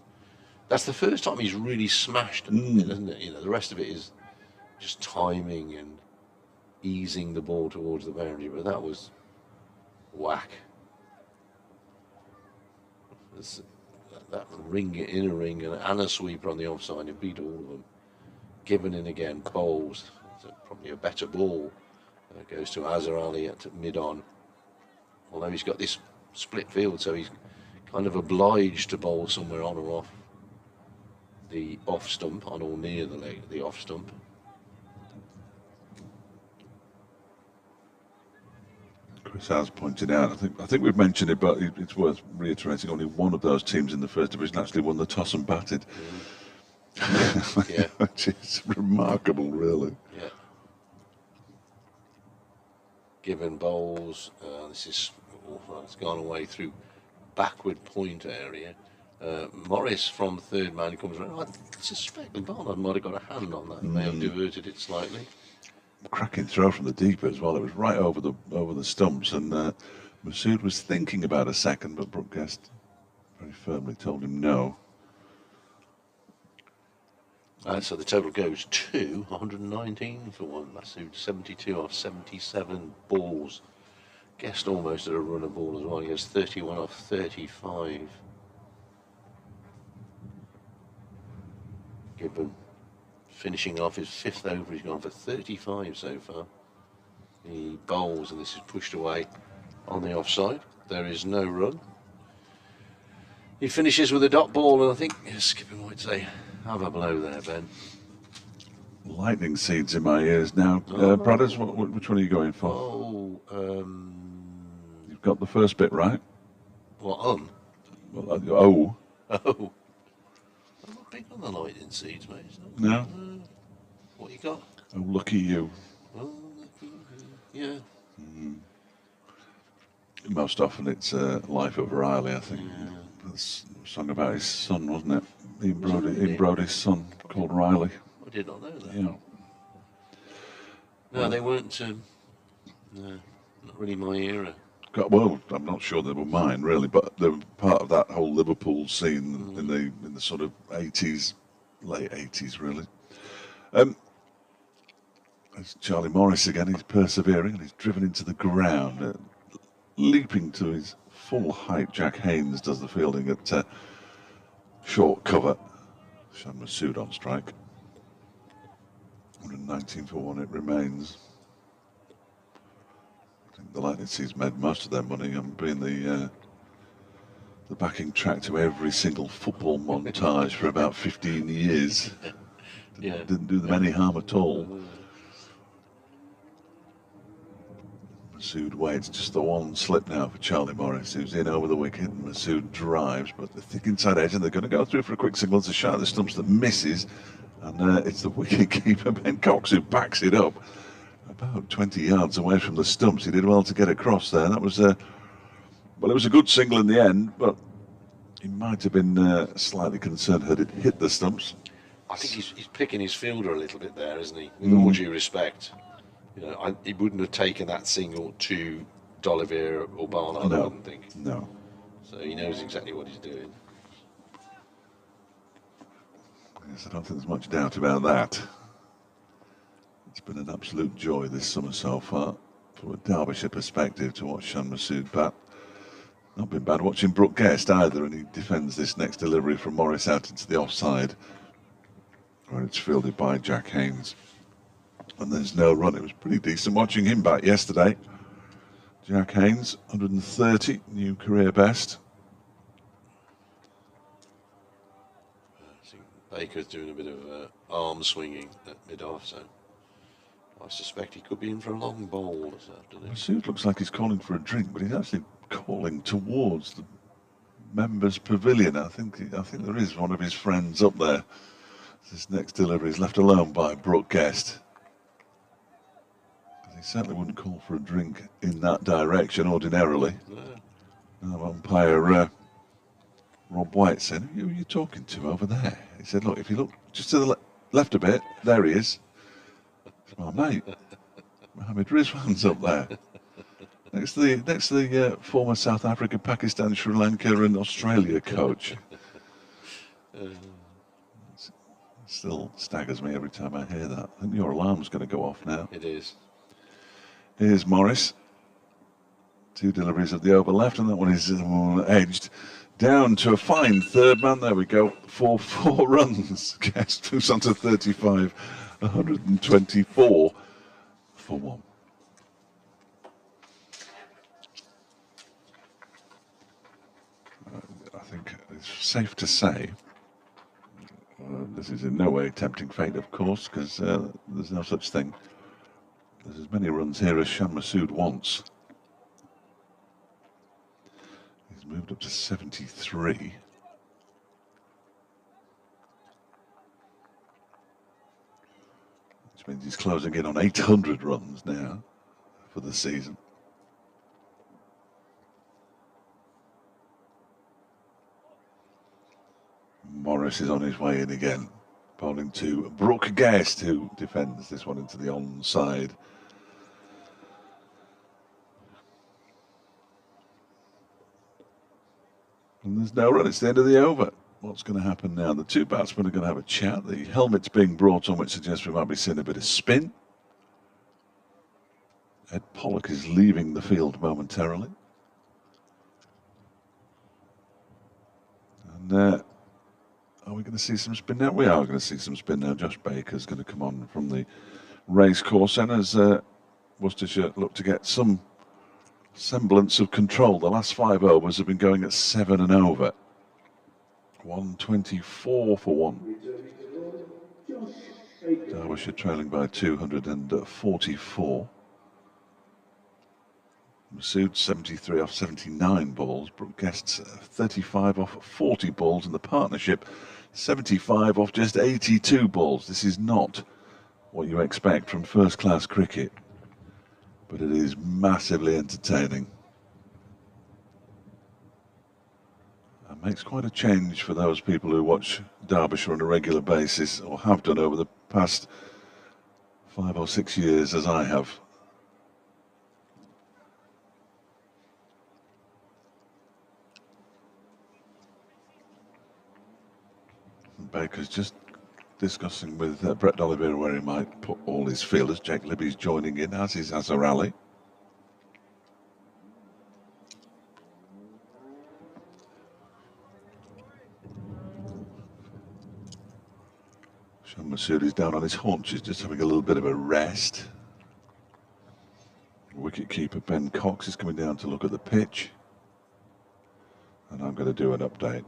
[SPEAKER 2] That's the first time he's really smashed it, isn't it? You know, the rest of it is just timing and easing the ball towards the boundary, but that was whack. That ring, inner ring, and a sweeper on the offside, it beat all of them. Gibbon in again, bowls. Probably a better ball. Goes to Azhar Ali at mid-on. Although he's got this split field, so he's kind of obliged to bowl somewhere on or off the off stump, on or near the off stump.
[SPEAKER 1] Chris has pointed out, I think we've mentioned it, but it's worth reiterating, only one of those teams in the first division actually won the toss and batted.
[SPEAKER 2] Yeah.
[SPEAKER 1] Which is remarkable, really.
[SPEAKER 2] Yeah. Given bowls, this is, it's gone away through backward point area. Morris from third man comes around. I suspect the bowler might have got a hand on that and may have diverted it slightly.
[SPEAKER 1] Cracking throw from the deep as well. It was right over the stumps, and Masood was thinking about a second, but Brooke Guest very firmly told him no.
[SPEAKER 2] So the total goes to 119 for one. Masood 72 off 77 balls. Guest almost at a run of ball as well. He has 31 off 35. Gibbon finishing off his fifth over. He's gone for 35 so far. He bowls, and this is pushed away on the offside. There is no run. He finishes with a dot ball, and I think skipper might say, have a blow there, Ben.
[SPEAKER 1] Lightning seeds in my ears now. Brothers, which one are you going for? You've got the first bit right.
[SPEAKER 2] What,
[SPEAKER 1] Well,
[SPEAKER 2] Oh. I'm not big on the lightning seeds, mate.
[SPEAKER 1] No?
[SPEAKER 2] What you got?
[SPEAKER 1] Oh, lucky you.
[SPEAKER 2] Oh, yeah.
[SPEAKER 1] Most often it's Life of Riley, I think. Yeah. That's a song about his son, wasn't it? Ian Brody's son, called Riley.
[SPEAKER 2] I did not know that.
[SPEAKER 1] Yeah.
[SPEAKER 2] No, they weren't. No, not really my era.
[SPEAKER 1] Well, I'm not sure they were mine really, but they were part of that whole Liverpool scene in the sort of 80s, late 80s really. There's Charlie Morris again. He's persevering and he's driven into the ground, leaping to his full height. Jack Haynes does the fielding at short cover. Shan Masood on strike. 119 for one it remains. I think the Lightning Seeds made most of their money on being the backing track to every single football montage for about 15 years. Didn't do them any harm at all. Masood waits, just the one slip now for Charlie Morris, who's in over the wicket, and Masood drives, but the thick inside edge, and they're going to go through for a quick signal. It's a shot at the stumps that misses, and it's the wicket keeper, Ben Cox, who backs it up about 20 yards away from the stumps. He did well to get across there. That was well, it was a good single in the end, but he might have been slightly concerned had it hit the stumps.
[SPEAKER 2] I think he's picking his fielder a little bit there, isn't he? With all due respect. You know, he wouldn't have taken that single to D'Oliveira or Barnard, I wouldn't think.
[SPEAKER 1] No.
[SPEAKER 2] So he knows exactly what he's doing.
[SPEAKER 1] Yes, I don't think there's much doubt about that. It's been an absolute joy this summer so far, from a Derbyshire perspective, to watch Shan Masood bat. Not been bad watching Brooke Guest either, and he defends this next delivery from Morris out into the offside, where it's fielded by Jack Haynes. And there's no run. It was pretty decent watching him back yesterday. Jack Haynes, 130, new career best.
[SPEAKER 2] I think Baker's doing a bit of arm swinging at mid-off, so I suspect he could be in for a long bowl this afternoon.
[SPEAKER 1] Masood looks like he's calling for a drink, but he's actually calling towards the members' pavilion. I think there is one of his friends up there. This next delivery is left alone by Brooke Guest. He certainly wouldn't call for a drink in that direction ordinarily. No. Umpire Rob White said, "Who are you talking to over there?" He said, "Look, if you look just to the left a bit, there he is." It's my mate, Mohammed Rizwan's up there. Next to the former South Africa, Pakistan, Sri Lanka and Australia coach. Still staggers me every time I hear that. I think your alarm's going to go off now.
[SPEAKER 2] It is.
[SPEAKER 1] Here's Morris. Two deliveries of the over left, and that one is edged down to a fine third man. There we go. For 4 runs. Guest moves on to 35. 124 for 1. I think it's safe to say this is in no way tempting fate, of course, because there's no such thing. There's as many runs here as Shan Masood wants. moved up to 73. Which means he's closing in on 800 runs now for the season. Morris is on his way in again, bowling to Brooke Guest, who defends this one into the onside. And there's no run, it's the end of the over. What's going to happen now? The two batsmen are going to have a chat. The helmet's being brought on, which suggests we might be seeing a bit of spin. Ed Pollock is leaving the field momentarily. And are we going to see some spin now? We are going to see some spin now. Josh Baker's going to come on from the race course, and as Worcestershire look to get some semblance of control. The last 5 overs have been going at 7 and over. 124 for 1. Derbyshire trailing by 244. Masood 73 off 79 balls. Brooke Guest's 35 off 40 balls, and the partnership 75 off just 82 balls. This is not what you expect from first-class cricket, but it is massively entertaining. It makes quite a change for those people who watch Derbyshire on a regular basis, or have done over the past 5 or 6 years, as I have. Baker's just discussing with Brett Oliveira where he might put all his fielders. Jake Libby's joining in, as is Azhar Ali. Shan Masood is down on his haunches, just having a little bit of a rest. Wicket-keeper Ben Cox is coming down to look at the pitch. And I'm going to do an update.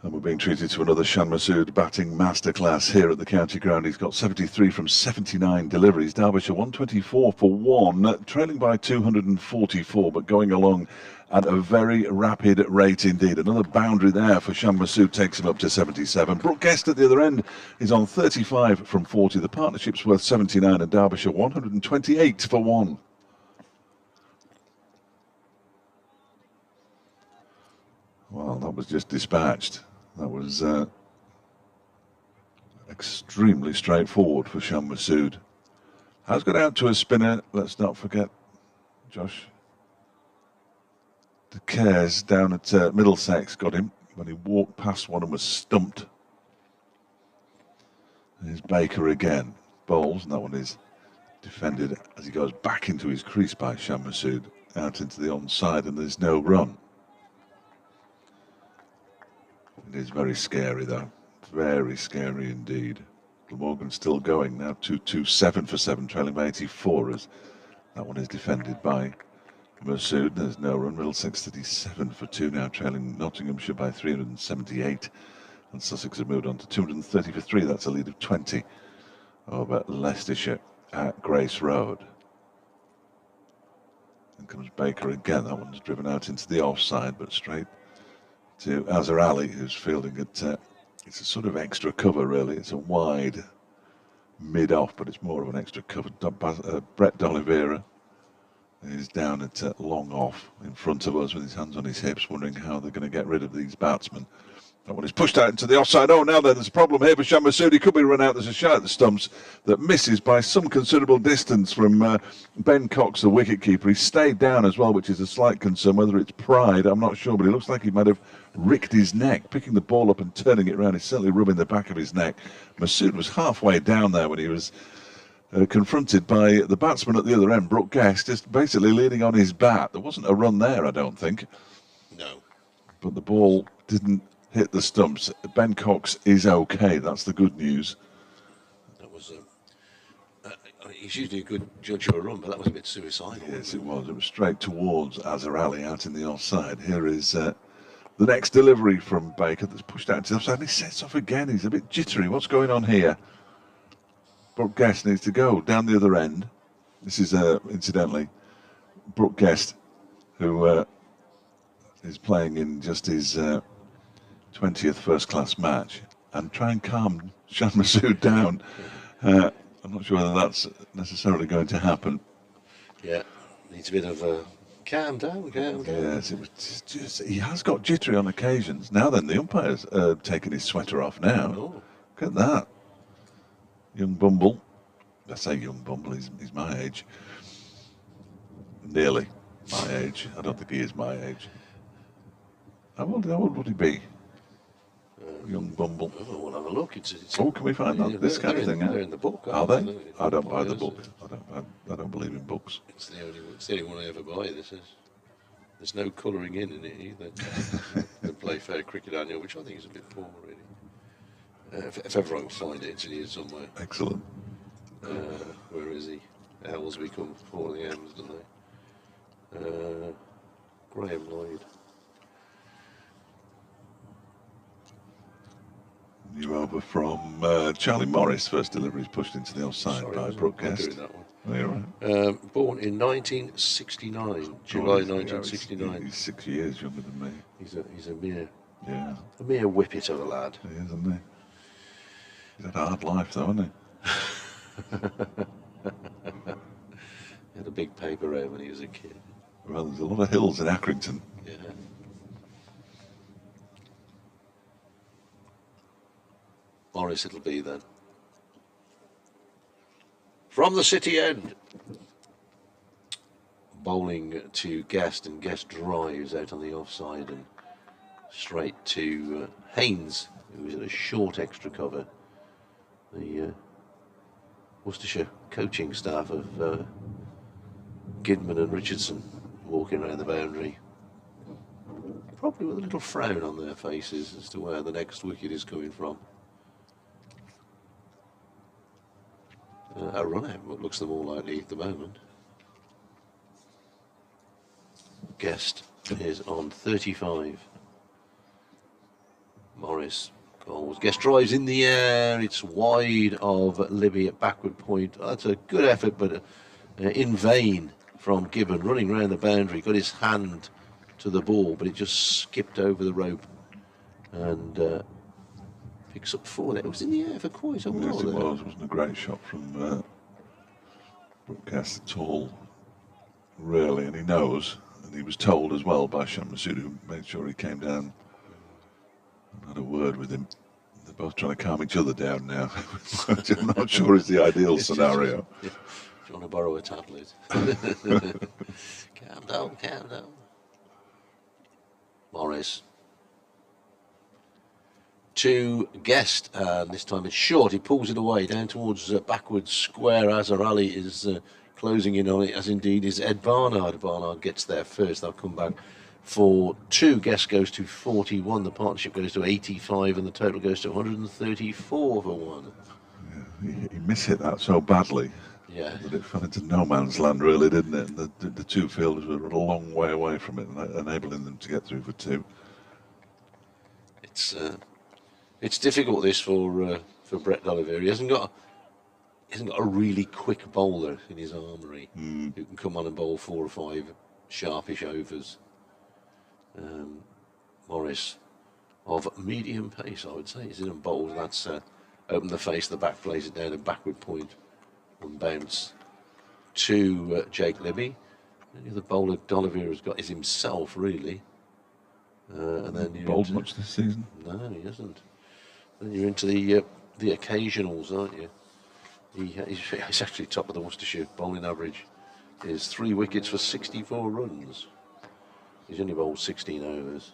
[SPEAKER 1] And we're being treated to another Shan Masood batting masterclass here at the County Ground. He's got 73 from 79 deliveries. Derbyshire 124 for 1, trailing by 244, but going along at a very rapid rate indeed. Another boundary there for Shan Masood takes him up to 77. Brooke Guest at the other end is on 35 from 40. The partnership's worth 79, and Derbyshire 128 for 1. Well, that was just dispatched. That was extremely straightforward for Shan Masood. Has got out to a spinner. Let's not forget Josh De Cares down at Middlesex got him when he walked past one and was stumped. Here's Baker again. Bowls, and that one is defended as he goes back into his crease by Shan Masood, out into the onside, and there's no run. It is very scary, though. Very scary indeed. Glamorgan's still going now, 227 for 7, trailing by 84, as that one is defended by Masood. There's no run. Middlesex 37 for 2 now, trailing Nottinghamshire by 378. And Sussex have moved on to 230 for 3. That's a lead of 20 over Leicestershire at Grace Road. And comes Baker again. That one's driven out into the offside, but straight to Azhar Ali, who's fielding it. It's a sort of extra cover, really. It's a wide mid-off, but it's more of an extra cover. Brett Oliveira is down at long off in front of us with his hands on his hips, wondering how they're going to get rid of these batsmen. That one is pushed out into the offside. Oh, now then, there's a problem here for Shan Masood. He could be run out. There's a shot at the stumps that misses by some considerable distance from Ben Cox, the wicket-keeper. He stayed down as well, which is a slight concern. Whether it's pride, I'm not sure, but it looks like he might have ricked his neck. Picking the ball up and turning it around, he's certainly rubbing the back of his neck. Masood was halfway down there when he was confronted by the batsman at the other end, Brooke Guest, just basically leaning on his bat. There wasn't a run there, I don't think.
[SPEAKER 2] No.
[SPEAKER 1] But the ball didn't hit the stumps. Ben Cox is okay. That's the good news.
[SPEAKER 2] That was he's usually a good judge of a run, but that was a bit suicidal.
[SPEAKER 1] Yes, it was. It was straight towards Azhar Ali out in the offside. Here is the next delivery from Baker that's pushed out into the offside. And he sets off again. He's a bit jittery. What's going on here? Brooke Guest needs to go down the other end. This is, incidentally, Brooke Guest who is playing in just his 20th first-class match, and try and calm Shan Masood down. I'm not sure whether that's necessarily going to happen.
[SPEAKER 2] Yeah, needs a bit of a calm down.
[SPEAKER 1] Yes, it was just he has got jittery on occasions. Now then, the umpire's taking his sweater off now.
[SPEAKER 2] Oh.
[SPEAKER 1] Look at that. Young Bumble. I say young Bumble, he's my age. Nearly my age. I don't think he is my age. How old would he be? Young Bumble.
[SPEAKER 2] Oh, we'll have a look. It's
[SPEAKER 1] can we find that? This kind of thing?
[SPEAKER 2] They're in the book.
[SPEAKER 1] Are they? I don't
[SPEAKER 2] buy
[SPEAKER 1] buy the book. I don't believe in books.
[SPEAKER 2] It's the only one I ever buy. This is. There's no colouring in it either. The Play Fair Cricket Annual, which I think is a bit poor, really. If ever I can find it, it's in here somewhere.
[SPEAKER 1] Excellent.
[SPEAKER 2] Where is he? The L's become before the M's, don't they? Graham Lloyd.
[SPEAKER 1] New over from Charlie Morris. First delivery is pushed into the offside by Brookcast. Oh, you're right.
[SPEAKER 2] Born in 1969, July 1969.
[SPEAKER 1] He's 6 years younger than me.
[SPEAKER 2] He's a mere whippet of a lad.
[SPEAKER 1] He is, isn't he? He's had a hard life, though, hasn't he?
[SPEAKER 2] He had a big paper route when he was a kid.
[SPEAKER 1] Well, there's a lot of hills in Accrington.
[SPEAKER 2] Yeah. Morris it'll be then. From the city end. Bowling to Guest, and Guest drives out on the offside and straight to Haynes, who is in a short extra cover. The Worcestershire coaching staff of Gidman and Richardson walking around the boundary, probably with a little frown on their faces as to where the next wicket is coming from. A run out looks the more likely at the moment. Guest is on 35. Morris goals. Guest drives in the air. It's wide of Libby at backward point. That's a good effort, but in vain from Gibbon. Running around the boundary, got his hand to the ball, but it just skipped over the rope and picks up 4 there. It was in the air for quite a while.
[SPEAKER 1] Yes, it was. It wasn't a great shot from Brookcast at all, really, and he knows. And he was told as well by Shan Masood, who made sure he came down and had a word with him. They're both trying to calm each other down now, which I'm not sure is the ideal scenario.
[SPEAKER 2] Do you want to borrow a tablet? Calm down, calm down. Morris. To Guest, and this time it's short. He pulls it away down towards backwards square. Azhar Ali is closing in on it, as indeed is Ed Barnard. Barnard gets there first. They'll come back for 2. Guest goes to 41. The partnership goes to 85, and the total goes to 134 for 1.
[SPEAKER 1] Yeah, he mishit that so badly.
[SPEAKER 2] Yeah.
[SPEAKER 1] That it fell into no man's land, really, didn't it? And the two fielders were a long way away from it, enabling them to get through for 2.
[SPEAKER 2] It's difficult this for Brett D'Oliveira. He hasn't got a really quick bowler in his armoury who can come on and bowl 4 or 5 sharpish overs. Morris of medium pace, I would say. He's in and bowls. That's open the face, the back plays it down a backward point and bounce to Jake Libby. The other bowler D'Oliveira's got is himself, really. And then
[SPEAKER 1] bowled much this season?
[SPEAKER 2] No, he hasn't. Then you're into the occasionals, aren't you? He's actually top of the Worcestershire bowling average. Is 3 wickets for 64 runs. He's only bowled 16 overs.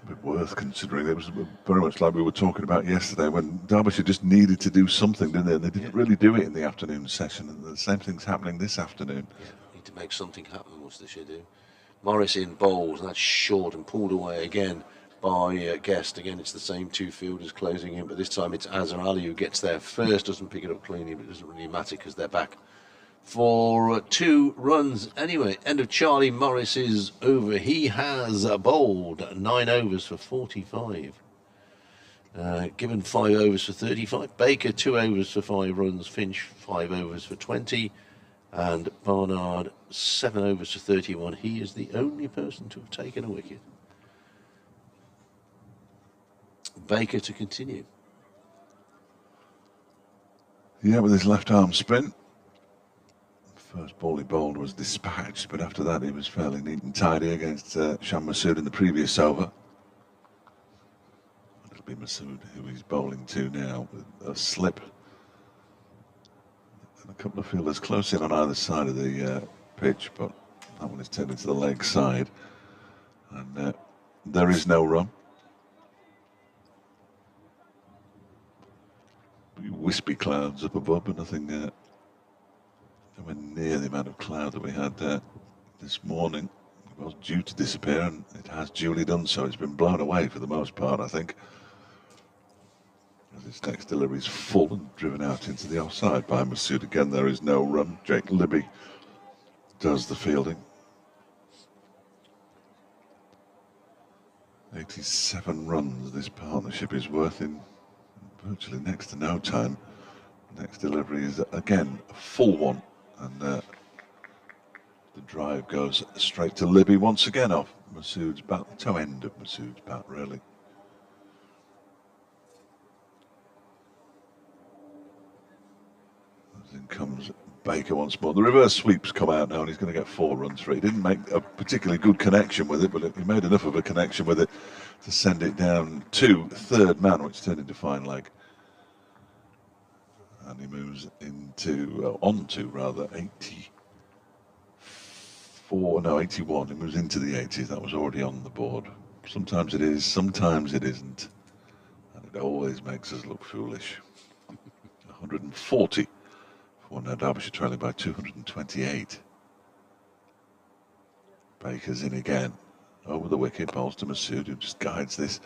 [SPEAKER 1] A bit worth considering. It was very much like we were talking about yesterday, when Derbyshire just needed to do something, didn't they? And they didn't really do it in the afternoon session, and the same thing's happening this afternoon.
[SPEAKER 2] Yeah, need to make something happen, Worcestershire do. Morris in bowls, and that's short and pulled away again by Guest. Again, it's the same 2 fielders closing in, but this time it's Azhar Ali who gets there first. Doesn't pick it up cleanly, but it doesn't really matter because they're back for 2 runs. Anyway, end of Charlie Morris's over. He has bowled 9 overs for 45. Given 5 overs for 35. Baker 2 overs for 5 runs. Finch 5 overs for 20. And Barnard, 7 overs to 31. He is the only person to have taken a wicket. Baker to continue.
[SPEAKER 1] Yeah, with his left arm spin. First ball he bowled was dispatched, but after that he was fairly neat and tidy against Shan Masood in the previous over. It'll be Masood who he's bowling to now with a slip. And a couple of fielders close in on either side of the pitch, but that one is turned to the leg side. And there is no run. Wispy clouds up above, but nothing nowhere near the amount of cloud that we had this morning. It was due to disappear, and it has duly done so. It's been blown away for the most part, I think. As its next delivery is full and driven out into the offside by Masood. Again, there is no run. Jake Libby does the fielding. 87 runs this partnership is worth in virtually next to no time. Next delivery is again a full one, and the drive goes straight to Libby once again off Masood's bat, the toe end of Masood's bat, really. In comes Baker once more. The reverse sweep's come out now, and he's going to get 4 runs for it. He didn't make a particularly good connection with it, but he made enough of a connection with it to send it down to third man, which turned into fine leg. And he moves into, onto rather, 81. He moves into the 80s. That was already on the board. Sometimes it is, sometimes it isn't. And it always makes us look foolish. 140 for now. Derbyshire trailing by 228. Baker's in again. Over the wicket, bowls to Masood, who just guides this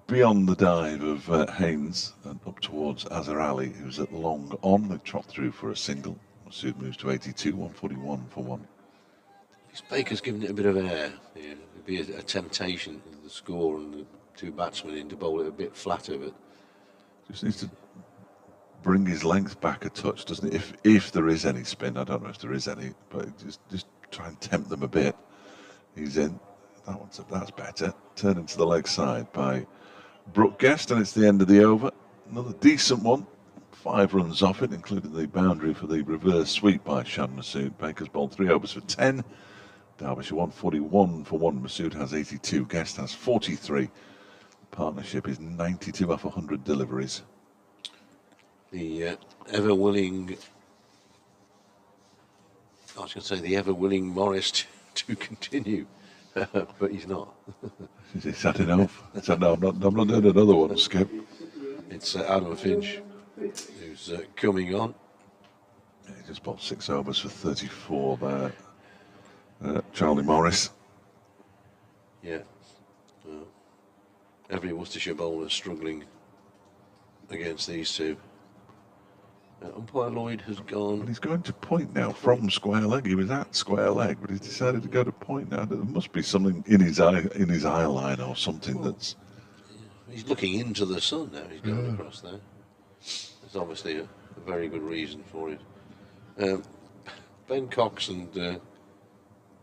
[SPEAKER 1] beyond the dive of Haynes and up towards Azhar Ali, who's at long on. They trot through for a single. Masood moves to 82, 141 for 1.
[SPEAKER 2] Baker's given it a bit of air. Yeah, it'd be a temptation with the score and the 2 batsmen in to bowl it a bit flatter, but
[SPEAKER 1] just needs to bring his length back a touch, doesn't it? If there is any spin, I don't know if there is any, but just try and tempt them a bit. He's in. That's better. Turned into the leg side by Brooke Guest, and it's the end of the over. Another decent one. 5 runs off it, including the boundary for the reverse sweep by Shan Masood. Baker's bowled 3 overs for 10. Derbyshire 141 for 1. Masood has 82. Guest has 43. Partnership is 92 off 100 deliveries.
[SPEAKER 2] The ever-willing, I was going to say the ever-willing Morris to continue, but he's not.
[SPEAKER 1] He's had enough. He said, no, I'm not doing another one, Skip.
[SPEAKER 2] It's Adam Finch who's coming on.
[SPEAKER 1] Yeah, he just bowled 6 overs for 34 there. Charlie Morris.
[SPEAKER 2] Yeah. Every Worcestershire bowler struggling against these two. Umpire Lloyd has gone.
[SPEAKER 1] But he's going to point now from square leg. He was at square leg, but he's decided to go to point now. There must be something in his eye line or something that's.
[SPEAKER 2] He's looking into the sun now. He's going across there. There's obviously a very good reason for it. Ben Cox and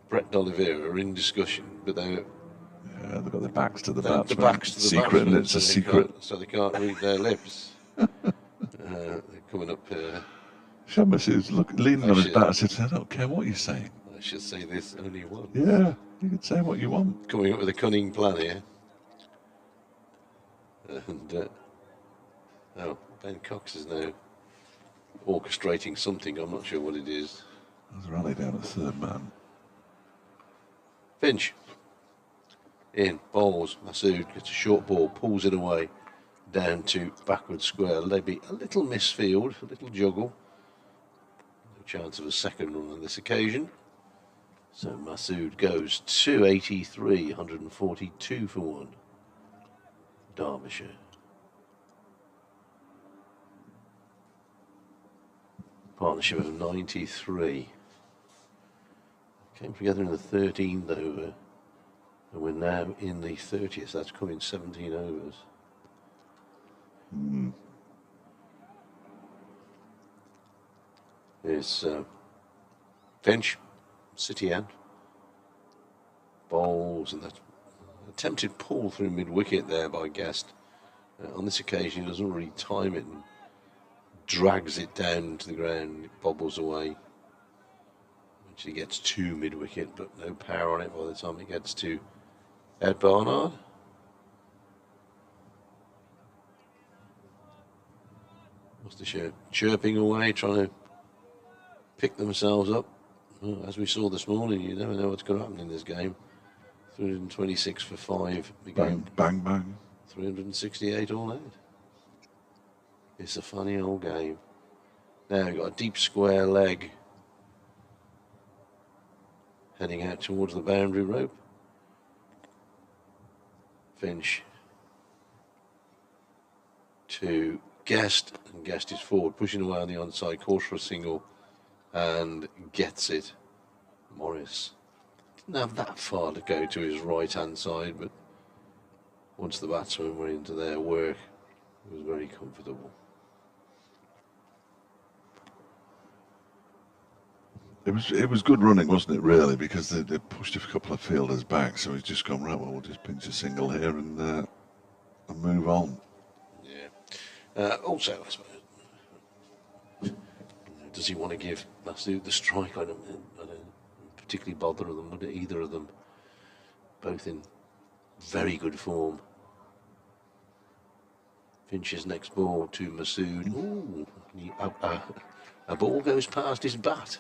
[SPEAKER 2] Brett D'Oliveira are in discussion, but they're.
[SPEAKER 1] Yeah, they've got their backs to the batsman.
[SPEAKER 2] The backs to the
[SPEAKER 1] secret,
[SPEAKER 2] batsman,
[SPEAKER 1] and it's a secret.
[SPEAKER 2] So they can't read their lips. They're coming up.
[SPEAKER 1] Shamus is leaning on his bat and says, I don't care what you're saying.
[SPEAKER 2] I should say this only once.
[SPEAKER 1] Yeah, you can say what you want.
[SPEAKER 2] Coming up with a cunning plan here. And Ben Cox is now orchestrating something. I'm not sure what it is.
[SPEAKER 1] There's a rally down at third man.
[SPEAKER 2] Finch. In, bowls. Masood gets a short ball, pulls it away. Down to backward square. Libby, a little misfield, a little juggle. No chance of a second run on this occasion. So Masood goes 283, 142 for 1. Derbyshire. Partnership of 93. Came together in the 13th over. And we're now in the 30th. That's coming 17 overs. It's Finch, City end, bowls, and that attempted pull through mid-wicket there by Guest. On this occasion, he doesn't really time it and drags it down to the ground. It bobbles away. Eventually gets to mid-wicket, but no power on it by the time it gets to Ed Barnard. Worcestershire chirping away, trying to pick themselves up. Well, as we saw this morning, you never know what's going to happen in this game. 326 for 5 became
[SPEAKER 1] bang, bang.
[SPEAKER 2] 368 all out. It's a funny old game. Now we've got a deep square leg heading out towards the boundary rope. Finch to Guest, and Guest is forward, pushing away on the onside, calls for a single and gets it. Morris didn't have that far to go to his right hand side, but once the batsmen were into their work, it was very comfortable.
[SPEAKER 1] It was good running, wasn't it, really, because they pushed a couple of fielders back, so he's just gone, right, well, we'll just pinch a single here and move on.
[SPEAKER 2] Yeah. Also, I suppose, does he want to give Masood the strike? I don't particularly bother them, would it? Either of them, both in very good form. Finch's next ball to Masood. Ooh, a ball goes past his bat,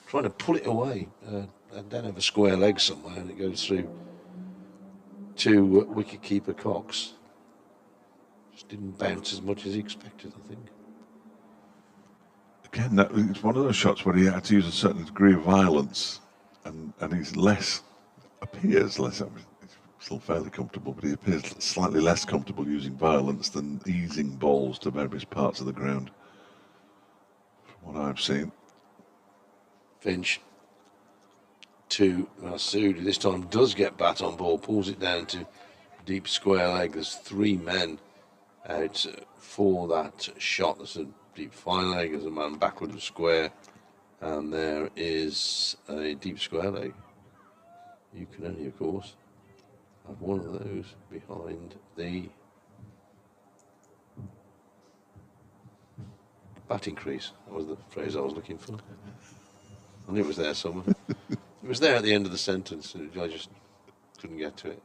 [SPEAKER 2] trying to pull it away. And then have a square leg somewhere, and it goes through to wicketkeeper Cox. Just didn't bounce as much as he expected, I think.
[SPEAKER 1] Again, it's one of those shots where he had to use a certain degree of violence, and he's appears less, he's still fairly comfortable, but he appears slightly less comfortable using violence than easing balls to various parts of the ground, from what I've seen.
[SPEAKER 2] Finch to Masood, who this time does get bat on ball, pulls it down to deep square leg. There's 3 men out for that shot. There's a deep fine leg, there's a man backward of square, and there is a deep square leg. You can only, of course, have one of those behind the batting crease. That was the phrase I was looking for. I knew it was there somewhere. It was there at the end of the sentence, and I just couldn't get to it.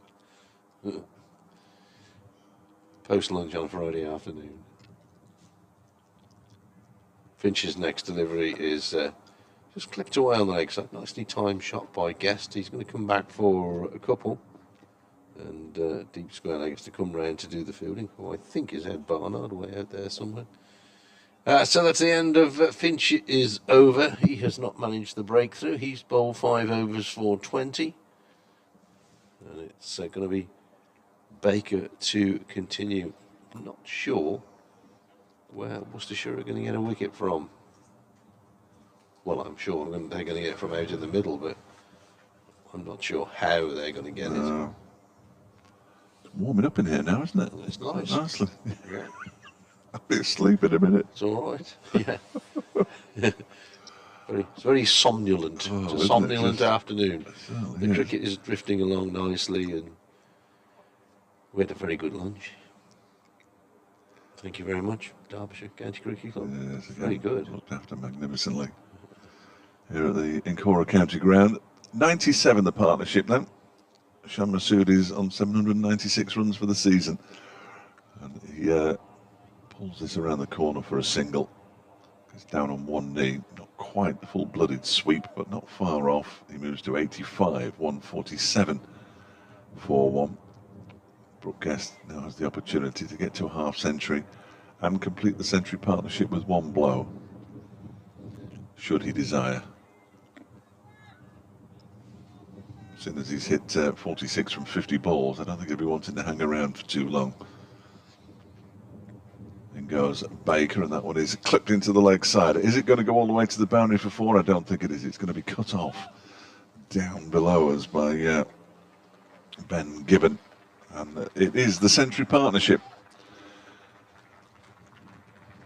[SPEAKER 2] Post lunch on Friday afternoon. Finch's next delivery is just clipped away on the leg side. Nicely timed shot by Guest. He's going to come back for a couple. And deep square leg has to come round to do the fielding. Who I think is Ed Barnard, way out there somewhere. So that's the end of Finch is over. He has not managed the breakthrough. He's bowled 5 overs for 20. And it's going to be Baker to continue. I'm not sure where Worcestershire are going to get a wicket from. Well, I'm sure they're going to get it from out in the middle, but I'm not sure how they're going to get it.
[SPEAKER 1] It's warming up in here now, isn't it?
[SPEAKER 2] It's nice.
[SPEAKER 1] Nicely.
[SPEAKER 2] Yeah.
[SPEAKER 1] I'll be asleep in a minute.
[SPEAKER 2] It's all right. Yeah. It's very somnolent. It's a
[SPEAKER 1] isn't
[SPEAKER 2] somnolent
[SPEAKER 1] it?
[SPEAKER 2] afternoon.
[SPEAKER 1] Certainly
[SPEAKER 2] The
[SPEAKER 1] is.
[SPEAKER 2] cricket is drifting along nicely, and we had a very good lunch. Thank you very much, Derbyshire County Cricket Club.
[SPEAKER 1] Yes, again,
[SPEAKER 2] Very good.
[SPEAKER 1] Looked after magnificently here at the Incora County Ground. 97 the partnership then. Shan Masood is on 796 runs for the season. And he pulls this around the corner for a single. He's down on one knee. Not quite the full-blooded sweep, but not far off. He moves to 85, 147 for 1. Brooke Guest now has the opportunity to get to a half-century and complete the century partnership with one blow, should he desire. As soon as he's hit 46 from 50 balls, I don't think he'll be wanting to hang around for too long. In goes Baker, and that one is clipped into the leg side. Is it going to go all the way to the boundary for 4? I don't think it is. It's going to be cut off down below us by Ben Gibbon. And it is the century partnership.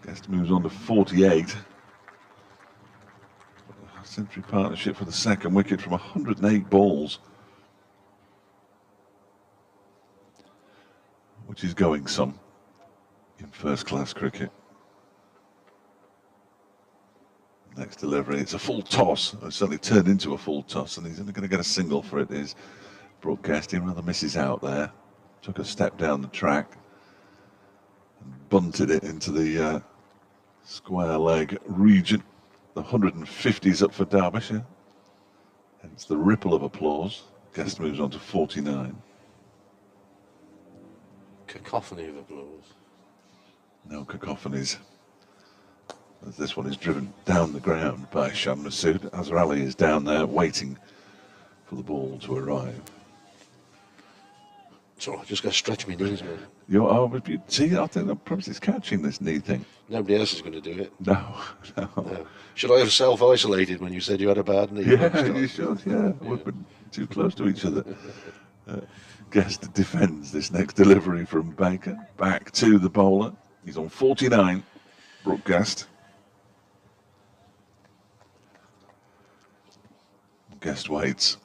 [SPEAKER 1] Guest moves on to 48. century partnership for the second wicket from 108 balls, which is going some in first-class cricket. Next delivery, it's a full toss. It's certainly turned into a full toss, and he's only going to get a single for it. Is broadcasting rather misses out there. Took a step down the track and bunted it into the square leg region. The 150s up for Derbyshire. Hence the ripple of applause. Guest moves on to 49.
[SPEAKER 2] Cacophony of applause.
[SPEAKER 1] No cacophonies, as this one is driven down the ground by Shan Masood. Azhar Ali is down there waiting for the ball to arrive.
[SPEAKER 2] So I just got to stretch my knees, man.
[SPEAKER 1] See, I think the problem is catching this knee thing.
[SPEAKER 2] Nobody else is going to do it.
[SPEAKER 1] No.
[SPEAKER 2] Should I have self-isolated when you said you had a bad knee?
[SPEAKER 1] Yeah, you should, yeah. We've been too close to each other. Guest defends this next delivery from Baker. Back to the bowler. He's on 49, Brooke Guest. Guest waits.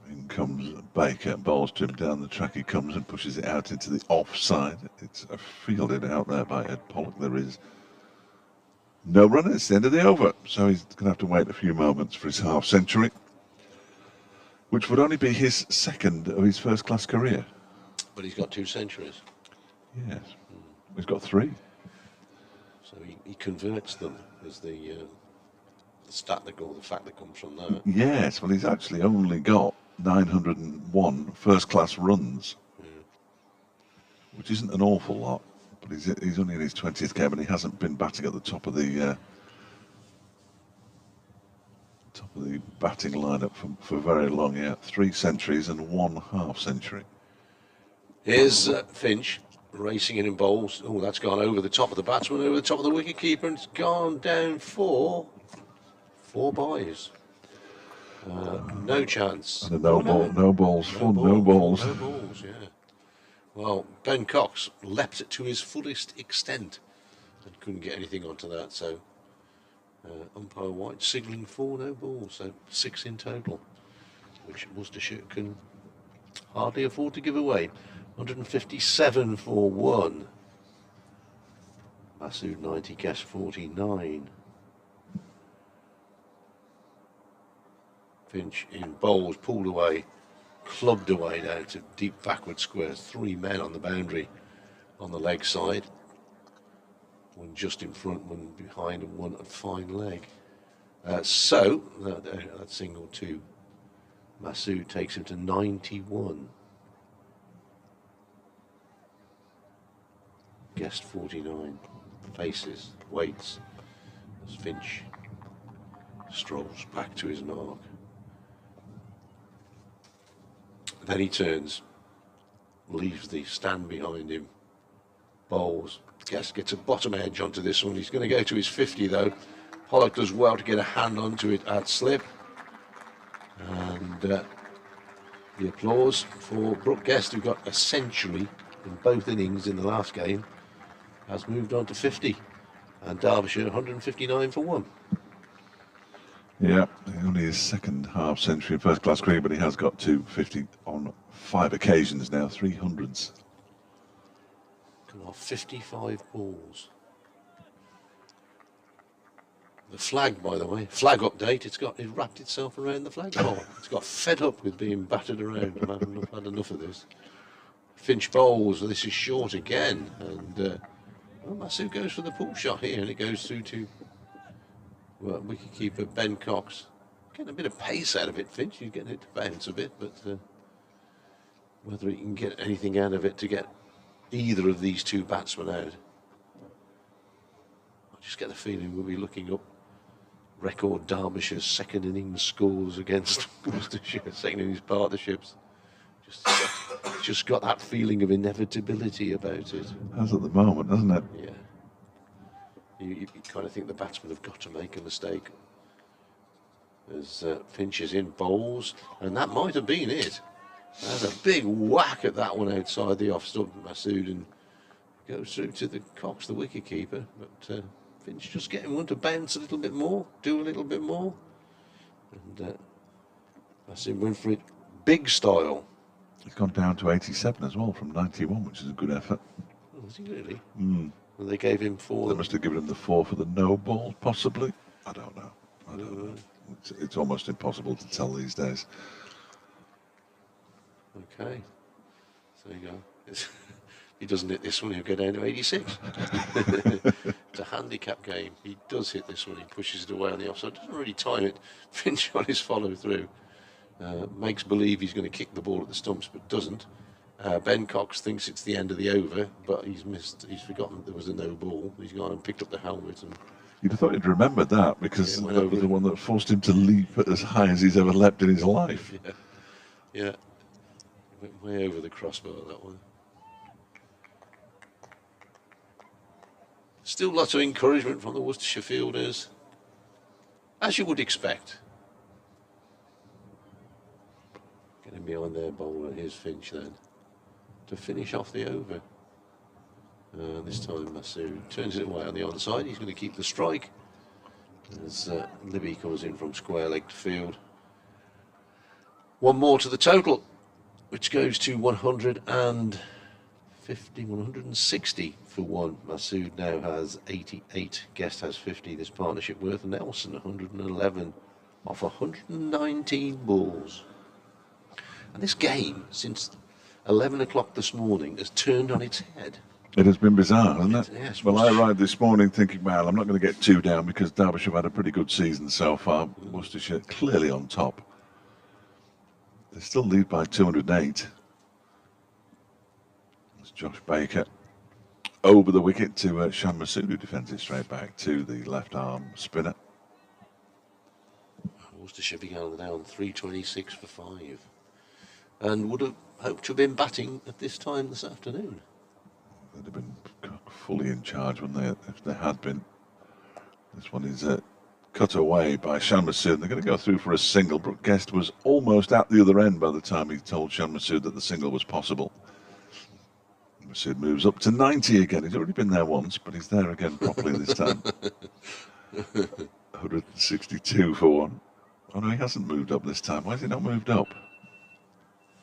[SPEAKER 1] In comes Baker, bowls to him down the track. He comes and pushes it out into the offside. It's fielded out there by Ed Pollock. There is no run. It's the end of the over. So he's going to have to wait a few moments for his half century, which would only be his second of his first-class career.
[SPEAKER 2] But he's got 2 centuries.
[SPEAKER 1] Yes. He's got 3.
[SPEAKER 2] So he converts them as the stat that, or the fact that comes from that.
[SPEAKER 1] Yes, well, he's actually only got 901 first-class runs, which isn't an awful lot. But he's only in his 20th game, and he hasn't been batting at the top of the batting lineup for very long yet. 3 centuries and 1 half century.
[SPEAKER 2] Here's Finch racing in bowls. Oh, that's gone over the top of the batsman, over the top of the wicket-keeper, and it's gone down 4 buys. No chance.
[SPEAKER 1] And no balls. No balls,
[SPEAKER 2] yeah. Well, Ben Cox leapt it to his fullest extent and couldn't get anything onto that, so umpire White signalling 4 no balls, so 6 in total, which Worcestershire can hardly afford to give away. 157 for 1. Masood 90, Guest 49. Finch in bowls, pulled away, clubbed away down to deep backward squares. 3 men on the boundary on the leg side. 1 just in front, 1 behind, and 1 at fine leg. So that single to Masood takes him to 91. Guest 49 faces, waits as Finch strolls back to his mark. Then he turns, leaves the stand behind him, bowls. Guest gets a bottom edge onto this one. He's going to go to his 50 though. Pollock does well to get a hand onto it at slip. And the applause for Brooke Guest, who got a century in both innings in the last game, has moved on to 50. And Derbyshire 159 for 1.
[SPEAKER 1] Yeah, only his second half century in first-class cricket, but he has got 250 on 5 occasions now, 300s.
[SPEAKER 2] Come on, 55 balls. The flag, by the way, flag update, it wrapped itself around the flagpole. It's got fed up with being battered around. I've had enough of this. Finch bowls, this is short again, and Masood goes for the pull shot here, and it goes through to wicket-keeper Ben Cox. Getting a bit of pace out of it, Finch. He's getting it to bounce a bit, but whether he can get anything out of it to get either of these 2 batsmen out, I just get the feeling we'll be looking up record Derbyshire's second innings scores against Worcestershire, second innings partnerships. Just got that feeling of inevitability about it.
[SPEAKER 1] As at the moment, doesn't it?
[SPEAKER 2] Yeah. You kind of think the batsmen have got to make a mistake. As Finch is in bowls, and that might have been it. There's a big whack at that one outside the off stump, Masood, and goes through to the Cox, the wicket-keeper, but Finch just getting one to bounce a little bit more, do a little bit more. And Masood went for it big style.
[SPEAKER 1] He's gone down to 87 as well from 91, which is a good effort.
[SPEAKER 2] Oh, is he really?
[SPEAKER 1] Mm.
[SPEAKER 2] Well, they gave him 4.
[SPEAKER 1] They must have given him the 4 for the no ball, possibly. I don't know. It's almost impossible to tell these days.
[SPEAKER 2] Okay. So you go. If he doesn't hit this one, he'll go down to 86. It's a handicap game. He does hit this one. He pushes it away on the offside. Doesn't really time it. Finch on his follow through. Makes believe he's going to kick the ball at the stumps, but doesn't. Ben Cox thinks it's the end of the over, but he's missed. He's forgotten there was a no ball. He's gone and picked up the helmet. And
[SPEAKER 1] you'd have thought he'd remembered that, because that was the one that forced him to leap as high as he's ever leapt in his life.
[SPEAKER 2] Yeah. Went way over the crossbar, that one. Still lots of encouragement from the Worcestershire fielders, as you would expect. Getting behind their bowler, here's Finch then, to finish off the over. This time Masood turns it away on the onside. He's going to keep the strike as Libby comes in from square leg to field. One more to the total, which goes to 160 for one. Masood now has 88. Guest has 50. This partnership worth Nelson 111 off 119 balls. And this game, since 11 o'clock this morning, has turned on its head.
[SPEAKER 1] It has been bizarre, hasn't it?
[SPEAKER 2] Yes.
[SPEAKER 1] Well, I arrived this morning thinking, well, I'm not going to get 2 down because Derbyshire have had a pretty good season so far. Worcestershire clearly on top. They still lead by 208. It's Josh Baker over the wicket to Shan Masood, who defends it straight back to the left arm spinner.
[SPEAKER 2] Worcestershire began down 326 for 5. And would have hoped to have been batting at this time this afternoon.
[SPEAKER 1] They'd have been fully in charge, wouldn't they, if they had been. This one is cut away by Shan Masood. They're going to go through for a single. Brooke Guest was almost at the other end by the time he told Shan Masood that the single was possible. Masood moves up to 90 again. He's already been there once, but he's there again properly this time. 162 for 1. Oh no, he hasn't moved up this time. Why has he not moved up?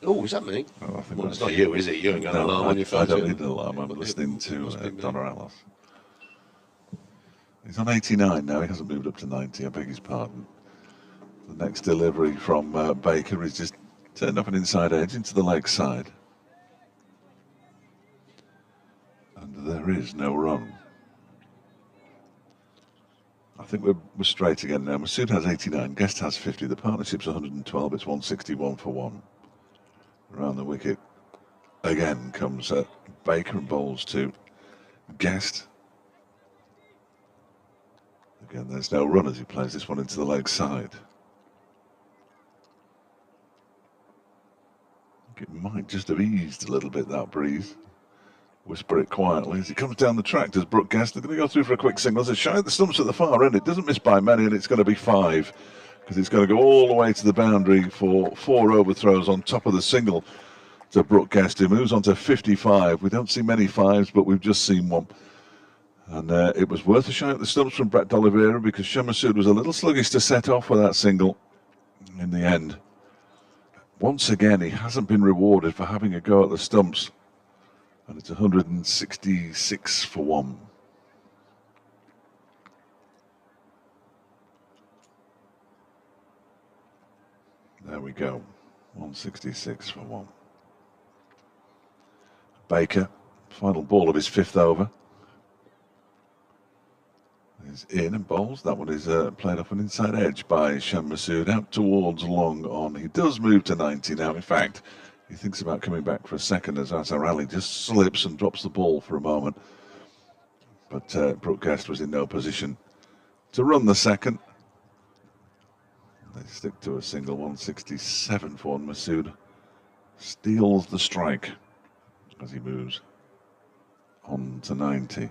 [SPEAKER 2] Oh, is that me?
[SPEAKER 1] Oh, I think
[SPEAKER 2] well, it's not you, is it? You ain't got an alarm on your phone.
[SPEAKER 1] I don't need an alarm. I'm listening to Donna Alice. He's on 89 now. He hasn't moved up to 90. I beg his pardon. The next delivery from Baker is just turned up an inside edge into the leg side. And there is no run. I think we're straight again now. Masood has 89. Guest has 50. The partnership's 112. It's 161 for 1. Around the wicket again comes Baker and bowls to Guest. Again, there's no run as he plays this one into the leg side. It might just have eased a little bit, that breeze. Whisper it quietly as he comes down the track. Does Brooke Guest? They're going to go through for a quick single. There's a shy at the stumps at the far end. It doesn't miss by many, and it's going to be 5. Because it's going to go all the way to the boundary for 4 overthrows on top of the single to Brooke Guest, who moves on to 55. We don't see many 5s, but we've just seen one. And it was worth a shot at the stumps from Brett D'Oliveira because Shan Masood was a little sluggish to set off with that single in the end. Once again, he hasn't been rewarded for having a go at the stumps. And it's 166 for 1. There we go, 166 for 1. Baker, final ball of his 5th over. Is in and bowls. That one is played off an inside edge by Shan Masood out towards long on. He does move to 90 now. In fact, he thinks about coming back for a second as Azhar Ali just slips and drops the ball for a moment. But Brooke Guest was in no position to run the second. They stick to a single. 167 for Masood. Steals the strike as he moves on to 90.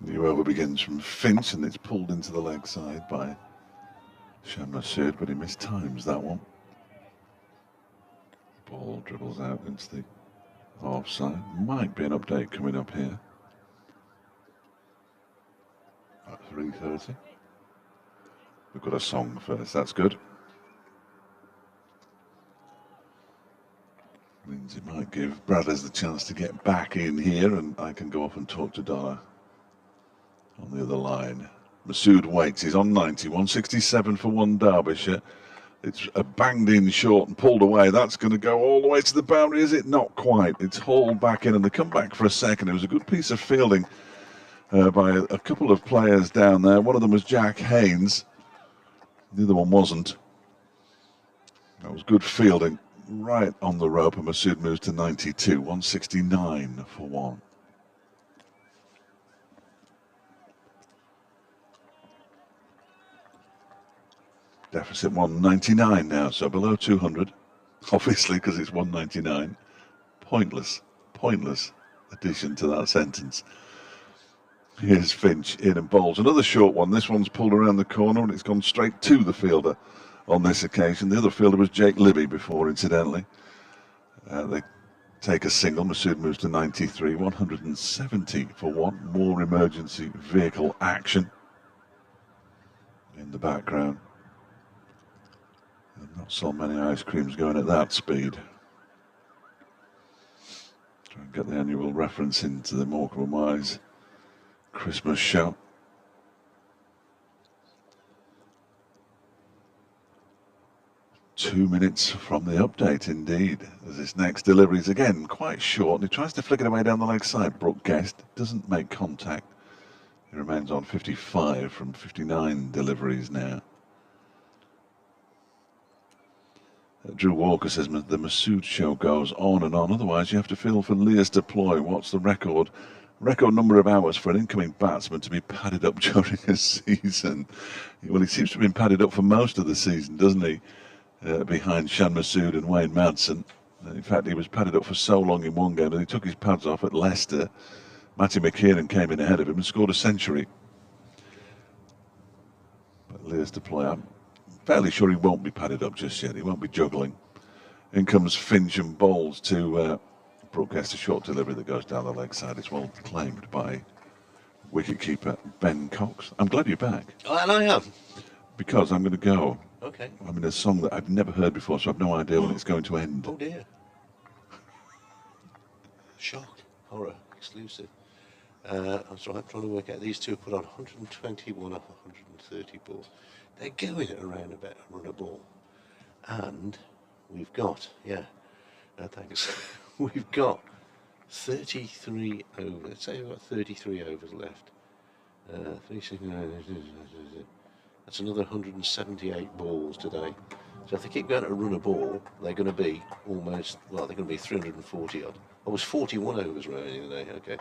[SPEAKER 1] New over begins from Finch, and it's pulled into the leg side by Shammasood, but he mistimes that one. Ball dribbles out into the offside. Might be an update coming up here at 3:30. We've got a song first, that's good. Means it might give Brothers the chance to get back in here, and I can go off and talk to Donna on the other line. Masood waits, he's on 90, 167 for one Derbyshire. It's a banged in short and pulled away. That's going to go all the way to the boundary, is it? Not quite. It's hauled back in, and they come back for a second. It was a good piece of fielding by a couple of players down there. One of them was Jack Haynes. The other one wasn't. That was good fielding right on the rope, and Masood moves to 92, 169 for one. Deficit 199 now, so below 200, obviously, because it's 199. Pointless addition to that sentence. Here's Finch in and bowls. Another short one. This one's pulled around the corner, and it's gone straight to the fielder on this occasion. The other fielder was Jake Libby before, incidentally. They take a single. Masood moves to 93, 170 for one. More emergency vehicle action in the background. Not so many ice creams going at that speed. Try and get the annual reference into the Morecambe Wise Christmas show. Two minutes from the update, indeed, as this next delivery is again quite short. He tries to flick it away down the leg side. Brooke Guest doesn't make contact. He remains on 55 from 59 deliveries now. Drew Walker says the Masood show goes on and on. Otherwise, you have to feel for Leas deploy. What's the record number of hours for an incoming batsman to be padded up during a season? Well, he seems to have been padded up for most of the season, doesn't he? Behind Shan Masood and Wayne Madsen. In fact, he was padded up for so long in one game that he took his pads off at Leicester. Matty McKiernan came in ahead of him and scored a century. But Leas deploy, I'm fairly sure he won't be padded up just yet. He won't be juggling. In comes Finch and bowls to broadcast a short delivery that goes down the leg side. It's well claimed by wicketkeeper Ben Cox. I'm glad you're back.
[SPEAKER 2] Oh, and I am.
[SPEAKER 1] Because I'm going to go.
[SPEAKER 2] Okay.
[SPEAKER 1] I'm in a song that I've never heard before, so I've no idea when it's going to end.
[SPEAKER 2] Oh dear. Shock. Horror. Exclusive. I'm trying to work out. These two put on 121 of 130 balls. They're going at around about a run a ball. And we've got, thanks. We've got 33 overs. Let's say we've got 33 overs left. That's another 178 balls today. So if they keep going at a run a ball, they're going to be almost, well, they're going to be 340 odd. I was 41 overs remaining today. Okay.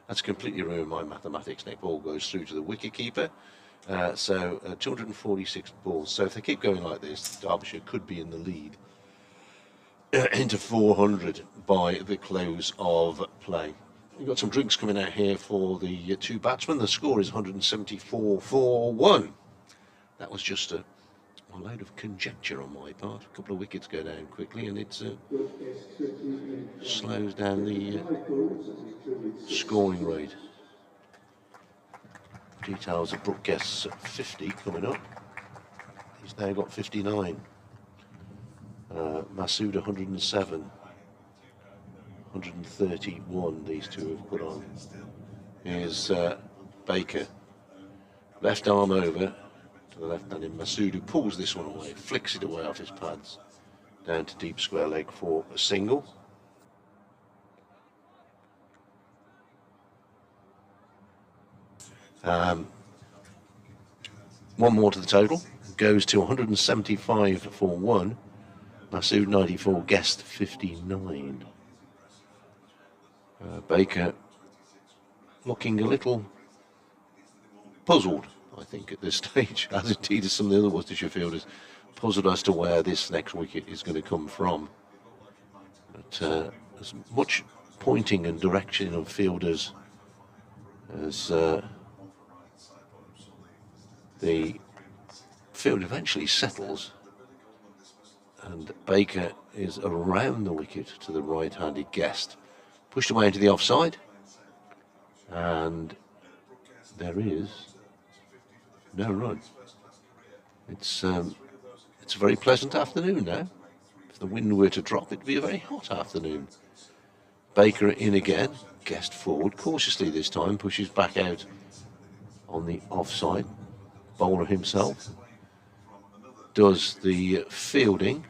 [SPEAKER 2] That's completely ruined my mathematics. Next ball goes through to the wicketkeeper. So 246 balls. So if they keep going like this, Derbyshire could be in the lead into 400 by the close of play. We've got some drinks coming out here for the two batsmen. The score is 174 for one. That was just a load of conjecture on my part. A couple of wickets go down quickly, and it slows down the scoring rate. Details of Brooke Guest's 50 coming up. He's now got 59. Masood 107. 131 these two have put on. Here's Baker. Left arm over to the left-handed Masood, who pulls this one away, flicks it away off his pads. Down to deep square leg for a single. One more to the total, goes to 175 for one. Masood 94, Guest 59. Baker looking a little puzzled, I think, at this stage, as indeed as some of the other Worcestershire fielders, puzzled as to where this next wicket is going to come from. But as much pointing and direction of fielders as The field eventually settles, and Baker is around the wicket to the right-handed Guest, pushed away into the offside, and there is no run. It's a very pleasant afternoon now. If the wind were to drop, it'd be a very hot afternoon. Baker in again, Guest forward cautiously this time, pushes back out on the offside. Bowler himself does the fielding.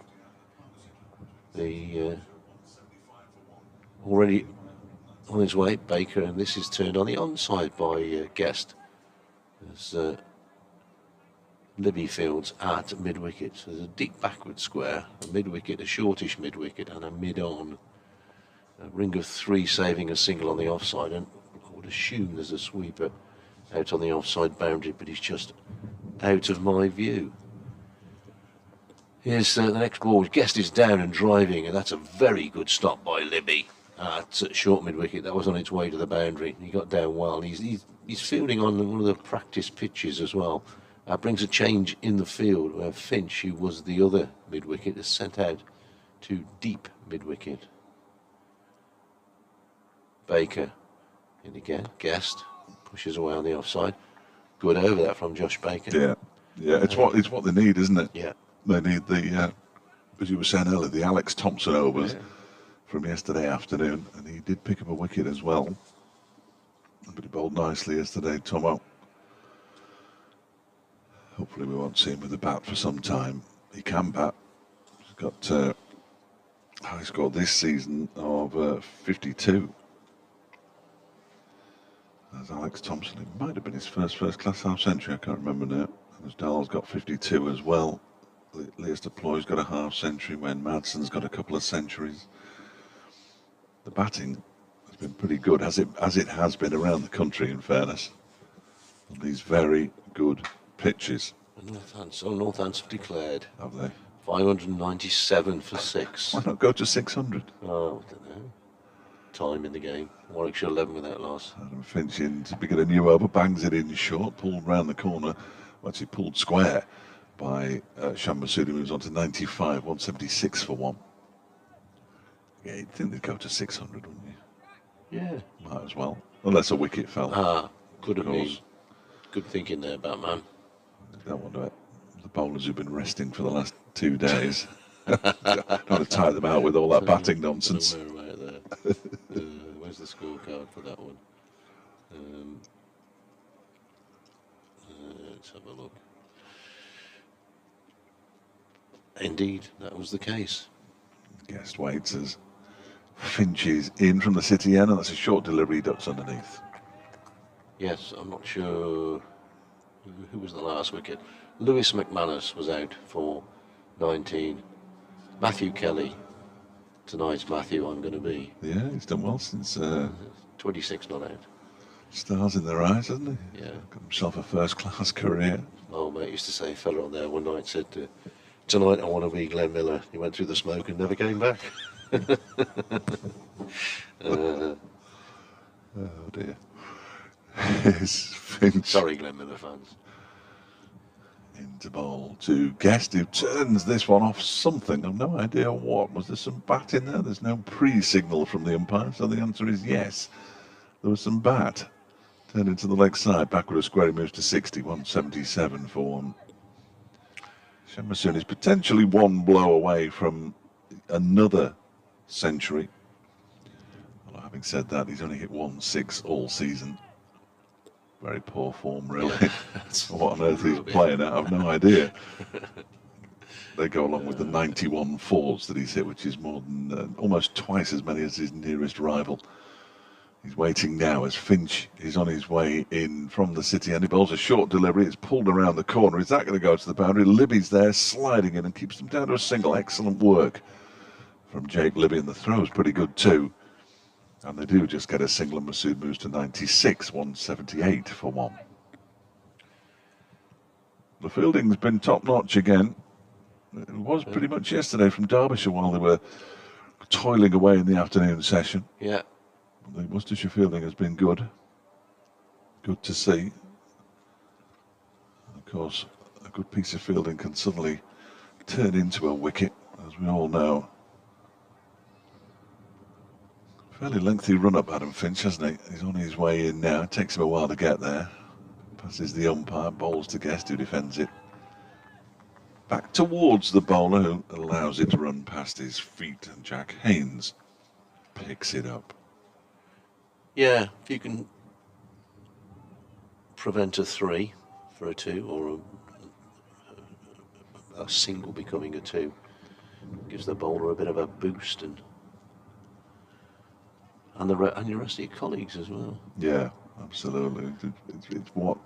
[SPEAKER 2] The already on his way, Baker, and this is turned on the onside by Guest. As Libby fields at mid-wicket. So there's a deep backward square, a mid-wicket, a shortish mid-wicket, and a mid-on. A ring of three saving a single on the offside, and I would assume there's a sweeper out on the offside boundary, but he's just out of my view. Here's the next ball. Guest is down and driving, and that's a very good stop by Libby at short mid-wicket. That was on its way to the boundary. He got down well. He's fielding on one of the practice pitches as well. Brings a change in the field where Finch, who was the other mid-wicket, is sent out to deep mid-wicket. Baker in again. Guest pushes away on the offside. Good over that from Josh Baker.
[SPEAKER 1] Yeah. It's what they need, isn't it?
[SPEAKER 2] Yeah.
[SPEAKER 1] They need the, as you were saying earlier, the Alex Thompson overs from yesterday afternoon, and he did pick up a wicket as well. But he bowled nicely yesterday, Tomo. Hopefully we won't see him with the bat for some time. He can bat. He's got high score this season of 52. There's Alex Thompson. It might have been his first-class half-century. I can't remember now. And Dahl's got 52 as well. Leicester Ploy's got a half-century when Madson's got a couple of centuries. The batting has been pretty good, as it has been around the country, in fairness, on these very good pitches.
[SPEAKER 2] Northants have declared.
[SPEAKER 1] Have they?
[SPEAKER 2] 597 for 6.
[SPEAKER 1] Why not go to 600?
[SPEAKER 2] Oh, I don't know. Time in the game. Warwickshire 11 without loss.
[SPEAKER 1] Adam Finch in to begin a new over, bangs it in short, pulled round the corner. Well, actually pulled square by Shan Masudi, moves on to 95, 176 for 1. Yeah, you'd think they'd go to 600, wouldn't you?
[SPEAKER 2] Yeah.
[SPEAKER 1] Might as well. Unless a wicket fell.
[SPEAKER 2] Could have been. Good thinking there, Batman.
[SPEAKER 1] Don't want to. The bowlers who've been resting for the last 2 days. Don't want to tire them out with all that batting nonsense.
[SPEAKER 2] Where's the scorecard for that one? Let's have a look. Indeed, that was the case.
[SPEAKER 1] Guest waits as Finch is in from the city end, and that's a short delivery, ducks underneath.
[SPEAKER 2] Yes, I'm not sure who was the last wicket. Lewis McManus was out for 19. Matthew Kelly. Tonight's Matthew I'm going to be.
[SPEAKER 1] Yeah, he's done well since
[SPEAKER 2] 26 not out.
[SPEAKER 1] Stars in their eyes, hasn't he?
[SPEAKER 2] Yeah.
[SPEAKER 1] Got himself a first-class career.
[SPEAKER 2] Oh, mate used to say, a fella on there one night said, tonight I want to be Glenn Miller. He went through the smoke and never came back.
[SPEAKER 1] Oh dear. Here's Finch.
[SPEAKER 2] Sorry, Glenn Miller fans.
[SPEAKER 1] Into bowl to Guest, who turns this one off something. I've no idea what. Was there some bat in there? There's no pre-signal from the umpire, so the answer is yes. There was some bat. Turned into the leg side, backward a square, he moves to 60, 177 for 1. Shamasun is potentially one blow away from another century. Well, having said that, he's only hit 1-6 all season. Very poor form, really. What on earth he's playing at, I've no idea. They go along with the 91 fours that he's hit, which is more than almost twice as many as his nearest rival. He's waiting now as Finch is on his way in from the city, and he bowls a short delivery. It's pulled around the corner. Is that going to go to the boundary? Libby's there, sliding in and keeps them down to a single. Excellent work from Jake Libby, and the throw's pretty good too. And they do just get a single, and Masood moves to 96, 178 for 1. The fielding's been top-notch again. It was pretty much yesterday from Derbyshire while they were toiling away in the afternoon session.
[SPEAKER 2] Yeah.
[SPEAKER 1] The Worcestershire fielding has been good. Good to see. course, a good piece of fielding can suddenly turn into a wicket, as we all know. Fairly lengthy run-up, Adam Finch, hasn't he? He's on his way in now. It takes him a while to get there. Passes the umpire, bowls to Guest, who defends it. Back towards the bowler, who allows it to run past his feet, and Jack Haynes picks it up.
[SPEAKER 2] Yeah, if you can prevent a 3 for a 2, or a single becoming a 2, gives the bowler a bit of a boost, and your rest of your colleagues as well.
[SPEAKER 1] Yeah, absolutely. It's what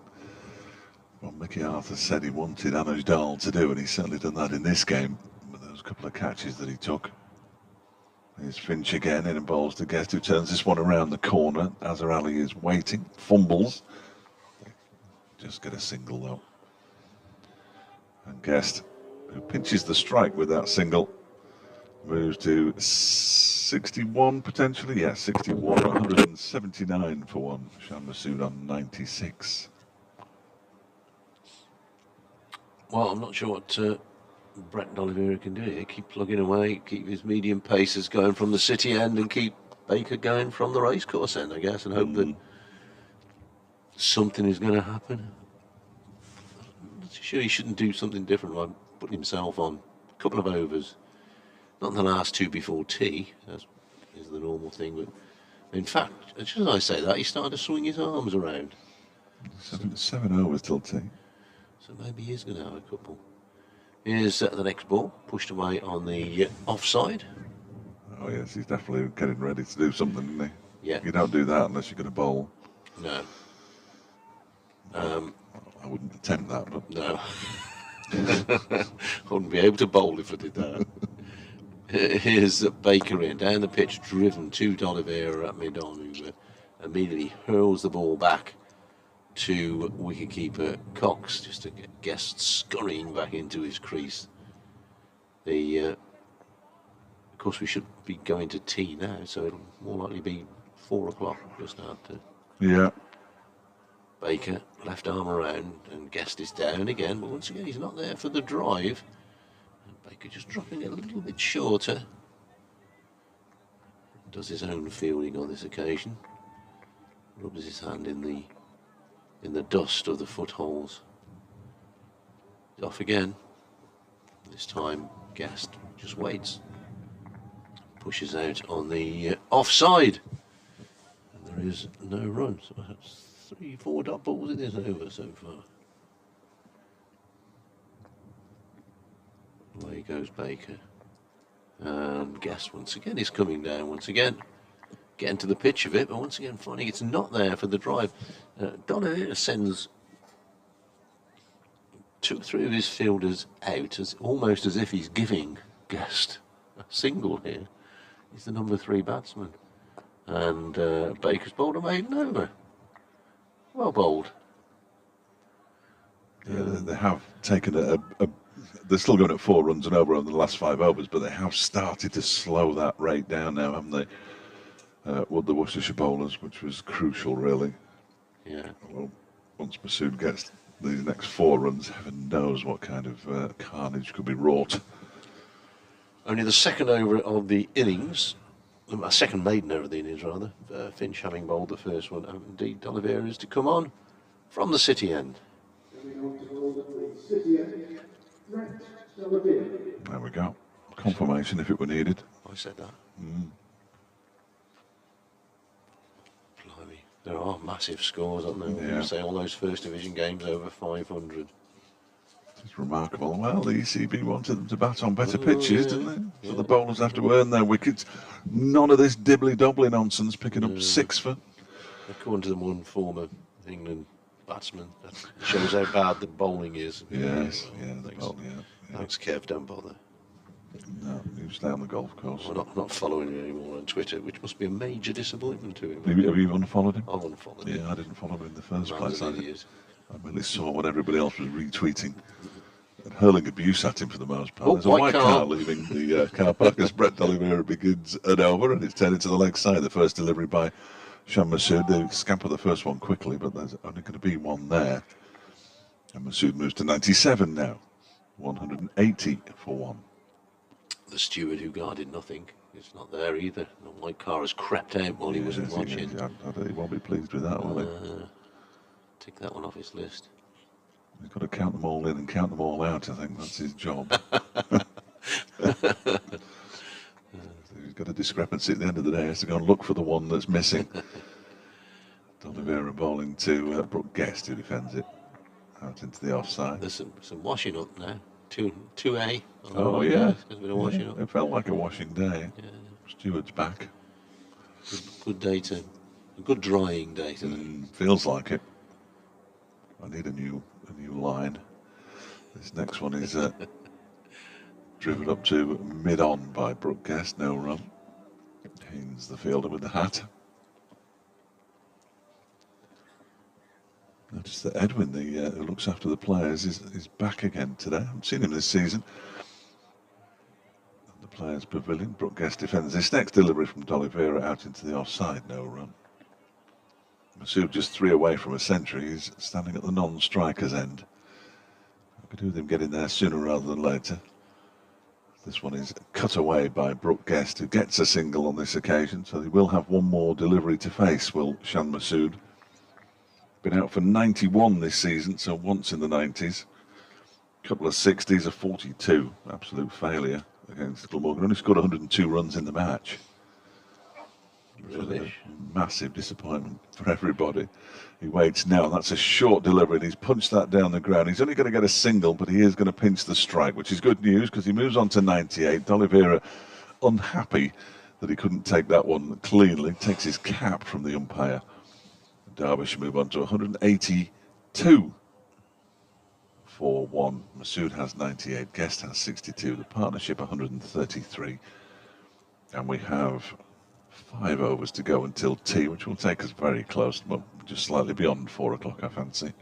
[SPEAKER 1] Mickey Arthur said he wanted Anuj Dal to do, and he's certainly done that in this game with those couple of catches that he took. Here's Finch again in and bowls to Guest, who turns this one around the corner. Azhar Ali is waiting, fumbles. Just get a single though. And Guest, who pinches the strike with that single, moves to 61 potentially. Yeah, 61, 179 for one. Shan Masood on 96.
[SPEAKER 2] Well, I'm not sure what Brett D'Oliveira can do here. Keep plugging away, keep his medium pacers going from the city end, and keep Baker going from the racecourse end, I guess, and hope that something is going to happen. I'm not sure he shouldn't do something different by putting himself on a couple of overs. Not the last 2 before tea, as is the normal thing, but in fact, just as I say that, he started to swing his arms around.
[SPEAKER 1] 7 overs till tea.
[SPEAKER 2] So maybe he is going to have a couple. Here's the next ball, pushed away on the offside.
[SPEAKER 1] Oh yes, he's definitely getting ready to do something, isn't he?
[SPEAKER 2] Yeah.
[SPEAKER 1] You don't do that unless you're going to bowl.
[SPEAKER 2] No.
[SPEAKER 1] I wouldn't attempt that, but...
[SPEAKER 2] No. I wouldn't be able to bowl if I did that. Here's Baker in, down the pitch, driven to D'Oliveira at mid-on, who immediately hurls the ball back to wicketkeeper Cox, just to get Guest scurrying back into his crease. Of course, we should be going to tea now, so it'll more likely be 4 o'clock just after.
[SPEAKER 1] Yeah.
[SPEAKER 2] Baker, left arm around, and Guest is down again, but once again he's not there for the drive. And Baker just dropping it a little bit shorter. Does his own fielding on this occasion. Rubs his hand in the dust of the footholes. He's off again. This time Guest just waits. Pushes out on the offside. And there is no run. So that's 3-4 dot balls in this over so far. Away goes Baker. And Guest once again is coming down once again. Getting to the pitch of it, but once again finding it's not there for the drive. D'Oliveira sends 2 or 3 of his fielders out, almost as if he's giving Guest a single here. He's the number 3 batsman. And Baker's bowled a maiden over. Well bowled.
[SPEAKER 1] Yeah, they have taken they're still going at 4 runs and over on the last 5 overs, but they have started to slow that rate down now, haven't they? With the Worcestershire bowlers, which was crucial, really.
[SPEAKER 2] Yeah.
[SPEAKER 1] Well, once Masood gets these next 4 runs, heaven knows what kind of carnage could be wrought.
[SPEAKER 2] Only the second over of the innings, second maiden over the innings rather, Finch having bowled the first one, and indeed D'Oliveira is to come on from the city end.
[SPEAKER 1] There we go. Confirmation if it were needed.
[SPEAKER 2] I said that. Blimey. There are massive scores, aren't there?
[SPEAKER 1] Yeah.
[SPEAKER 2] You say all those first division games over 500.
[SPEAKER 1] It's remarkable. Well, the ECB wanted them to bat on better pitches, didn't they? So the bowlers have to earn their wickets. None of this dibbly-dobbly nonsense, picking up 6 for...
[SPEAKER 2] According to the one former England batsman, that shows how bad the bowling is.
[SPEAKER 1] Yes, yeah, the bowling, yeah.
[SPEAKER 2] Thanks, Kev, don't bother.
[SPEAKER 1] No, you stay on the golf course.
[SPEAKER 2] I'm not following him anymore on Twitter, which must be a major disappointment to him.
[SPEAKER 1] Have you unfollowed him?
[SPEAKER 2] I've unfollowed him.
[SPEAKER 1] Yeah, I didn't follow him in the first place.
[SPEAKER 2] Man's an idiot.
[SPEAKER 1] I really saw what everybody else was retweeting and hurling abuse at him for the most part.
[SPEAKER 2] Oh,
[SPEAKER 1] There's a white car leaving the car park as Brett D'Oliveira begins an over, and it's turned to the leg side. The first delivery by Shan Masood. They scamper the first one quickly, but there's only going to be one there. And Masood moves to 97 now. 180 for 1.
[SPEAKER 2] The steward who guarded nothing is not there either. The white car has crept out while he wasn't watching.
[SPEAKER 1] He won't be pleased with that, will he?
[SPEAKER 2] Take that one off his list.
[SPEAKER 1] He's got to count them all in and count them all out. I think that's his job. He's got a discrepancy at the end of the day. He has to go and look for the one that's missing. D'Oliveira bowling to Brooke Guest, who defends it out into the offside.
[SPEAKER 2] There's some washing up now. 2A.
[SPEAKER 1] Oh, yeah.
[SPEAKER 2] There's a bit of washing up.
[SPEAKER 1] It felt like a washing day.
[SPEAKER 2] Yeah.
[SPEAKER 1] Steward's back.
[SPEAKER 2] Good day to... A good drying day today.
[SPEAKER 1] Feels like it. I need a new line. This next one is driven up to mid-on by Brooke Guest, no run. Haynes, the fielder with the hat. Notice that Edwin, who looks after the players, is back again today. I haven't seen him this season. The players' pavilion. Brooke Guest defends this next delivery from D'Oliveira out into the offside, no run. Masood just 3 away from a century. He's standing at the non-striker's end. I could do with him getting there sooner rather than later. This one is cut away by Brooke Guest, who gets a single on this occasion, so he will have one more delivery to face, will Shan Masood. Been out for 91 this season, so once in the 90s. A couple of 60s, a 42. Absolute failure against Glamorgan. Only scored 102 runs in the match.
[SPEAKER 2] Really?
[SPEAKER 1] Massive disappointment for everybody. He waits now. That's a short delivery, and he's punched that down the ground. He's only going to get a single, but he is going to pinch the strike, which is good news because he moves on to 98. D'Oliveira unhappy that he couldn't take that one cleanly. Takes his cap from the umpire. Derbyshire move on to 182 for 1. Masood has 98. Guest has 62. The partnership 133. And we have 5 overs to go until tea, which will take us very close, but just slightly beyond 4 o'clock, I fancy.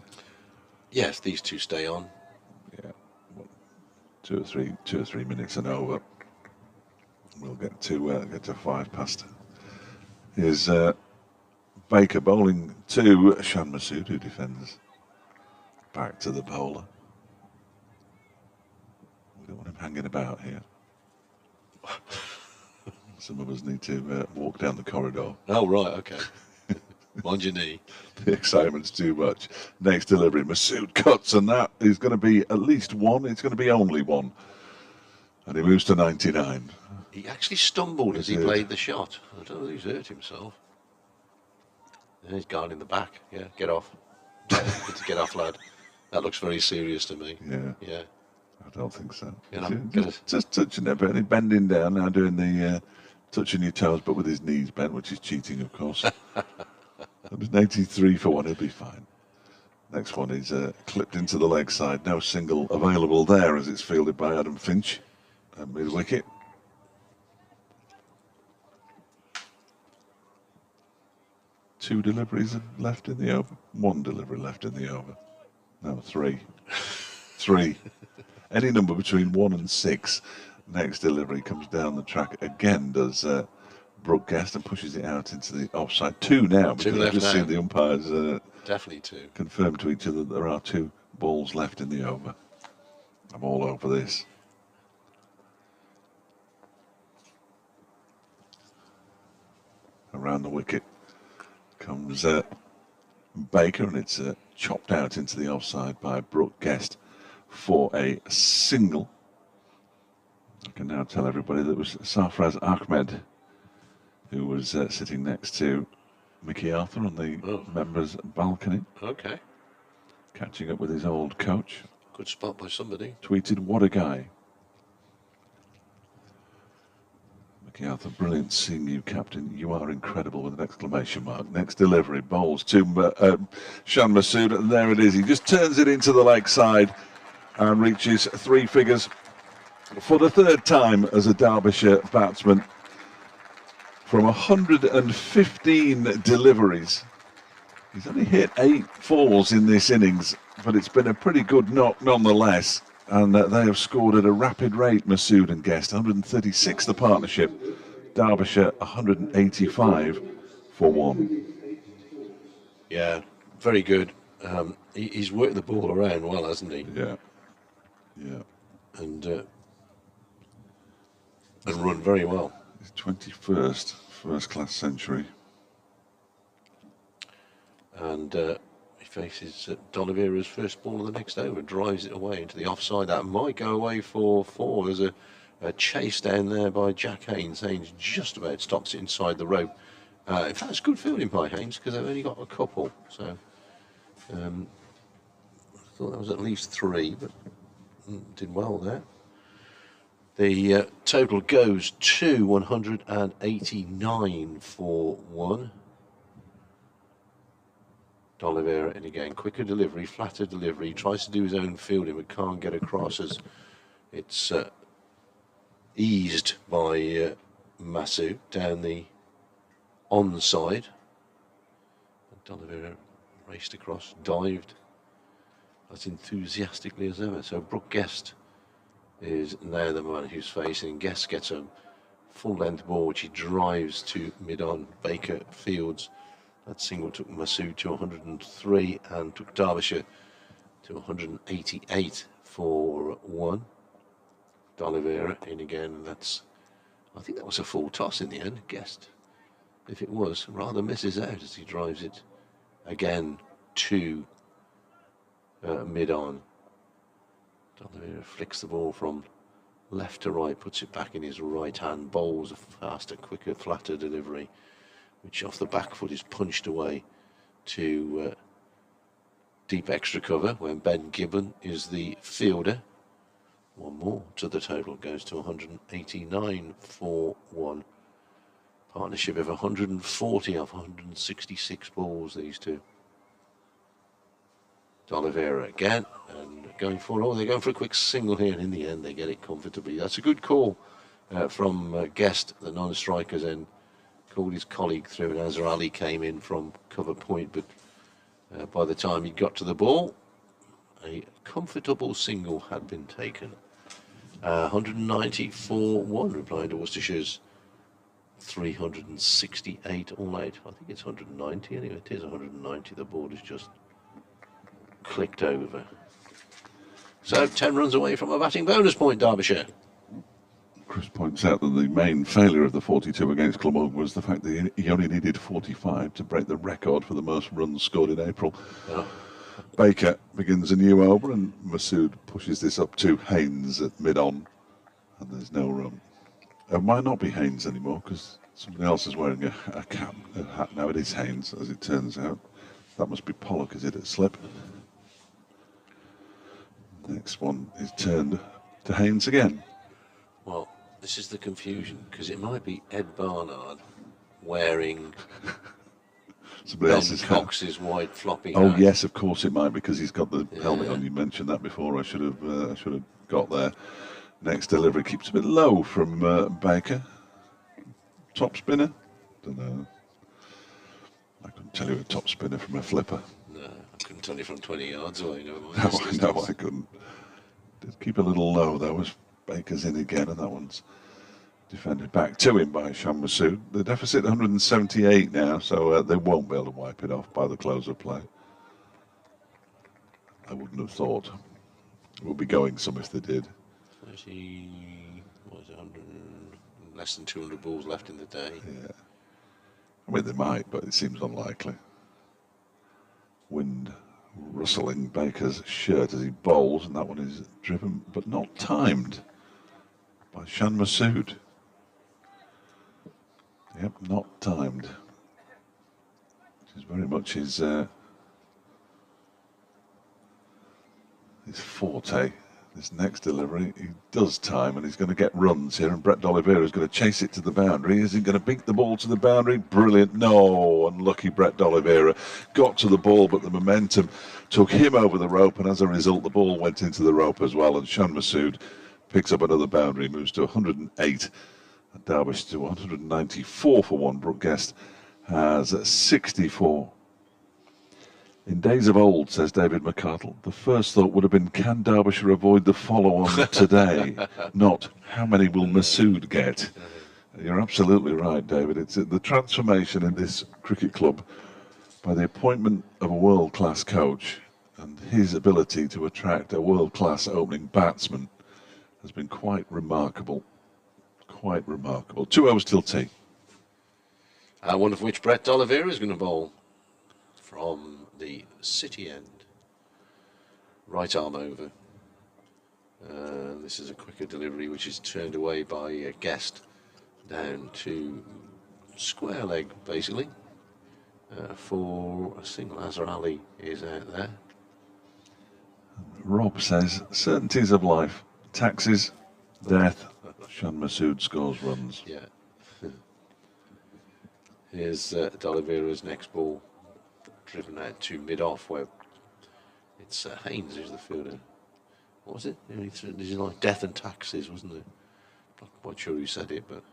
[SPEAKER 2] Yes, these two stay on.
[SPEAKER 1] Yeah, well, two or three minutes and over. We'll get to 5 past. Here's Baker bowling to Shan Masood, who defends. Back to the bowler. We don't want him hanging about here. Some of us need to walk down the corridor.
[SPEAKER 2] Oh, right, okay. Mind your knee.
[SPEAKER 1] The excitement's too much. Next delivery, Masood cuts, and that is going to be at least 1. It's going to be only 1. And he moves to 99.
[SPEAKER 2] He actually stumbled as he played the shot. I don't know if he's hurt himself. And he's guarding the back. Yeah, get off. Good to get off, lad. That looks very serious to me.
[SPEAKER 1] Yeah.
[SPEAKER 2] Yeah.
[SPEAKER 1] I don't think so.
[SPEAKER 2] You know,
[SPEAKER 1] just touching it, but bending down now, doing the touching your toes, but with his knees bent, which is cheating, of course. It was 83 for 1. He'll be fine. Next one is clipped into the leg side. No single available there as it's fielded by Adam Finch at mid-wicket. Two deliveries left in the over. 1 delivery left in the over. No, 3. 3. Any number between 1 and 6. Next delivery comes down the track again, does Brooke Guest, and pushes it out into the offside. 2 now, because I've just seen the umpires
[SPEAKER 2] definitely 2.
[SPEAKER 1] confirm to each other that there are 2 balls left in the over. I'm all over this. Around the wicket comes Baker, and it's chopped out into the offside by Brooke Guest for a single. I can now tell everybody that it was Sarfraz Ahmed who was sitting next to Mickey Arthur on the members' balcony.
[SPEAKER 2] Okay.
[SPEAKER 1] Catching up with his old coach.
[SPEAKER 2] Good spot by somebody.
[SPEAKER 1] Tweeted, "What a guy." Mickey Arthur, brilliant seeing you, Captain. You are incredible, with an exclamation mark. Next delivery, bowls to Shan Masood, and there it is. He just turns it into the leg side and reaches 3 figures for the 3rd time as a Derbyshire batsman. From 115 deliveries, he's only hit 8 fours in this innings, but it's been a pretty good knock nonetheless. And they have scored at a rapid rate, Masood and Guest. 136 the partnership. Derbyshire 185 for 1.
[SPEAKER 2] Yeah, very good. He's worked the ball around well, hasn't he?
[SPEAKER 1] Yeah. Yeah.
[SPEAKER 2] And run very well.
[SPEAKER 1] His 21st first-class century.
[SPEAKER 2] And he faces D'Oliveira's first ball of the next over, drives it away into the offside. That might go away for 4. There's a chase down there by Jack Haynes. Haynes just about stops it inside the rope. In fact, it's good fielding by Haynes because they've only got a couple. So I thought that was at least 3, but did well there. The total goes to 189 for 1. D'Oliveira in again, quicker delivery, flatter delivery, tries to do his own fielding but can't get across as it's eased by Masood down the onside. D'Oliveira raced across, dived as enthusiastically as ever. So Brooke Guest is now the man who's facing. Guest gets a full length ball which he drives to mid-on. Baker fields. That single took Masood to 103 and took Derbyshire to 188 for 1. D'Oliveira in again. I think that was a full toss in the end. Guest, if it was, rather misses out as he drives it again to mid-on. D'Oliveira flicks the ball from left to right, puts it back in his right hand, bowls a faster, quicker, flatter delivery, which off the back foot is punched away to deep extra cover when Ben Gibbon is the fielder. One more to the total, goes to 189 for 1. Partnership of 140 off 166 balls, these two. D'Oliveira again, and going for, they're going for a quick single here, and in the end they get it comfortably. That's a good call from Guest, the non-strikers, and called his colleague through, and Azhar Ali came in from cover point, but by the time he got to the ball, a comfortable single had been taken. 190 for 1, replying to Worcestershire's 368 all out. I think it's 190 anyway. It is 190. The board is just clicked over. So 10 runs away from a batting bonus point, Derbyshire.
[SPEAKER 1] Chris points out that the main failure of the 42 against Clumber was the fact that he only needed 45 to break the record for the most runs scored in April. Oh. Baker begins a new over, and Masood pushes this up to Haynes at mid-on, and there's no run. It might not be Haynes anymore because somebody else is wearing a cap, a hat now. It is Haynes, as it turns out. That must be Pollock, is it, at slip? Next one is turned to Haynes again.
[SPEAKER 2] Well, this is the confusion, because it might be Ed Barnard wearing
[SPEAKER 1] somebody else's
[SPEAKER 2] Cox's white floppy
[SPEAKER 1] hat. Oh
[SPEAKER 2] hat.
[SPEAKER 1] yes, of course it might, because he's got the helmet on. You mentioned that before. I should have got there. Next delivery keeps a bit low from Baker. Top spinner? Don't know. I couldn't tell you a top spinner from a flipper.
[SPEAKER 2] No, I couldn't tell you from 20 yards away. No,
[SPEAKER 1] I couldn't. Did keep a little low though as Baker's in again, and that one's defended back to him by Shan Masood. The deficit 178 now, so they won't be able to wipe it off by the close of play. I wouldn't have thought. It would be going some if they did.
[SPEAKER 2] 30, what is it, 100, less than 200 balls left in the day.
[SPEAKER 1] Yeah. I mean, they might, but it seems unlikely. Wind rustling Baker's shirt as he bowls, and that one is driven but not timed by Shan Masood. Yep, not timed. Which is very much his forte. This next delivery, he does time, and he's going to get runs here, and Brett D'Oliveira is going to chase it to the boundary. Is he going to beat the ball to the boundary? Brilliant. No, unlucky Brett D'Oliveira. Got to the ball, but the momentum took him over the rope, and as a result, the ball went into the rope as well, and Shan Masood picks up another boundary, moves to 108, and Derbyshire to 194 for 1. Brooke Guest has 64. In days of old, says David McCardle, the first thought would have been, can Derbyshire avoid the follow-on today? Not, how many will Masood get? You're absolutely right, David. It's the transformation in this cricket club by the appointment of a world-class coach, and his ability to attract a world-class opening batsman has been quite remarkable. Quite remarkable. 2 overs till tea.
[SPEAKER 2] One of which Brett D'Oliveira is going to bowl from the city end. Right arm over. This is a quicker delivery, which is turned away by a Guest down to square leg, basically, for a single. Azhar Ali is out there.
[SPEAKER 1] Rob says, certainties of life, taxes, death, Shan Masood scores runs.
[SPEAKER 2] Yeah. Here's D'Oliveira's next ball, driven out to mid-off, where it's Haynes who's the fielder. What was it? This is like death and taxes, wasn't it? Not quite sure who said it, but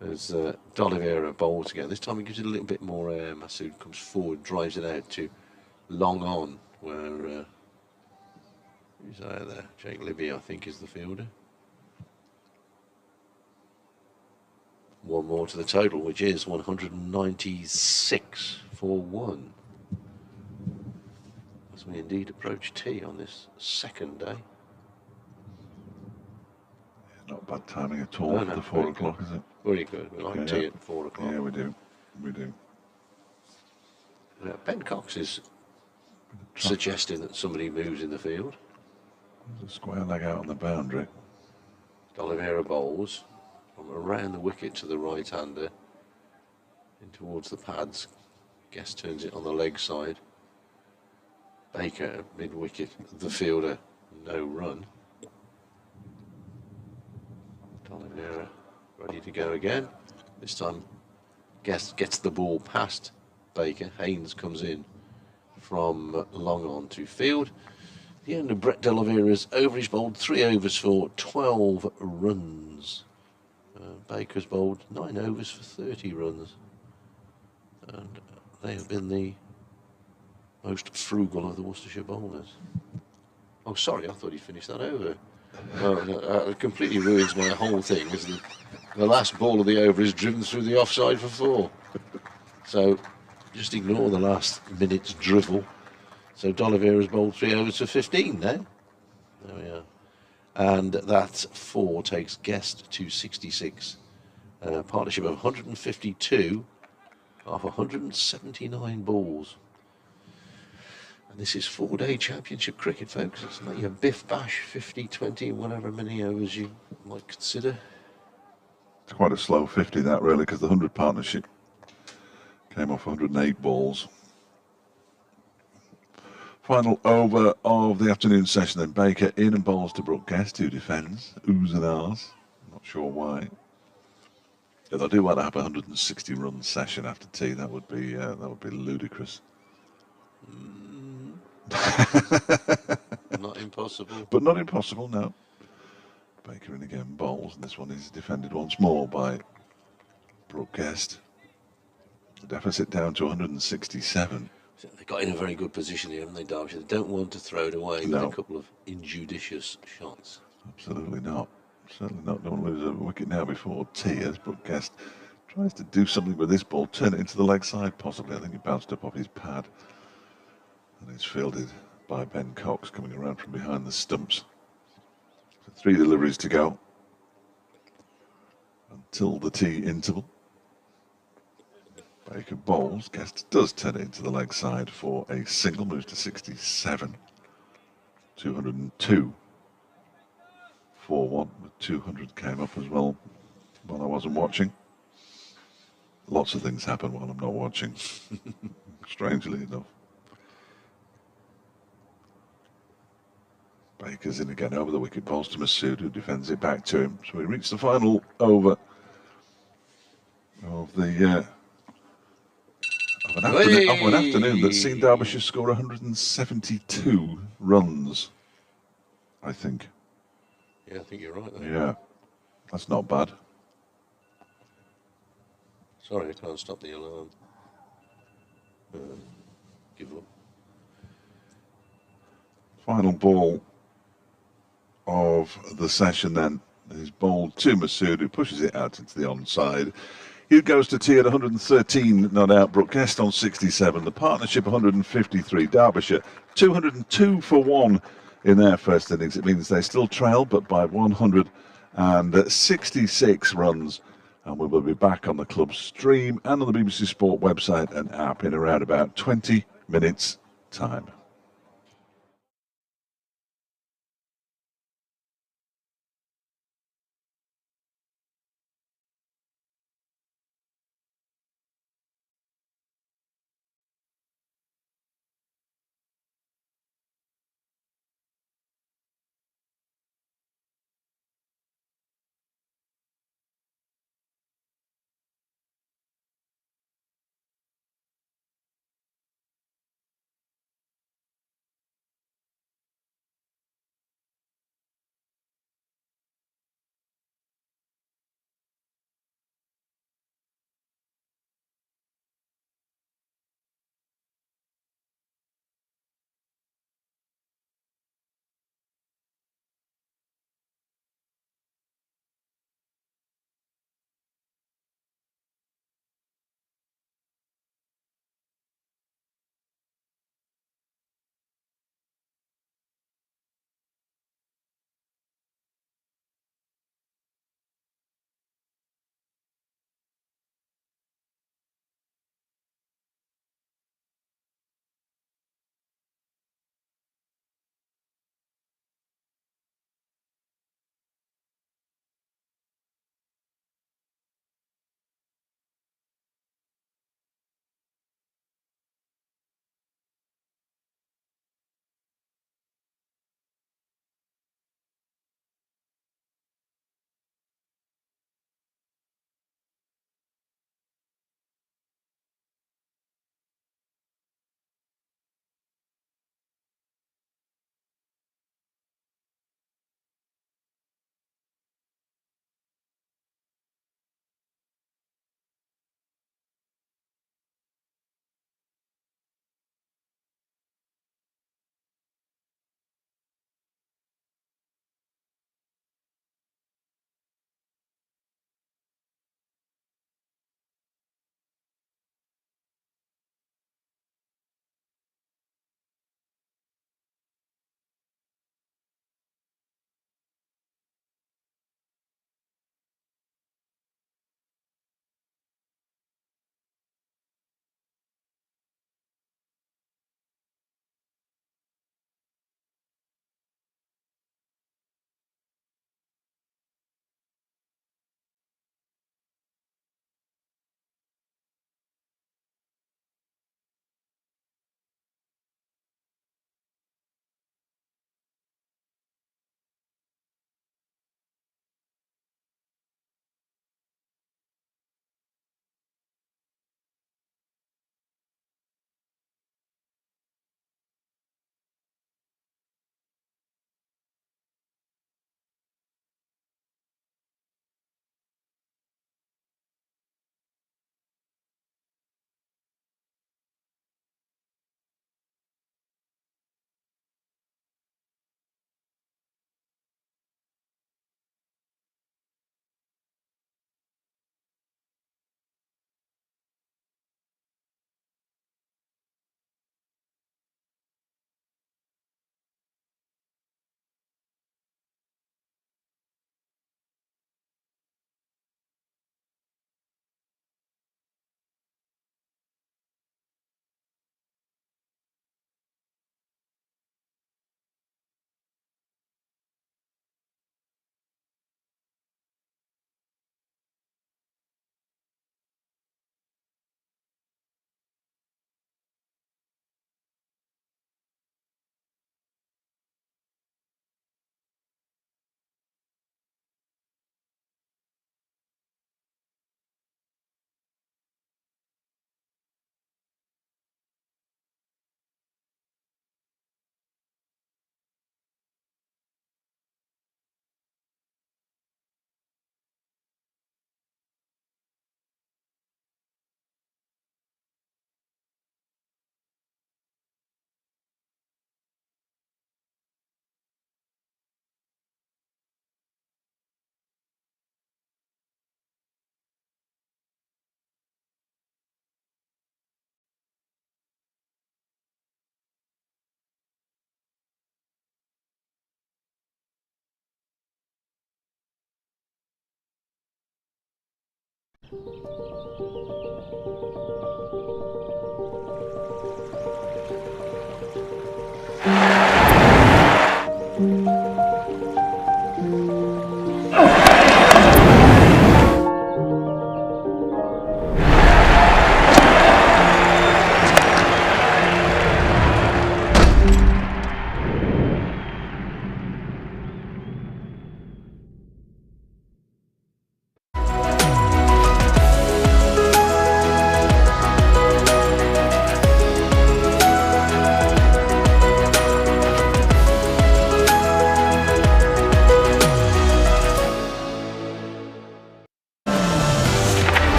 [SPEAKER 2] there's D'Oliveira bowls again. This time he gives it a little bit more air. Masood comes forward, drives it out to long on, where who's out there? Jake Libby, I think, is the fielder. One more to the total, which is 196 for 1. As we indeed approach tea on this second day.
[SPEAKER 1] Not bad timing at all for the 4 o'clock, is it?
[SPEAKER 2] Very good. We like tea at 4 o'clock.
[SPEAKER 1] Yeah, we do. We do.
[SPEAKER 2] Ben Cox is suggesting that somebody moves in the field.
[SPEAKER 1] There's a square leg out on the boundary.
[SPEAKER 2] D'Oliveira bowls from around the wicket to the right-hander in towards the pads. Guest turns it on the leg side. Baker at mid-wicket, the fielder, no run. D'Oliveira ready to go again. This time Guest gets the ball past Baker. Haynes comes in from long on to field. The end of Brett D'Oliveira's over. He's bowled 3 overs for 12 runs. Baker's bowled 9 overs for 30 runs. And they have been the most frugal of the Worcestershire bowlers. Oh, sorry, I thought he finished that over. It completely ruins my whole thing. Is the last ball of the over is driven through the offside for 4. So just ignore the last minute's drivel. So D'Oliveira's bowled 3 overs for 15 now. There we are. And that 4 takes Guest to 66. Partnership of 152 off 179 balls. And this is 4-day championship cricket, folks. It's not your biff bash 50, 20, whatever many overs you might consider.
[SPEAKER 1] It's quite a slow 50, that, really, because the 100 partnership came off 108 balls. Final over of the afternoon session, then. Baker in and bowls to Brooke Guest, who defends. Oohs and ahs. Not sure why. If I do want to have a 160 run session after tea, that would be ludicrous.
[SPEAKER 2] Not impossible.
[SPEAKER 1] But not impossible, no. Baker in again, bowls, and this one is defended once more by Brooke Guest. The deficit down to 167.
[SPEAKER 2] They got in a very good position here, haven't they, Derbyshire? They don't want to throw it away with a couple of injudicious shots.
[SPEAKER 1] Absolutely not. Certainly not. Don't lose a wicket now before tea, as Brooke Guest tries to do something with this ball, turn it into the leg side possibly. I think he bounced up off his pad. And it's fielded by Ben Cox coming around from behind the stumps. So 3 deliveries to go until the tea interval. Baker bowls. Guest does turn it into the leg side for a single, moves to 67. 202. 4-1. 200 came up as well while I wasn't watching. Lots of things happen while I'm not watching, strangely enough. Baker's in again over the wicket, bowls to Masood, who defends it back to him. So we reach the final over of the of an afternoon that's seen Derbyshire score 172 runs, I think.
[SPEAKER 2] Yeah, I think you're right there.
[SPEAKER 1] Yeah, that's not bad.
[SPEAKER 2] Sorry, I can't stop the alarm. Give up.
[SPEAKER 1] Final ball of the session then is bowled to Masood, who pushes it out into the onside. Hugh goes to tea at 113 not out. Brookest on 67. The Partnership 153. Derbyshire 202 for 1 in their first innings. It means they still trail, but by 166 runs. And we will be back on the club stream and on the BBC Sport website and app in around about 20 minutes' time.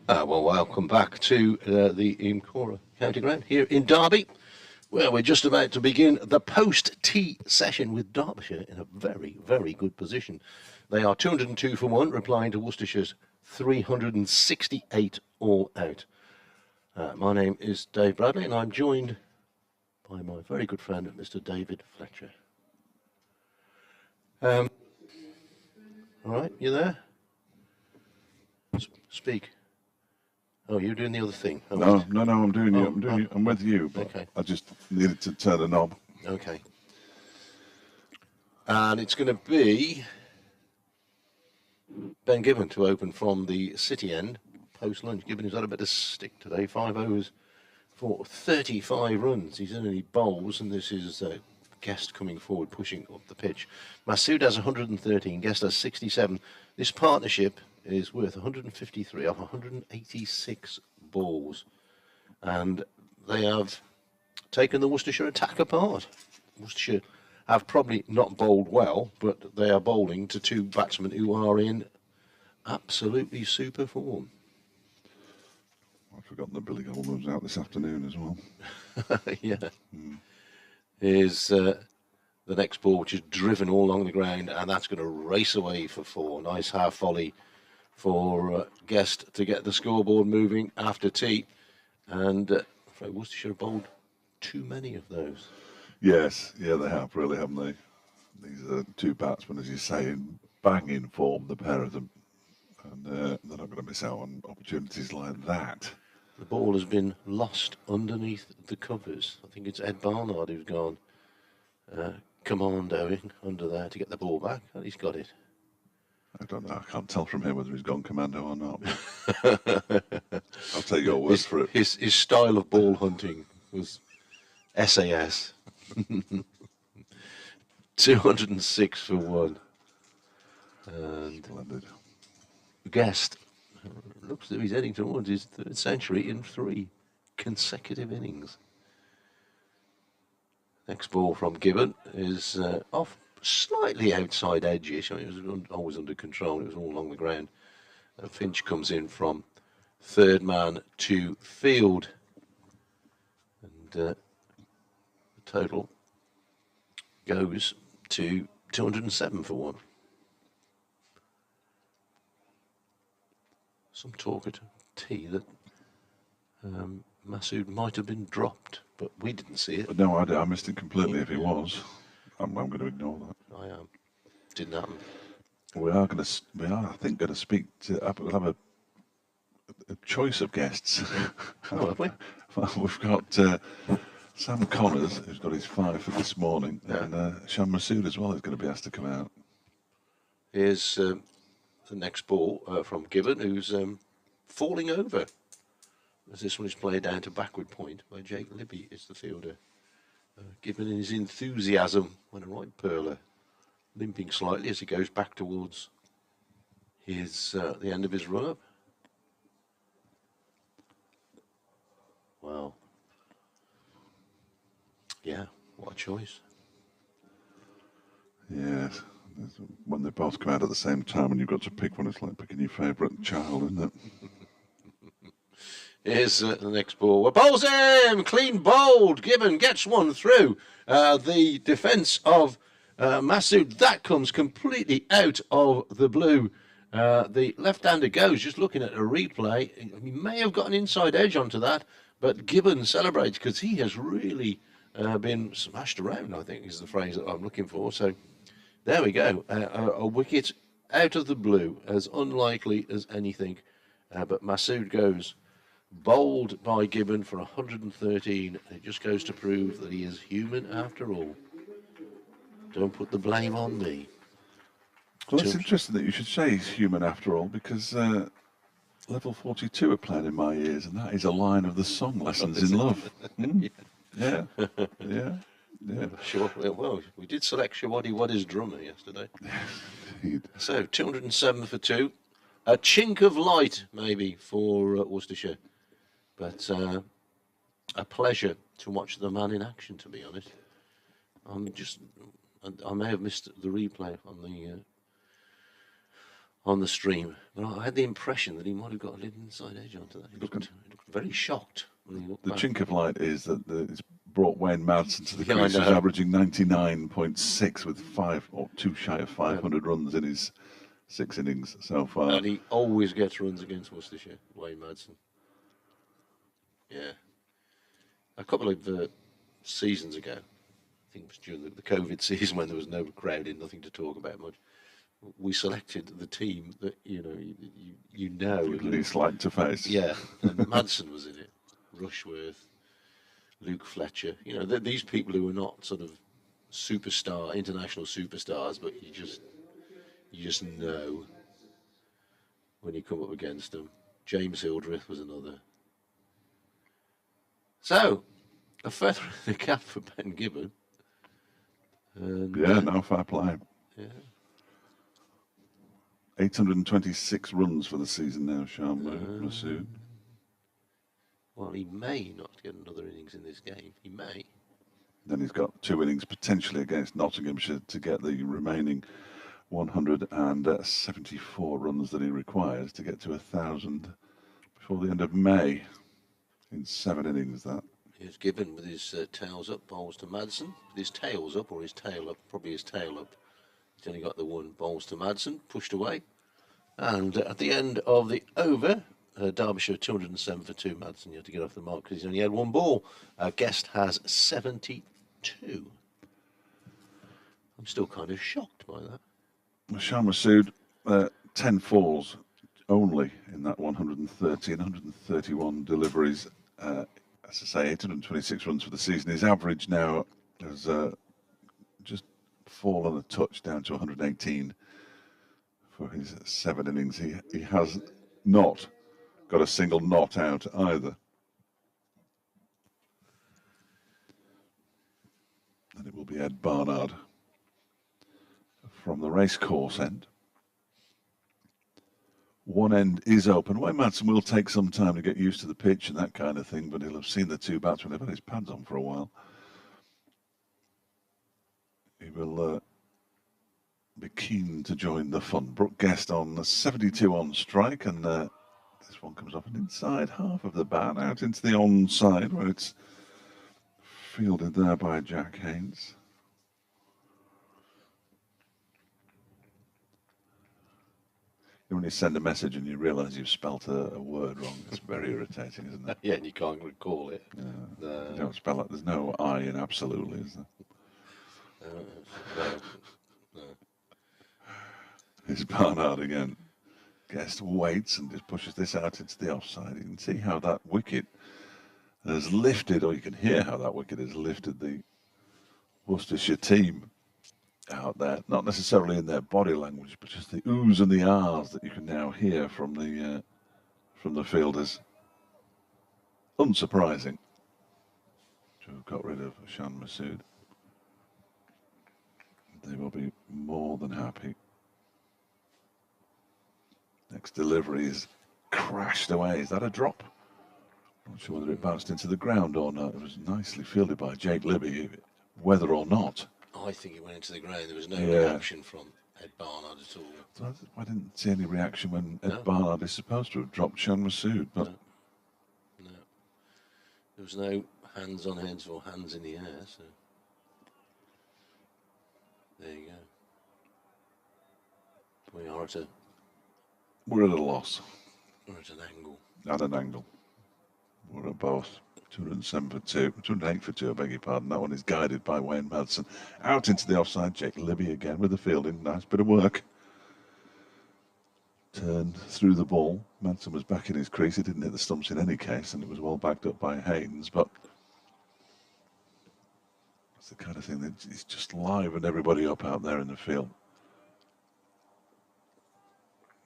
[SPEAKER 2] Well, welcome back to the Incora County Ground here in Derby, where we're just about to begin the post-tea session with Derbyshire in a very, very good position. They are 202 for 1, replying to Worcestershire's 368 all out. My name is Dave Bradley, and I'm joined by my very good friend, Mr. David Fletcher. All right, you there? Speak. Oh, you're doing the other thing. Oh,
[SPEAKER 1] No, I'm doing you. I'm with you, but
[SPEAKER 2] okay.
[SPEAKER 1] I just needed to turn the knob.
[SPEAKER 2] Okay. And it's going to be Ben Gibbon to open from the City end post-lunch. Gibbon has had a bit of stick today. 5 overs for 35 runs. He's in any bowls, and this is Guest coming forward, pushing up the pitch. Masood has 113, Guest has 67. This partnership is worth 153 off 186 balls, and they have taken the Worcestershire attack apart. Worcestershire have probably not bowled well, but they are bowling to two batsmen who are in absolutely super form.
[SPEAKER 1] I've forgotten that Billy Goldman was out this afternoon as well.
[SPEAKER 2] Yeah. Here's the next ball, which is driven all along the ground, and that's going to race away for 4. Nice half volley for Guest to get the scoreboard moving after tea. And Worcestershire bowled too many of those.
[SPEAKER 1] Yes, yeah, they have, really, haven't they? These are two batsmen, as you say, in banging form, the pair of them. And they're not going to miss out on opportunities like that.
[SPEAKER 2] The ball has been lost underneath the covers. I think it's Ed Barnard who's gone commandoing under there to get the ball back. And he's got it.
[SPEAKER 1] I don't know. I can't tell from him whether he's gone commando or not. I'll take your word for it.
[SPEAKER 2] His style of ball hunting was SAS. 206 for 1. And
[SPEAKER 1] Splendid.
[SPEAKER 2] Guest looks as though he's heading towards his 3rd century in 3 consecutive innings. Next ball from Gibbon is off slightly outside edge-ish. I mean, it was always under control. It was all along the ground. Finch comes in from third man to field. And the total goes to 207 for 1. Some talk at tea that Masood might have been dropped, but we didn't see it.
[SPEAKER 1] But no, I missed it completely. If he was, I'm going to ignore that.
[SPEAKER 2] I am. Didn't happen.
[SPEAKER 1] We are, I think, going to speak to. We'll have a choice of guests.
[SPEAKER 2] Oh, have we?
[SPEAKER 1] We've got Sam Connors, who's got his 5 for this morning, and Sham Masood as well is going to be asked to come out.
[SPEAKER 2] Here's the next ball from Gibbon, who's falling over. As this one is played down to backward point by Jake Libby is the fielder. Gibbon in his enthusiasm when a right perler, limping slightly as he goes back towards his the end of his run-up. Wow. Yeah, what a choice.
[SPEAKER 1] Yes. When they both come out at the same time and you've got to pick one, it's like picking your favourite child, isn't it?
[SPEAKER 2] Here's the next ball. Bowls him! Clean bowled. Gibbon gets one through the defence of Masood. That comes completely out of the blue. The left-hander goes, just looking at a replay. He may have got an inside edge onto that, but Gibbon celebrates because he has really been smashed around, I think is the phrase that I'm looking for. So there we go. A wicket out of the blue, as unlikely as anything. But Masood goes bowled by Gibbon for 113. It just goes to prove that he is human after all. Don't put the blame on me.
[SPEAKER 1] Well, that's interesting that you should say he's human after all, because level 42 are playing in my ears, and that is a line of the song Lessons in Love. Yeah. Sure. Well, we did select Shawadi Waddy's drummer yesterday. Indeed.
[SPEAKER 2] So 207 for 2. A chink of light, maybe, for Worcestershire. But a pleasure to watch the man in action, to be honest. I may have missed the replay on the stream, but I had the impression that he might have got a little inside edge onto that. He looked very shocked when he looked back.
[SPEAKER 1] Chink of light is that it's brought Wayne Madsen to the crease. He's averaging 99.6 with 2 shy of 500 runs in his 6 innings so far.
[SPEAKER 2] And he always gets runs against Worcestershire, Wayne Madsen. Yeah. A couple of seasons ago, I think it was during the COVID season when there was no crowd in, nothing to talk about much, we selected the team that, you know.
[SPEAKER 1] You'd least like to face.
[SPEAKER 2] Yeah, and Madsen was in it. Rushworth, Luke Fletcher. You know, these people who are not sort of international superstars, but you just know when you come up against them. James Hildreth was another. So, a feather in the cap for Ben Gibbon. And,
[SPEAKER 1] fair play.
[SPEAKER 2] Yeah.
[SPEAKER 1] 826 runs for the season now, Sham Masood.
[SPEAKER 2] Well, he may not get another innings in this game. He may.
[SPEAKER 1] Then he's got 2 innings potentially against Nottinghamshire to get the remaining 174 runs that he requires to get to 1,000 before the end of May. In 7 innings, that.
[SPEAKER 2] Here's Gibbon with his tails up, bowls to Madsen. With his tails up, or his tail up, probably his tail up. He's only got the one, bowls to Madsen, pushed away. And at the end of the over, Derbyshire 207 for 2. Madsen, you have to get off the mark because he's only had 1 ball. Guest has 72. I'm still kind of shocked by that.
[SPEAKER 1] Sham Masood, 10 falls only in that 130 and 131 deliveries. As I say, 826 runs for the season. His average now has just fallen a touch down to 118 for his 7 innings. He has not got a single not out either. And it will be Ed Barnard from the racecourse end. One end is open. Wayne Madsen will take some time to get used to the pitch and that kind of thing, but he'll have seen the 2 batsmen. They've had his pads on for a while. He will be keen to join the fun. Brooke Guest on 72 on strike, and this one comes off an inside half of the bat, out into the onside, where it's fielded there by Jack Haynes. When you send a message and you realise you've spelt a word wrong, it's very irritating, isn't it?
[SPEAKER 2] Yeah, and you can't recall it.
[SPEAKER 1] Yeah. You don't spell it. There's no I in absolutely, is there?
[SPEAKER 2] No.
[SPEAKER 1] It's Barnard again. Guest waits and just pushes this out into the offside. You can see how that wicket has lifted, or you can hear how that wicket has lifted the Worcestershire team out there. Not necessarily in their body language, but just the oohs and the ahs that you can now hear from the fielders. Unsurprising to have got rid of Shan Masood. They will be more than happy. Next delivery is crashed away. Is that a drop? Not sure whether it bounced into the ground or not. It was nicely fielded by Jake Libby, whether or not.
[SPEAKER 2] I think it went into the ground. There was no reaction from Ed Barnard at all.
[SPEAKER 1] So I didn't see any reaction when Ed Barnard is supposed to have dropped Shan Masood, but
[SPEAKER 2] no. There was no hands on heads or hands in the air, so there you go.
[SPEAKER 1] We're at a loss.
[SPEAKER 2] We're at an angle.
[SPEAKER 1] At an angle. We're at both. 207 for 2, 208 for 2, I beg your pardon. That one is guided by Wayne Madsen. Out into the offside, Jake Libby again with the fielding. Nice bit of work. Turned through the ball. Madsen was back in his crease. He didn't hit the stumps in any case, and it was well backed up by Haynes, but it's the kind of thing that he's just livened everybody up out there in the field.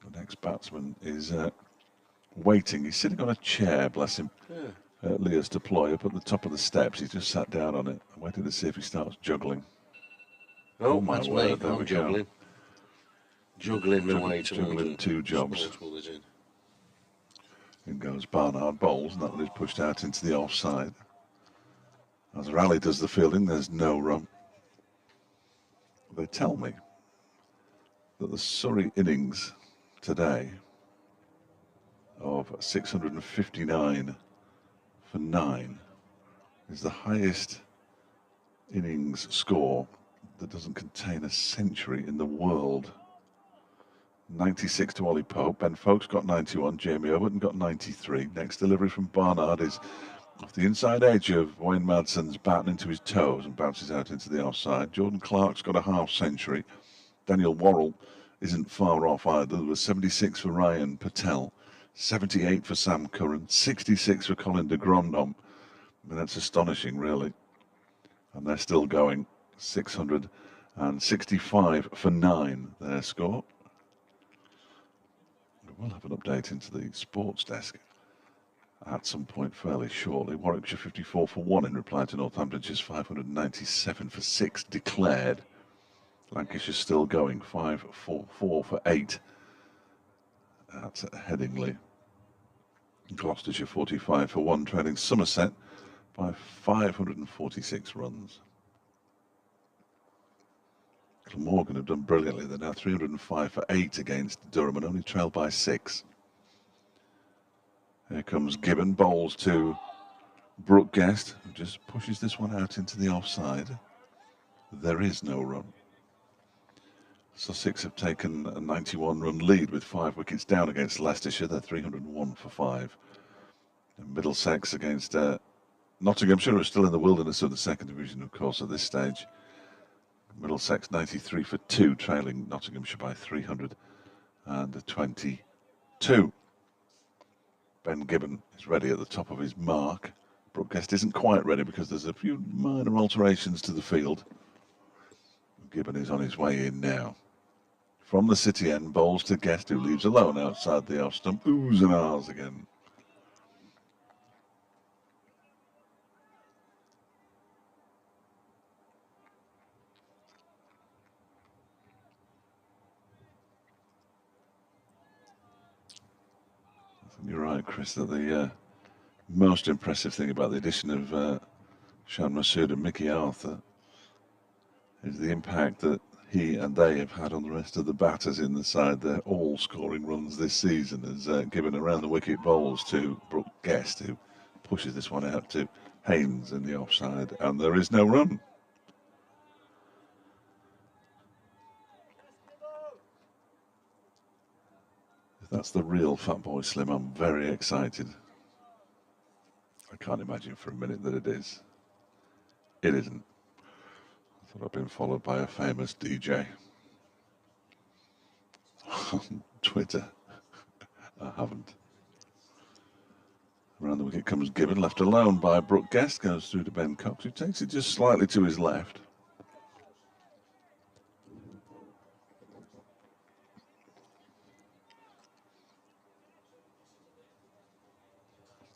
[SPEAKER 1] The next batsman is waiting. He's sitting on a chair, bless him.
[SPEAKER 2] Yeah.
[SPEAKER 1] Leah's deploy up at the top of the steps. He's just sat down on it. I'm waiting to see if he starts juggling.
[SPEAKER 2] Oh, that's me. I'm juggling. Juggling my way towards
[SPEAKER 1] juggling two jobs. In goes Barnard, bowls, and that one is pushed out into the offside. As Raleigh does the fielding, there's no run. They tell me that the Surrey innings today of 659 for 9 is the highest innings score that doesn't contain a century in the world. 96 to Ollie Pope. Ben Folkes got 91. Jamie Overton got 93. Next delivery from Barnard is off the inside edge of Wayne Madsen's bat into his toes and bounces out into the offside. Jordan Clark's got a half century. Daniel Worrell isn't far off either. There was 76 for Ryan Patel, 78 for Sam Curran, 66 for Colin de Grandhomme. I mean, that's astonishing, really. And they're still going. 665 for 9, their score. We'll have an update into the sports desk at some point fairly shortly. Warwickshire 54 for 1 in reply to Northamptonshire's 597 for 6 declared. Lancashire's still going 4 for 8 at Headingley. Gloucestershire 45 for 1, trailing Somerset by 546 runs. Glamorgan have done brilliantly. They're now 305 for 8 against Durham and only trailed by 6. Here comes Gibbon, bowls to Brooke Guest, who just pushes this one out into the offside. There is no run. Sussex have taken a 91-run lead with 5 wickets down against Leicestershire. They're 301 for 5. And Middlesex against Nottinghamshire are still in the wilderness of the second division, of course, at this stage. Middlesex 93 for 2, trailing Nottinghamshire by 322. Ben Gibbon is ready at the top of his mark. Brooke Guest isn't quite ready because there's a few minor alterations to the field. Gibbon is on his way in now. From the city end, bowls to Guest, who leaves alone outside the off stump. Oohs and ahs again. You're right, Chris, that the most impressive thing about the addition of Shan Masood and Mickey Arthur is the impact that he and they have had on the rest of the batters in the side. They're all scoring runs this season, has given around the wicket bowls to Brooke Guest, who pushes this one out to Haynes in the offside, and there is no run. If that's the real Fatboy Slim, I'm very excited. I can't imagine for a minute that it is. It isn't. I thought I'd been followed by a famous DJ on Twitter. I haven't. Around the wicket comes Gibbon, left alone by Brooke Guest, goes through to Ben Cox, who takes it just slightly to his left.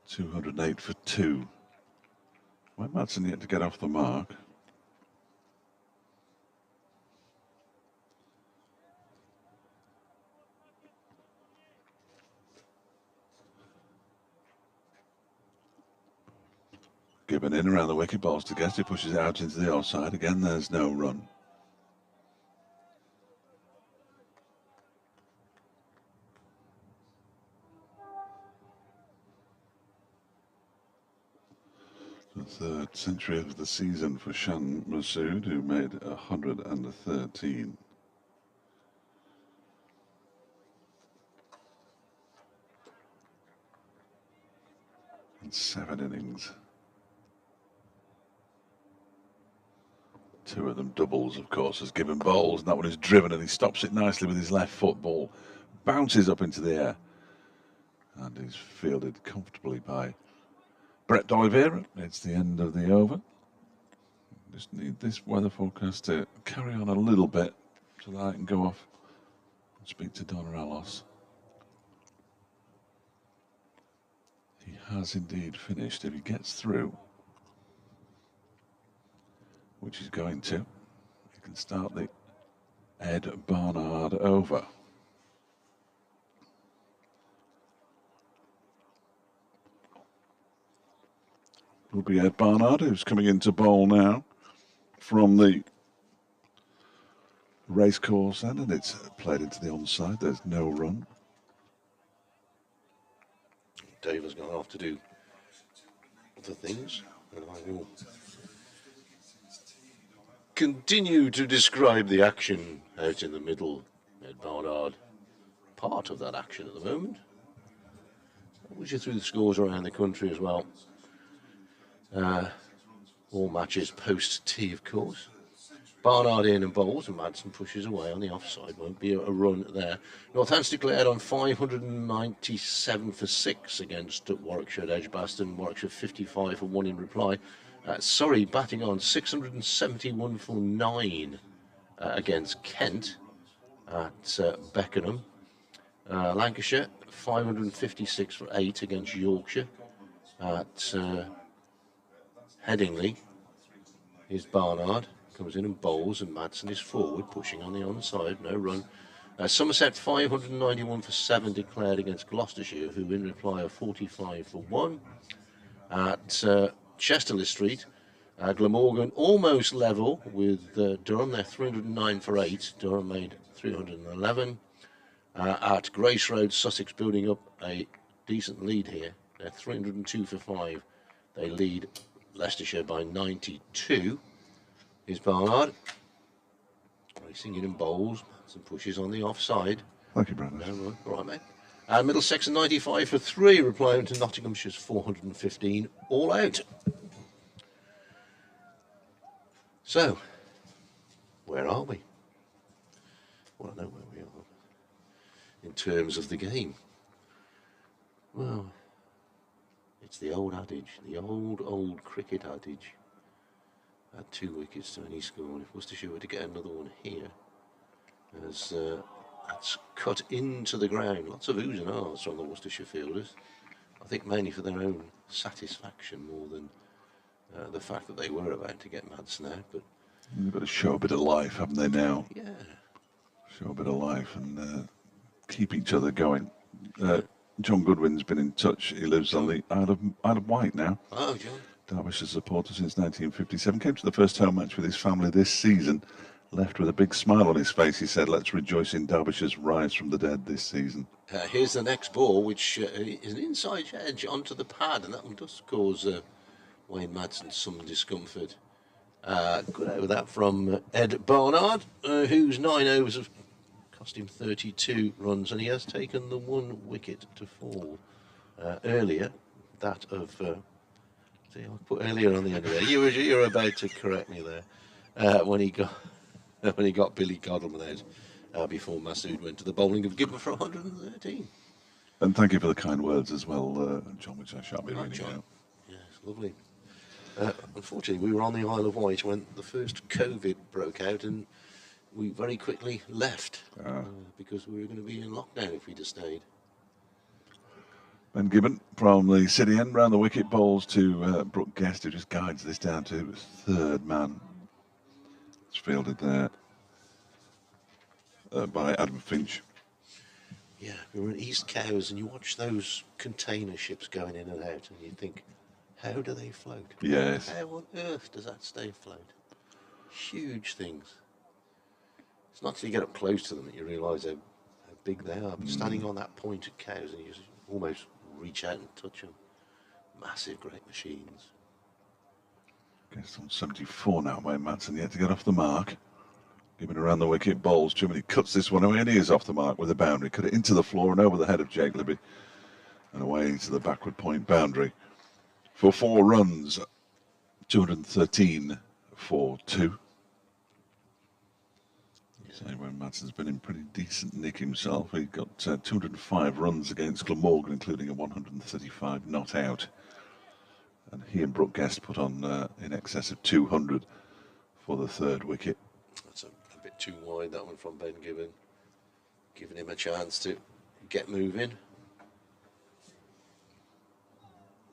[SPEAKER 1] .208 for 2. Why Madsen yet to get off the mark? Gibbon in around the wicket, balls to Guest, he pushes it out into the offside. Again, there's no run. The third century of the season for Shan Masood, who made 113. In 7 innings. 2 of them doubles, of course, as Gibbon bowls, and that one is driven, and he stops it nicely with his left foot. Ball bounces up into the air, and is fielded comfortably by Brett D'Oliveira. It's the end of the over. Just need this weather forecast to carry on a little bit so that I can go off and speak to Donna Allos. He has indeed finished. If he gets through, which he's going to, he can start the Ed Barnard over. Will be Ed Barnard, who's coming into bowl now from the racecourse end, and it's played into the onside. There's no run.
[SPEAKER 2] Dave has gone off to do other things, and I will continue to describe the action out in the middle. Ed Barnard, part of that action at the moment. I'll wish you through the scores around the country as well. All matches post-tee, of course. Barnard in and bowls, and Madsen pushes away on the offside. Won't be a run there. Northants declared on 597 for 6 against Warwickshire at Edgbaston. Warwickshire 55 for 1 in reply. Surrey batting on 671 for 9 against Kent at Beckenham. Lancashire 556 for 8 against Yorkshire at Headingley. Here's Barnard, comes in and bowls, and Madsen is forward, pushing on the onside, no run. Somerset 591 for 7 declared against Gloucestershire, who in reply are 45 for 1. At Chesterley Street, Glamorgan almost level with Durham. They're 309 for 8. Durham made 311. At Grace Road, Sussex building up a decent lead here. They're 302 for 5. They lead Leicestershire by 92. Here's Barnard. Racing in and bowls. Some pushes on the offside.
[SPEAKER 1] Thank you, Brandon.
[SPEAKER 2] No run. All right, mate. And Middlesex 95 for 3, replying to Nottinghamshire's 415, all out. So, where are we? Well, I know where we are in terms of the game. Well, it's the old adage, the old cricket adage. Add 2 wickets to any score, and if Worcestershire were to get another one here, as that's cut into the ground. Lots of oohs and ahs from the Worcestershire fielders. I think mainly for their own satisfaction more than the fact that they were about to get Madsen out. But
[SPEAKER 1] they've got to show a bit of life, haven't they now?
[SPEAKER 2] Yeah.
[SPEAKER 1] Show a bit of life and keep each other going. John Goodwin's been in touch. He lives on the Isle of Wight now.
[SPEAKER 2] Oh, John.
[SPEAKER 1] Derbyshire supporter since 1957. Came to the first home match with his family this season left with a big smile on his face. He said, "Let's rejoice in Derbyshire's rise from the dead this season."
[SPEAKER 2] Here's the next ball, which is an inside edge onto the pad, and that one does cause Wayne Madsen some discomfort. Good over that from Ed Barnard, whose 9 overs have cost him 32 runs, and he has taken the 1 wicket to fall earlier. That of see, I put earlier on the end of there. You were about to correct me there when he got Billy Godalman out before Masood went to the bowling of Gibbon for 113.
[SPEAKER 1] And thank you for the kind words as well, John, which I shan't be reading out.
[SPEAKER 2] Yes, lovely. Unfortunately, we were on the Isle of Wight when the first COVID broke out, and we very quickly left because we were going to be in lockdown if we'd have stayed.
[SPEAKER 1] Ben Gibbon from the city end round the wicket, bowls to Brooke Guest, who just guides this down to his 3rd man. It's fielded there by Adam Finch.
[SPEAKER 2] Yeah, we were in East Cowes, and you watch those container ships going in and out, and you think, how do they float?
[SPEAKER 1] Yes.
[SPEAKER 2] How on earth does that stay afloat? Huge things. It's not till you get up close to them that you realise how big they are. But standing on that point at Cowes, and you just almost reach out and touch them. Massive, great machines.
[SPEAKER 1] Guest on 74 now, Wayne Madsen yet to get off the mark. Gibbon around the wicket, bowls too many, cuts this one away, and he is off the mark with a boundary. Cut it into the floor and over the head of Jake Libby, and away to the backward point boundary for 4 runs, 213 for 2. So Wayne Madsen's been in pretty decent nick himself. He got 205 runs against Glamorgan, including a 135 not out. And he and Brooke Guest put on in excess of 200 for the 3rd wicket.
[SPEAKER 2] That's a bit too wide, that one from Ben Gibbon. Giving him a chance to get moving.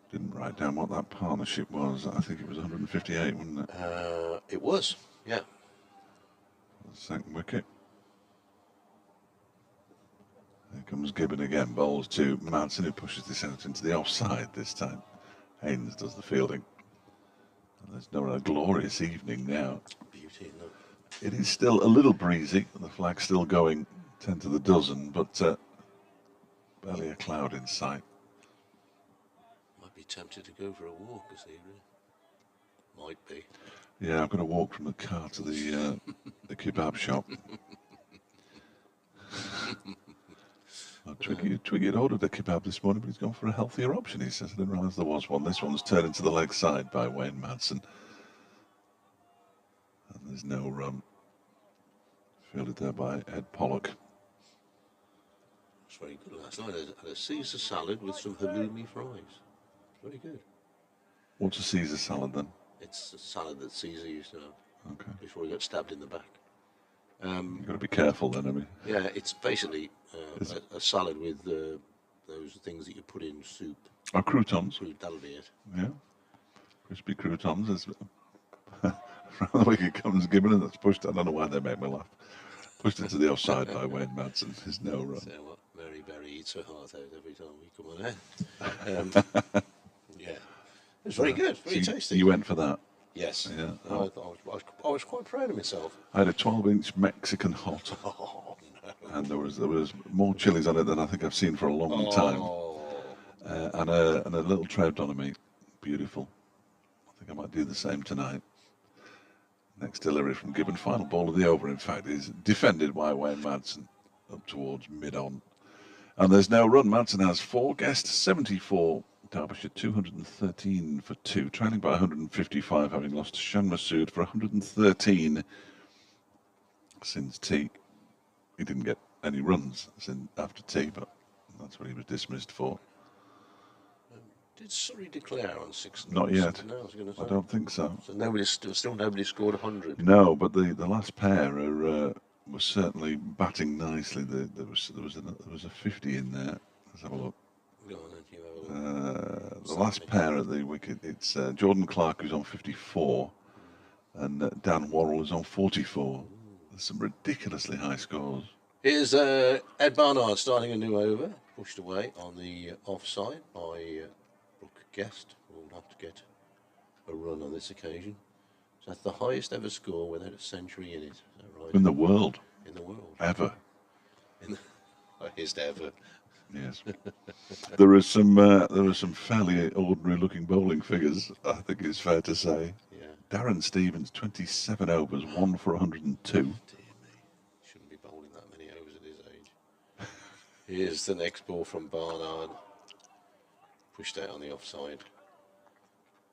[SPEAKER 1] Didn't write down what that partnership was. I think it was 158, wasn't it?
[SPEAKER 2] It was, yeah.
[SPEAKER 1] The 2nd wicket. Here comes Gibbon again. Bowls to Madsen, who pushes this out into the offside this time. Haynes does the fielding. And there's no a glorious evening now.
[SPEAKER 2] Beauty, isn't it?
[SPEAKER 1] It is still a little breezy. The flag's still going 10 to the dozen, but barely a cloud in sight.
[SPEAKER 2] Might be tempted to go for a walk this evening. Might be.
[SPEAKER 1] Yeah, I'm going to walk from the car to the kebab shop. Twiggy had ordered a kebab this morning, but he's gone for a healthier option, he says. I didn't realise there was one. This one's turned into the leg side by Wayne Madsen. And there's no run. Fielded there by Ed Pollock.
[SPEAKER 2] It's very good last night. I had a Caesar salad with some halloumi fries. Very good.
[SPEAKER 1] What's a Caesar salad then?
[SPEAKER 2] It's a salad that Caesar used to have before he got stabbed in the back.
[SPEAKER 1] You've got to be careful then, I mean.
[SPEAKER 2] Yeah, it's basically a salad with those things that you put in soup.
[SPEAKER 1] Oh, croutons.
[SPEAKER 2] That'll be it.
[SPEAKER 1] Yeah. Crispy croutons. As from the wicket comes Gibbon, and that's pushed. I don't know why they make me laugh. Pushed into the offside by Wayne Madsen. There's no run.
[SPEAKER 2] So what? Mary Berry eats her heart out every time we come on air. Yeah. It was very good, very tasty.
[SPEAKER 1] You went for that?
[SPEAKER 2] Yes.
[SPEAKER 1] Yeah.
[SPEAKER 2] I was quite proud of myself.
[SPEAKER 1] I had a 12-inch Mexican hot.
[SPEAKER 2] Oh, no.
[SPEAKER 1] And there was more chilies on it than I think I've seen for a long time. And a little trout on a meat. Beautiful. I think I might do the same tonight. Next delivery from Gibbon, final ball of the over, in fact, is defended by Wayne Madsen up towards mid-on. And there's no run. Madsen has 4, Guest 74, Derbyshire 213 for 2, trailing by 155, having lost to Shan Masood for 113 since tea. He didn't get any runs after tea, but that's what he was dismissed for.
[SPEAKER 2] Did Surrey declare on 6?
[SPEAKER 1] Not yet.
[SPEAKER 2] No, I was going to say.
[SPEAKER 1] I don't think so.
[SPEAKER 2] So still nobody scored 100.
[SPEAKER 1] No, but the last pair was certainly batting nicely. There was a 50 in there. Let's have a look.
[SPEAKER 2] Go on, then, you have a look.
[SPEAKER 1] The last pair at the wicket, it's Jordan Clark, who's on 54, and Dan Worrell is on 44. There's some ridiculously high scores.
[SPEAKER 2] Here's Ed Barnard starting a new over, pushed away on the offside by Brooke Guest. Will have to get a run on this occasion. That's the highest ever score without a century in it. Is that right?
[SPEAKER 1] In the world.
[SPEAKER 2] In the world.
[SPEAKER 1] Ever.
[SPEAKER 2] In the highest ever.
[SPEAKER 1] Yes. There are some fairly ordinary looking bowling figures, I think it's fair to say.
[SPEAKER 2] Yeah.
[SPEAKER 1] Darren Stevens, 27 overs, 1 for 102.
[SPEAKER 2] Dear me. Shouldn't be bowling that many overs at his age. Here's the next ball from Barnard. Pushed out on the offside.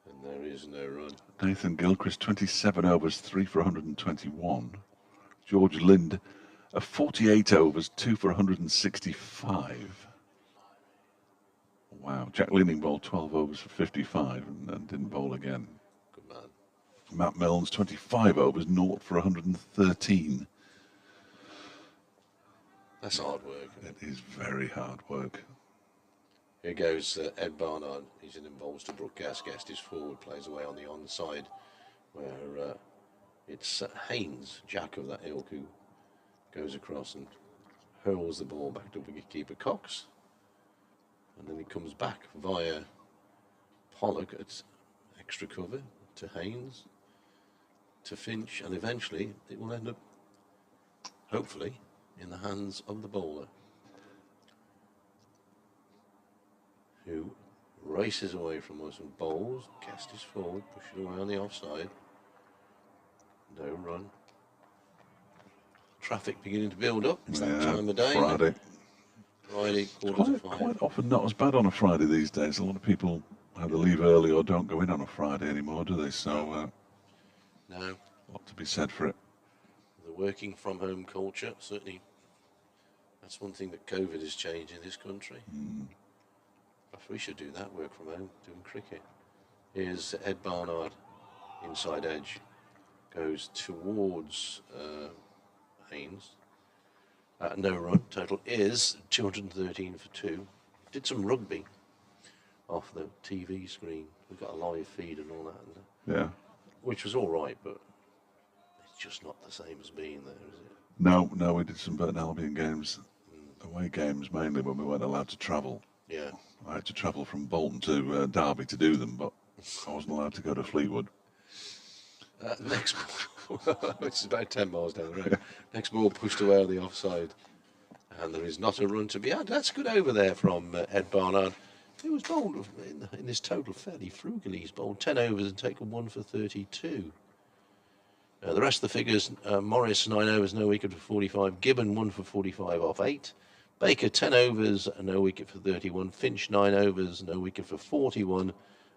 [SPEAKER 2] And there is no run.
[SPEAKER 1] Nathan Gilchrist, 27 overs, 3 for 121. George Lind, 48 overs, 2 for 165. Wow. Jack Leaning bowled 12 overs for 55 and didn't bowl again.
[SPEAKER 2] Good man.
[SPEAKER 1] Matt Milnes, 25 overs, 0 for 113.
[SPEAKER 2] That's hard work.
[SPEAKER 1] It is very hard work.
[SPEAKER 2] Here goes Ed Barnard. He's in involves to Brookcast. Guest is forward, plays away on the onside, where it's Haynes, Jack of that ilk, who goes across and hurls the ball back to wicketkeeper Cox. And then he comes back via Pollock at extra cover to Haynes, to Finch, and eventually it will end up, hopefully, in the hands of the bowler, who races away from us and bowls. Guest is forward, pushing away on the offside. No run. Traffic beginning to build up. It's that time of day. Friday, quarter to 5.
[SPEAKER 1] Quite often not as bad on a Friday these days. A lot of people either leave early or don't go in on a Friday anymore, do they? So,
[SPEAKER 2] no.
[SPEAKER 1] A lot to be said for it.
[SPEAKER 2] The working from home culture, certainly, that's one thing that COVID has changed in this country. Perhaps we should do that, work from home, doing cricket. Here's Ed Barnard, inside edge, goes towards Haynes. No run. Total is 213 for 2. Did some rugby off the TV screen. We've got a live feed and all that.
[SPEAKER 1] Yeah.
[SPEAKER 2] Which was all right, but it's just not the same as being there, is it?
[SPEAKER 1] No, we did some Burton Albion games, away games mainly, when we weren't allowed to travel.
[SPEAKER 2] Yeah.
[SPEAKER 1] I had to travel from Bolton to Derby to do them, but I wasn't allowed to go to Fleetwood.
[SPEAKER 2] Next ball, which is about 10 miles down the road. Next ball pushed away on the offside, and there is not a run to be had. That's good over there from Ed Barnard. He was bowled in this total fairly frugally. He's bowled 10 overs and taken 1 for 32. The rest of the figures: Morris 9 overs, no wicket for 45. Gibbon 1 for 45 off 8. Baker 10 overs, no wicket for 31. Finch 9 overs, no wicket for 41,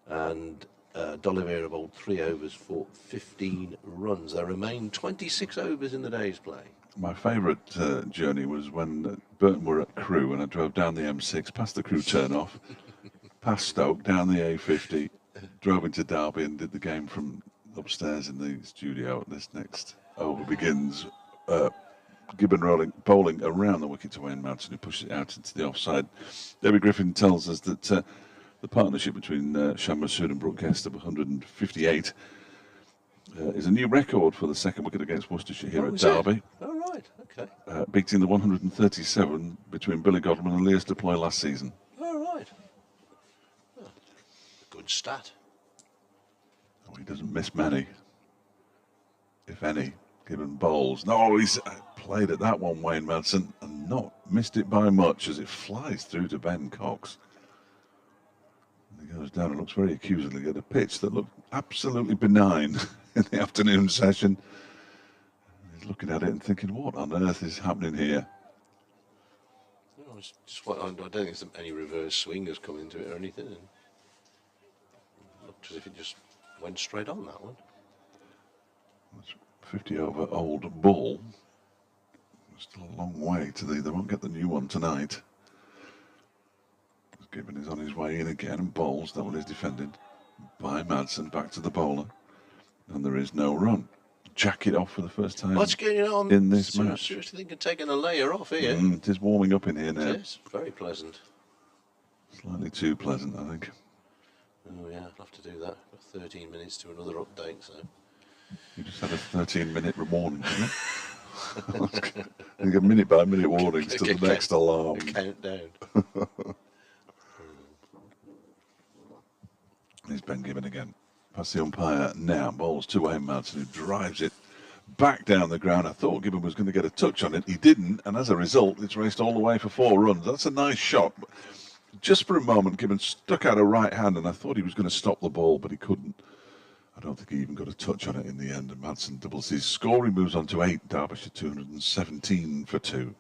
[SPEAKER 2] and D'Oliveira bowled 3 overs for 15 runs. There remain 26 overs in the day's play.
[SPEAKER 1] My favourite journey was when Burton were at Crewe and I drove down the M6, past the Crewe turn-off, past Stoke, down the A50, drove into Derby and did the game from upstairs in the studio. This next over begins. Gibbon bowling around the wicket to Wayne Madsen, who pushed it out into the offside. Debbie Griffin tells us that the partnership between Shan Masood and Brooke Guest of 158 is a new record for the second wicket against Worcestershire here at Derby.
[SPEAKER 2] Oh, right, okay.
[SPEAKER 1] Beating the 137 between Billy Godwin and Leas Deploy last season.
[SPEAKER 2] Oh, right. Oh, good stat.
[SPEAKER 1] Oh, he doesn't miss many, if any. Given bowls. No, he's played at that one, Wayne Madsen, and not missed it by much as it flies through to Ben Cox. And he goes down and looks very accusingly at a pitch that looked absolutely benign in the afternoon session. He's looking at it and thinking, what on earth is happening here?
[SPEAKER 2] No, it's just I don't think there's any reverse swing has come into it or anything. And it looked as if it just went straight on that one.
[SPEAKER 1] 50 over old bull. Still a long way to they won't get the new one tonight. Gibbon is on his way in again and bowls. That one is defended by Madsen, back to the bowler, and there is no run. Jack it off for the first time
[SPEAKER 2] What's going on
[SPEAKER 1] in this match.
[SPEAKER 2] Seriously think of taking a layer off here.
[SPEAKER 1] It is warming up in here now.
[SPEAKER 2] It is very pleasant.
[SPEAKER 1] Slightly too pleasant, I think.
[SPEAKER 2] Oh yeah, I'll have to do that for 13 minutes to another update. So
[SPEAKER 1] you just had a 13-minute warning, didn't it? You get minute by minute warnings to the next alarm.
[SPEAKER 2] Countdown.
[SPEAKER 1] Here's Ben Gibbon again. past the umpire now. Ball's to Wayne Madsen, who drives it back down the ground. I thought Gibbon was going to get a touch on it. He didn't, and as a result, it's raced all the way for 4 runs. That's a nice shot. Just for a moment, Gibbon stuck out a right hand, and I thought he was going to stop the ball, but he couldn't. I don't think he even got a touch on it in the end, and Madsen doubles his score. He moves on to 8, Derbyshire 217 for 2.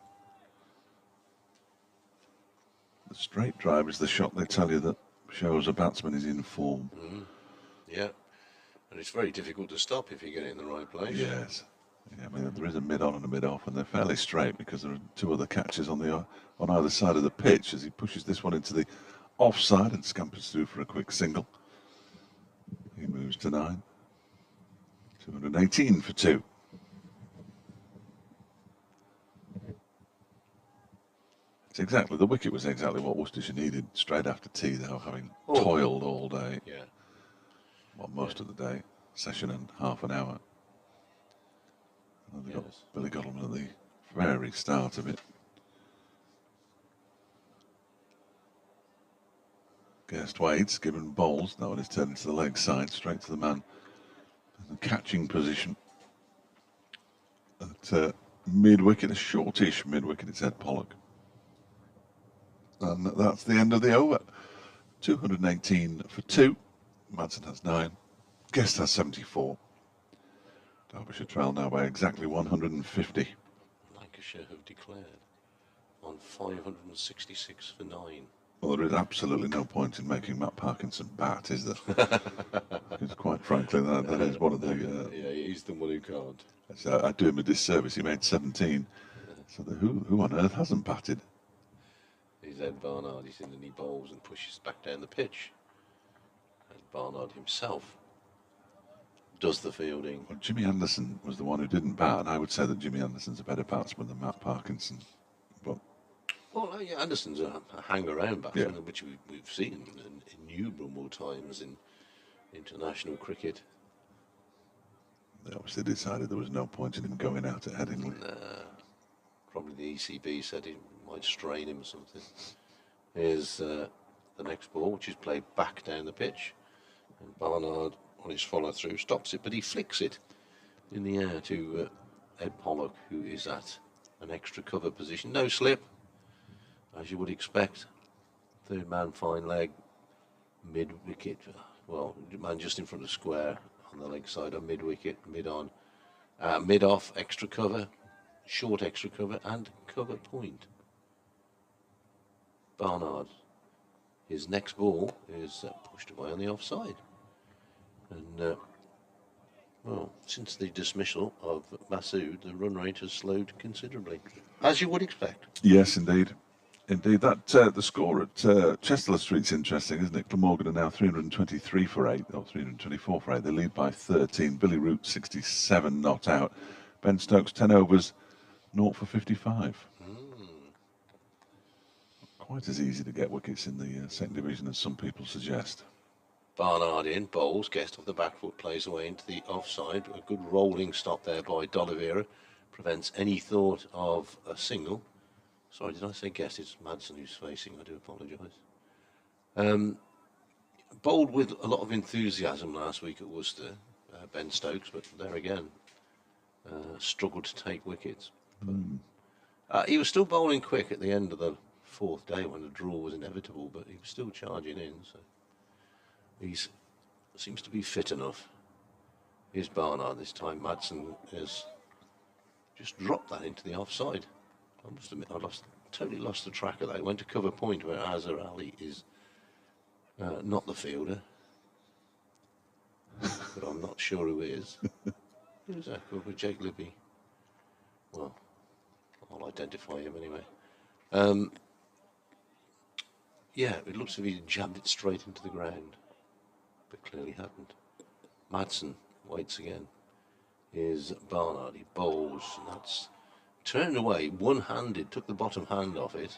[SPEAKER 1] The straight drive is the shot they tell you that shows a batsman is in form.
[SPEAKER 2] Yeah, and it's very difficult to stop if you get it in the right place.
[SPEAKER 1] Yes. Yeah, I mean, there is a mid-on and a mid-off, and they're fairly straight because there are 2 other catches on either side of the pitch as he pushes this one into the offside and scampers through for a quick single. He moves to 9. 218 for 2. It's exactly, the wicket was exactly what Worcestershire needed straight after tea. They were having toiled all day.
[SPEAKER 2] Yeah.
[SPEAKER 1] Well, most of the day. Session and half an hour. And they got Billy Godalming at the very start of it. Guest waits, Gibbon bowls. That one is turned to the leg side, straight to the man in the catching position. At mid-wicket, a shortish mid-wicket, it's Ed Pollock. And that's the end of the over. 218 for 2. Madsen has 9. Guest has 74. Derbyshire trail now by exactly 150.
[SPEAKER 2] Lancashire have declared on 566 for 9.
[SPEAKER 1] Well, there is absolutely no point in making Matt Parkinson bat, is there? Because quite frankly, that is one of the...
[SPEAKER 2] yeah, he's the one who can't.
[SPEAKER 1] I do him a disservice. He made 17. So who on earth hasn't batted?
[SPEAKER 2] He's Ed Barnard. He's in and he bowls and pushes back down the pitch. Ed Barnard himself does the fielding.
[SPEAKER 1] Well, Jimmy Anderson was the one who didn't bat, and I would say that Jimmy Anderson's a better batsman than Matt Parkinson. But
[SPEAKER 2] well, yeah, Anderson's a hang-around batsman, which we've seen innumerable times in international cricket.
[SPEAKER 1] They obviously decided there was no point in him going out at Headingley.
[SPEAKER 2] Probably the ECB said he might strain him or something. Here's the next ball, which is played back down the pitch. And Barnard, on his follow-through, stops it, but he flicks it in the air to Ed Pollock, who is at an extra cover position. No slip, as you would expect. Third man, fine leg, mid-wicket. Well, man just in front of square on the leg side, on mid-wicket, mid-on. Mid-off, extra cover, short extra cover, and cover point. Barnard, his next ball is pushed away on the offside. And, well, since the dismissal of Masood, the run rate has slowed considerably, as you would expect.
[SPEAKER 1] Yes, indeed. Indeed. That the score at Chester Street's interesting, isn't it? Glamorgan are now 323 for 8, or 324 for 8. They lead by 13. Billy Root, 67 not out. Ben Stokes, 10 overs, 0 for 55. Quite as easy to get wickets in the second division as some people suggest.
[SPEAKER 2] Barnard in, bowls, Guest off the back foot, plays away into the offside. A good rolling stop there by D'Oliveira. Prevents any thought of a single. Sorry, did I say Guest? It's Madsen who's facing, I do apologise. Bowled with a lot of enthusiasm last week at Worcester, Ben Stokes, but there again, struggled to take wickets. But, he was still bowling quick at the end of the 4th day when the draw was inevitable, but he was still charging in, so he seems to be fit enough. Here's Barnard this time. Madsen has just dropped that into the offside. I must admit, I totally lost the track of that. It went to cover point where Azhar Ali is not the fielder, but I'm not sure who is. Who's that? With Jake Libby. Well, I'll identify him anyway. Yeah, it looks as if he jabbed it straight into the ground, but clearly hadn't. Madsen waits again. Here's Barnard. He bowls, and that's turned away, one-handed, took the bottom hand off it.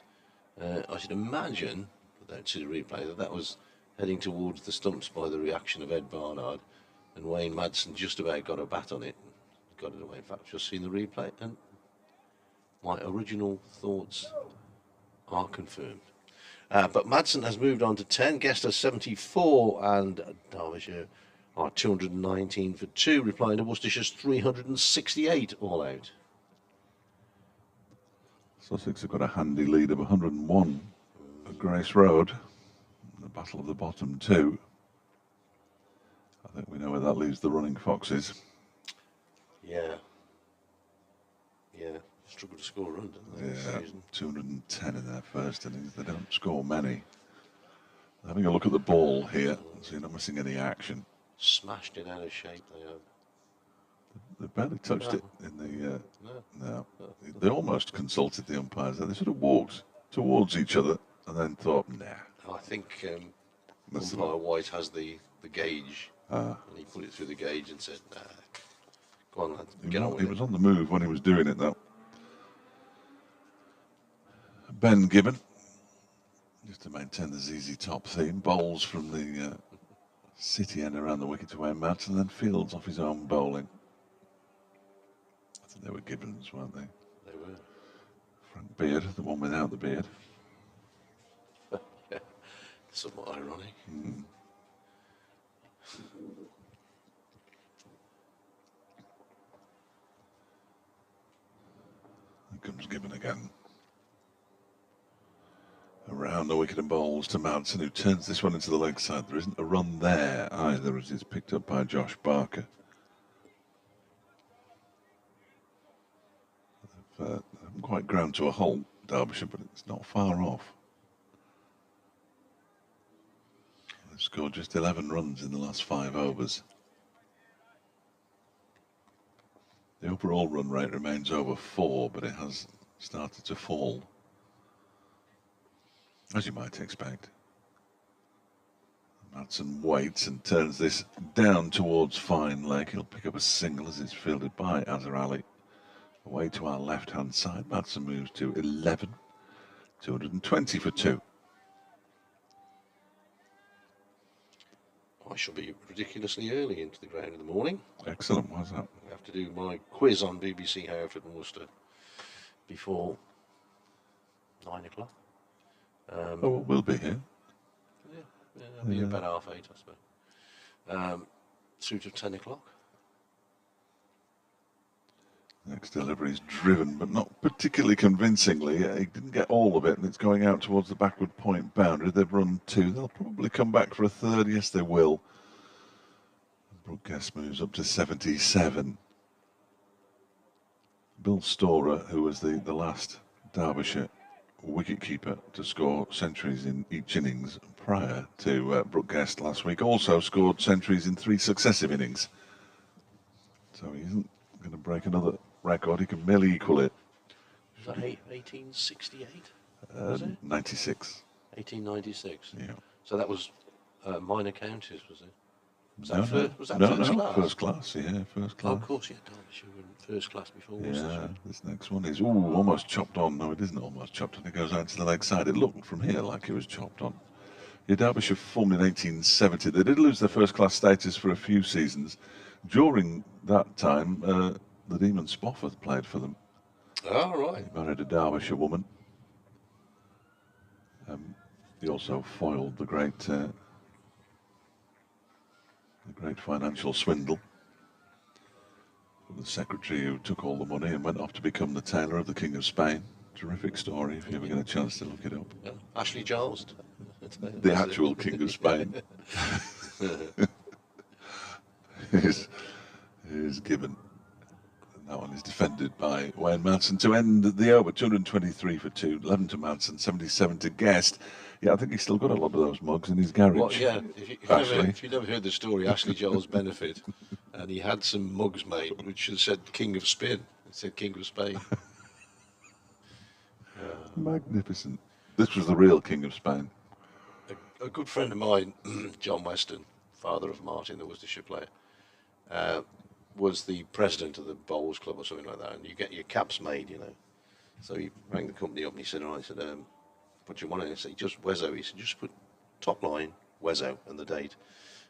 [SPEAKER 2] I should imagine, without seeing the replay, that was heading towards the stumps by the reaction of Ed Barnard, and Wayne Madsen just about got a bat on it, got it away. In fact, I've just seen the replay, and my original thoughts are confirmed. But Madsen has moved on to 10, Guest has 74, and Derbyshire are 219 for 2, replying to Worcestershire's 368 all out.
[SPEAKER 1] Sussex have got a handy lead of 101 at Grace Road. The battle of the bottom two. I think we know where that leaves the Running Foxes.
[SPEAKER 2] Yeah. Struggle to score a run, don't they?
[SPEAKER 1] Yeah, 210 in their first innings. They don't score many. Having a look at the ball here, so you're not missing any action.
[SPEAKER 2] Smashed it out of shape, they have.
[SPEAKER 1] They barely touched it in the... No. They almost consulted the umpires. They sort of walked towards each other and then thought, nah.
[SPEAKER 2] I think umpire White has the gauge, and he put it through the gauge and said, nah, go on, lad, get on with it.
[SPEAKER 1] He was on the move when he was doing it, though. Ben Gibbon, just to maintain the ZZ Top theme, bowls from the city end around the wicket to Wayne Madsen, and then fields off his own bowling. I think they were Gibbons, weren't they?
[SPEAKER 2] They were.
[SPEAKER 1] Frank Beard, the one without the beard.
[SPEAKER 2] Yeah, somewhat ironic.
[SPEAKER 1] Here comes Gibbon again. Around the wicket and bowls to Madsen, who turns this one into the leg side. There isn't a run there either, as it's picked up by Josh Barker. They haven't quite ground to a halt, Derbyshire, but it's not far off. They've scored just 11 runs in the last 5 overs. The overall run rate remains over 4, but it has started to fall, as you might expect. Madsen waits and turns this down towards fine leg. He'll pick up a single as it's fielded by Azhar Ali. Away to our left-hand side, Madsen moves to 11, 220 for 2.
[SPEAKER 2] I shall be ridiculously early into the ground in the morning.
[SPEAKER 1] Excellent, why's that?
[SPEAKER 2] I have to do my quiz on BBC Hereford and Worcester before 9 o'clock.
[SPEAKER 1] We'll be here.
[SPEAKER 2] Yeah, I'll be about 8:30, I suppose. Suit of 10 o'clock.
[SPEAKER 1] Next delivery is driven, but not particularly convincingly. He didn't get all of it, and it's going out towards the backward point boundary. They've run 2. They'll probably come back for a third. Yes, they will. Brooke Guest moves up to 77. Bill Storer, who was the last Derbyshire wicketkeeper to score centuries in each innings prior to Brooke Guest last week, also scored centuries in 3 successive innings. So he isn't going to break another record. He can merely equal it.
[SPEAKER 2] Was that 1868?
[SPEAKER 1] 96.
[SPEAKER 2] 1896.
[SPEAKER 1] Yeah.
[SPEAKER 2] So that was minor counties, was it? Was
[SPEAKER 1] No,
[SPEAKER 2] that, was that
[SPEAKER 1] no,
[SPEAKER 2] first
[SPEAKER 1] no,
[SPEAKER 2] class?
[SPEAKER 1] First class, yeah, first class.
[SPEAKER 2] Oh, of course, yeah, Derbyshire were in first class before Worcestershire.
[SPEAKER 1] Yeah, this next one is almost chopped on. No, it isn't almost chopped on. It goes out to the leg side. It looked from here like it was chopped on. Yeah, Derbyshire formed in 1870. They did lose their first class status for a few seasons. During that time, the Demon Spofford played for them.
[SPEAKER 2] Oh, right.
[SPEAKER 1] He married a Derbyshire woman. He also foiled the great financial swindle. The secretary who took all the money and went off to become the tailor of the King of Spain. Terrific story if you ever get a chance to look it up.
[SPEAKER 2] Yeah. Ashley Giles.
[SPEAKER 1] The actual King of Spain is given. And that one is defended by Wayne Madsen to end the over. 223 for 2, 11 to Madsen, 77 to Guest. Yeah, I think he's still got a lot of those mugs in his garage.
[SPEAKER 2] Well, yeah, if you've never heard the story, Ashley Giles benefit, and he had some mugs made which said King of Spin. It said King of Spain.
[SPEAKER 1] Magnificent. This was the real King of Spain.
[SPEAKER 2] A good friend of mine, John Weston, father of Martin, the Worcestershire player, was the president of the Bowls Club or something like that, and you get your caps made, you know. So he rang the company up and he said, all right, he said, what do you want? And he said, just Wezzo. He said, just put top line, Wezzo, and the date.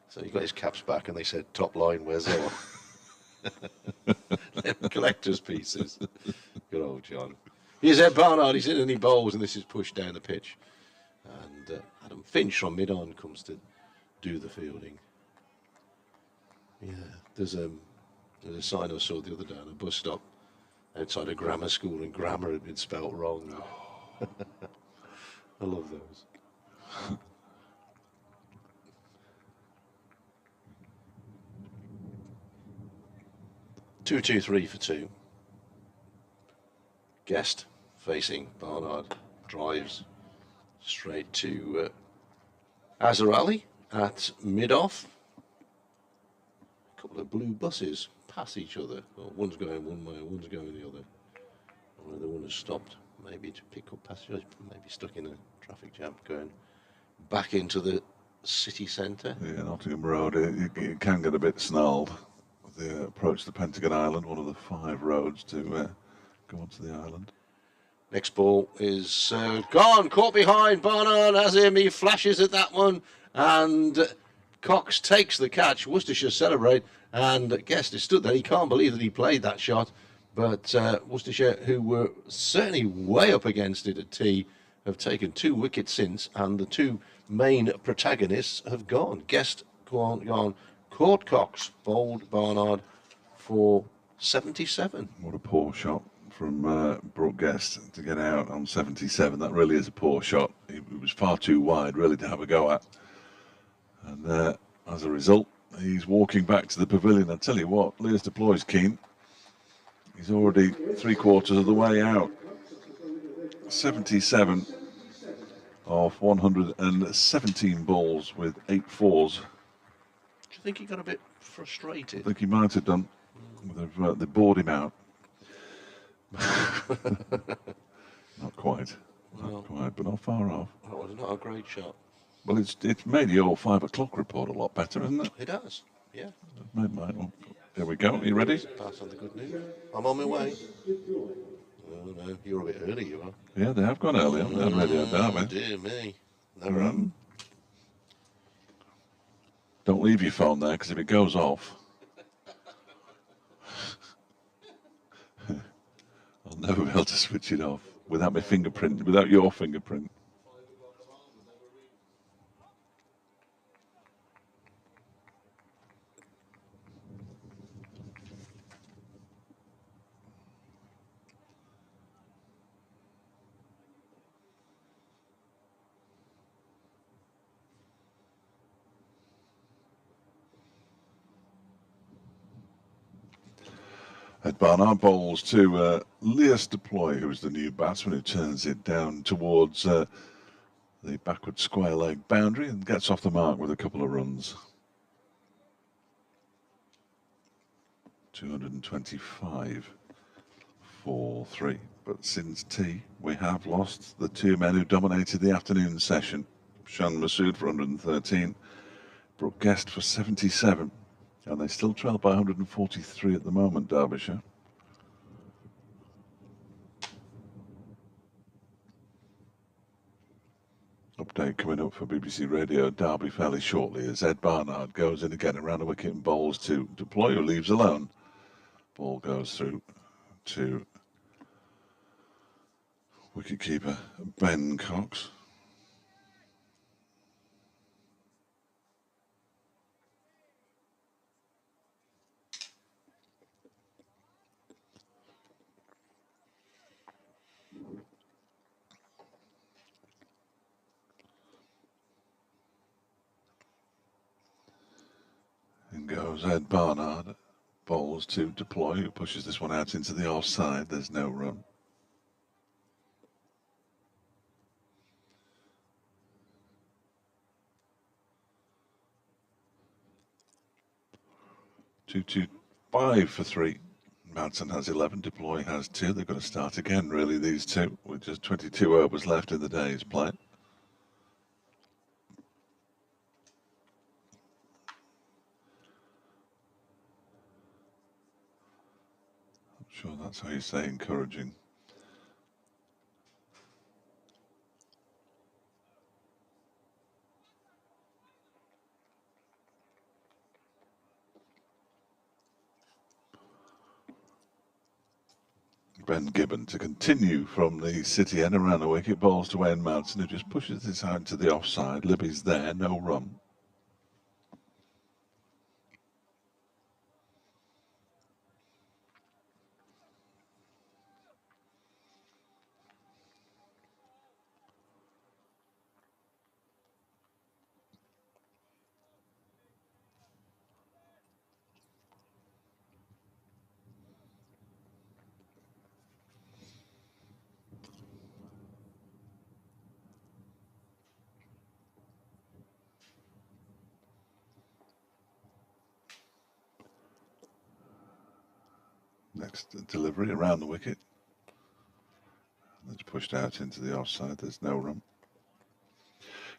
[SPEAKER 2] So he got his caps back and they said, top line, Wezzo. Collector's pieces. Good old John. Here's Ed Barnard, he's in and he bowls, and this is pushed down the pitch. And Adam Finch from mid-on comes to do the fielding. Yeah, there's a sign I saw the other day on a bus stop outside a grammar school, and grammar had been spelt wrong. I love those. 2-2-3 for 2. Guest facing Barnard, drives straight to Azhar Ali at mid-off. A couple of blue buses pass each other. Well, one's going one way, one's going the other. The one has stopped, maybe to pick up passengers, maybe stuck in a traffic jam, going back into the city centre.
[SPEAKER 1] Yeah, Nottingham Road, it can get a bit snarled. The approach to Pentagon Island, one of the 5 roads to go onto the island.
[SPEAKER 2] Next ball is gone, caught behind. Barnard has him, he flashes at that one, and Cox takes the catch. Worcestershire celebrate, and Guest is stood there. He can't believe that he played that shot, but Worcestershire, who were certainly way up against it at tee, have taken 2 wickets since, and the 2 main protagonists have gone. Guest gone, caught Cox, bowled Barnard for 77.
[SPEAKER 1] What a poor shot from Brooke Guest to get out on 77. That really is a poor shot. It was far too wide, really, to have a go at. And as a result, he's walking back to the pavilion. I tell you what, Lewis deploys keen. He's already 3/4 of the way out. 77 off 117 balls with 8 fours.
[SPEAKER 2] Do you think he got a bit frustrated?
[SPEAKER 1] I think he might have done. They bored him out. Not quite. Not quite, but not far off.
[SPEAKER 2] That was not a great shot.
[SPEAKER 1] Well, it's made your 5 o'clock report a lot better, hasn't it?
[SPEAKER 2] It has, yeah.
[SPEAKER 1] Well, here we go. Are you ready?
[SPEAKER 2] Pass on the good news. I'm on my way. Oh no, you're a bit early, you are.
[SPEAKER 1] Yeah, they have gone early, haven't they? On Radio Derby.
[SPEAKER 2] Dear me. Never happened.
[SPEAKER 1] Don't leave your phone there, because if it goes off, I'll never be able to switch it off without my fingerprint, without your fingerprint. Ed Barnard bowls to Lewis Deploy, who's the new batsman, who turns it down towards the backward square leg boundary and gets off the mark with a couple of runs. 225 for 3. But since tea, we have lost the 2 men who dominated the afternoon session. Shan Masood for 113, Brooke Guest for 77. And they still trail by 143 at the moment, Derbyshire. Update coming up for BBC Radio Derby fairly shortly as Ed Barnard goes in again around a wicket and bowls to Deploy, who leaves alone. Ball goes through to wicketkeeper Ben Cox. Goes Ed Barnard, bowls to Deploy, who pushes this one out into the offside. There's no run. Two, 5 for 3. Madsen has 11, Deploy has 2. They're going to start again, really, these two, with just 22 overs left in the day's play. Sure, that's how you say encouraging. Ben Gibbon to continue from the city end around the wicket, bowls to Wayne Madsen, who just pushes this out to the offside. Libby's there, no run. Next delivery around the wicket. It's pushed out into the offside. There's no run.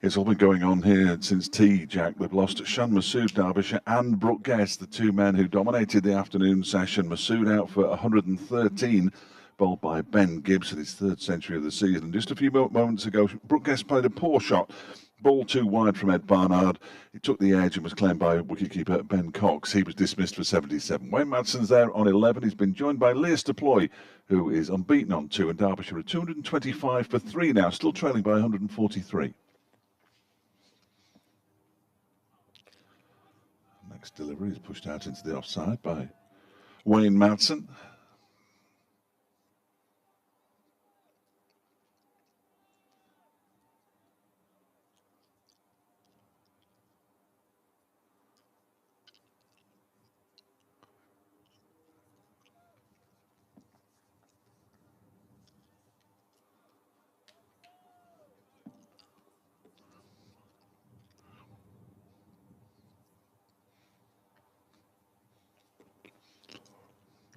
[SPEAKER 1] It's all been going on here since tea, Jack. They've lost Shan Masood, Derbyshire, and Brooke Guest, the two men who dominated the afternoon session. Masood out for 113, bowled by Ben Gibbs in his third century of the season. Just a few moments ago, Brooke Guest played a poor shot. Ball too wide from Ed Barnard. It took the edge and was claimed by wicketkeeper Ben Cox. He was dismissed for 77. Wayne Madson's there on 11. He's been joined by Lewis Deploy, who is unbeaten on 2, and Derbyshire are 225 for 3 now, still trailing by 143. Next delivery is pushed out into the offside by Wayne Madsen.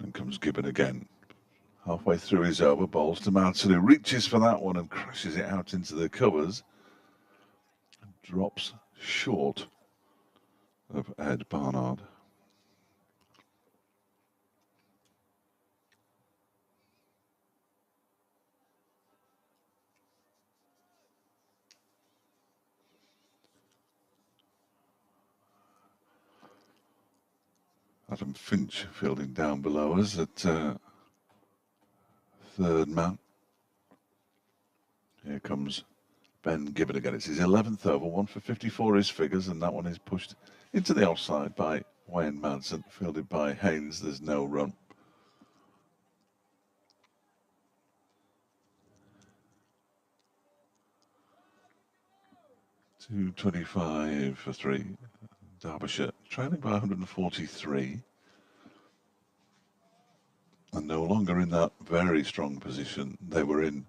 [SPEAKER 1] And comes Gibbon again. Halfway through his over, bowls to Madsen, who reaches for that one and crashes it out into the covers. And drops short of Ed Barnard. Adam Finch fielding down below us at third man. Here comes Ben Gibbon again. It's his 11th over, 1 for 54 his figures, and that one is pushed into the offside by Wayne Madsen, fielded by Haynes. There's no run. .225 for 3. Derbyshire trailing by 143. And no longer in that very strong position they were in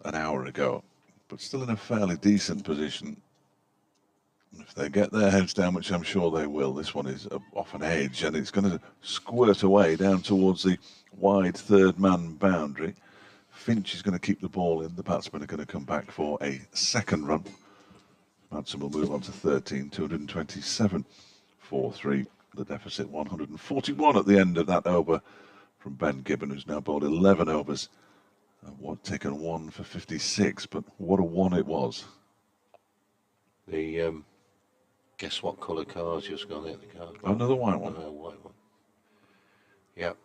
[SPEAKER 1] an hour ago, but still in a fairly decent position. If they get their heads down, which I'm sure they will, this one is off an edge and it's going to squirt away down towards the wide third man boundary. Finch is going to keep the ball in. The batsmen are going to come back for a second run. Madsen will move on to 13, 227 for 3. The deficit 141 at the end of that over from Ben Gibbon, who's now bowled 11 overs. Taken 1 for 56, but what a one it was.
[SPEAKER 2] The guess what colour car's just gone out the car?
[SPEAKER 1] Oh, another white one.
[SPEAKER 2] White one. Yep.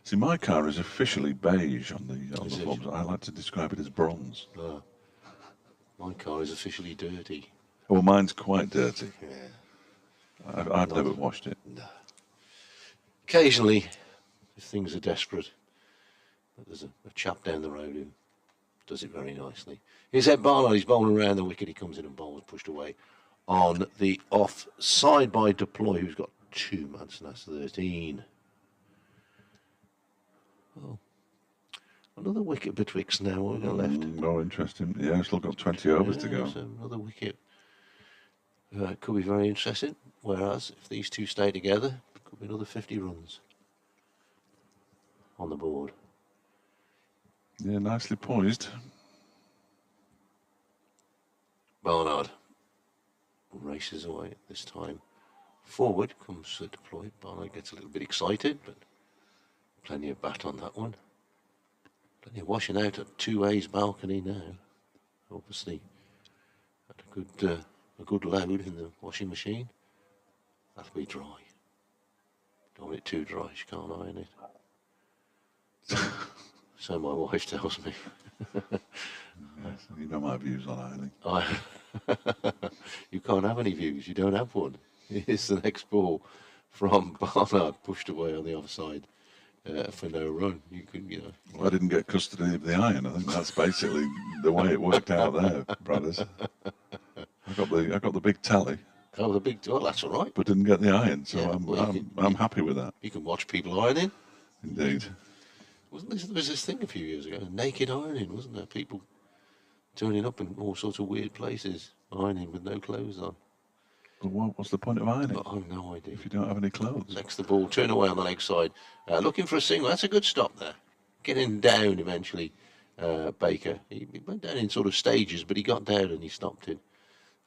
[SPEAKER 1] See, my car is officially beige on the forms. I like to describe it as bronze.
[SPEAKER 2] Oh. My car is officially dirty.
[SPEAKER 1] Well, mine's quite dirty.
[SPEAKER 2] Yeah.
[SPEAKER 1] I've never washed it.
[SPEAKER 2] No. Occasionally, if things are desperate, there's a chap down the road who does it very nicely. Here's Ed Barnard. He's bowling around the wicket. He comes in and bowls pushed away on the offside by Deploy, who's got 2 months, and that's 13. Oh. Another wicket betwixt now. What have we got left?
[SPEAKER 1] Oh, interesting. Yeah, still got 20 overs to go.
[SPEAKER 2] So another wicket. Could be very interesting. Whereas, if these two stay together, could be another 50 runs on the board.
[SPEAKER 1] Yeah, nicely poised.
[SPEAKER 2] Barnard races away this time. Forward comes Deploy. Barnard gets a little bit excited, but plenty of bat on that one. Plenty of washing out at 2A's balcony now. Obviously, had a good load in the washing machine. That'll be dry. Don't want it too dry, she can't iron it. So my wife tells me.
[SPEAKER 1] Yes, you know my views on ironing.
[SPEAKER 2] You can't have any views, you don't have one. Here's the next ball from Barnard, pushed away on the offside. For no run,
[SPEAKER 1] Well, I didn't get custody of the iron. I think that's basically the way it worked out there, brothers. I got the big tally.
[SPEAKER 2] Oh, the big. Well, that's all right.
[SPEAKER 1] But didn't get the iron, so
[SPEAKER 2] yeah,
[SPEAKER 1] I'm happy with that.
[SPEAKER 2] You can watch people ironing.
[SPEAKER 1] Indeed.
[SPEAKER 2] There was this thing a few years ago, naked ironing, wasn't there? People turning up in all sorts of weird places, ironing with no clothes on.
[SPEAKER 1] But what's the point of ironing
[SPEAKER 2] But I've no idea.
[SPEAKER 1] if you don't have any clothes?
[SPEAKER 2] Next the ball, turn away on the leg side, looking for a single. That's a good stop there. Getting down eventually, Baker. He went down in sort of stages, but he got down and he stopped it.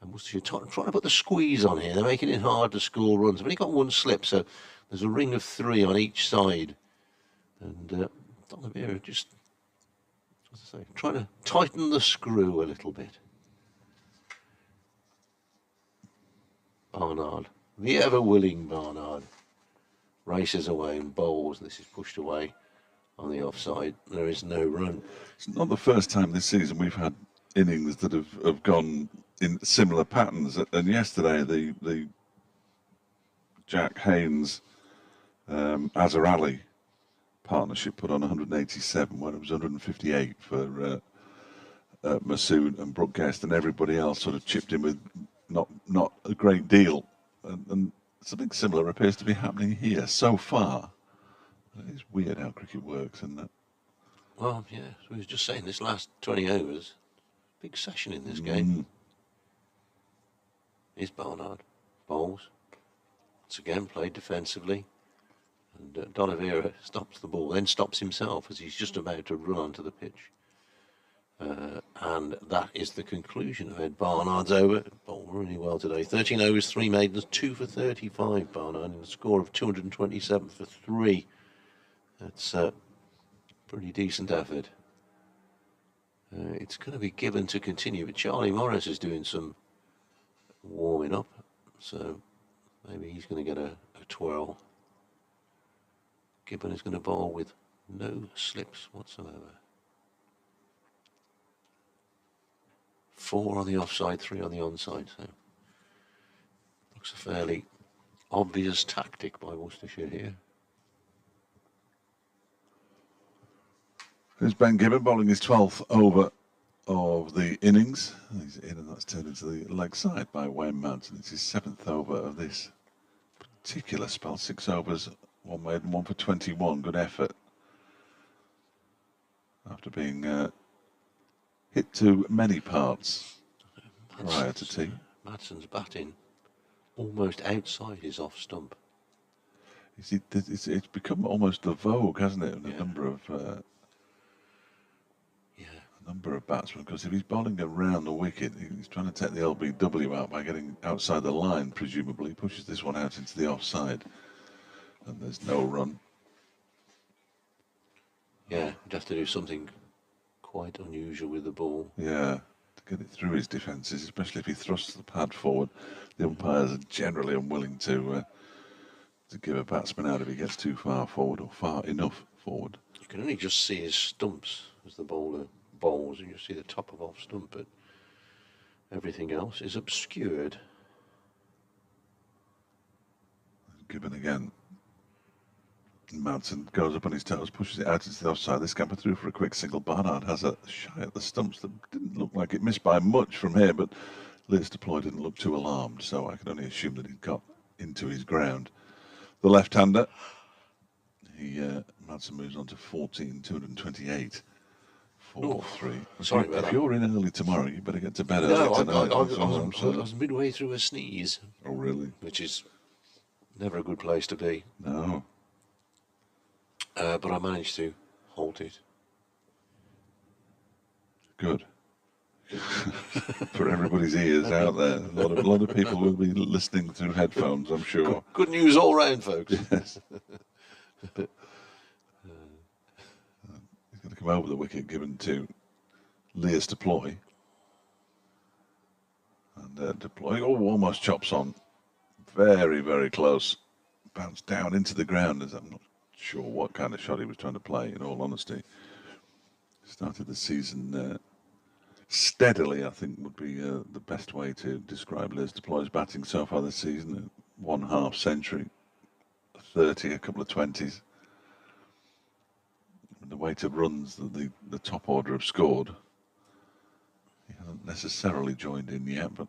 [SPEAKER 2] And Worcestershire trying to put the squeeze on here. They're making it hard to score runs. They've only got one slip, so there's a ring of 3 on each side. And Derbyshire just, as I say, trying to tighten the screw a little bit. Barnard, the ever-willing Barnard, races away and bowls. This is pushed away on the offside. There is no run.
[SPEAKER 1] It's not the first time this season we've had innings that have gone in similar patterns. And yesterday, the Jack Haynes Azhar Ali partnership put on 187, when it was 158 for Masood and Brooke Guest, and everybody else sort of chipped in with not a great deal. And something similar appears to be happening here so far. It's weird how cricket works, isn't it?
[SPEAKER 2] Well, yeah, so we was just saying, this last 20 overs, big session in this game. Here's Barnard, bowls. Once again, played defensively. And Derbyshire stops the ball, then stops himself as he's just about to run onto the pitch. And that is the conclusion of Ed Barnard's over. Bowled really well today. 13 overs, 3 maidens, 2 for 35, Barnard, and a score of 227 for 3. That's a pretty decent effort. It's going to be given to continue, but Charlie Morris is doing some warming up, so maybe he's going to get a twirl. Gibbon is going to bowl with no slips whatsoever. 4 on the offside, 3 on the onside, so looks a fairly obvious tactic by Worcestershire here.
[SPEAKER 1] Here's Ben Gibbon bowling his 12th over of the innings. He's in, and that's turned into the leg side by Wayne Mountain. It's his 7th over of this particular spell. 6 overs, 1 maiden, 1 for 21. Good effort. After being hit to many parts prior to tea.
[SPEAKER 2] Madsen's batting almost outside his off stump.
[SPEAKER 1] You see, it's become almost the vogue, hasn't it?
[SPEAKER 2] Yeah.
[SPEAKER 1] A number of batsmen, because if he's bowling around the wicket, he's trying to take the LBW out by getting outside the line, presumably. He pushes this one out into the offside, and there's no run.
[SPEAKER 2] Yeah, he'd have to do something quite unusual with the ball.
[SPEAKER 1] Yeah, to get it through his defences, especially if he thrusts the pad forward. The umpires are generally unwilling to give a batsman out if he gets too far forward or far enough forward.
[SPEAKER 2] You can only just see his stumps as the bowler bowls, and you see the top of off stump, but everything else is obscured.
[SPEAKER 1] Gibbon again. Mountain goes up on his toes, pushes it out into the offside. They scamper through for a quick single. Barnard has a shy at the stumps that didn't look like it missed by much from here, but Liz Deploy didn't look too alarmed, so I can only assume that he'd got into his ground. The left-hander, Madsen moves on to 14, 228. 4-3.
[SPEAKER 2] Sorry about that.
[SPEAKER 1] If you're in early tomorrow, you better get to bed
[SPEAKER 2] No,
[SPEAKER 1] early tonight.
[SPEAKER 2] I was midway through a sneeze.
[SPEAKER 1] Oh, really?
[SPEAKER 2] Which is never a good place to be.
[SPEAKER 1] No.
[SPEAKER 2] But I managed to halt it.
[SPEAKER 1] Good. For everybody's ears out there. A lot of people will be listening through headphones, I'm sure.
[SPEAKER 2] Good news all round, folks.
[SPEAKER 1] Yes. He's going to come over the wicket given to Lias Deploy. And Deploy, almost chops on. Very, very close. Bounced down into the ground. I'm not sure what kind of shot he was trying to play, in all honesty. Started the season steadily, I think, would be the best way to describe Liz Deploy's batting so far this season. 1/2 century, 30, a couple of 20s. And the weight of runs that the top order have scored, he hasn't necessarily joined in yet, but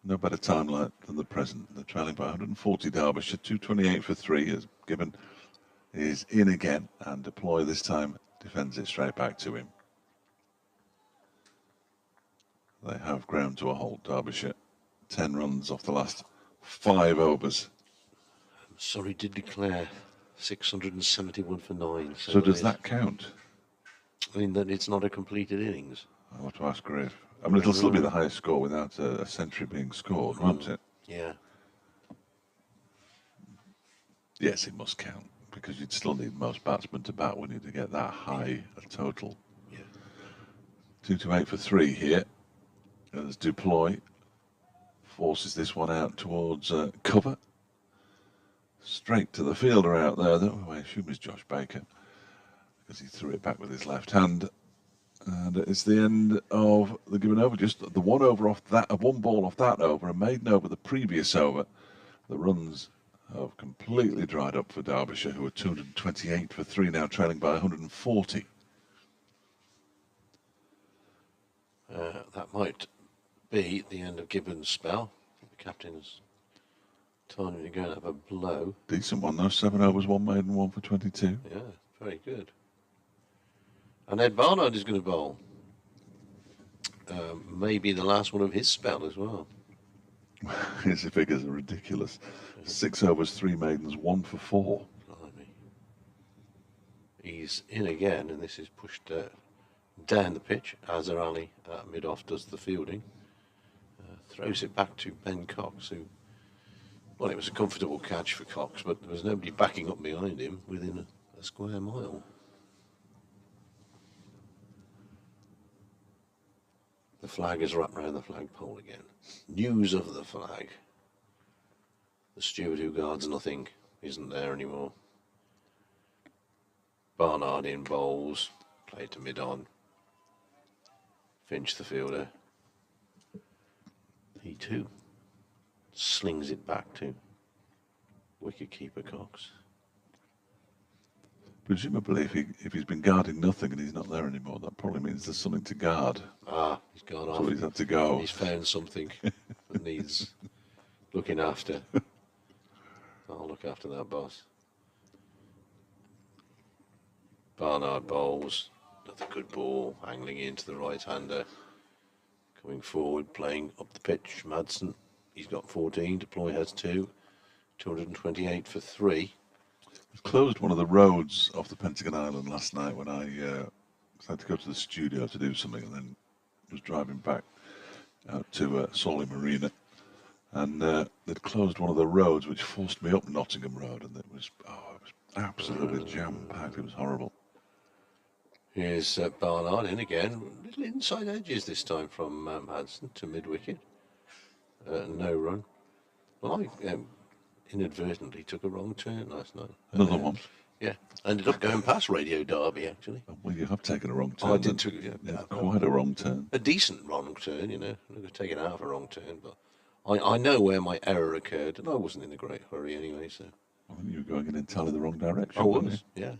[SPEAKER 1] no better time than the present. They're trailing by 140 Derbyshire, 228 for 3, as Gibbon is in again, and Deploy this time defends it straight back to him. They have ground to a halt, Derbyshire. 10 runs off the last 5 overs.
[SPEAKER 2] Sorry, did declare 671 for 9.
[SPEAKER 1] So does
[SPEAKER 2] it's-
[SPEAKER 1] that count?
[SPEAKER 2] I mean, that it's not a completed innings.
[SPEAKER 1] I'll have to ask Griff. I mean, it'll still be the highest score without a century being scored, won't it?
[SPEAKER 2] Yeah.
[SPEAKER 1] Yes, it must count, because you'd still need most batsmen to bat, wouldn't you, to get that high a total.
[SPEAKER 2] Yeah.
[SPEAKER 1] 2 to 8 for 3 here. As Duploy forces this one out towards cover. Straight to the fielder out there, though. I assume it's Josh Baker, because he threw it back with his left hand. And it's the end of the given over. Just the one over off that, one ball off that over, and maiden over the previous over. The runs have completely dried up for Derbyshire, who are 228 for 3 now, trailing by 140.
[SPEAKER 2] That might be the end of Gibbons' spell. The captain's telling him to go and have a blow.
[SPEAKER 1] Decent one though, 7 overs, 1 maiden, 1 for 22.
[SPEAKER 2] Yeah, very good. And Ed Barnard is going to bowl. Maybe the last one of his spell as well.
[SPEAKER 1] His figures are ridiculous. 6 overs, 3 maidens, 1 for 4.
[SPEAKER 2] Blimey. He's in again, and this is pushed down the pitch. Azhar Ali at mid-off does the fielding. Throws it back to Ben Cox, who, well, it was a comfortable catch for Cox, but there was nobody backing up behind him within a square mile. The flag is wrapped round the flagpole again. News of the flag. The steward who guards nothing isn't there anymore. Barnard in bowls. Played to mid-on. Finch the fielder. He too slings it back to wicket-keeper Cox.
[SPEAKER 1] Presumably, if he's been guarding nothing and he's not there anymore, that probably means there's something to guard.
[SPEAKER 2] Ah, he's gone off.
[SPEAKER 1] So he's had to go.
[SPEAKER 2] He's found something that needs looking after. I'll look after that, boss. Barnard bowls. Another good ball, angling into the right-hander. Coming forward, playing up the pitch. Madsen, he's got 14. Deploy has 2. 228 for 3.
[SPEAKER 1] We've closed one of the roads off the Pentagon Island last night when I had to go to the studio to do something, and then was driving back out to Sawley Marina, and they'd closed one of the roads which forced me up Nottingham Road, and it was absolutely jam-packed. It was horrible.
[SPEAKER 2] Here's Barnard in again. Little inside edges this time from Madsen to mid-wicket. No run. Well, I inadvertently took a wrong turn last night.
[SPEAKER 1] Another one.
[SPEAKER 2] Yeah, ended up going past Radio Derby, actually.
[SPEAKER 1] Well, you have taken a wrong turn.
[SPEAKER 2] I did too,
[SPEAKER 1] Quite a wrong turn.
[SPEAKER 2] A decent wrong turn, you know. I've taken half a wrong turn, but I know where my error occurred, and I wasn't in a great hurry anyway, so.
[SPEAKER 1] I think you were going in entirely the wrong direction.
[SPEAKER 2] I was, yeah.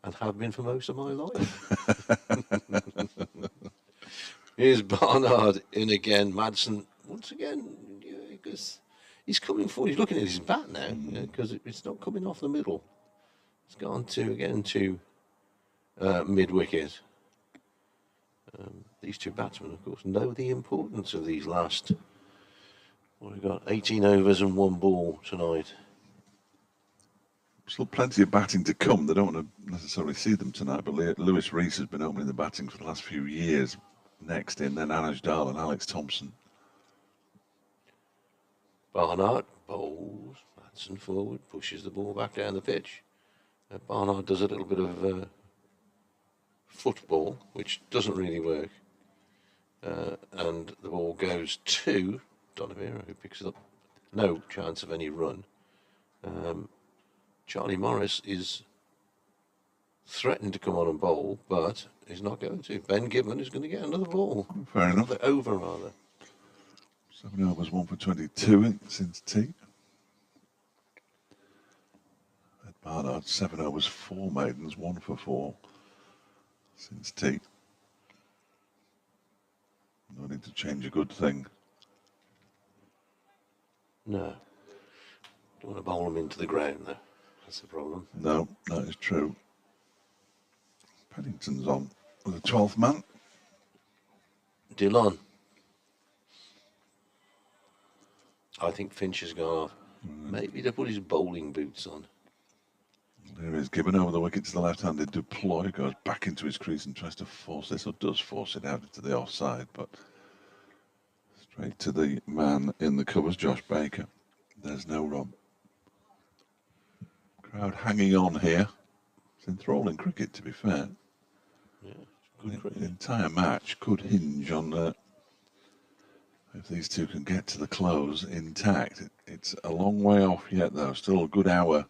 [SPEAKER 2] And have been for most of my life. Here's Barnard in again. Madsen, once again, because he's coming forward. He's looking at his bat now, because it's not coming off the middle. It's gone to mid-wicket. These two batsmen, of course, know the importance of these last, what have we got, 18 overs and 1 ball tonight.
[SPEAKER 1] Still plenty of batting to come. They don't want to necessarily see them tonight, but Lewis Rees has been opening the batting for the last few years. Next in, then Anuj Dal and Alex Thompson.
[SPEAKER 2] Barnard bowls, Madsen forward, pushes the ball back down the pitch. Barnard does a little bit of football, which doesn't really work. And the ball goes to Donavira, who picks it up. No chance of any run. Charlie Morris is threatened to come on and bowl, but he's not going to. Ben Gibbon is going to get another ball.
[SPEAKER 1] Fair enough.
[SPEAKER 2] Another over, rather.
[SPEAKER 1] 7 overs, 1 for 22 since tea. Ed Barnard, 7 overs, 4 maidens, 1 for 4 since tea. No need to change a good thing.
[SPEAKER 2] No. Don't want to bowl him into the ground, though. That's the problem.
[SPEAKER 1] No, that is true. Pennington's on with the 12th man.
[SPEAKER 2] Dillon. I think Finch has gone off. Maybe to put his bowling boots on.
[SPEAKER 1] There is Gibbon over the wicket to the left-handed deploy, goes back into his crease and tries to force this, or does force it out into the offside, but straight to the man in the covers, Josh Baker. There's no run. Crowd hanging on here. It's enthralling cricket, to be fair.
[SPEAKER 2] Yeah, good cricket.
[SPEAKER 1] The entire match could hinge on if these two can get to the close intact. It's a long way off yet, though. Still a good hour.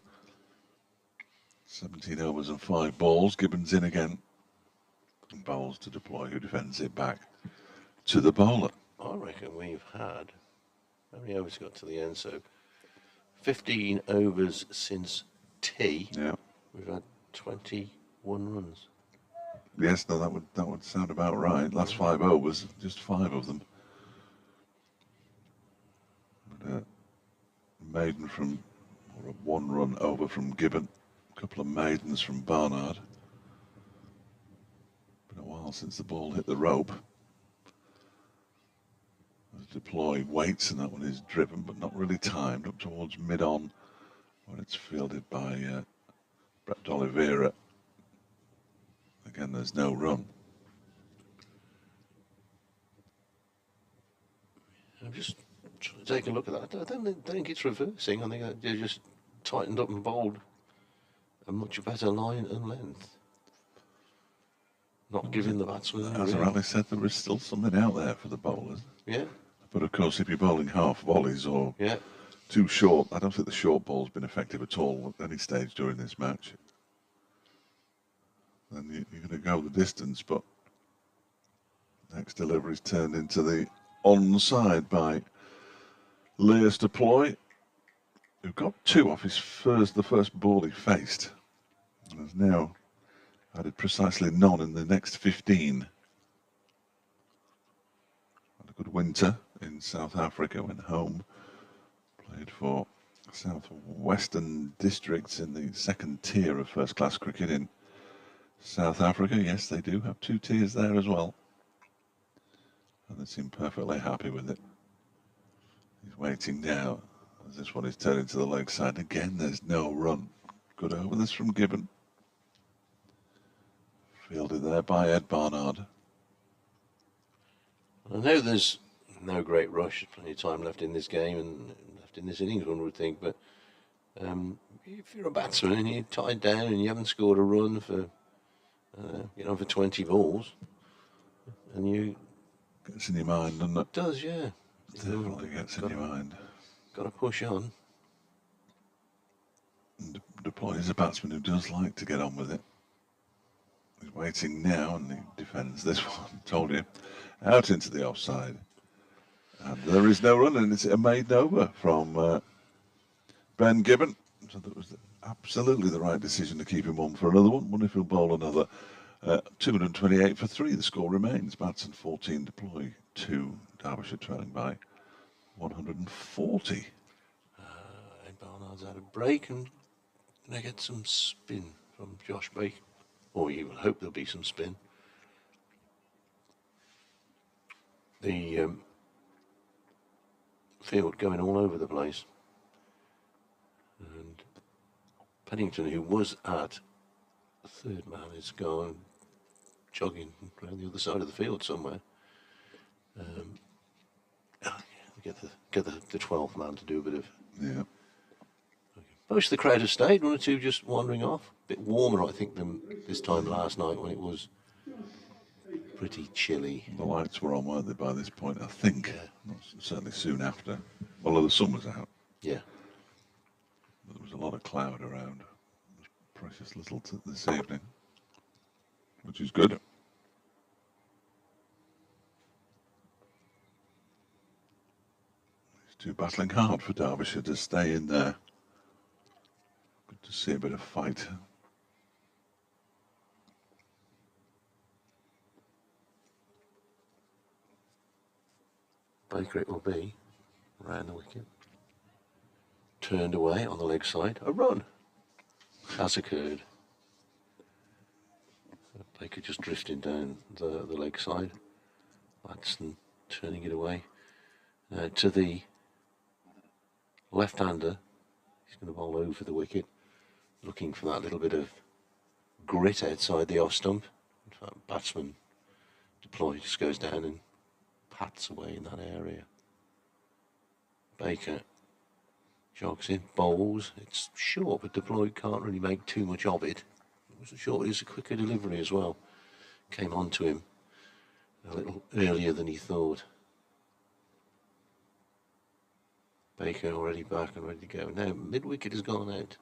[SPEAKER 1] 17 overs and 5 balls. Gibbons in again. And bowls to deploy, who defends it back to the bowler.
[SPEAKER 2] I reckon we've had, how many overs got to the end? So 15 overs since tea.
[SPEAKER 1] Yeah.
[SPEAKER 2] We've had 21 runs.
[SPEAKER 1] Yes, no, that would sound about right. Last 5 overs, just 5 of them. But, maiden from, or a 1-run over from Gibbon. A couple of maidens from Barnard. Been a while since the ball hit the rope. As deploy waits, and that one is driven, but not really timed, up towards mid-on, where it's fielded by Brett Oliveira. Again, there's no run.
[SPEAKER 2] I'm just trying to take a look at that. I don't think it's reversing. I think they just tightened up and bowled a much better line and length. Not giving the batsman.
[SPEAKER 1] As Raleigh said, there is still something out there for the bowlers.
[SPEAKER 2] Yeah.
[SPEAKER 1] But of course, if you're bowling half volleys or too short, I don't think the short ball's been effective at all at any stage during this match. Then you're going to go the distance, but next delivery's turned into the onside by Lears deploy, who got 2 off the first ball he faced, and has now added precisely none in the next 15. Had a good winter in South Africa, went home, played for South Western districts in the 2nd tier of first-class cricket in South Africa. Yes, they do have 2 tiers there as well. And they seem perfectly happy with it. He's waiting now as this one is turning to the leg side. Again, there's no run. Good over this from Gibbon. Fielded there by Ed Barnard.
[SPEAKER 2] I know there's no great rush, plenty of time left in this game and left in this innings, one would think, but if you're a batsman and you're tied down and you haven't scored a run for for 20 balls, and you...
[SPEAKER 1] Gets in your mind, doesn't it?
[SPEAKER 2] It does, yeah.
[SPEAKER 1] Definitely gets in your mind.
[SPEAKER 2] Got to push on.
[SPEAKER 1] And Deploy is a batsman who does like to get on with it. He's waiting now and he defends this one. Told you. Out into the offside. And there is no run, and it's a maiden over from Ben Gibbon. So that was absolutely the right decision to keep him on for another one. Wonder if he'll bowl another. 228 for 3. The score remains. Batson 14, Deploy 2. Derbyshire trailing by 140.
[SPEAKER 2] Ed Barnard's had a break and going to get some spin from Josh Baker. Or you will hope there'll be some spin. The field going all over the place. And Pennington, who was at the 3rd man, is gone jogging around the other side of the field somewhere. Get the 12th man to do a bit of...
[SPEAKER 1] Yeah.
[SPEAKER 2] Most of the crowd have stayed, 1 or 2 just wandering off. A bit warmer, I think, than this time last night when it was pretty chilly.
[SPEAKER 1] The lights were on, weren't they, by this point, I think. Yeah. Certainly soon after. Although the sun was out.
[SPEAKER 2] Yeah.
[SPEAKER 1] But there was a lot of cloud around. Precious little this evening, which is good. These two battling hard for Derbyshire to stay in there. Good to see a bit of fight.
[SPEAKER 2] Baker it will be, round the wicket. Turned away on the leg side. A run has occurred. Baker just drifting down the leg side. Watson turning it away to the left-hander. He's going to bowl over the wicket, looking for that little bit of grit outside the off stump. In fact, batsman deployed just goes down and pats away in that area. Baker jogs in, bowls. It's short, but deployed can't really make too much of it. It was short. It was a quicker delivery as well. Came on to him a little earlier than he thought. Baker already back and ready to go. Now mid-wicket has gone out.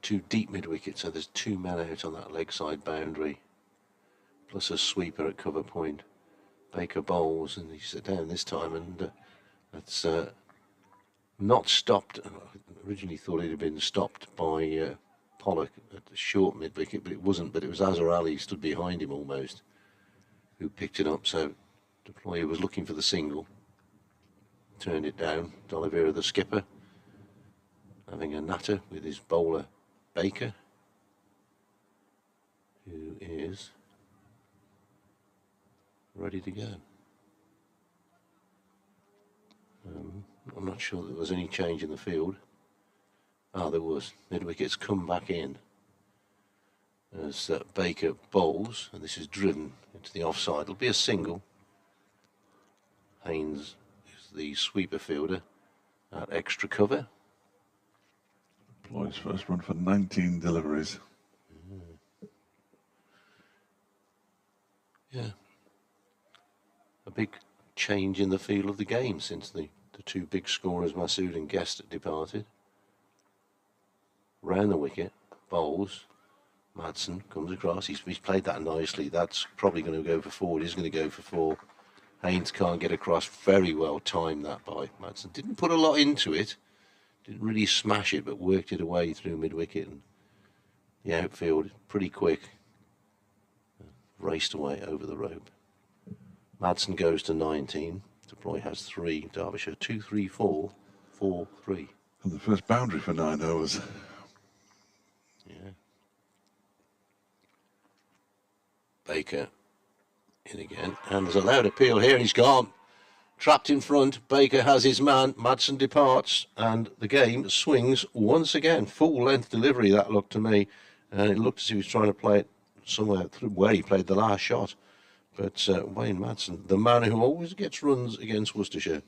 [SPEAKER 2] Two deep mid-wicket, so there's two men out on that leg side boundary, plus a sweeper at cover point. Baker bowls and he's down this time, and that's not stopped. I originally thought it had been stopped by Pollock at the short mid-wicket, but it wasn't. But it was Azhar Ali stood behind him almost, who picked it up. So deployer was looking for the single, turned it down. D'Oliveira, the skipper, having a natter with his bowler Baker, who is ready to go. I'm not sure there was any change in the field. There was. Mid-wicket's come back in as Baker bowls, and this is driven into the offside. It'll be a single. Haynes is the sweeper fielder at extra cover.
[SPEAKER 1] Deploys first run for 19 deliveries.
[SPEAKER 2] Yeah. A big change in the feel of the game since the two big scorers, Masood and Guest, departed. Round the wicket, bowls. Madsen comes across. He's played that nicely. That's probably going to go for 4. He's going to go for 4. Haynes can't get across. Very well timed that by Madsen. Didn't put a lot into it. Didn't really smash it, but worked it away through mid-wicket. And the outfield, pretty quick. Raced away over the rope. Madsen goes to 19. Deploy has 3. Derbyshire 2, 3, 4, 4, 3.
[SPEAKER 1] And the first boundary for 9 overs.
[SPEAKER 2] Yeah. Baker in again, and there's a loud appeal here. He's gone. Trapped in front. Baker has his man. Madsen departs, and the game swings once again. Full length delivery, that looked to me, and it looked as if he was trying to play it somewhere through where he played the last shot. But Wayne Madsen, the man who always gets runs against Worcestershire,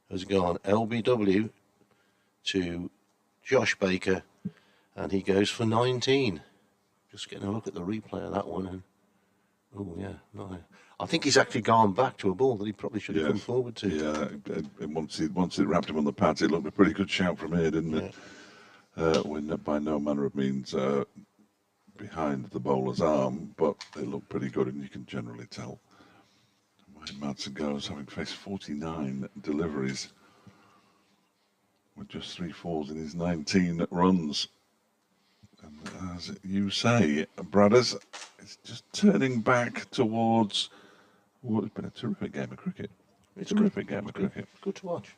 [SPEAKER 2] has gone LBW to Josh Baker, and he goes for 19. Just getting a look at the replay of that one, and oh yeah, no, I think he's actually gone back to a ball that he probably should have come forward to.
[SPEAKER 1] Yeah, once it wrapped him on the pads, it looked a pretty good shout from here, didn't it? When by no manner of means behind the bowler's arm, but they look pretty good, and you can generally tell. Wayne Madsen goes, having faced 49 deliveries with just 3 fours in his 19 runs. And as you say, Bradders, it's just turning back towards what's been a terrific game of cricket.
[SPEAKER 2] It's
[SPEAKER 1] a terrific game of cricket.
[SPEAKER 2] Good to watch.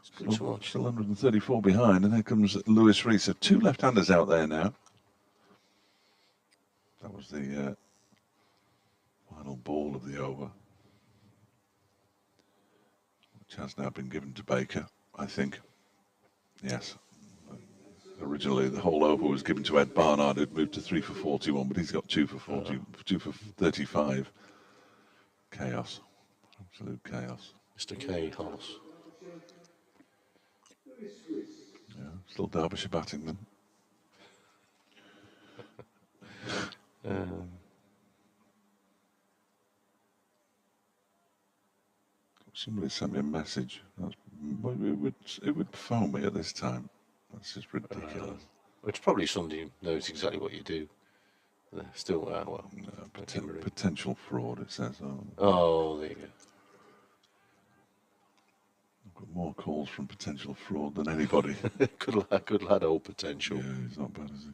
[SPEAKER 2] It's good to watch.
[SPEAKER 1] Still 134 behind, and here comes Lewis Rees. So 2 left-handers out there now. That was the final ball of the over, which has now been given to Baker, I think. Yes. Originally, the whole over was given to Ed Barnard, who'd moved to 3 for 41, but he's got 2 for 40, 2 for 35. Chaos. Absolute chaos.
[SPEAKER 2] Mr. K. Hollis.
[SPEAKER 1] Yeah, still Derbyshire batting them. Somebody sent me a message. It would phone me at this time. That's just ridiculous.
[SPEAKER 2] It's probably somebody who knows exactly what you do. Still, well,
[SPEAKER 1] potential fraud, it says.
[SPEAKER 2] Oh, there you go.
[SPEAKER 1] I've got more calls from potential fraud than anybody.
[SPEAKER 2] Good lad, old potential.
[SPEAKER 1] Yeah, he's not bad, is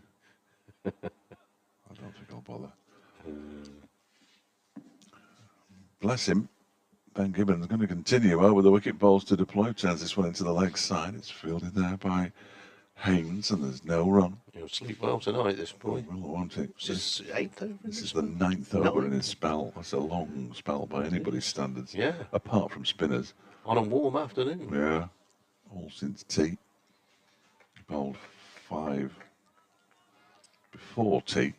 [SPEAKER 1] he? I don't think I'll bother. Bless him. Ben Gibbons going to continue over the wicket balls to deploy. Turns this one into the leg side. It's fielded there by Haynes, and there's no run.
[SPEAKER 2] He'll sleep well tonight at this point.
[SPEAKER 1] Well, won't it?
[SPEAKER 2] This is 8th over.
[SPEAKER 1] This is the 9th over in his spell. That's a long spell by anybody's standards.
[SPEAKER 2] Yeah.
[SPEAKER 1] Apart from spinners.
[SPEAKER 2] On a warm afternoon.
[SPEAKER 1] Yeah. All since tea. bowled 5 before tea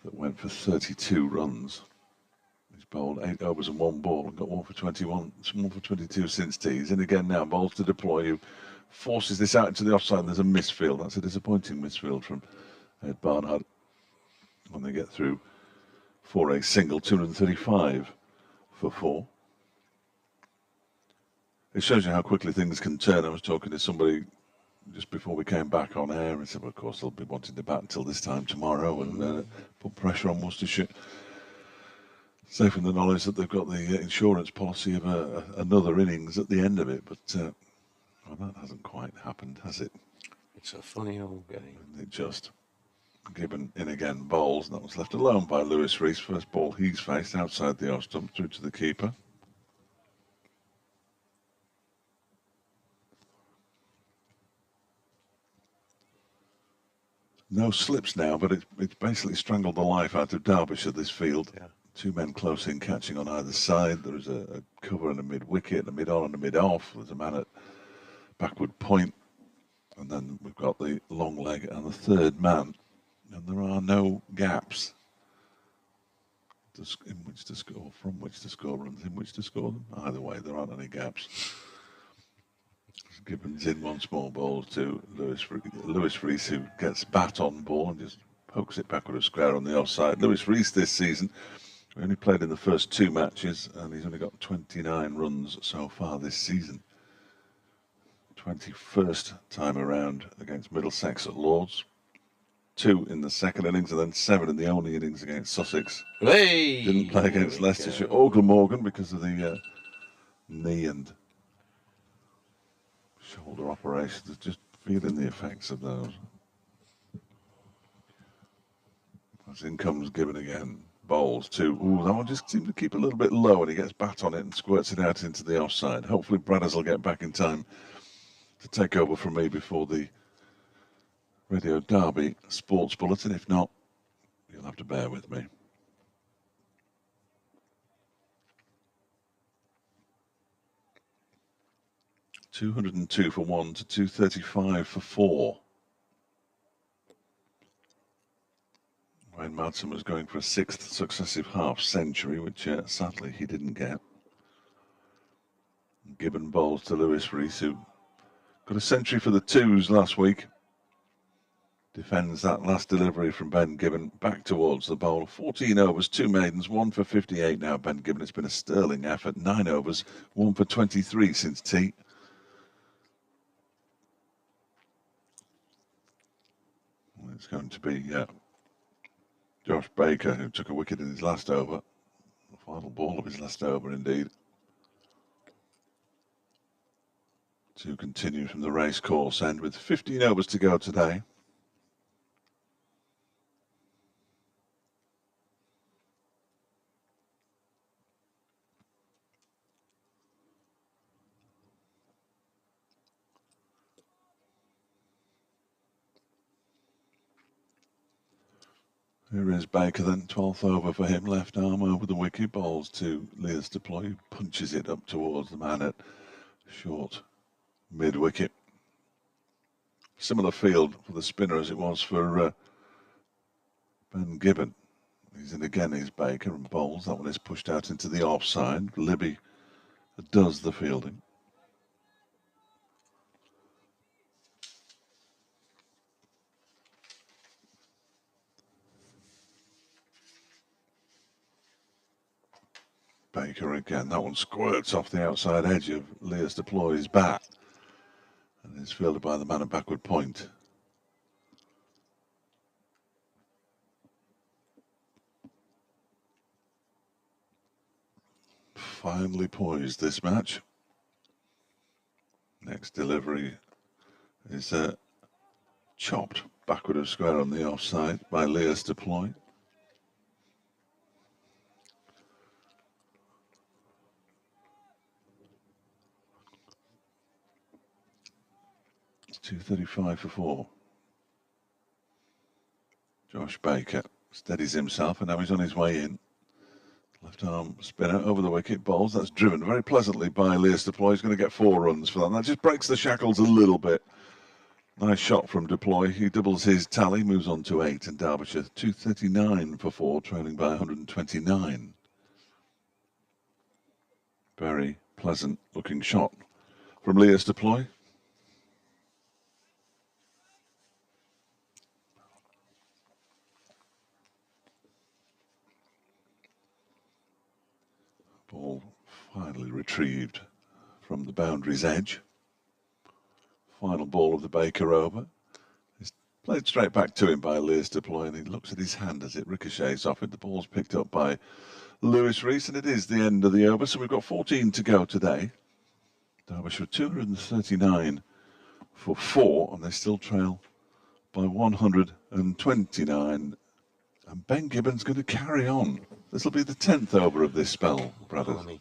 [SPEAKER 1] that went for 32 runs. He's bowled 8 overs and 1 ball and got 1 for 21, 1 for 22 since tea. He's in again now, bowls to deploy, who forces this out into the offside, and there's a misfield. That's a disappointing misfield from Ed Barnard when they get through for a single, 235 for 4. It shows you how quickly things can turn. I was talking to somebody just before we came back on air and said, well, of course, they'll be wanting to bat until this time tomorrow and put pressure on Worcestershire. Safe in the knowledge that they've got the insurance policy of another innings at the end of it, but well, that hasn't quite happened, has it?
[SPEAKER 2] It's a funny old game.
[SPEAKER 1] It just. Gibbon in again, bowls, and that was left alone by Lewis Rees. First ball he's faced outside the off stump through to the keeper. No slips now, but it's basically strangled the life out of Derbyshire, this field.
[SPEAKER 2] Yeah. 2
[SPEAKER 1] men close in, catching on either side. There is a cover and a mid-wicket, a mid-on and a mid-off. There's a man at backward point. And then we've got the long leg and the third man. And there are no gaps in which to score, from which to score runs, in which to score them. Either way, there aren't any gaps. Gibbons in one small ball to Lewis Rees, who gets bat on ball and just pokes it backward of square on the offside. Lewis Rees this season, we only played in the first 2 matches and he's only got 29 runs so far this season. 21st time around against Middlesex at Lords. 2 in the second innings and then 7 in the only innings against Sussex.
[SPEAKER 2] Hey!
[SPEAKER 1] Didn't play against Leicestershire or Glamorgan because of the knee and shoulder operations. Just feeling the effects of those. As in comes Gibbon again. Bowls too. Ooh, that one just seemed to keep a little bit low and he gets bat on it and squirts it out into the offside. Hopefully Bradders will get back in time to take over from me before the Radio Derby Sports Bulletin. If not, you'll have to bear with me. $202 for 1 to 235 for 4. Wayne Madsen was going for a 6th successive half century, which sadly he didn't get. Gibbon bowls to Lewis Rees, who got a century for the 2s last week. Defends that last delivery from Ben Gibbon back towards the bowl. 14 overs, 2 maidens, 1 for 58 now. Ben Gibbon, it's been a sterling effort. 9 overs, 1 for 23 since tea. Well, it's going to be Josh Baker, who took a wicket in his last over. The final ball of his last over, indeed. To continue from the race course end with 15 overs to go today. Here is Baker then, 12th over for him, left arm over the wicket, bowls to Leas Deploy, who punches it up towards the man at short mid-wicket. Similar field for the spinner as it was for Ben Gibbon. He's in again, he's Baker and bowls. That one is pushed out into the offside. Libby does the fielding. Baker again, that one squirts off the outside edge of Leas Deploy's bat and is fielded by the man at backward point. Finely poised this match. Next delivery is chopped backward of square on the offside by Leas Deploy. It's 235 for 4. Josh Baker steadies himself and now he's on his way in. Left arm spinner over the wicket, bowls. That's driven very pleasantly by Leas Deploy. He's going to get 4 runs for that. And that just breaks the shackles a little bit Nice shot from Deploy. He doubles his tally, moves on to 8, and Derbyshire 239 for 4, trailing by 129. Very pleasant looking shot from Leas Deploy. Ball finally retrieved from the boundary's edge. Final ball of the Baker over. It's played straight back to him by Leas Deploy, and he looks at his hand as it ricochets off it. The ball's picked up by Lewis Rees, and it is the end of the over. So we've got 14 to go today. Derbyshire 239 for 4, and they still trail by 129. And Ben Gibbon's going to carry on. This will be the 10th over of this spell, brothers.
[SPEAKER 2] I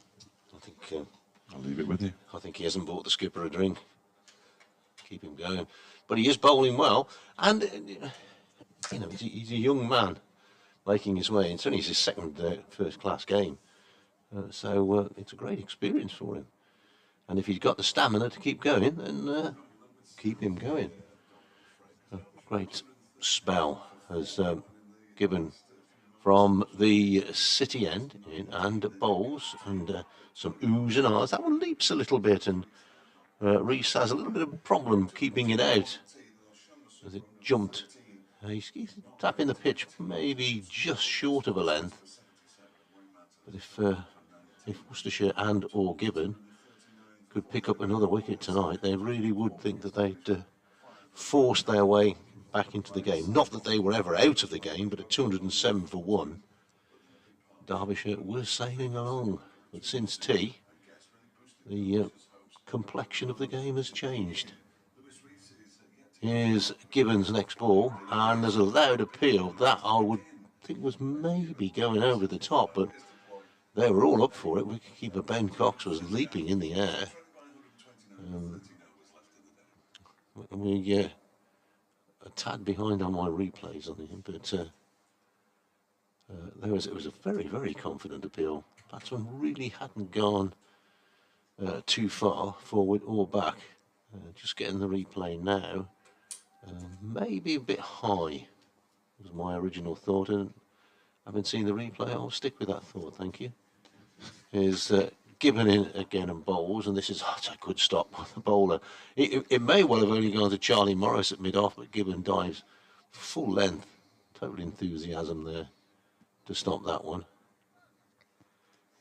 [SPEAKER 2] think
[SPEAKER 1] I'll leave it with you.
[SPEAKER 2] I think he hasn't bought the skipper a drink. Keep him going, but he is bowling well, and you know he's a young man making his way. It's only his second first-class game, so it's a great experience for him. And if he's got the stamina to keep going, then keep him going. A great spell has Gibbon from the city end in, and bowls, and some oohs and ahs. That one leaps a little bit, and Rees has a little bit of a problem keeping it out as it jumped. He's tapping the pitch maybe just short of a length. But if Worcestershire and or Gibbon could pick up another wicket tonight, they really would think that they'd forced their way back into the game. Not that they were ever out of the game, but at 207 for 1, Derbyshire were sailing along. But since tea, the complexion of the game has changed. Here's Gibbon's next ball, and there's a loud appeal that I would think was maybe going over the top, but they were all up for it. Wicketkeeper Ben Cox was leaping in the air. We a tad behind on my replays on him, but it was a very, very confident appeal. Batsman really hadn't gone too far forward or back. Just getting the replay now. Maybe a bit high was my original thought, and having seen the replay, I'll stick with that thought, thank you. Is Gibbon in again and bowls, and this is a good stop by the bowler. It may well have only gone to Charlie Morris at mid-off, but Gibbon dives full length. Total enthusiasm there to stop that one.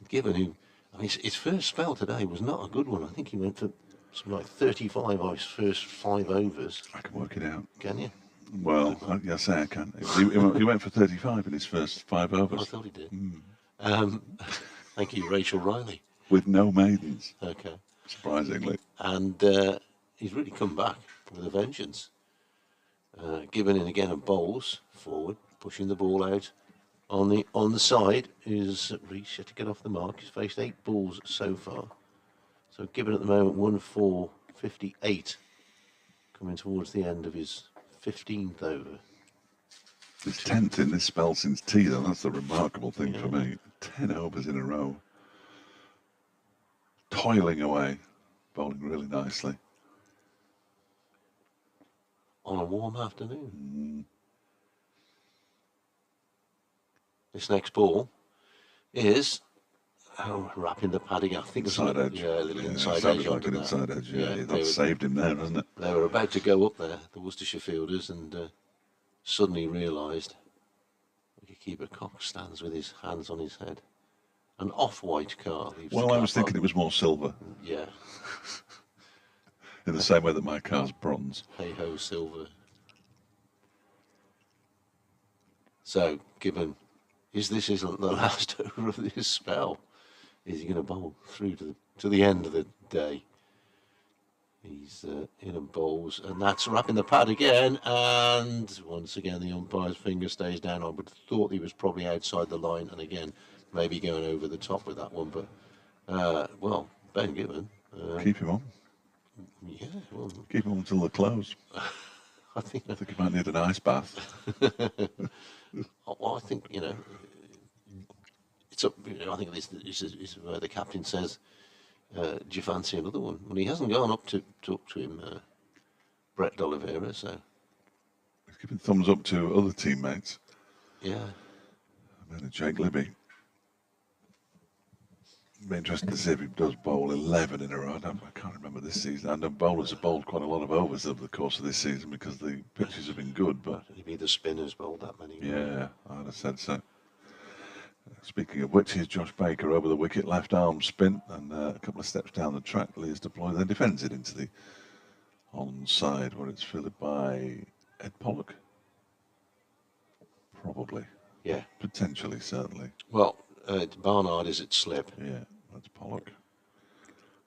[SPEAKER 2] Gibbon, who, I mean, his first spell today was not a good one. I think he went for something like 35 on his first 5 overs.
[SPEAKER 1] I can work it out.
[SPEAKER 2] Can you?
[SPEAKER 1] Well, yes, I can. He went for 35 in his first 5 overs.
[SPEAKER 2] I thought he did. Thank you, Rachel Riley.
[SPEAKER 1] With no maidens.
[SPEAKER 2] Okay.
[SPEAKER 1] Surprisingly.
[SPEAKER 2] And he's really come back with a vengeance. Gibbon in again and bowls forward, pushing the ball out. On the side is Rees yet to get off the mark. He's faced 8 balls so far. So Gibbon at the moment 1-4-58, coming towards the end of his 15th over.
[SPEAKER 1] His 10th in this spell since tea, though. That's the remarkable thing for me. 10 overs in a row. Toiling away, bowling really nicely.
[SPEAKER 2] On a warm afternoon. This next ball is wrapping the padding. I think
[SPEAKER 1] inside edge.
[SPEAKER 2] Yeah, a little inside edge.
[SPEAKER 1] Like an inside edge. Yeah, that saved him there, hasn't it?
[SPEAKER 2] They were about to go up there, the Worcestershire fielders, and suddenly realised wicketkeeper Cox stands with his hands on his head. An off-white car.
[SPEAKER 1] Well, I was thinking it was more silver.
[SPEAKER 2] Yeah.
[SPEAKER 1] In the same way that my car's bronze.
[SPEAKER 2] Hey-ho, silver. So, Gibbon, is this the last over of this spell? Is he going to bowl through to the end of the day? He's in and bowls, and that's wrapping the pad again, and once again the umpire's finger stays down. I would have thought he was probably outside the line, and again, maybe going over the top with that one, but, well, Ben Gibbon.
[SPEAKER 1] Keep him on.
[SPEAKER 2] Yeah, well.
[SPEAKER 1] Keep him on until the close.
[SPEAKER 2] I think
[SPEAKER 1] he might need an ice bath.
[SPEAKER 2] Well, I think, it's up. I think this is where the captain says, "Do you fancy another one?" Well, he hasn't gone up to talk to him Brett D'Oliveira, so
[SPEAKER 1] He's giving thumbs up to other teammates.
[SPEAKER 2] yeah.
[SPEAKER 1] And then Jake Libby. Be interested to see if he does bowl 11 in a row. I can't remember this season. I know bowlers have bowled quite a lot of overs over the course of this season because the pitches have been good. But
[SPEAKER 2] maybe the spinners bowled that many.
[SPEAKER 1] Yeah, I'd have said so. Speaking of which, here's Josh Baker over the wicket, left arm spin, and a couple of steps down the track. Lee's deployed, then defends it into the onside where it's fielded by Ed Pollock. Probably.
[SPEAKER 2] Yeah.
[SPEAKER 1] Potentially, certainly.
[SPEAKER 2] Well, Barnard is at slip.
[SPEAKER 1] Yeah, that's Pollock.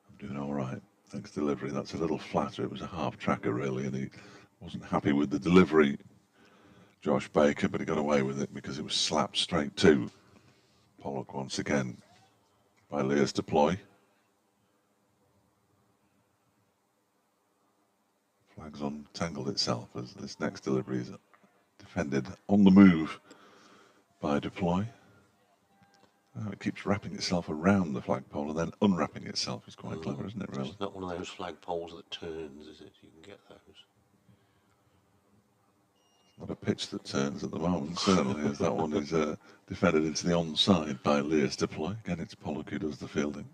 [SPEAKER 1] I'm doing all right. Thanks delivery. That's a little flatter. It was a half tracker, really, and he wasn't happy with the delivery, Josh Baker, but he got away with it because it was slapped straight to Pollock once again by Lear's deploy. Flag's untangled itself as this next delivery is defended on the move by deploy. It keeps wrapping itself around the flagpole and then unwrapping itself. It's quite clever, isn't it, really?
[SPEAKER 2] It's not one of those flagpoles that turns, is it? You can get those.
[SPEAKER 1] Not a pitch that turns at the moment, certainly, as that one is defended into the onside by Lear's deploy. Again, it's Pollock who does the fielding.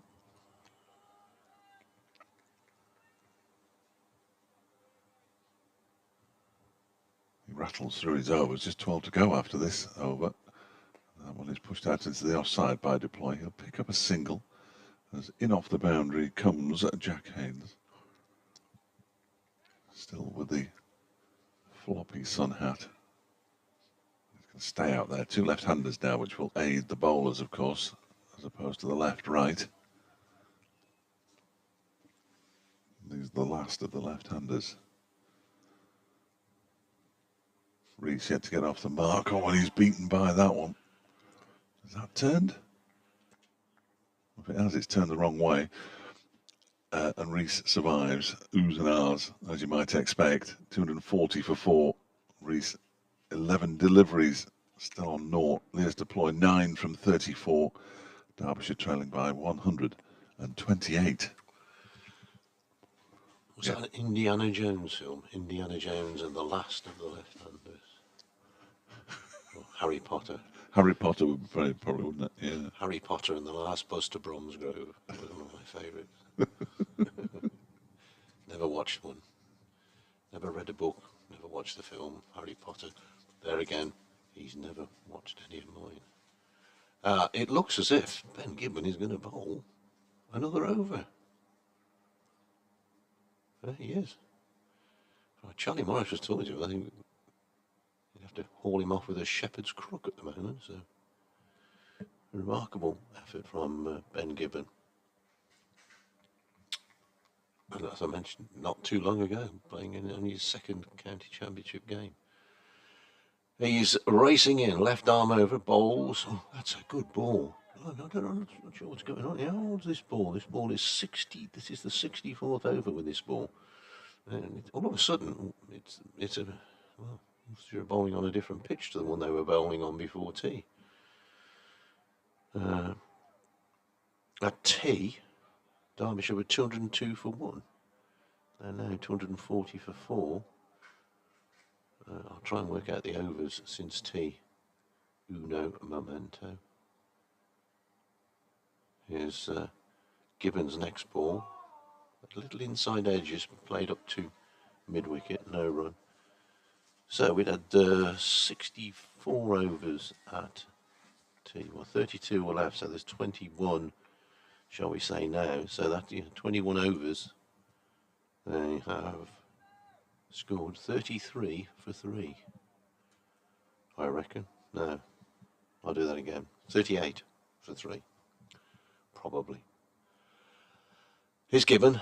[SPEAKER 1] He rattles through his overs, just 12 to go after this over. That one is pushed out into the offside by deploy. He'll pick up a single as in off the boundary comes Jack Haynes. Still with the floppy sun hat. He can stay out there. Two left-handers now, which will aid the bowlers, of course, as opposed to the left-right. He's the last of the left-handers. Reese yet to get off the mark. Oh, and he's beaten by that one. Has that turned? If it has, it's turned the wrong way. And Reese survives. Oohs and ahs, as you might expect. 240 for 4. Reese, 11 deliveries, still on naught. Lear's deploy 9 from 34. Derbyshire trailing by 128.
[SPEAKER 2] Was that an Indiana Jones film? Indiana Jones and the Last of the Left-Handers? Or Harry Potter?
[SPEAKER 1] Harry Potter would be very probably, wouldn't it? Yeah.
[SPEAKER 2] Harry Potter and the Last Bus to Bromsgrove was one of my favourites. Never watched one. Never read a book. Never watched the film Harry Potter. There again, he's never watched any of mine. It looks as if Ben Gibbon is going to bowl another over. There he is. Charlie Morris was talking to him. I think you'd have to haul him off with a shepherd's crook at the moment. So, a remarkable effort from Ben Gibbon. And as I mentioned, not too long ago, playing in only his second county championship game. He's racing in, left arm over, bowls. Oh, that's a good ball. I'm not sure what's going on here. How old's this ball? This ball is 60. This is the 64th over with this ball. And all of a sudden, you're bowling on a different pitch to the one they were bowling on before tea. At tea, Derbyshire were 202 for 1. They're now 240 for 4. I'll try and work out the overs since tea. Uno momento. Here's Gibbon's next ball. A little inside edges, played up to mid-wicket, no run. So we'd had 64 overs at tea. Well, 32 were left, so there's 21, shall we say now. So that 21 overs, they have scored 33 for 3. I reckon. No, I'll do that again. 38 for 3. Probably. Here's Gibbon.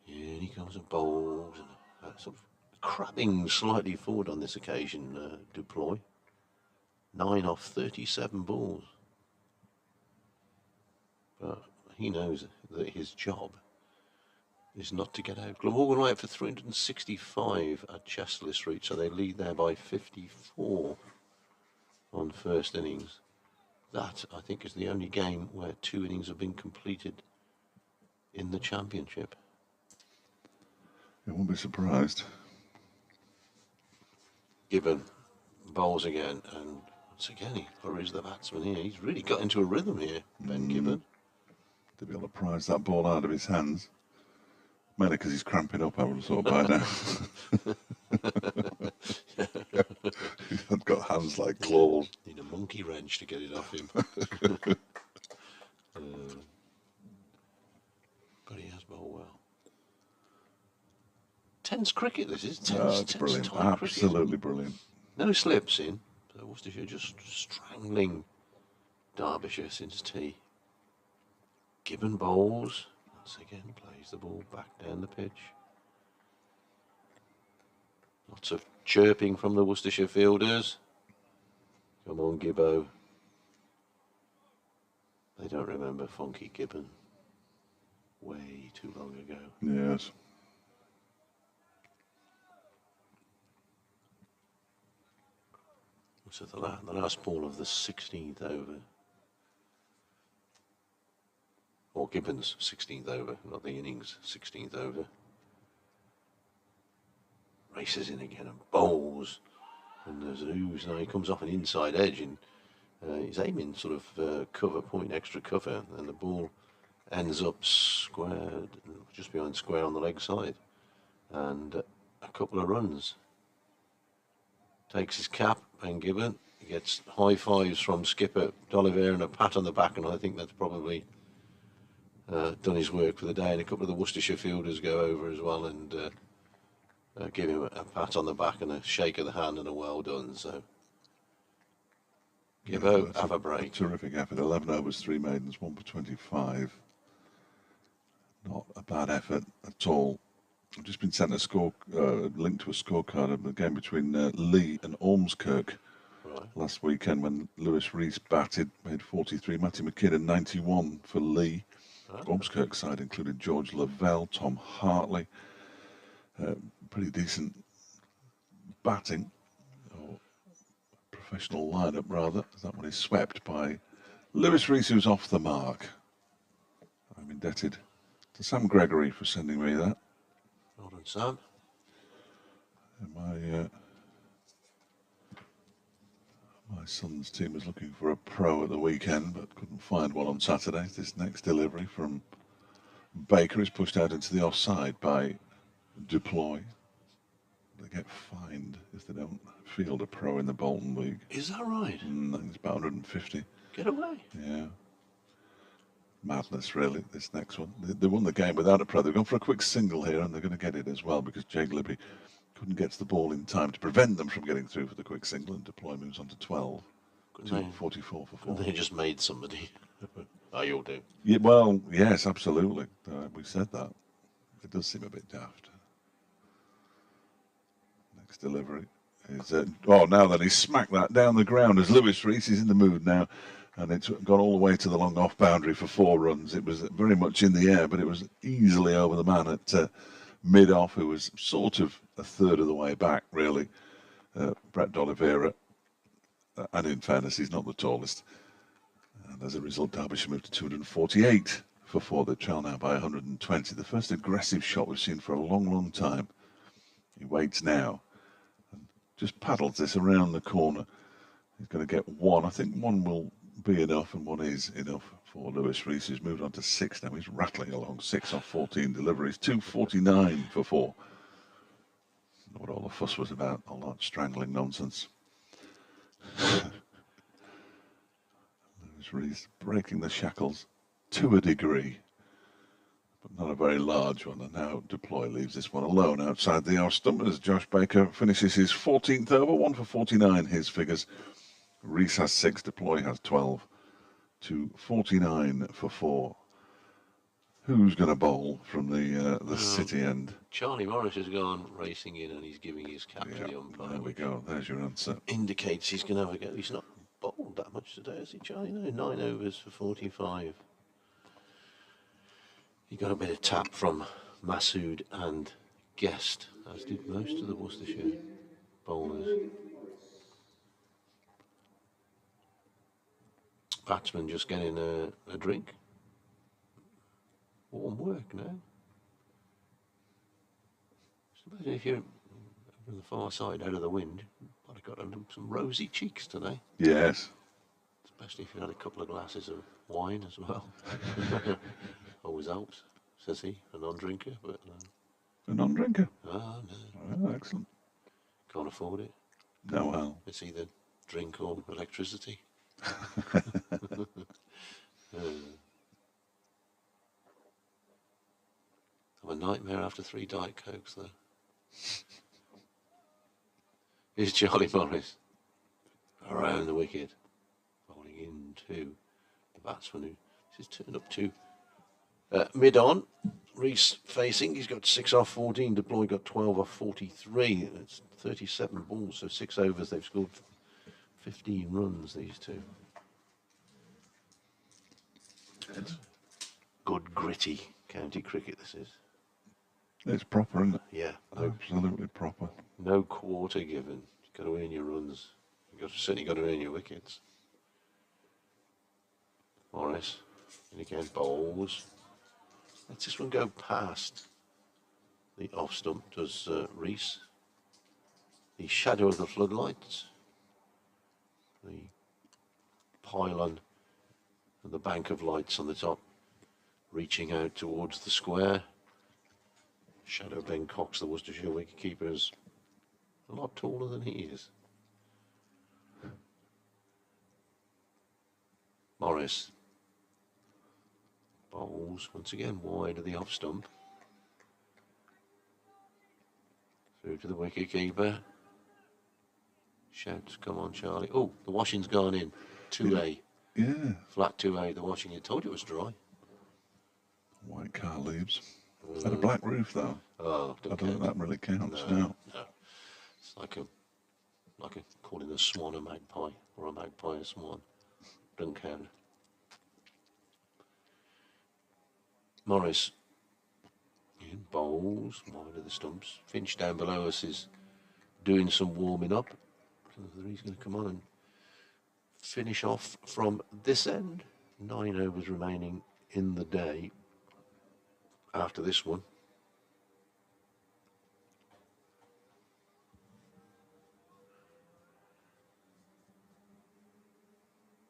[SPEAKER 2] Here he comes and bowls. And, sort of crabbing slightly forward on this occasion, deploy. 9 off 37 balls. But he knows that his job is not to get out. Glamorgan were out for 365 at Chesterless Reach, so they lead there by 54 on first innings. That, I think, is the only game where 2 innings have been completed in the championship.
[SPEAKER 1] I won't be surprised.
[SPEAKER 2] Gibbon bowls again, and once again he hurries the batsman here. He's really got into a rhythm here, Ben Gibbon.
[SPEAKER 1] To be able to prize that ball out of his hands. Mainly because he's cramping up, I would have thought by now. He's got hands like claws.
[SPEAKER 2] Need a monkey wrench to get it off him. But he has bowled well. Tense cricket, this is.
[SPEAKER 1] It's brilliant. Absolutely brilliant.
[SPEAKER 2] No slips in. So Worcestershire just strangling Derbyshire since tea. Gibbon bowls. Once again, plays the ball back down the pitch. Lots of chirping from the Worcestershire fielders. Come on, Gibbo. They don't remember Funky Gibbon. Way too long ago.
[SPEAKER 1] Yes.
[SPEAKER 2] So the last ball of the 16th over. Or Gibbon's 16th over, not the innings 16th over. Races in again and bowls. And there's an ooze. Now he comes off an inside edge and he's aiming sort of cover point, extra cover. And the ball ends up squared, just behind square on the leg side. And a couple of runs. Takes his cap, Ben Gibbon. He gets high fives from skipper D'Oliveira and a pat on the back, and I think that's probably done his work for the day. And a couple of the Worcestershire fielders go over as well and give him a pat on the back and a shake of the hand and a well done. So, Gibbo, have a break.
[SPEAKER 1] A terrific effort. 11 overs, 3 maidens, 1 for 25. Not a bad effort at all. I've just been sent a link to a scorecard of the game between Lee and Ormskirk last weekend when Lewis Rees batted, made 43. Matty McKinnon 91 for Lee. Ormskirk's side included George Lavelle, Tom Hartley. Pretty decent batting, or professional lineup rather. That one is swept by Lewis Rees, who's off the mark. I'm indebted to Sam Gregory for sending me that.
[SPEAKER 2] Well done, Sam.
[SPEAKER 1] My son's team was looking for a pro at the weekend, but couldn't find one on Saturday. This next delivery from Baker is pushed out into the offside by Deploy. They get fined if they don't field a pro in the Bolton League.
[SPEAKER 2] Is that right?
[SPEAKER 1] I think it's about 150.
[SPEAKER 2] Get away.
[SPEAKER 1] Yeah. Madness, really, this next one. They won the game without a pro. They've gone for a quick single here, and they're going to get it as well because Jake Libby couldn't get to the ball in time to prevent them from getting through for the quick single, and Deploy moves on to 12. 44 for 4.
[SPEAKER 2] They just made somebody. Oh, you'll do.
[SPEAKER 1] Yeah, well, yes, absolutely. We said that. It does seem a bit daft. Next delivery is... now then, he smacked that down the ground as Lewis Rees is in the mood now. And it's gone all the way to the long off boundary for 4 runs. It was very much in the air, but it was easily over the man at mid-off, who was sort of a third of the way back, really. Brett D'Oliveira. And in fairness, he's not the tallest. And as a result, Derbyshire moved to 248 for 4. They trail now by 120. The first aggressive shot we've seen for a long, long time. He waits now and just paddles this around the corner. He's going to get 1. I think 1 will be enough, and 1 is enough for Lewis Rees, who's moved on to 6 now. He's rattling along, 6 off 14 deliveries, 249 for 4. What all the fuss was about, all that strangling nonsense. Lewis Rees breaking the shackles to a degree, but not a very large one. And now Deploy leaves this one alone outside the off stump as Josh Baker finishes his 14th over, 1 for 49, his figures. Rees has 6, Deploy has 12, to 49 for 4. Who's going to bowl from the city end?
[SPEAKER 2] Charlie Morris has gone racing in and he's giving his cap to the umpire.
[SPEAKER 1] There we go, there's your answer.
[SPEAKER 2] Indicates he's going to have a go. He's not bowled that much today, has he, Charlie? No, 9 overs for 45. He got a bit of tap from Masood and Guest, as did most of the Worcestershire bowlers. Batsman just getting a drink. Warm work now. Imagine if you're from the far side out of the wind, might have got some rosy cheeks today.
[SPEAKER 1] Yes.
[SPEAKER 2] Especially if you had a couple of glasses of wine as well. Always helps, says he, a non-drinker. But
[SPEAKER 1] A non-drinker?
[SPEAKER 2] no.
[SPEAKER 1] Oh, excellent.
[SPEAKER 2] Can't afford it.
[SPEAKER 1] No, well.
[SPEAKER 2] It's either drink or electricity. I'm a nightmare after 3 Diet Cokes, though. Here's Charlie Morris around the wicket, bowling into the batsman who this is turned up to mid-on. Reese facing, he's got 6 off 14, deploy got 12 off 43. That's 37 balls, so 6 overs. They've scored 15 runs, these two. Good gritty county cricket, this is.
[SPEAKER 1] It's proper, isn't it?
[SPEAKER 2] Yeah.
[SPEAKER 1] Absolutely proper.
[SPEAKER 2] No quarter given. You've got to earn your runs. Certainly got to earn your wickets. Morris, and again bowls. Let's this one go past the off stump, does Reese. The shadow of the floodlights. The pylon and the bank of lights on the top reaching out towards the square. Shadow Ben Cox, the Worcestershire wicketkeeper, is a lot taller than he is. Morris bowls once again wide of the off stump. Through to the wicketkeeper. Shouts, come on, Charlie. Oh, the washing's gone in. 2A.
[SPEAKER 1] Yeah.
[SPEAKER 2] Flat 2A, the washing. I told you it was dry.
[SPEAKER 1] White car leaves. Had a black roof, though.
[SPEAKER 2] Oh,
[SPEAKER 1] I don't think that really counts, no.
[SPEAKER 2] It's like calling a swan a magpie, or a magpie a swan. Don't count. Morris in bowls, wide of the stumps. Finch down below us is doing some warming up. So he's going to come on and finish off from this end. 9 overs remaining in the day after this one.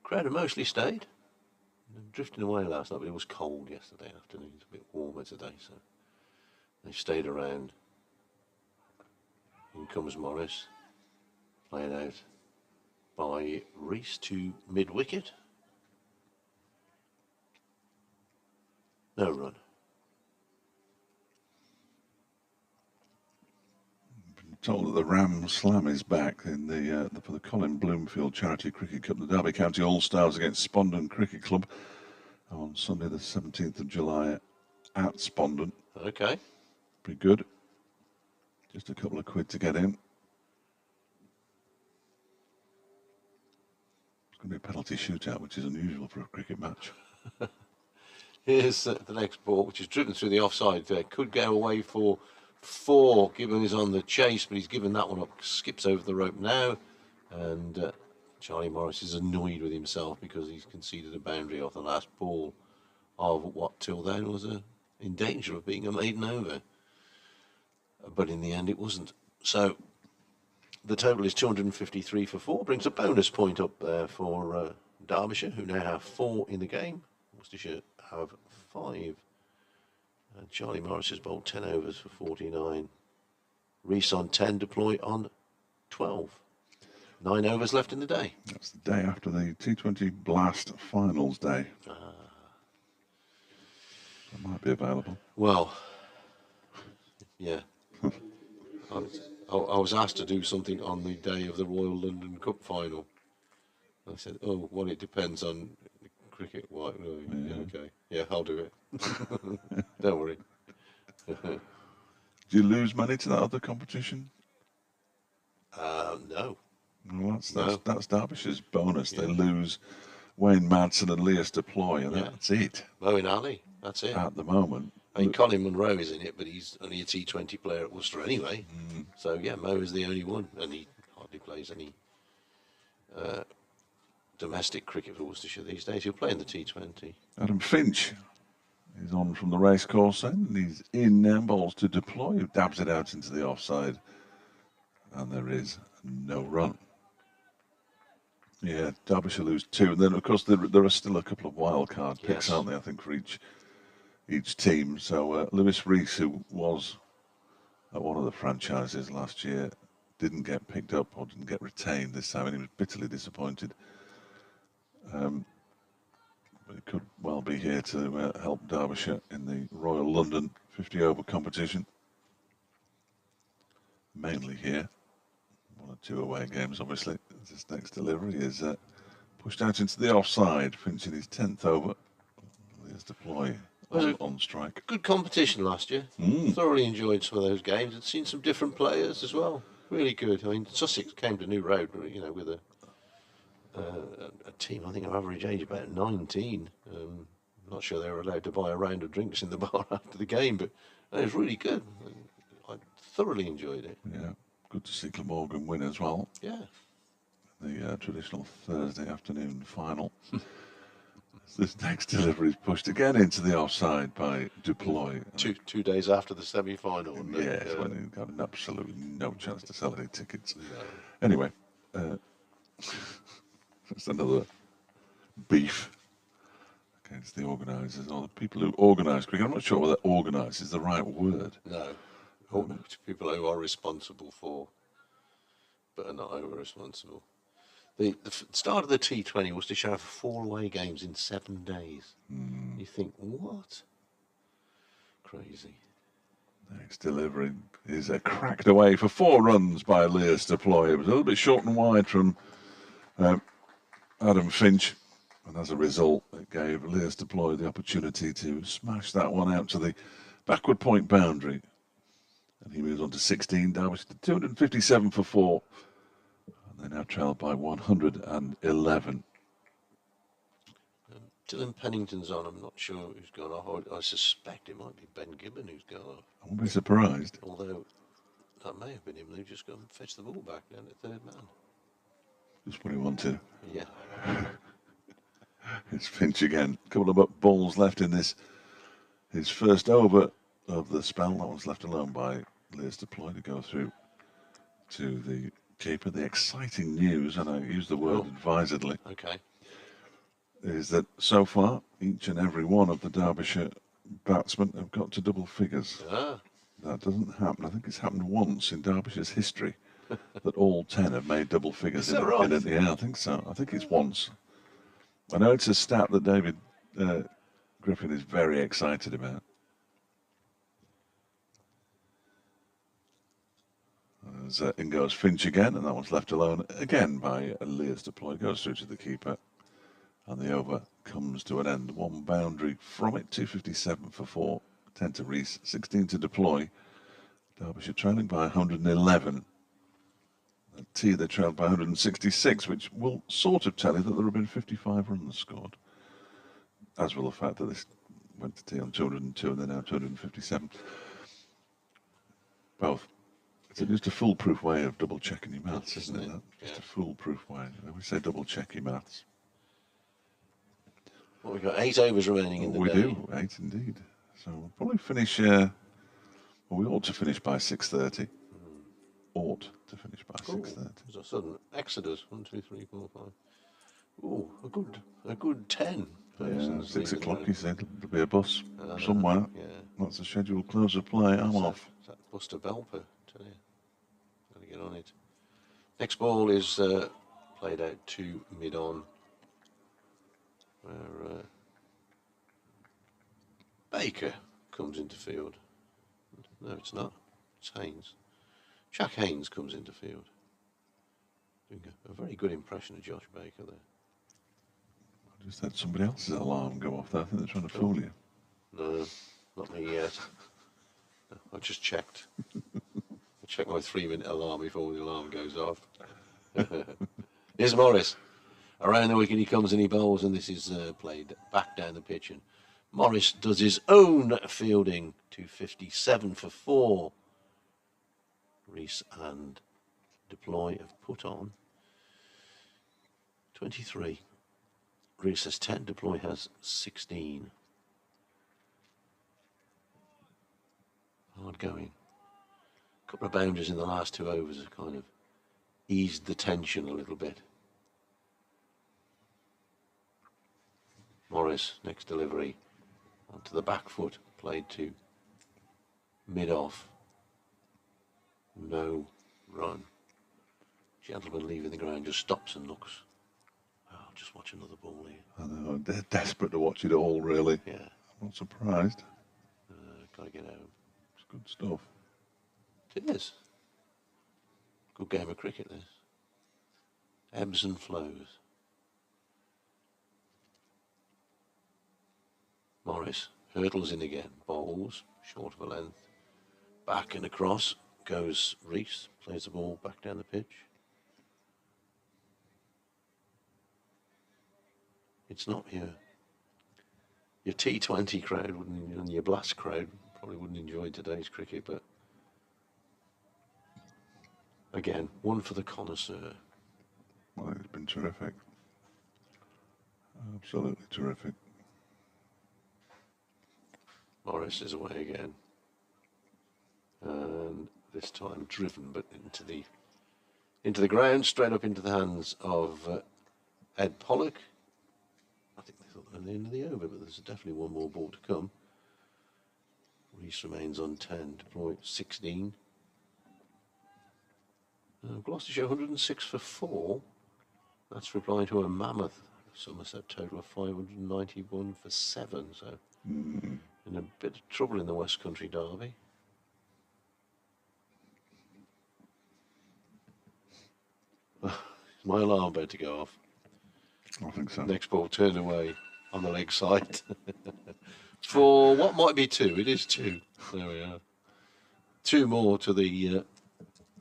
[SPEAKER 2] Crowd have mostly stayed. Drifting away last night, but it was cold yesterday afternoon. It's a bit warmer today, so they stayed around. In comes Morris, playing out by Reese to mid-wicket. No run.
[SPEAKER 1] I'm told that the Ram Slam is back in for the Colin Bloomfield Charity Cricket Cup, the Derby County All-Stars against Spondon Cricket Club on Sunday the 17th of July at Spondon.
[SPEAKER 2] Okay.
[SPEAKER 1] Pretty good. Just a couple of quid to get in. It's going to be a penalty shootout, which is unusual for a cricket match.
[SPEAKER 2] Here's the next ball, which is driven through the offside there. Could go away for 4. Gibbon is on the chase, but he's given that one up. Skips over the rope now. And Charlie Morris is annoyed with himself because he's conceded a boundary off the last ball of what till then was in danger of being a maiden over. But in the end it wasn't. So the total is 253 for 4. Brings a bonus point up there for Derbyshire, who now have 4 in the game. Worcestershire have 5. And Charlie Morris has bowled 10 overs for 49. Reese on 10, deploy on 12. 9 overs left in the day.
[SPEAKER 1] That's the day after the T20 Blast Finals day. That might be available.
[SPEAKER 2] Well, yeah. I was asked to do something on the day of the Royal London Cup final. I said, oh, well, it depends on cricket. Well, yeah. Okay. Yeah, I'll do it. Don't worry.
[SPEAKER 1] Do you lose money to that other competition?
[SPEAKER 2] No.
[SPEAKER 1] Well, that's Derbyshire's bonus. Yeah. They lose Wayne Madsen and Leas Deploy, and that's it.
[SPEAKER 2] Moeen Ali, that's it.
[SPEAKER 1] At the moment.
[SPEAKER 2] I mean, Colin Munro is in it, but he's only a T20 player at Worcester anyway. So, yeah, Mo is the only one, and he hardly plays any domestic cricket for Worcestershire these days. He'll play in the T20.
[SPEAKER 1] Adam Finch He's on from the racecourse end, and he's in now, bowls to Deploy, who dabs it out into the offside. And there is no run. Yeah, Derbyshire lose 2. And then, of course, there are still a couple of wild card picks, aren't there, I think, for each team. So Lewis Rees, who was at one of the franchises last year, didn't get picked up or didn't get retained this time, and he was bitterly disappointed. But it could well be here to help Derbyshire in the Royal London 50-over competition. Mainly here. 1 or 2 away games, obviously. This next delivery is pushed out into the offside, finishing his 10th over. There's Deploy on strike.
[SPEAKER 2] Good competition last year. Thoroughly enjoyed some of those games. I'd seen some different players as well. Really good. I mean, Sussex came to New Road, with a team, I think, of average age about 19. Not sure they were allowed to buy a round of drinks in the bar after the game, but it was really good. I thoroughly enjoyed it.
[SPEAKER 1] Yeah, good to see Glamorgan win as well.
[SPEAKER 2] Yeah.
[SPEAKER 1] The traditional Thursday afternoon final. This next delivery is pushed again into the offside by Deploy.
[SPEAKER 2] 2 days after the semi-final.
[SPEAKER 1] Yes, when he got absolutely no chance to sell any tickets. No. Anyway, that's another beef against the organisers or the people who organise cricket. I'm not sure whether organise is the right word.
[SPEAKER 2] No, people who are responsible for, but are not over-responsible. The start of the T20 was to show 4 away games in 7 days. You think, what? Crazy.
[SPEAKER 1] Next delivery is cracked away for 4 runs by Lewis Deploy. It was a little bit short and wide from Adam Finch, and as a result, it gave Lewis Deploy the opportunity to smash that one out to the backward point boundary. And he moves on to 16, Derbyshire to 257 for 4. And they're now trailed by 111.
[SPEAKER 2] Dylan Pennington's on. I'm not sure who's gone off. I suspect it might be Ben Gibbon who's gone off.
[SPEAKER 1] I won't be surprised.
[SPEAKER 2] Although that may have been him who just gone and fetched the ball back down at third man.
[SPEAKER 1] Just what he wanted.
[SPEAKER 2] Yeah.
[SPEAKER 1] It's Finch again. A couple of balls left in his first over of the spell. That one's left alone by Lewis Deploy to go through to the keeper. The exciting news, and I use the word advisedly, is that so far each and every one of the Derbyshire batsmen have got to double figures. That doesn't happen. I think it's happened once in Derbyshire's history that all 10 have made double figures.
[SPEAKER 2] Is that right?
[SPEAKER 1] Yeah, I think so. I think it's once. I know it's a stat that David Griffin is very excited about. As in goes Finch again, and that one's left alone again by Lewis Deploy. Goes through to the keeper, and the over comes to an end. 1 boundary from it, 257 for 4. 10 to Rees, 16 to Deploy. Derbyshire trailing by 111. At tea, they trailed by 166, which will sort of tell you that there have been 55 runs scored. As will the fact that this went to tea on 202 and they're now 257. Both. It's just a foolproof way of double-checking your maths, isn't it? Just a foolproof way. We say double-check your maths.
[SPEAKER 2] Well, we've got 8 overs remaining in the day.
[SPEAKER 1] We do, 8 indeed. So we'll probably finish, well, we ought to finish by 6:30. Ought to finish by 6:30.
[SPEAKER 2] There's a sudden exodus. 1, 2, 3, 4, 5. Oh, a good 10.
[SPEAKER 1] Yeah, 6 o'clock, you said. There'll be a bus somewhere. Yeah. That's the scheduled close of play. I'm off.
[SPEAKER 2] Is that Buster Belper? Tell you. Got to get on it. Next ball is played out to mid-on, where Baker comes into field. No, it's not. It's Haynes. Jack Haynes comes into field. Doing a very good impression of Josh Baker there.
[SPEAKER 1] I just had somebody else's alarm go off there. I think they're trying to fool you.
[SPEAKER 2] No, not me yet. I just checked. I checked my 3-minute alarm before the alarm goes off. Here's Morris. Around the wicket he comes and he bowls, and this is played back down the pitch. And Morris does his own fielding to 57 for 4. Rees and Deploy have put on 23. Rees has 10, Deploy has 16. hard going. A couple of boundaries in the last 2 overs have kind of eased the tension a little bit. Morris, next delivery, onto the back foot, played to mid-off. No run. Gentleman leaving the ground just stops and looks. Oh, just watch another ball here.
[SPEAKER 1] I know, they're desperate to watch it all, really.
[SPEAKER 2] Yeah.
[SPEAKER 1] I'm not surprised.
[SPEAKER 2] Gotta get home.
[SPEAKER 1] It's good stuff.
[SPEAKER 2] It is. Good game of cricket, this. Ebbs and flows. Morris hurdles in again, bowls, short of a length. Back and across goes Rees, plays the ball back down the pitch. It's not your T20 crowd wouldn't, and your Blast crowd probably wouldn't enjoy today's cricket, but again, one for the connoisseur.
[SPEAKER 1] Well, it's been terrific. Absolutely terrific.
[SPEAKER 2] Morris is away again, and this time driven, but into the ground, straight up into the hands of Ed Pollock. I think they thought they were at the end of the over, but there's definitely one more ball to come. Rees remains on 10, deploy 16. Gloucestershire 106 for 4. That's replying to a mammoth Somerset total of 591 for 7. So in a bit of trouble in the West Country derby. Is my alarm about to go off?
[SPEAKER 1] I think so.
[SPEAKER 2] Next ball turned away on the leg side. For what might be 2. It is 2. There we are. 2 more to the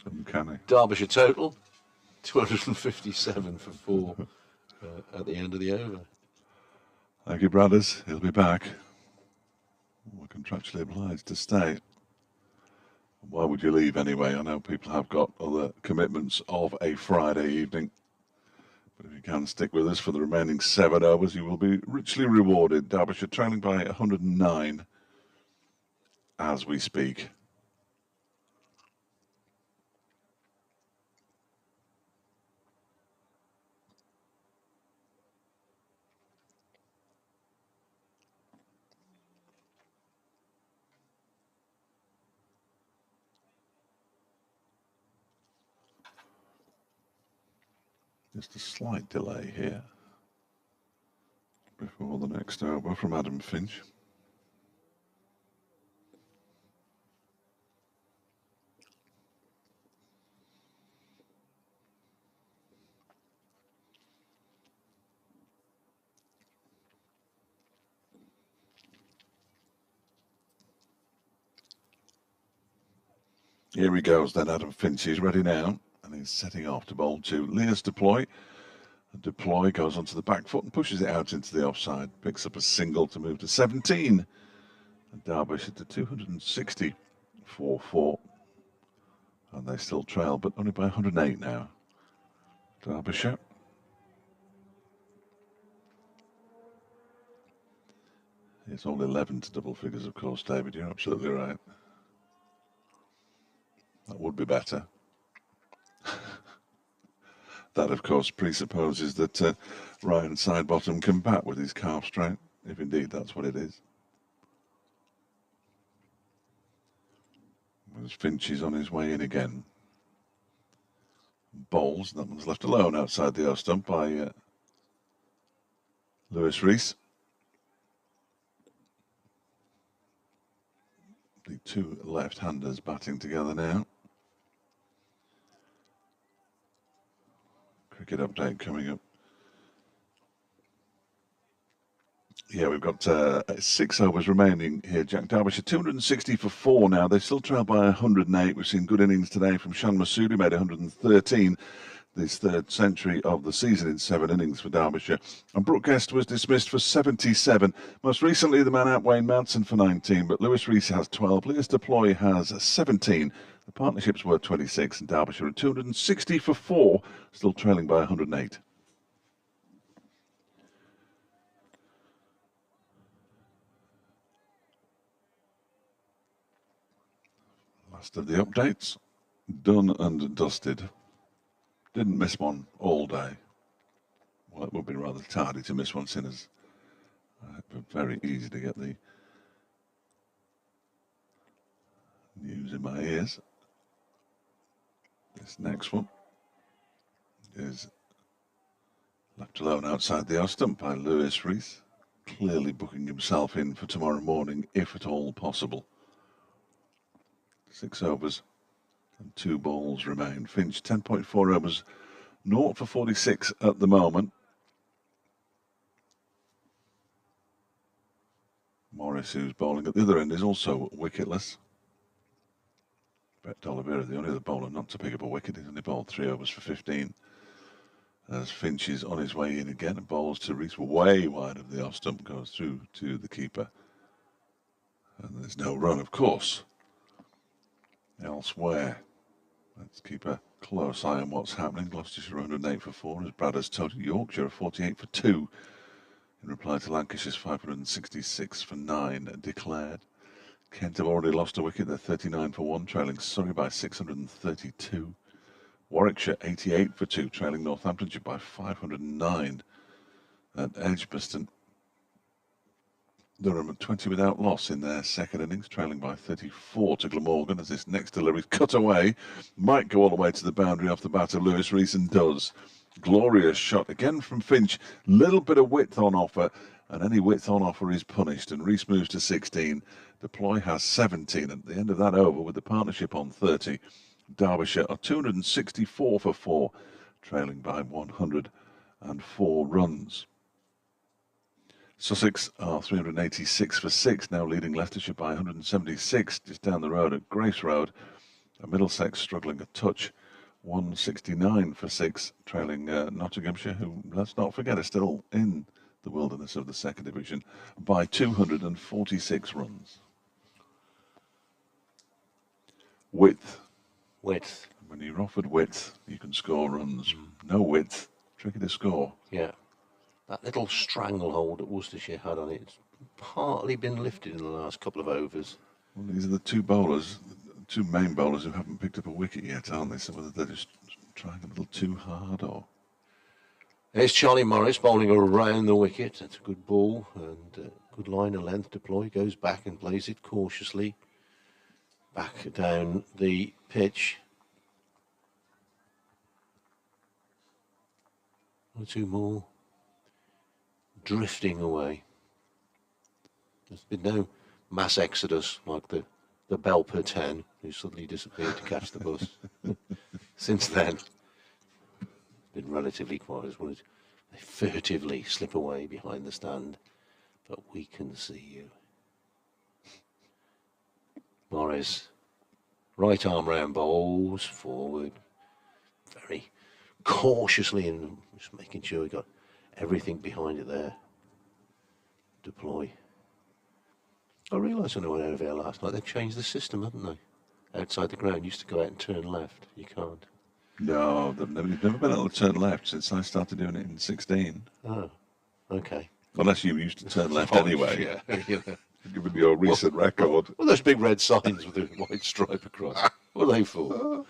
[SPEAKER 1] Uncanny.
[SPEAKER 2] Derbyshire total. 257 for 4 at the end of the over.
[SPEAKER 1] Thank you, brothers. He'll be back. We're contractually obliged to stay. Why would you leave anyway? I know people have got other commitments of a Friday evening. But if you can stick with us for the remaining 7 overs, you will be richly rewarded. Derbyshire trailing by 109 as we speak. Just a slight delay here before the next over from Adam Finch. Here he goes then, Adam Finch. He's ready now, and he's setting off to bowl to Leah's deploy. The deploy goes onto the back foot and pushes it out into the offside. Picks up a single to move to 17. And Derbyshire to 260 for 4. And they still trail, but only by 108 now. Derbyshire. It's all 11 to double figures, of course, David. You're absolutely right. That would be better. That, of course, presupposes that Ryan Sidebottom can bat with his calf strain, if indeed that's what it is. As Finch is on his way in again. Bowls, that one's left alone outside the off stump by Lewis Rees. The 2 left-handers batting together now. Cricket update coming up. Yeah, we've got 6 overs remaining here, Jack. Derbyshire 260 for 4 now. They still trail by 108. We've seen good innings today from Shan Masood, who made 113. This 3rd century of the season in 7 innings for Derbyshire. And Brooke Guest was dismissed for 77. Most recently, the man out Wayne Manson for 19, but Lewis Rees has 12. Leah's Deploy has 17. The partnerships were 26, and Derbyshire at 260 for 4, still trailing by 108. Last of the updates. Done and dusted. Didn't miss one all day. Well, it would be rather tardy to miss one, sinners. Very easy to get the news in my ears. This next one is left alone outside the off stump by Lewis Rees, clearly booking himself in for tomorrow morning, if at all possible. 6 overs and 2 balls remain. Finch 10.4 overs, 0 for 46 at the moment. Morris, who's bowling at the other end, is also wicketless. Brett D'Oliveira, the only other bowler not to pick up a wicket, he's only bowled 3 overs for 15. As Finch is on his way in again and bowls to Rees way wide of the off stump, goes through to the keeper. And there's no run, of course. Elsewhere, let's keep a close eye on what's happening. Gloucestershire 108 for 4, as Brad has told Yorkshire 48 for 2. In reply to Lancashire's 566 for 9 declared. Kent have already lost a wicket. They're 39 for 1, trailing Surrey by 632. Warwickshire 88 for 2, trailing Northamptonshire by 509. At Edgbaston, Durham 20 without loss in their second innings, trailing by 34 to Glamorgan, as this next delivery is cut away. Might go all the way to the boundary off the bat of Lewis Rees, and does. Glorious shot again from Finch. Little bit of width on offer, and any width on offer is punished. And Rees moves to 16. Deploy has 17 at the end of that over, with the partnership on 30. Derbyshire are 264 for 4, trailing by 104 runs. Sussex are 386 for 6, now leading Leicestershire by 176, just down the road at Grace Road. Middlesex struggling a touch, 169 for 6, trailing Nottinghamshire, who, let's not forget, are still in the wilderness of the second division, by 246 runs. Width. When you're offered width, you can score runs. No width, tricky to score.
[SPEAKER 2] Yeah. That little stranglehold that Worcestershire had on it, it's partly been lifted in the last couple of overs.
[SPEAKER 1] Well, these are the two bowlers, the two main bowlers who haven't picked up a wicket yet, aren't they? So whether they're just trying a little too hard or...
[SPEAKER 2] There's Charlie Morris bowling around the wicket. That's a good ball and good line of length. Deploy goes back and plays it cautiously back down the pitch. 1 or 2 more. Drifting away. There's been no mass exodus like the Belper 10, who suddenly disappeared to catch the bus. Since then, it's been relatively quiet as well. They furtively slip away behind the stand, but we can see you. Morris, right arm round, bowls forward, very cautiously, and just making sure we got everything behind it there. Deploy. I realised when I went over here last night, they've changed the system, haven't they? Outside the ground, used to go out and turn left. You can't.
[SPEAKER 1] No, you've never been able to turn left since I started doing it in 16.
[SPEAKER 2] Oh, okay.
[SPEAKER 1] Unless you used to turn left anyway.
[SPEAKER 2] Yeah.
[SPEAKER 1] Given your recent record.
[SPEAKER 2] Well, those big red signs with the white stripe across. What are they for?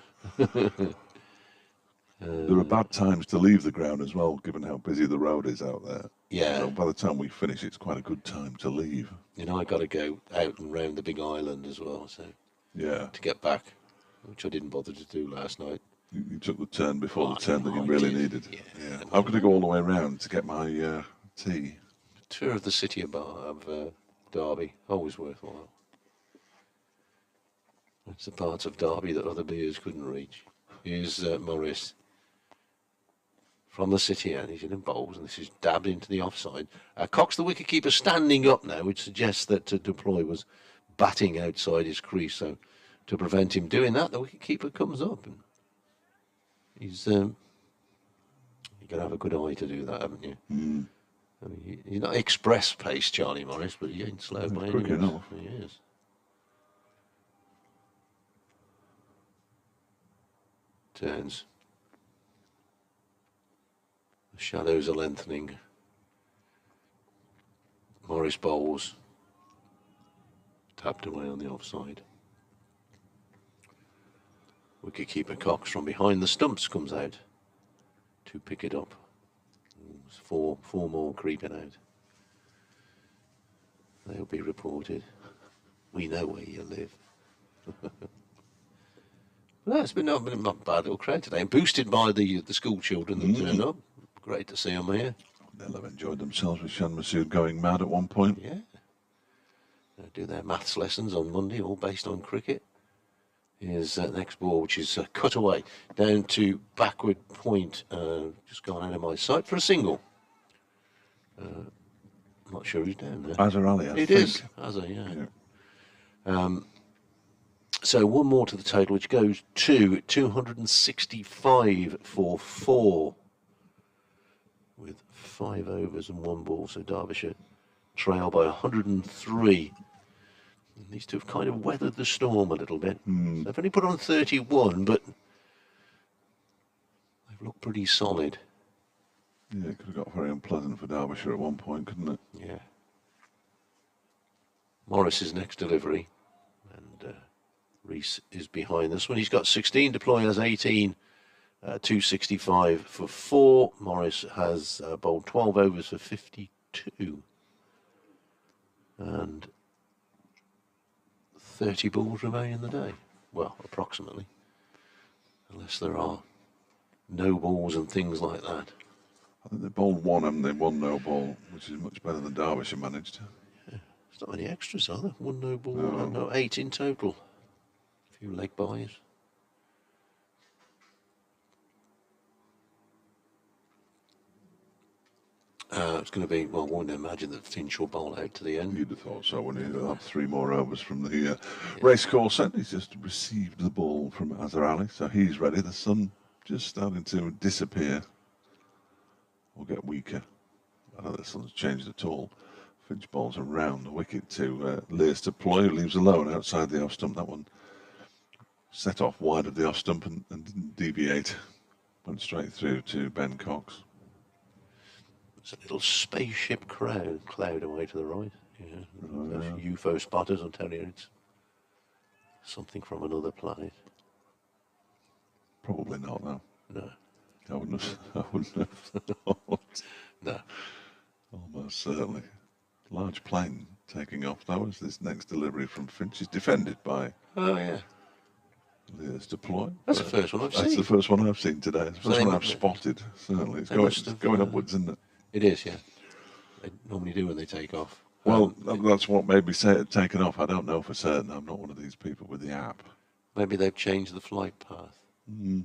[SPEAKER 1] There are bad times to leave the ground as well, given how busy the road is out there.
[SPEAKER 2] Yeah.
[SPEAKER 1] So by the time we finish, it's quite a good time to leave.
[SPEAKER 2] You know, I got to go out and round the big island as well, so
[SPEAKER 1] yeah,
[SPEAKER 2] to get back, which I didn't bother to do last night.
[SPEAKER 1] You took the turn before the turn that you really needed.
[SPEAKER 2] Yeah.
[SPEAKER 1] I'm going to go all the way around to get my tea.
[SPEAKER 2] Tour of the city of Derby, always worthwhile. It's the parts of Derby that other beers couldn't reach. Here's Morris from the city, and he's in bowls, and this is dabbed into the offside. Cox, the wicketkeeper, standing up now, which suggests that Deploy was batting outside his crease. So to prevent him doing that, the wicketkeeper comes up, and he's you've got to have a good eye to do that, haven't you?
[SPEAKER 1] Mm.
[SPEAKER 2] I mean, he's not express pace, Charlie Morris, but he ain't slow by any means. He is. Turns. The shadows are lengthening. Morris bowls. Tapped away on the offside. Wicketkeeper Cox from behind the stumps comes out to pick it up. There's four more creeping out. They'll be reported. We know where you live. Well, it's been not a bad little crowd today, and boosted by the school children that turned up. Great to see them here.
[SPEAKER 1] They'll have enjoyed themselves with Shan Masood going mad at one point.
[SPEAKER 2] Yeah. They'll do their maths lessons on Monday, all based on cricket. Here's the next ball, which is cut away down to backward point, just gone out of my sight for a single. I'm not sure who's down there.
[SPEAKER 1] Azhar Ali, I think.
[SPEAKER 2] It is. Azhar, yeah. So one more to the total, which goes to 265 for 4, with 5 overs and 1 ball. So Derbyshire trail by 103. And these two have kind of weathered the storm a little bit. They've only put on 31, but they've looked pretty solid.
[SPEAKER 1] Yeah, it could have got very unpleasant for Derbyshire at one point, couldn't it?
[SPEAKER 2] Yeah. Morris's next delivery, and Rees is behind this one. He's got 16, deploy has 18, 265 for 4. Morris has bowled 12 overs for 52. And 30 balls remain in the day. Well, approximately. Unless there are no balls and things like that.
[SPEAKER 1] I think they bowled 1 and they 1 no ball, which is much better than Derbyshire managed.
[SPEAKER 2] Yeah, there's not many extras, are there? 1 no ball, no 8 in total. A few leg buys. It's going to be, well, I wouldn't imagine that Finch will bowl out to the end.
[SPEAKER 1] You'd have thought so, wouldn't you? He'll have 3 more overs from the race course end. He's just received the ball from Azhar Ali, so he's ready. The sun just starting to disappear. Will get weaker. I know the sun's changed at all. Finch bowls around the wicket to Lears to Ploy, who leaves alone outside the off stump. That one set off wide of the off stump and didn't deviate. Went straight through to Ben Cox.
[SPEAKER 2] There's a little spaceship cloud away to the right. Yeah. UFO spotters will tell you it's something from another planet.
[SPEAKER 1] Probably not, no.
[SPEAKER 2] No.
[SPEAKER 1] I wouldn't have thought.
[SPEAKER 2] No.
[SPEAKER 1] Almost certainly. Large plane taking off, though, as this next delivery from Finch is defended by Lears deploy.
[SPEAKER 2] That's the first one I've seen.
[SPEAKER 1] That's the first one I've seen today. It's the first one I've spotted, certainly. It's going upwards, isn't it?
[SPEAKER 2] It is, yeah. They normally do when they take off.
[SPEAKER 1] Well, that's what made me say it had taken off. I don't know for certain. I'm not one of these people with the app.
[SPEAKER 2] Maybe they've changed the flight path.
[SPEAKER 1] They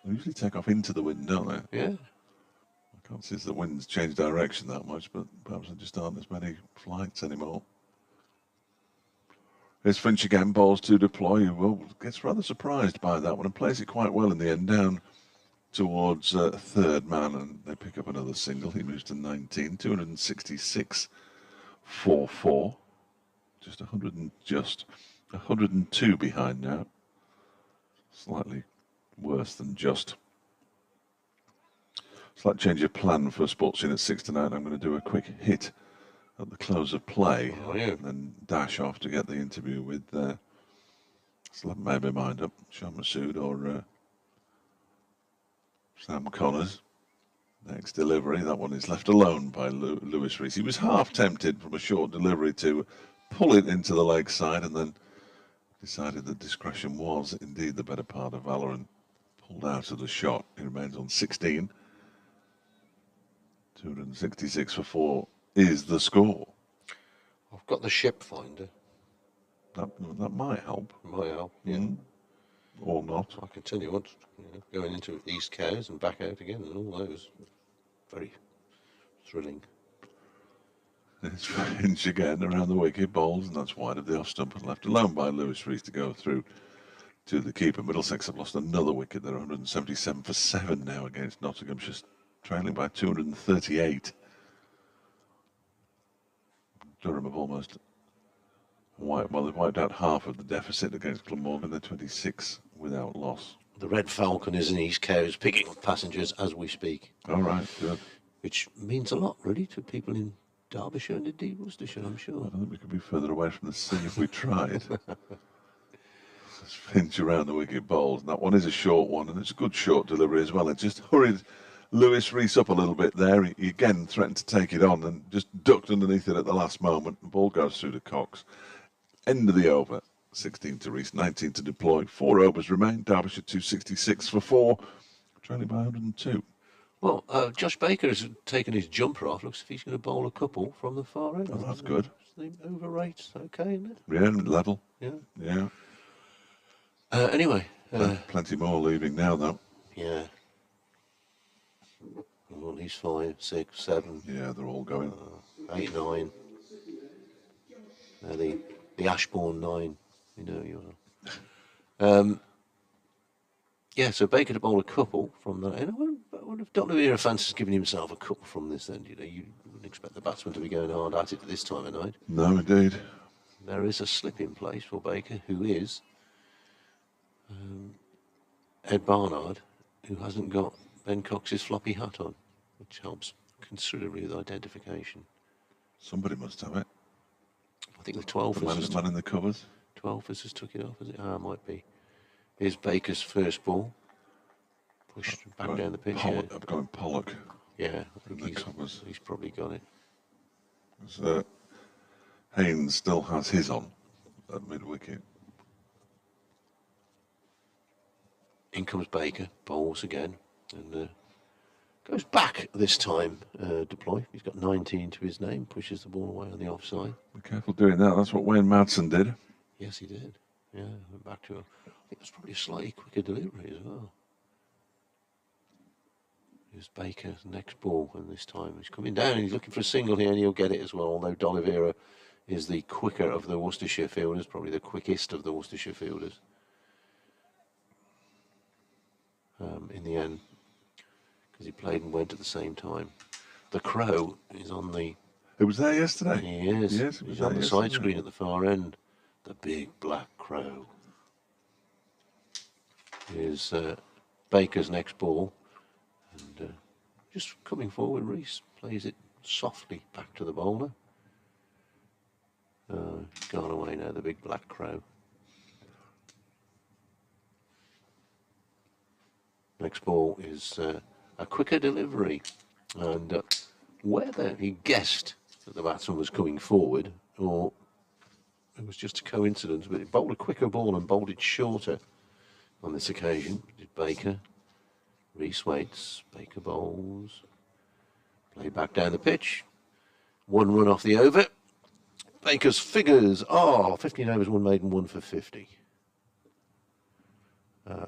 [SPEAKER 1] usually take off into the wind, don't they?
[SPEAKER 2] Yeah.
[SPEAKER 1] I can't see the wind's changed direction that much, but perhaps there just aren't as many flights anymore. Here's Finch again, bowls to deploy, who gets rather surprised by that one and plays it quite well in the end, down towards third man, and they pick up another single. He moves to 19, 266 for 4. Just 102 behind now. Slightly worse than just. Slight change of plan for Sportscene at 6 to 9. I'm going to do a quick hit at the close of play and then dash off to get the interview with still haven't made my mind up, Shan Masood or Sam Connors. Next delivery, that one is left alone by Lewis Rees. He was half tempted from a short delivery to pull it into the leg side and then decided that discretion was indeed the better part of valour and pulled out of the shot. He remains on 16. 266 for 4 is the score.
[SPEAKER 2] I've got the ship finder.
[SPEAKER 1] That might help.
[SPEAKER 2] Might help, yeah.
[SPEAKER 1] Or not.
[SPEAKER 2] I can tell you what, going into East Cows and back out again and all those. Very thrilling.
[SPEAKER 1] It's Finch again around the wicket, bowls, and that's wide of the off stump and left alone by Lewis Rees to go through to the keeper. Middlesex have lost another wicket. They're 177 for 7 now against Nottinghamshire, trailing by 238. Durham have almost they've wiped out half of the deficit against Glamorgan. They're 26 without loss.
[SPEAKER 2] The Red Falcon is in East Cows picking up passengers as we speak.
[SPEAKER 1] All right, good.
[SPEAKER 2] Which means a lot, really, to people in Derbyshire and indeed Worcestershire, I'm sure.
[SPEAKER 1] I don't think we could be further away from the sea if we tried. As Finch around the wicket bowls. And that one is a short one, and it's a good short delivery as well. It just hurried Lewis Rees up a little bit there. He again threatened to take it on and just ducked underneath it at the last moment. The ball goes through to Cox. End of the over. 16 to Rees, 19 to deploy. 4 overs remain. Derbyshire 266 for 4, trailing by 102.
[SPEAKER 2] Well, Josh Baker has taken his jumper off. Looks as if he's going to bowl a couple from the far end.
[SPEAKER 1] Oh, that's good.
[SPEAKER 2] The over rate's okay, isn't it?
[SPEAKER 1] Yeah, level.
[SPEAKER 2] Yeah.
[SPEAKER 1] Yeah.
[SPEAKER 2] Anyway.
[SPEAKER 1] Plenty more leaving now, though.
[SPEAKER 2] Yeah. Well, he's 5, 6, 7.
[SPEAKER 1] Yeah, they're all going.
[SPEAKER 2] 8, 9. The Ashbourne 9. You know you are. Yeah, so Baker to bowl a couple from that. And I wonder if Dr. Vera fancies giving himself a couple from this end. You know, you wouldn't expect the batsman to be going hard at it at this time of night.
[SPEAKER 1] No, indeed.
[SPEAKER 2] There is a slip in place for Baker, who is Ed Barnard, who hasn't got Ben Cox's floppy hat on, which helps considerably with identification.
[SPEAKER 1] Somebody must have it.
[SPEAKER 2] I think the 12
[SPEAKER 1] The man in the covers.
[SPEAKER 2] 12 has took it off, is it? Ah, might be. Here's Baker's first ball. Pushed back down the pitch.
[SPEAKER 1] I've gone Pollock.
[SPEAKER 2] Yeah, I think
[SPEAKER 1] covers.
[SPEAKER 2] He's probably got it.
[SPEAKER 1] So, Haynes still has his on at mid-wicket.
[SPEAKER 2] In comes Baker, bowls again, and goes back this time. Deploy. He's got 19 to his name. Pushes the ball away on the offside.
[SPEAKER 1] Be careful doing that. That's what Wayne Madsen did.
[SPEAKER 2] Yes, he did. Yeah, went back to. I think it was probably a slightly quicker delivery as well. Here's Baker's next ball, and this time he's coming down. He's looking for a single here, and he'll get it as well. Although D'Oliveira is the quicker of the Worcestershire fielders, probably the quickest of the Worcestershire fielders. In the end, because he played and went at the same time. The Crow is on the.
[SPEAKER 1] It was there yesterday.
[SPEAKER 2] He is.
[SPEAKER 1] Yes, it was
[SPEAKER 2] He's
[SPEAKER 1] there
[SPEAKER 2] on the
[SPEAKER 1] yesterday.
[SPEAKER 2] side screen at the far end. The big black crow. Here's Baker's next ball. And just coming forward, Rees plays it softly back to the bowler. Gone away now, the big black crow. Next ball is a quicker delivery. And whether he guessed that the batsman was coming forward or it was just a coincidence, but he bowled a quicker ball and bowled it shorter on this occasion. Did Baker. Rees waits. Baker bowls. Play back down the pitch. 1 run off the over. Baker's figures are 15 overs, 1 maiden, 1 for 50.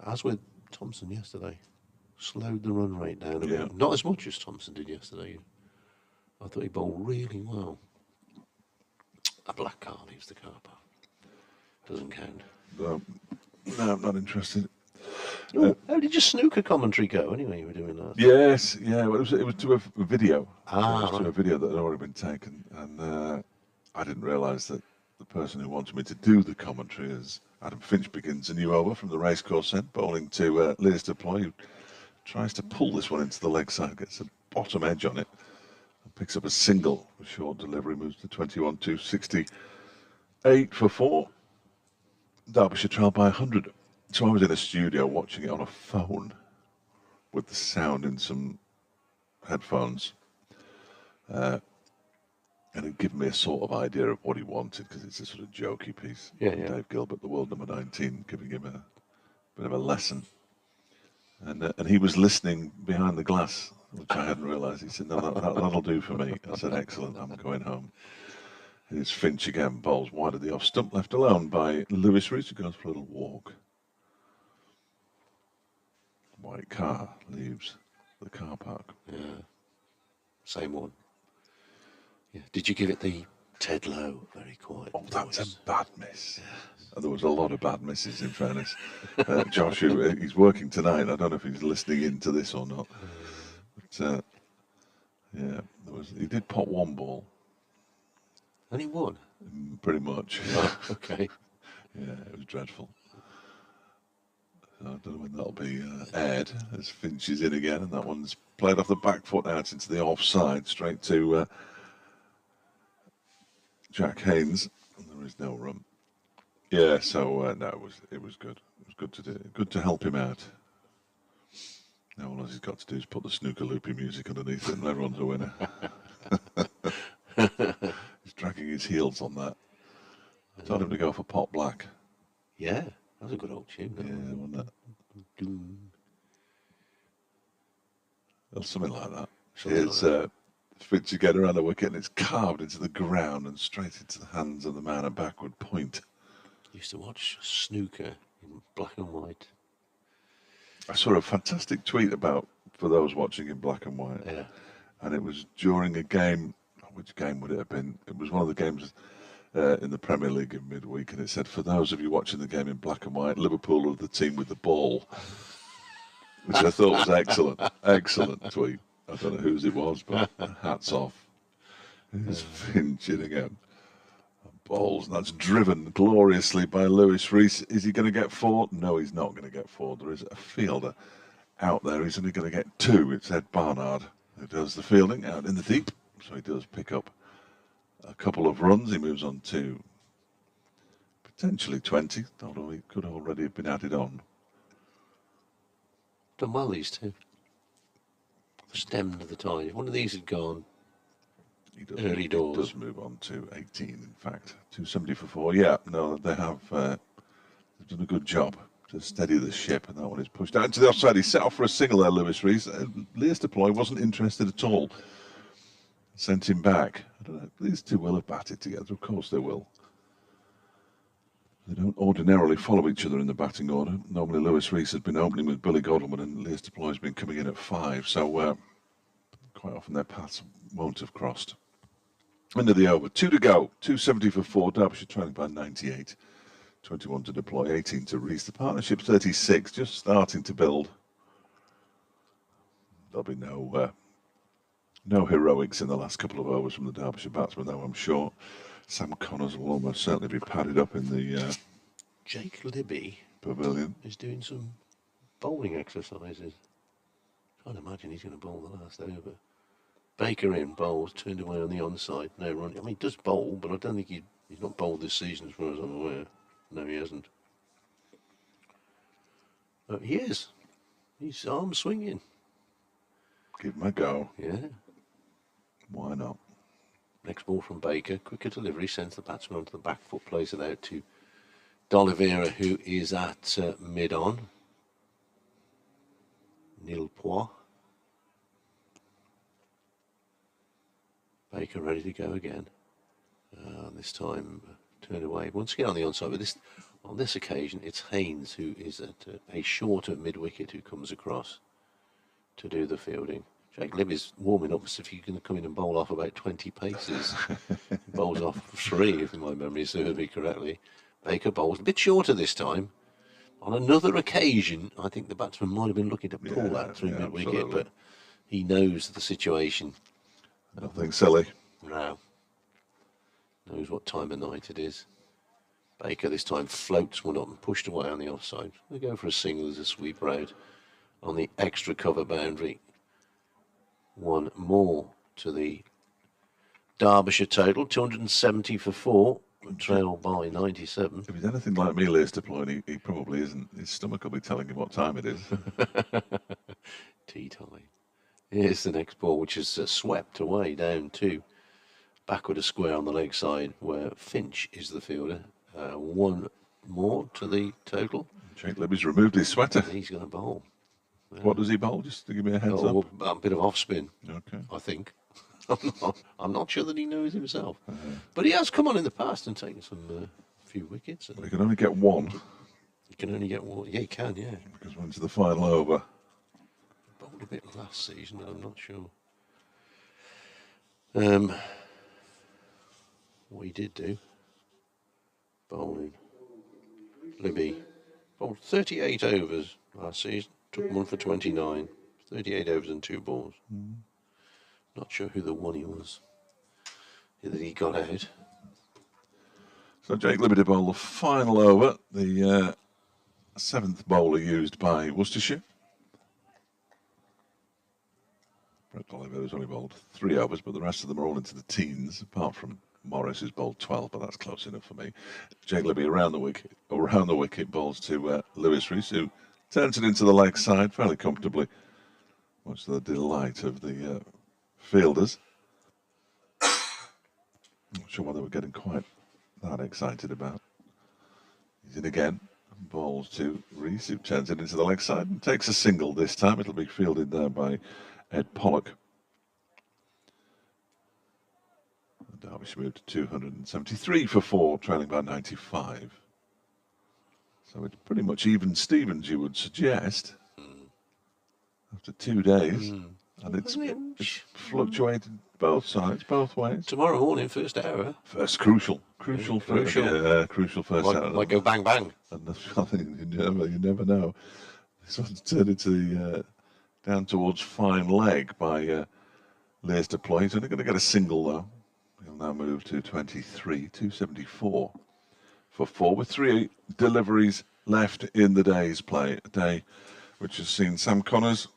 [SPEAKER 2] As with Thompson yesterday, slowed the run rate down a bit. Not as much as Thompson did yesterday. I thought he bowled really well. A black card leaves the car park. Doesn't count.
[SPEAKER 1] No, I'm not interested.
[SPEAKER 2] How did your snooker commentary go anyway? You were doing that.
[SPEAKER 1] Yes, yeah. Well, it was to a video. It was
[SPEAKER 2] right.
[SPEAKER 1] to a video that had already been taken, and I didn't realise that the person who wanted me to do the commentary is Adam Finch. Begins a new over from the racecourse end, bowling to Lewis Deploy, who tries to pull this one into the leg side, gets a bottom edge on it, and picks up a single. A short delivery moves to 21 to 68 for 4. Derbyshire trail by 100. So I was in a studio watching it on a phone with the sound in some headphones. And it gave me a sort of idea of what he wanted, because it's a sort of jokey piece.
[SPEAKER 2] Yeah.
[SPEAKER 1] Dave Gilbert, the world number 19, giving him a bit of a lesson. And he was listening behind the glass, which I hadn't realised. He said, no, that'll do for me. I said, excellent, I'm going home. And it's Finch again, bowls wide of the off stump, left alone by Lewis Rees, who goes for a little walk. White car leaves the car park.
[SPEAKER 2] Yeah. Same one. Yeah. Did you give it the Ted Lowe, very quiet?
[SPEAKER 1] Oh, that's
[SPEAKER 2] voice?
[SPEAKER 1] a bad miss. Yes. There was a lot of bad misses, in fairness. Josh, he's working tonight. I don't know if he's listening into this or not. But, yeah, he did pot 1 ball.
[SPEAKER 2] And he won?
[SPEAKER 1] Pretty much.
[SPEAKER 2] Oh, okay.
[SPEAKER 1] Yeah, it was dreadful. I don't know when that'll be aired, as Finch is in again, and that one's played off the back foot out into the offside, straight to Jack Haynes, and there is no run. Yeah, so no, it was good. It was good to do. Good to help him out. Now all he's got to do is put the snooker loopy music underneath it, and everyone's a winner. He's dragging his heels on that. I told him to go for Pot Black.
[SPEAKER 2] Yeah, that was a good old tune.
[SPEAKER 1] Yeah, wasn't it? Or something like that. It's fit together around the wicket, and it's carved into the ground and straight into the hands of the man at backward point.
[SPEAKER 2] Used to watch snooker in black and white.
[SPEAKER 1] I saw a fantastic tweet about, for those watching in black and white.
[SPEAKER 2] Yeah.
[SPEAKER 1] And it was during a game. Which game would it have been? It was one of the games in the Premier League in midweek, and it said, for those of you watching the game in black and white, Liverpool are the team with the ball. Which I thought was excellent. Excellent tweet. I don't know whose it was, but hats off. It's Finching again. Balls, and that's driven gloriously by Lewis Rees. Is he going to get 4? No, he's not going to get 4. There is a fielder out there. He's only going to get 2. It's Ed Barnard who does the fielding out in the deep. So he does pick up a couple of runs. He moves on to potentially 20, although he could already have been added on.
[SPEAKER 2] Done well, these two. Stemmed the tide. One of these had gone early doors.
[SPEAKER 1] He does move on to 18, in fact. 270 for 4. Yeah, no, they have they've done a good job to steady the ship, and that one is pushed out to the offside. He set off for a single there, Lewis Rees. Learstaploy wasn't interested at all. Sent him back. I don't know. These two will have batted together. Of course they will. They don't ordinarily follow each other in the batting order. Normally Lewis Rees has been opening with Billy Godwin, and Learstaploy has been coming in at 5. So quite often their paths won't have crossed. End of the over. 2 to go. 270 for 4. Derbyshire trailing by 98. 21 to deploy. 18 to Rees. The partnership 36. Just starting to build. There'll be no heroics in the last couple of overs from the Derbyshire batsmen, though, I'm sure. Sam Connors will almost certainly be padded up in the
[SPEAKER 2] Jake Libby
[SPEAKER 1] pavilion.
[SPEAKER 2] is doing some bowling exercises. Can't imagine he's going to bowl the last over. Baker in, bowls, turned away on the onside, no run. I mean, he does bowl, but I don't think he's not bowled this season as far as I'm aware. No, he hasn't. He is. He's arm swinging.
[SPEAKER 1] Give him a go.
[SPEAKER 2] Yeah.
[SPEAKER 1] Why not?
[SPEAKER 2] Next ball from Baker. Quicker delivery, sends the batsman onto the back foot, plays it out to D'Oliveira, who is at mid-on. Nilpois. Baker ready to go again. This time turned away. Once again on the onside, but on this occasion it's Haynes who is at a shorter mid-wicket who comes across to do the fielding. Jake Libby's warming up as if he's going to come in and bowl off about 20 paces. Bowls off 3, if my memory serves me correctly. Baker bowls a bit shorter this time. On another occasion, I think the batsman might have been looking to pull that through mid-wicket, but he knows the situation.
[SPEAKER 1] Nothing silly.
[SPEAKER 2] No. Knows what time of night it is. Baker this time floats one up and pushed away on the offside. They go for a single as a sweeper out on the extra cover boundary. One more to the Derbyshire total, 270 for 4, trail by 97.
[SPEAKER 1] If he's anything like me, Learstaploy, he probably isn't. His stomach will be telling him what time it is.
[SPEAKER 2] Tea time. Here's the next ball, which is swept away down to backward a square on the leg side, where Finch is the fielder. One more to the total.
[SPEAKER 1] Jake Libby's removed his sweater.
[SPEAKER 2] He's going to bowl.
[SPEAKER 1] What does he bowl? Just to give me a heads up.
[SPEAKER 2] A bit of off spin.
[SPEAKER 1] Okay.
[SPEAKER 2] I think. I'm not sure that he knows himself, but he has come on in the past and taken some few wickets.
[SPEAKER 1] Well, he can only get 1.
[SPEAKER 2] He can only get 1. Yeah, he can. Yeah.
[SPEAKER 1] Because we're into the final over.
[SPEAKER 2] Bowled a bit last season, but I'm not sure. What he did do. Bowling. Libby bowled 38 overs last season. Took 1 for 29. 38 overs and 2 balls. Not sure who the one he was that he got out.
[SPEAKER 1] So Jake Libby to bowl the final over, the 7th bowler used by Worcestershire. Brett D'Oliveira's only bowled 3 overs, but the rest of them are all into the teens, apart from Morris has bowled 12, but that's close enough for me. Jake Libby around the wicket, balls to Lewis Rees, who turns it into the leg side fairly comfortably, much to the delight of the fielders. Not sure what they were getting quite that excited about. He's in again. Balls to Rees, who turns it into the leg side and takes a single this time. It'll be fielded there by Ed Pollock. Derbyshire moved to 273 for 4, trailing by 95. So it's pretty much even Stevens, you would suggest, after 2 days. And it's fluctuated both sides, both ways.
[SPEAKER 2] Tomorrow morning, first hour.
[SPEAKER 1] First, crucial first. Yeah, crucial first hour.
[SPEAKER 2] Might go bang bang.
[SPEAKER 1] And I think you never know. This one's turned into the down towards fine leg by Lears to Ploy. He's only going to get a single though. He'll now move to 23, 274 for 4, with 3 deliveries left in the day's play. A day which has seen Sam Connors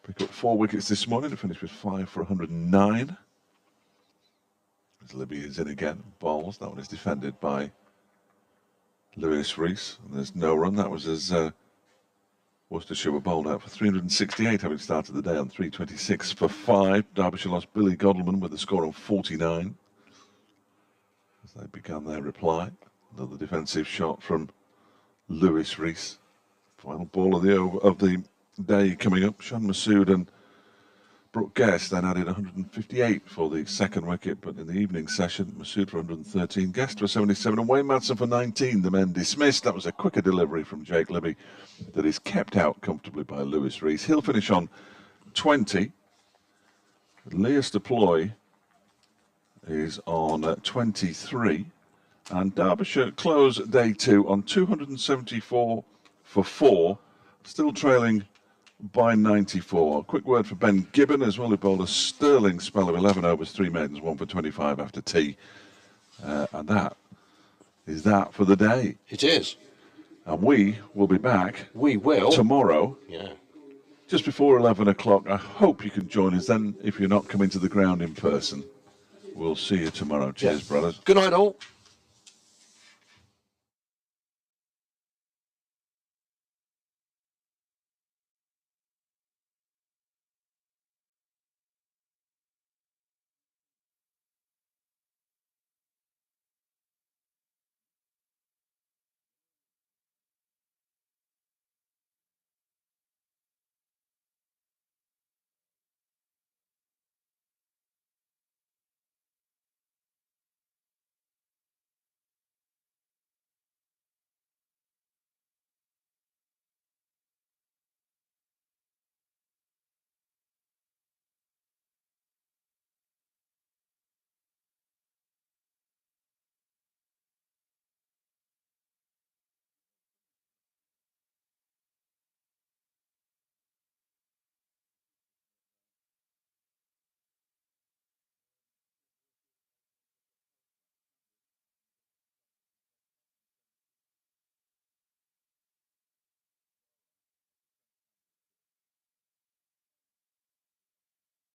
[SPEAKER 1] pick up 4 wickets this morning to finish with 5 for 109. As Libby is in again, bowls. That one is defended by Lewis Rees. And there's no run. That was as Worcestershire were bowled out for 368, having started the day on 326 for 5. Derbyshire lost Billy Godleman with a score of 49 as they began their reply. Another defensive shot from Lewis Rees. Final ball of the day coming up. Sean Masood and Brooke Guest then added 158 for the second wicket, but in the evening session, Masood for 113, Guest for 77, and Wayne Madsen for 19. The men dismissed. That was a quicker delivery from Jake Libby that is kept out comfortably by Lewis Rees. He'll finish on 20. Lears Deploy is on 23. And Derbyshire close day 2 on 274 for 4, still trailing by 94. A quick word for Ben Gibbon as well, who bowled a sterling spell of 11 overs, 3 maidens, 1 for 25 after tea. And that is that for the day.
[SPEAKER 2] It is.
[SPEAKER 1] And we will be back.
[SPEAKER 2] We will.
[SPEAKER 1] Tomorrow.
[SPEAKER 2] Yeah.
[SPEAKER 1] Just before 11 o'clock. I hope you can join us then if you're not coming to the ground in person. We'll see you tomorrow. Cheers, brothers.
[SPEAKER 2] Good night, all.